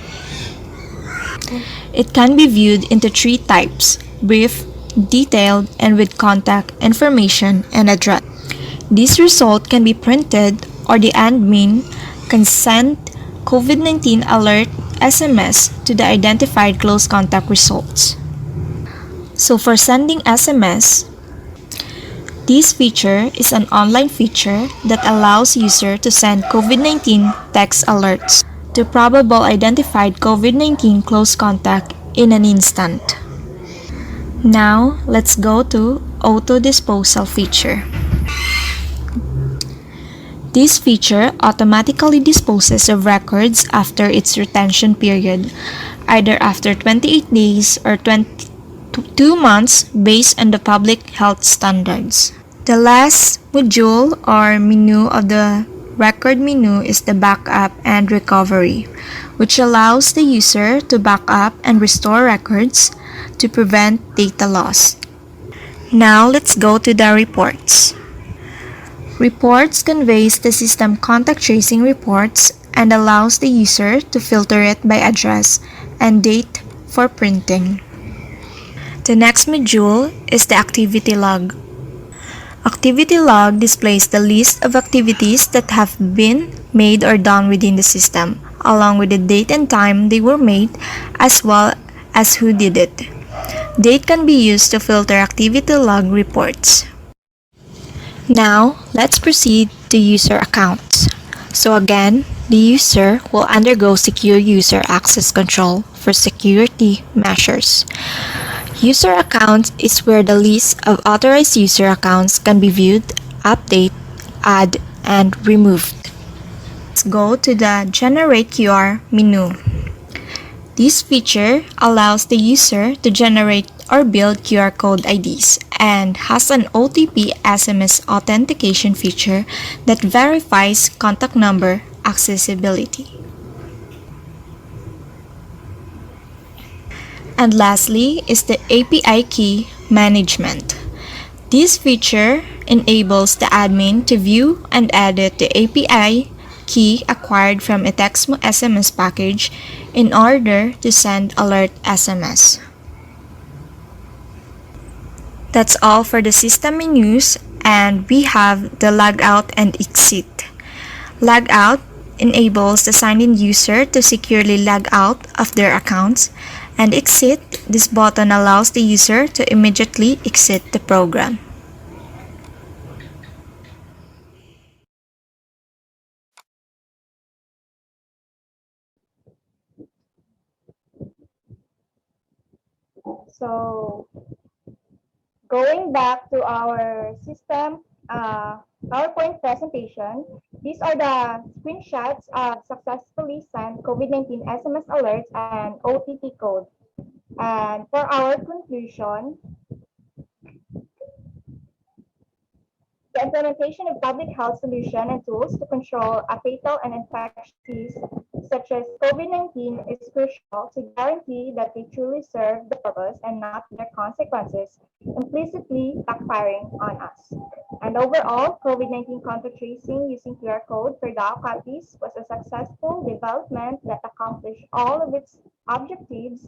[SPEAKER 3] It can be viewed into three types: brief, detailed, and with contact information and address. This result can be printed or the admin can send COVID-19 alert SMS to the identified close contact results. So for sending SMS, this feature is an online feature that allows user to send COVID-19 text alerts to probable identified COVID-19 close contact in an instant. Now, let's go to auto disposal feature. This feature automatically disposes of records after its retention period, either after 28 days or 2 months based on the public health standards. The last module or menu of the record menu is the backup and recovery, which allows the user to back up and restore records to prevent data loss. Now let's go to the reports. Reports conveys the system contact tracing reports and allows the user to filter it by address and date for printing. The next module is the activity log. Activity log displays the list of activities that have been made or done within the system, along with the date and time they were made, as well as who did it. Date can be used to filter activity log reports. Now, let's proceed to user accounts. So again, the user will undergo secure user access control for security measures. User account is where the list of authorized user accounts can be viewed, update, add, and removed. Let's go to the Generate QR menu. This feature allows the user to generate or build QR code IDs and has an OTP SMS authentication feature that verifies contact number accessibility. And lastly is the API key management. This feature enables the admin to view and edit the API key acquired from a text SMS package in order to send alert SMS. That's all for the system menus
[SPEAKER 2] And we have the logout and exit. Logout enables the signed-in user to securely log out of their accounts, and exit, this button allows the user to immediately exit the program.
[SPEAKER 7] So going back to our system PowerPoint presentation, these are the screenshots of successfully sent COVID-19 SMS alerts and OTP code. And for our conclusion, the implementation of public health solutions and tools to control a fatal and infectious disease such as COVID-19 is crucial to guarantee that they truly serve the purpose and not their consequences, implicitly backfiring on us. And overall, COVID-19 contact tracing using QR code for DAO copies was a successful development that accomplished all of its objectives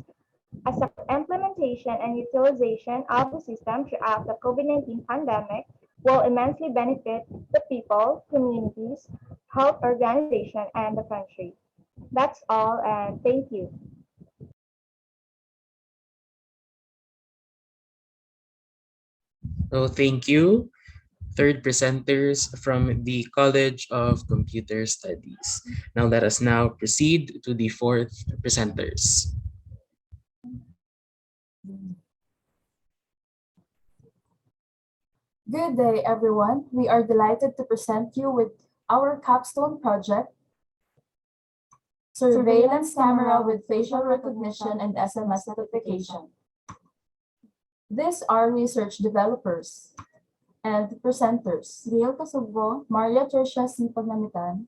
[SPEAKER 7] as a implementation and utilization of the system throughout the COVID-19 pandemic will immensely benefit the people, communities, health organization, and the country. That's all, and thank you.
[SPEAKER 16] So thank you. Third presenters from the College of Computer Studies. Now let us now proceed to the fourth presenters.
[SPEAKER 3] Good day, everyone. We are delighted to present you with our capstone project, Surveillance Camera with Facial Recognition and SMS Notification. These are research developers and presenters, Riel Casugbo, Maria Tercia C. Pagnamitan.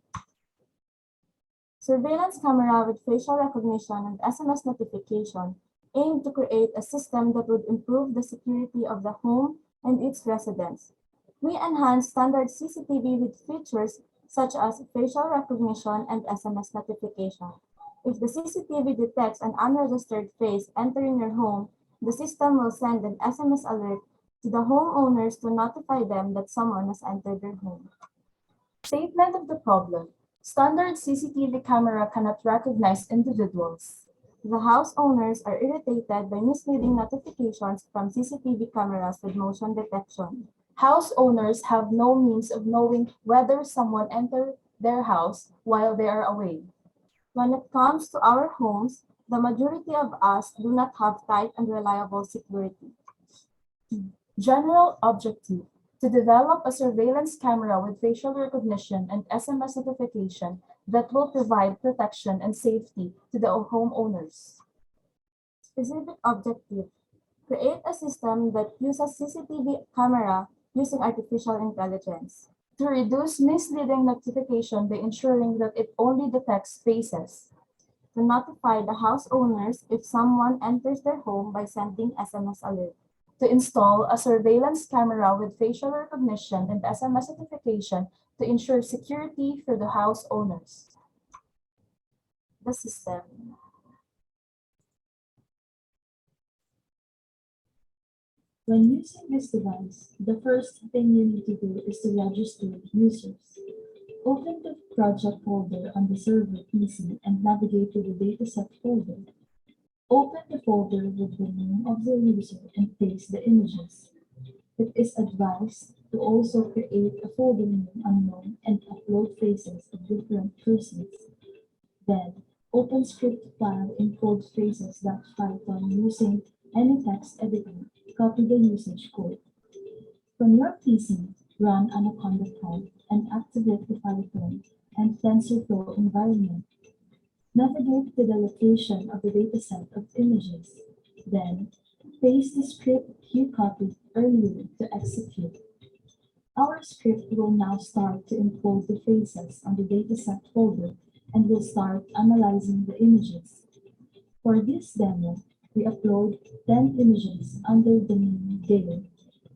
[SPEAKER 3] Surveillance camera with facial recognition and SMS notification aim to create a system that would improve the security of the home and its residents. We enhance standard CCTV with features such as facial recognition and SMS notification. If the CCTV detects an unregistered face entering your home, the system will send an SMS alert to the homeowners to notify them that someone has entered their home. Statement of the problem. Standard CCTV camera cannot recognize individuals. The house owners are irritated by misleading notifications from CCTV cameras with motion detection. House owners have no means of knowing whether someone entered their house while they are away. When it comes to our homes, the majority of us do not have tight and reliable security. General objective: to develop a surveillance camera with facial recognition and SMS notification that will provide protection and safety to the homeowners. Specific objective: create a system that uses CCTV camera using artificial intelligence to reduce misleading notification by ensuring that it only detects faces, to notify the house owners if someone enters their home by sending SMS alert, to install a surveillance camera with facial recognition and SMS notification to ensure security for the house owners. The system. When using this device, the first thing you need to do is to register users. Open the project folder on the server PC and navigate to the dataset folder. Open the folder with the name of the user and paste the images. It is advised to also create a folder name unknown and upload faces of different persons. Then, open script file encode faces.python using any text editor. Copy the usage code. From your PC, run Anaconda prompt and activate the Python and TensorFlow environment. Navigate to the location of the dataset of images. Then, paste the script you copied earlier to execute. Our script will now start to encode the faces on the dataset folder and will start analyzing the images. For this demo, we upload 10 images under the name Dale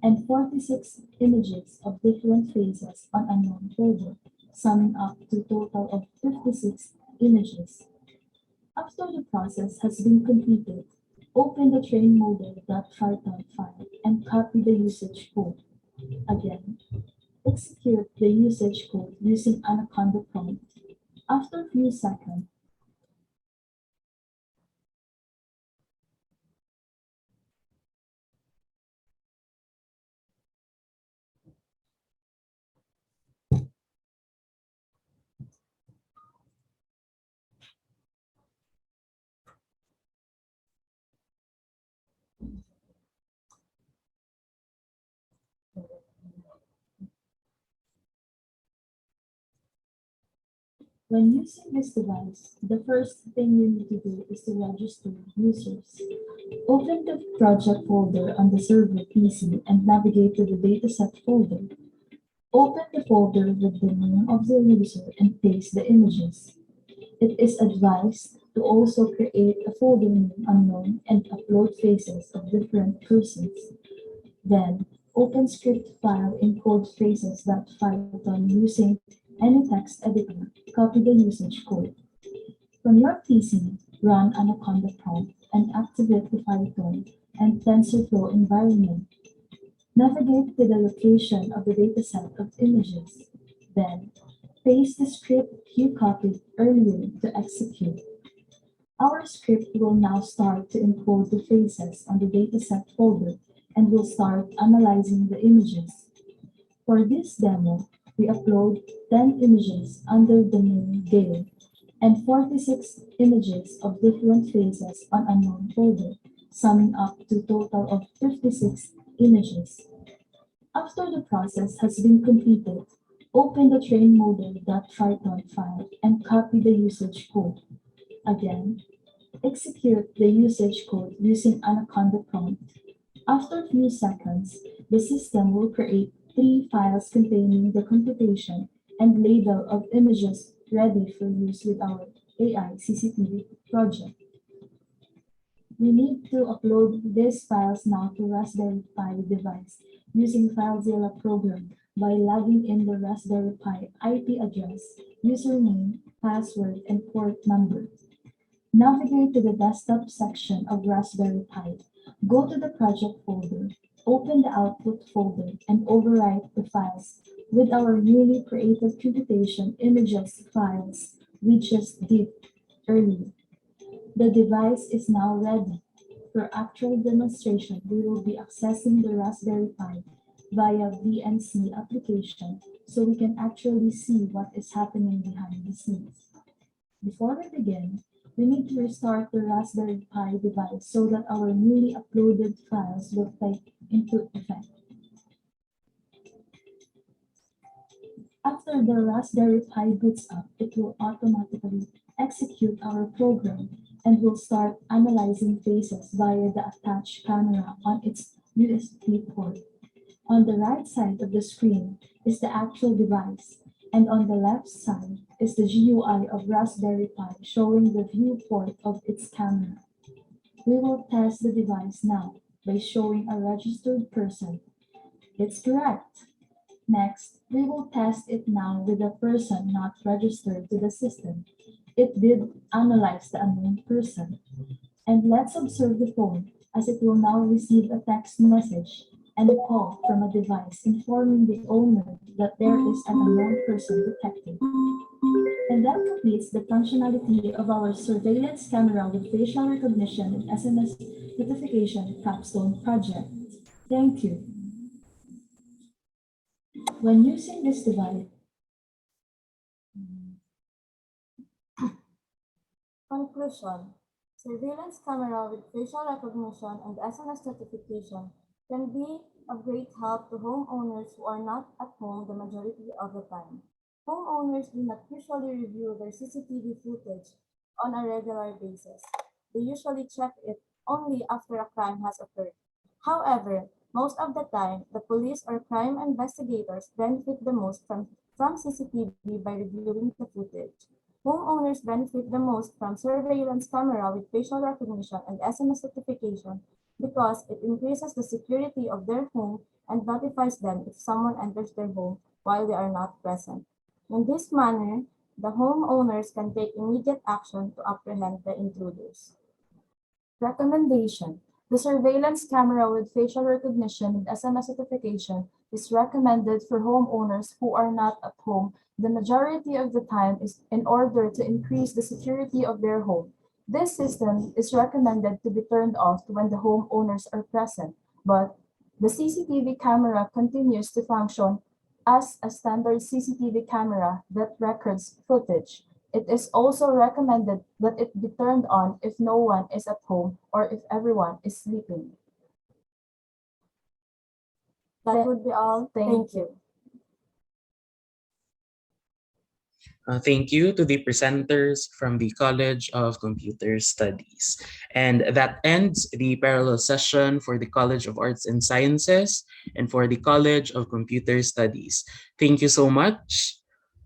[SPEAKER 3] and 46 images of different faces on unknown folder, summing up to a total of 56 images. After the process has been completed, open the train model.python file and copy the usage code.
[SPEAKER 9] Again, execute the usage code using Anaconda prompt. After a few seconds, when using this device, the first thing you need to do is to register users. Open the project folder on the server PC and navigate to the dataset folder. Open the folder with the name of the user and paste the images. It is advised to also create a folder name unknown and upload faces of different persons. Then, open script file encode faces.python using any text editor. Copy the usage code. From your PC, run Anaconda prompt and activate the Python and TensorFlow environment. Navigate to the location of the dataset of images. Then, paste the script you copied earlier to execute. Our script will now start to encode the faces on the dataset folder and will start analyzing the images. For this demo, we upload 10 images under the name Gale and 46 images of different faces on unknown folder, summing up to a total of 56 images. After the process has been completed, open the train model.python file and copy the usage code. Again, execute the usage code using Anaconda prompt. After a few seconds, the system will create 3 files containing the computation and label of images ready for use with our AI CCTV project. We need to upload these files now to Raspberry Pi device using FileZilla program by logging in the Raspberry Pi IP address, username, password, and port number. Navigate to the desktop section of Raspberry Pi. Go to the project folder, open the output folder, and overwrite the files with our newly created computation images files we just did earlier. The device is now ready. For actual demonstration, we will be accessing the Raspberry Pi via VNC application so we can actually see what is happening behind the scenes. Before we begin, we need to restart the Raspberry Pi device so that our newly uploaded files will take into effect. After the Raspberry Pi boots up, it will automatically execute our program and will start analyzing faces via the attached camera on its USB port. On the right side of the screen is the actual device, and on the left side is the GUI of Raspberry Pi showing the viewport of its camera. We will test the device now by showing a registered person. It's correct. Next, we will test it now with a person not registered to the system. It did analyze the unknown person. And let's observe the phone as it will now receive a text message and a call from a device informing the owner that there is an unknown person detected. And that completes the functionality of our surveillance camera with facial recognition and SMS notification capstone project. Thank you. When using this device, conclusion, surveillance camera with facial recognition and SMS notification can be of great help to homeowners who are not at home the majority of the time. Homeowners do not usually review their CCTV footage on a regular basis. They usually check it only after a crime has occurred. However, most of the time, the police or crime investigators benefit the most from CCTV by reviewing the footage. Homeowners benefit the most from surveillance camera with facial recognition and SMS notification because it increases the security of their home and notifies them if someone enters their home while they are not present. In this manner, the homeowners can take immediate action to apprehend the intruders. Recommendation. The surveillance camera with facial recognition and SMS notification is recommended for homeowners who are not at home the majority of the time is in order to increase the security of their home. This system is recommended to be turned off when the homeowners are present, but the CCTV camera continues to function as a standard CCTV camera that records footage. It is also recommended that it be turned on if no one is at home or if everyone is sleeping. That would be all. Thank you.
[SPEAKER 16] Thank you to the presenters from the College of Computer Studies. And that ends the parallel session for the College of Arts and Sciences and for the College of Computer Studies. Thank you so much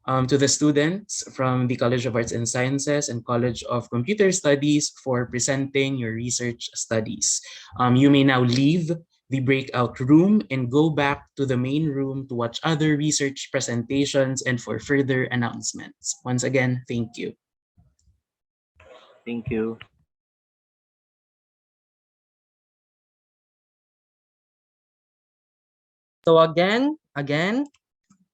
[SPEAKER 16] to the students from the College of Arts and Sciences and College of Computer Studies for presenting your research studies. You may now leave the breakout room and go back to the main room to watch other research presentations and for further announcements. Once again, thank you.
[SPEAKER 10] Thank you.
[SPEAKER 8] So again,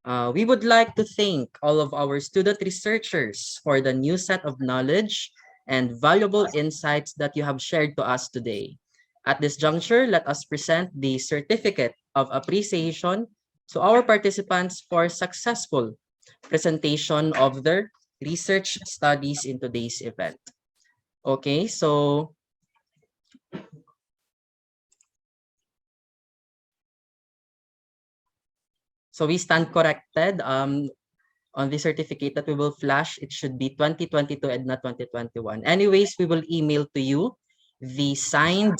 [SPEAKER 8] we would like to thank all of our student researchers for the new set of knowledge and valuable insights that you have shared to us today. At this juncture, let us present the Certificate of Appreciation to our participants for successful presentation of their research studies in today's event. Okay, so we stand corrected. On the certificate that we will flash, it should be 2022 and not 2021. Anyways, we will email to you the signed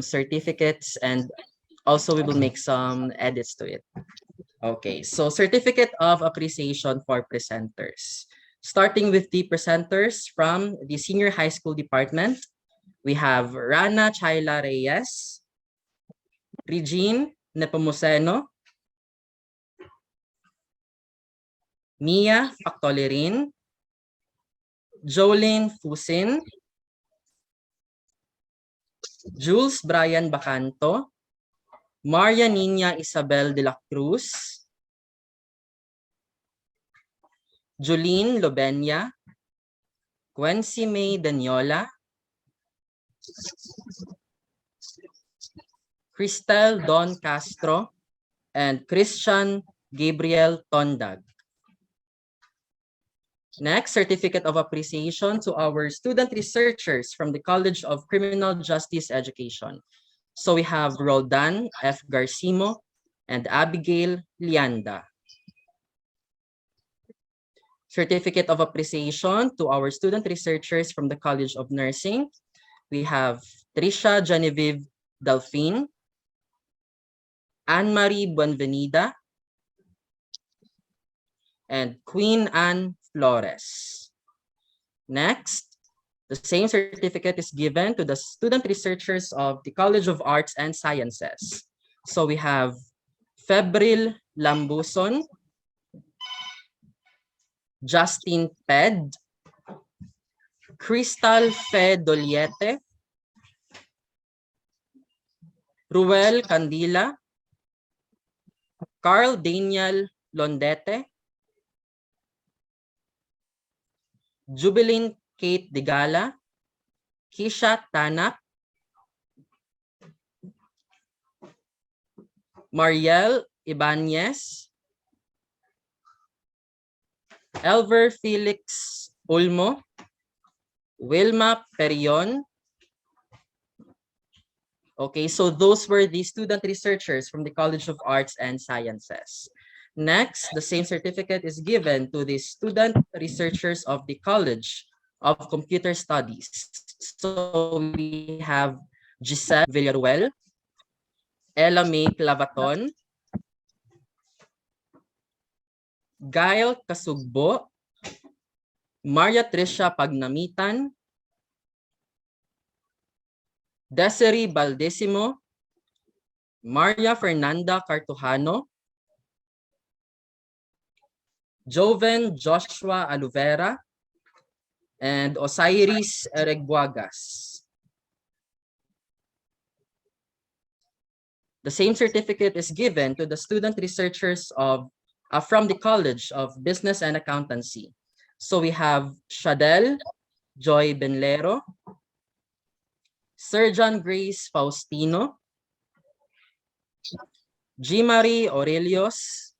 [SPEAKER 8] certificates, and also we will make some edits to it. Okay, so Certificate of Appreciation for presenters. Starting with the presenters from the Senior High School Department, we have Rana Chayla Reyes, Regine Nepomuceno, Mia Factolerin, Jolene Fusin, Jules Brian Bacanto, Maria Nina Isabel de la Cruz, Julene Lobenya, Quincy May Daniola, Cristel Don Castro, and Christian Gabriel Tondag. Next, Certificate of Appreciation to our student researchers from the College of Criminal Justice Education. So we have Roldan F. Garcimo and Abigail Lianda. Certificate of Appreciation to our student researchers from the College of Nursing. We have Trisha Genevieve Delphine, Anne-Marie Buenvenida, and Queen Anne Flores. Next, the same certificate is given to the student researchers of the College of Arts and Sciences. So we have Febril Lambuson, Justin Ped, Crystal Fe Doliete, Ruel Candila, Carl Daniel Londete, Jubilin Kate Digala, Kisha Tanak, Mariel Ibanez, Elver Felix Ulmo, Wilma Perion. Okay, so those were the student researchers from the College of Arts and Sciences. Next, the same certificate is given to the student researchers of the College of Computer Studies. So we have Giselle Villaruel, Ella May Clavaton, Gail Kasugbo, Maria Tricia Pagnamitan, Desiree Baldesimo, Maria Fernanda Cartujano, Joven Joshua Aluvera, and Osiris Eregbuagas. The same certificate is given to the student researchers from the College of Business and Accountancy. So we have Shadel Joy Benlero, Sir John Grace Faustino, G. Marie Aurelius,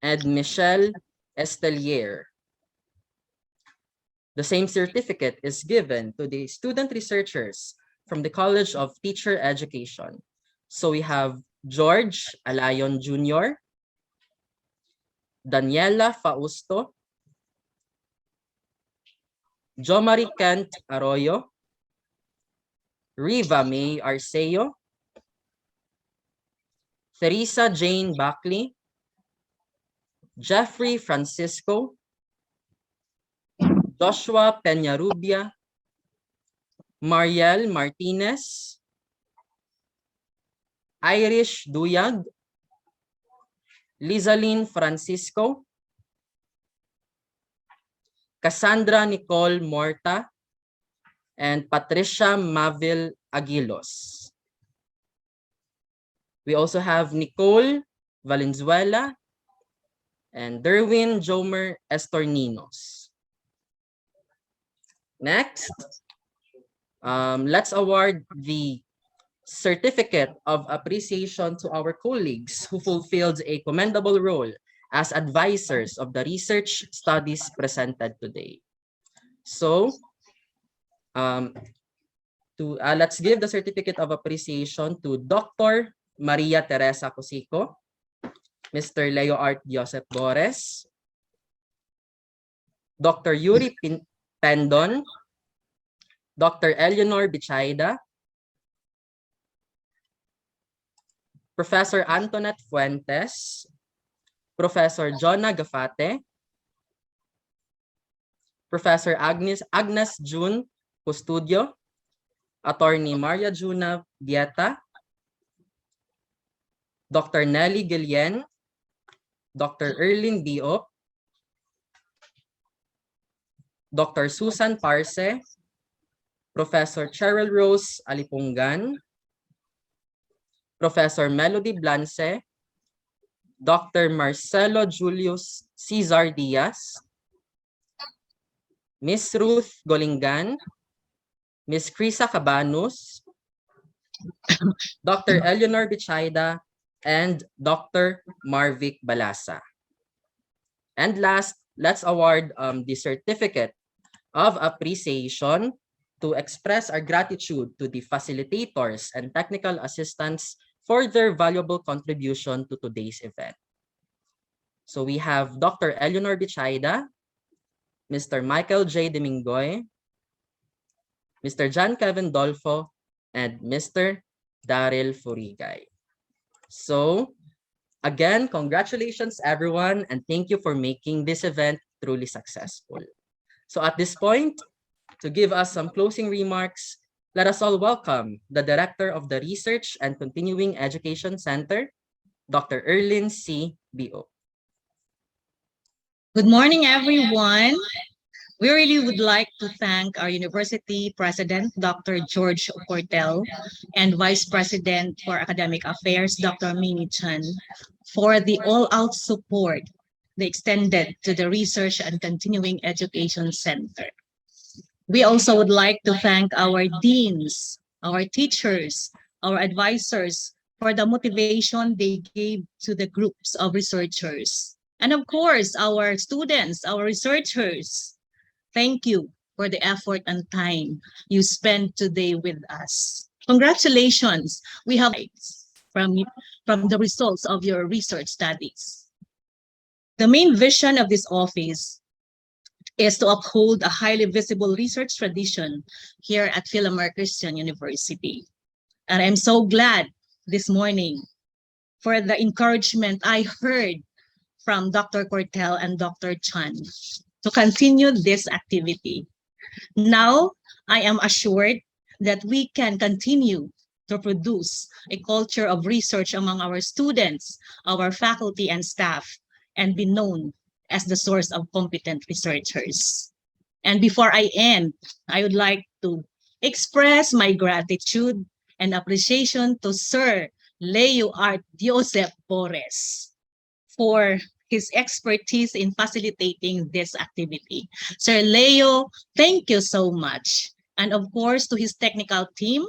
[SPEAKER 8] and Michelle Estelier. The same certificate is given to the student researchers from the College of Teacher Education. So we have George Alayon Jr., Daniela Fausto, Jo Marie Kent Arroyo, Riva May Arceo, Teresa Jane Buckley, Jeffrey Francisco, Joshua Peñarubia, Mariel Martinez, Irish Duyag, Lizaline Francisco, Cassandra Nicole Morta, and Patricia Mavil Aguilos. We also have Nicole Valenzuela and Derwin Jomer Estorninos. Next, let's award the Certificate of Appreciation to our colleagues who fulfilled a commendable role as advisors of the research studies presented today. So, let's give the Certificate of Appreciation to Dr. Maria Teresa Cosico, Mr. Leo Art Joseph Gores, Dr. Yuri Pendon, Dr. Eleanor Bichaida, Professor Antoinette Fuentes, Professor Jonna Gafate, Professor Agnes June Custodio, Attorney Maria Juna Dieta, Dr. Nelly Guillen, Dr. Erlyn Diop, Dr. Susan Parse, Professor Cheryl Rose Alipungan, Professor Melody Blance, Dr. Marcelo Julius Cesar Diaz, Miss Ruth Golingan, Miss Krisa Cabanos, Dr. Eleanor Bichaida, and Dr. Marvic Balasa. And last, let's award the Certificate of Appreciation to express our gratitude to the facilitators and technical assistants for their valuable contribution to today's event. So we have Dr. Eleanor Bichaida, Mr. Michael J. Domingoy, Mr. John Kevin Dolfo, and Mr. Daryl Furigay. So again, congratulations everyone, and thank you for making this event truly successful. So at this point, to give us some closing remarks, let us all welcome the Director of the Research and Continuing Education Center, Dr. Erlyn C. B.O.
[SPEAKER 13] Good morning, everyone. We really would like to thank our University President, Dr. George Cortel, and Vice President for Academic Affairs, Dr. Mimi Chan, for the all-out support they extended to the Research and Continuing Education Center. We also would like to thank our deans, our teachers, our advisors for the motivation they gave to the groups of researchers. And of course, our students, our researchers. Thank you for the effort and time you spent today with us. Congratulations, we have from the results of your research studies. The main vision of this office is to uphold a highly visible research tradition here at Filamerian Christian University. And I'm so glad this morning for the encouragement I heard from Dr. Cortel and Dr. Chan to continue this activity. Now, I am assured that we can continue to produce a culture of research among our students, our faculty and staff, and be known as the source of competent researchers. And before I end, I would like to express my gratitude and appreciation to Sir Leo Art Joseph Bores for his expertise in facilitating this activity. Sir Leo, thank you so much. And of course, to his technical team,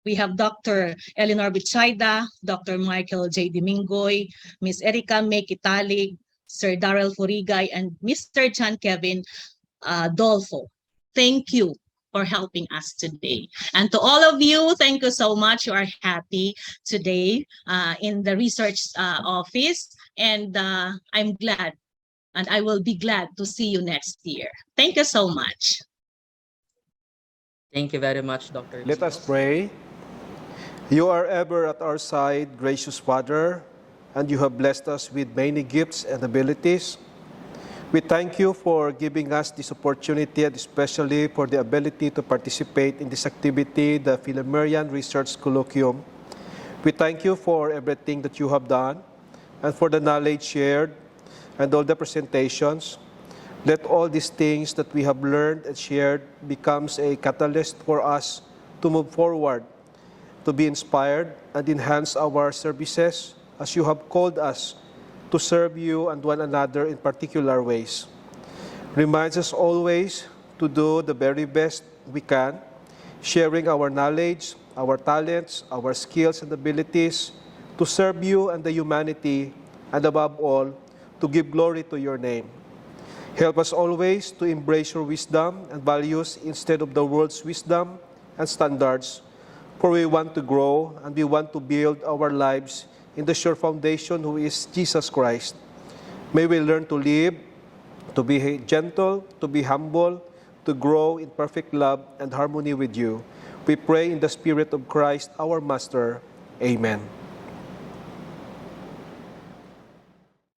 [SPEAKER 13] we have Dr. Eleanor Bichayda, Dr. Michael J. Dimingoy, Ms. Erica May Kitalig, Sir Darrell Furigay, and Mr. John Kevin Dolfo. Thank you for helping us today. And to all of you, thank you so much. You are happy today in the research office. And I'm glad, and I will be glad to see you next year. Thank you so much.
[SPEAKER 8] Thank you very much, Dr.
[SPEAKER 11] Let us
[SPEAKER 8] Gio.
[SPEAKER 11] pray. You are ever at our side, gracious Father, and you have blessed us with many gifts and abilities. We thank you for giving us this opportunity, and especially for the ability to participate in this activity, the Filamerian Research Colloquium. We thank you for everything that you have done and for the knowledge shared and all the presentations. Let all these things that we have learned and shared becomes a catalyst for us to move forward, to be inspired and enhance our services as you have called us to serve you and one another in particular ways. Reminds us always to do the very best we can, sharing our knowledge, our talents, our skills and abilities to serve you and the humanity, and above all, to give glory to your name. Help us always to embrace your wisdom and values instead of the world's wisdom and standards, for we want to grow and we want to build our lives in the sure foundation who is Jesus Christ. May we learn to live, to be gentle, to be humble, to grow in perfect love and harmony with you. We pray in the Spirit of Christ, our Master. Amen.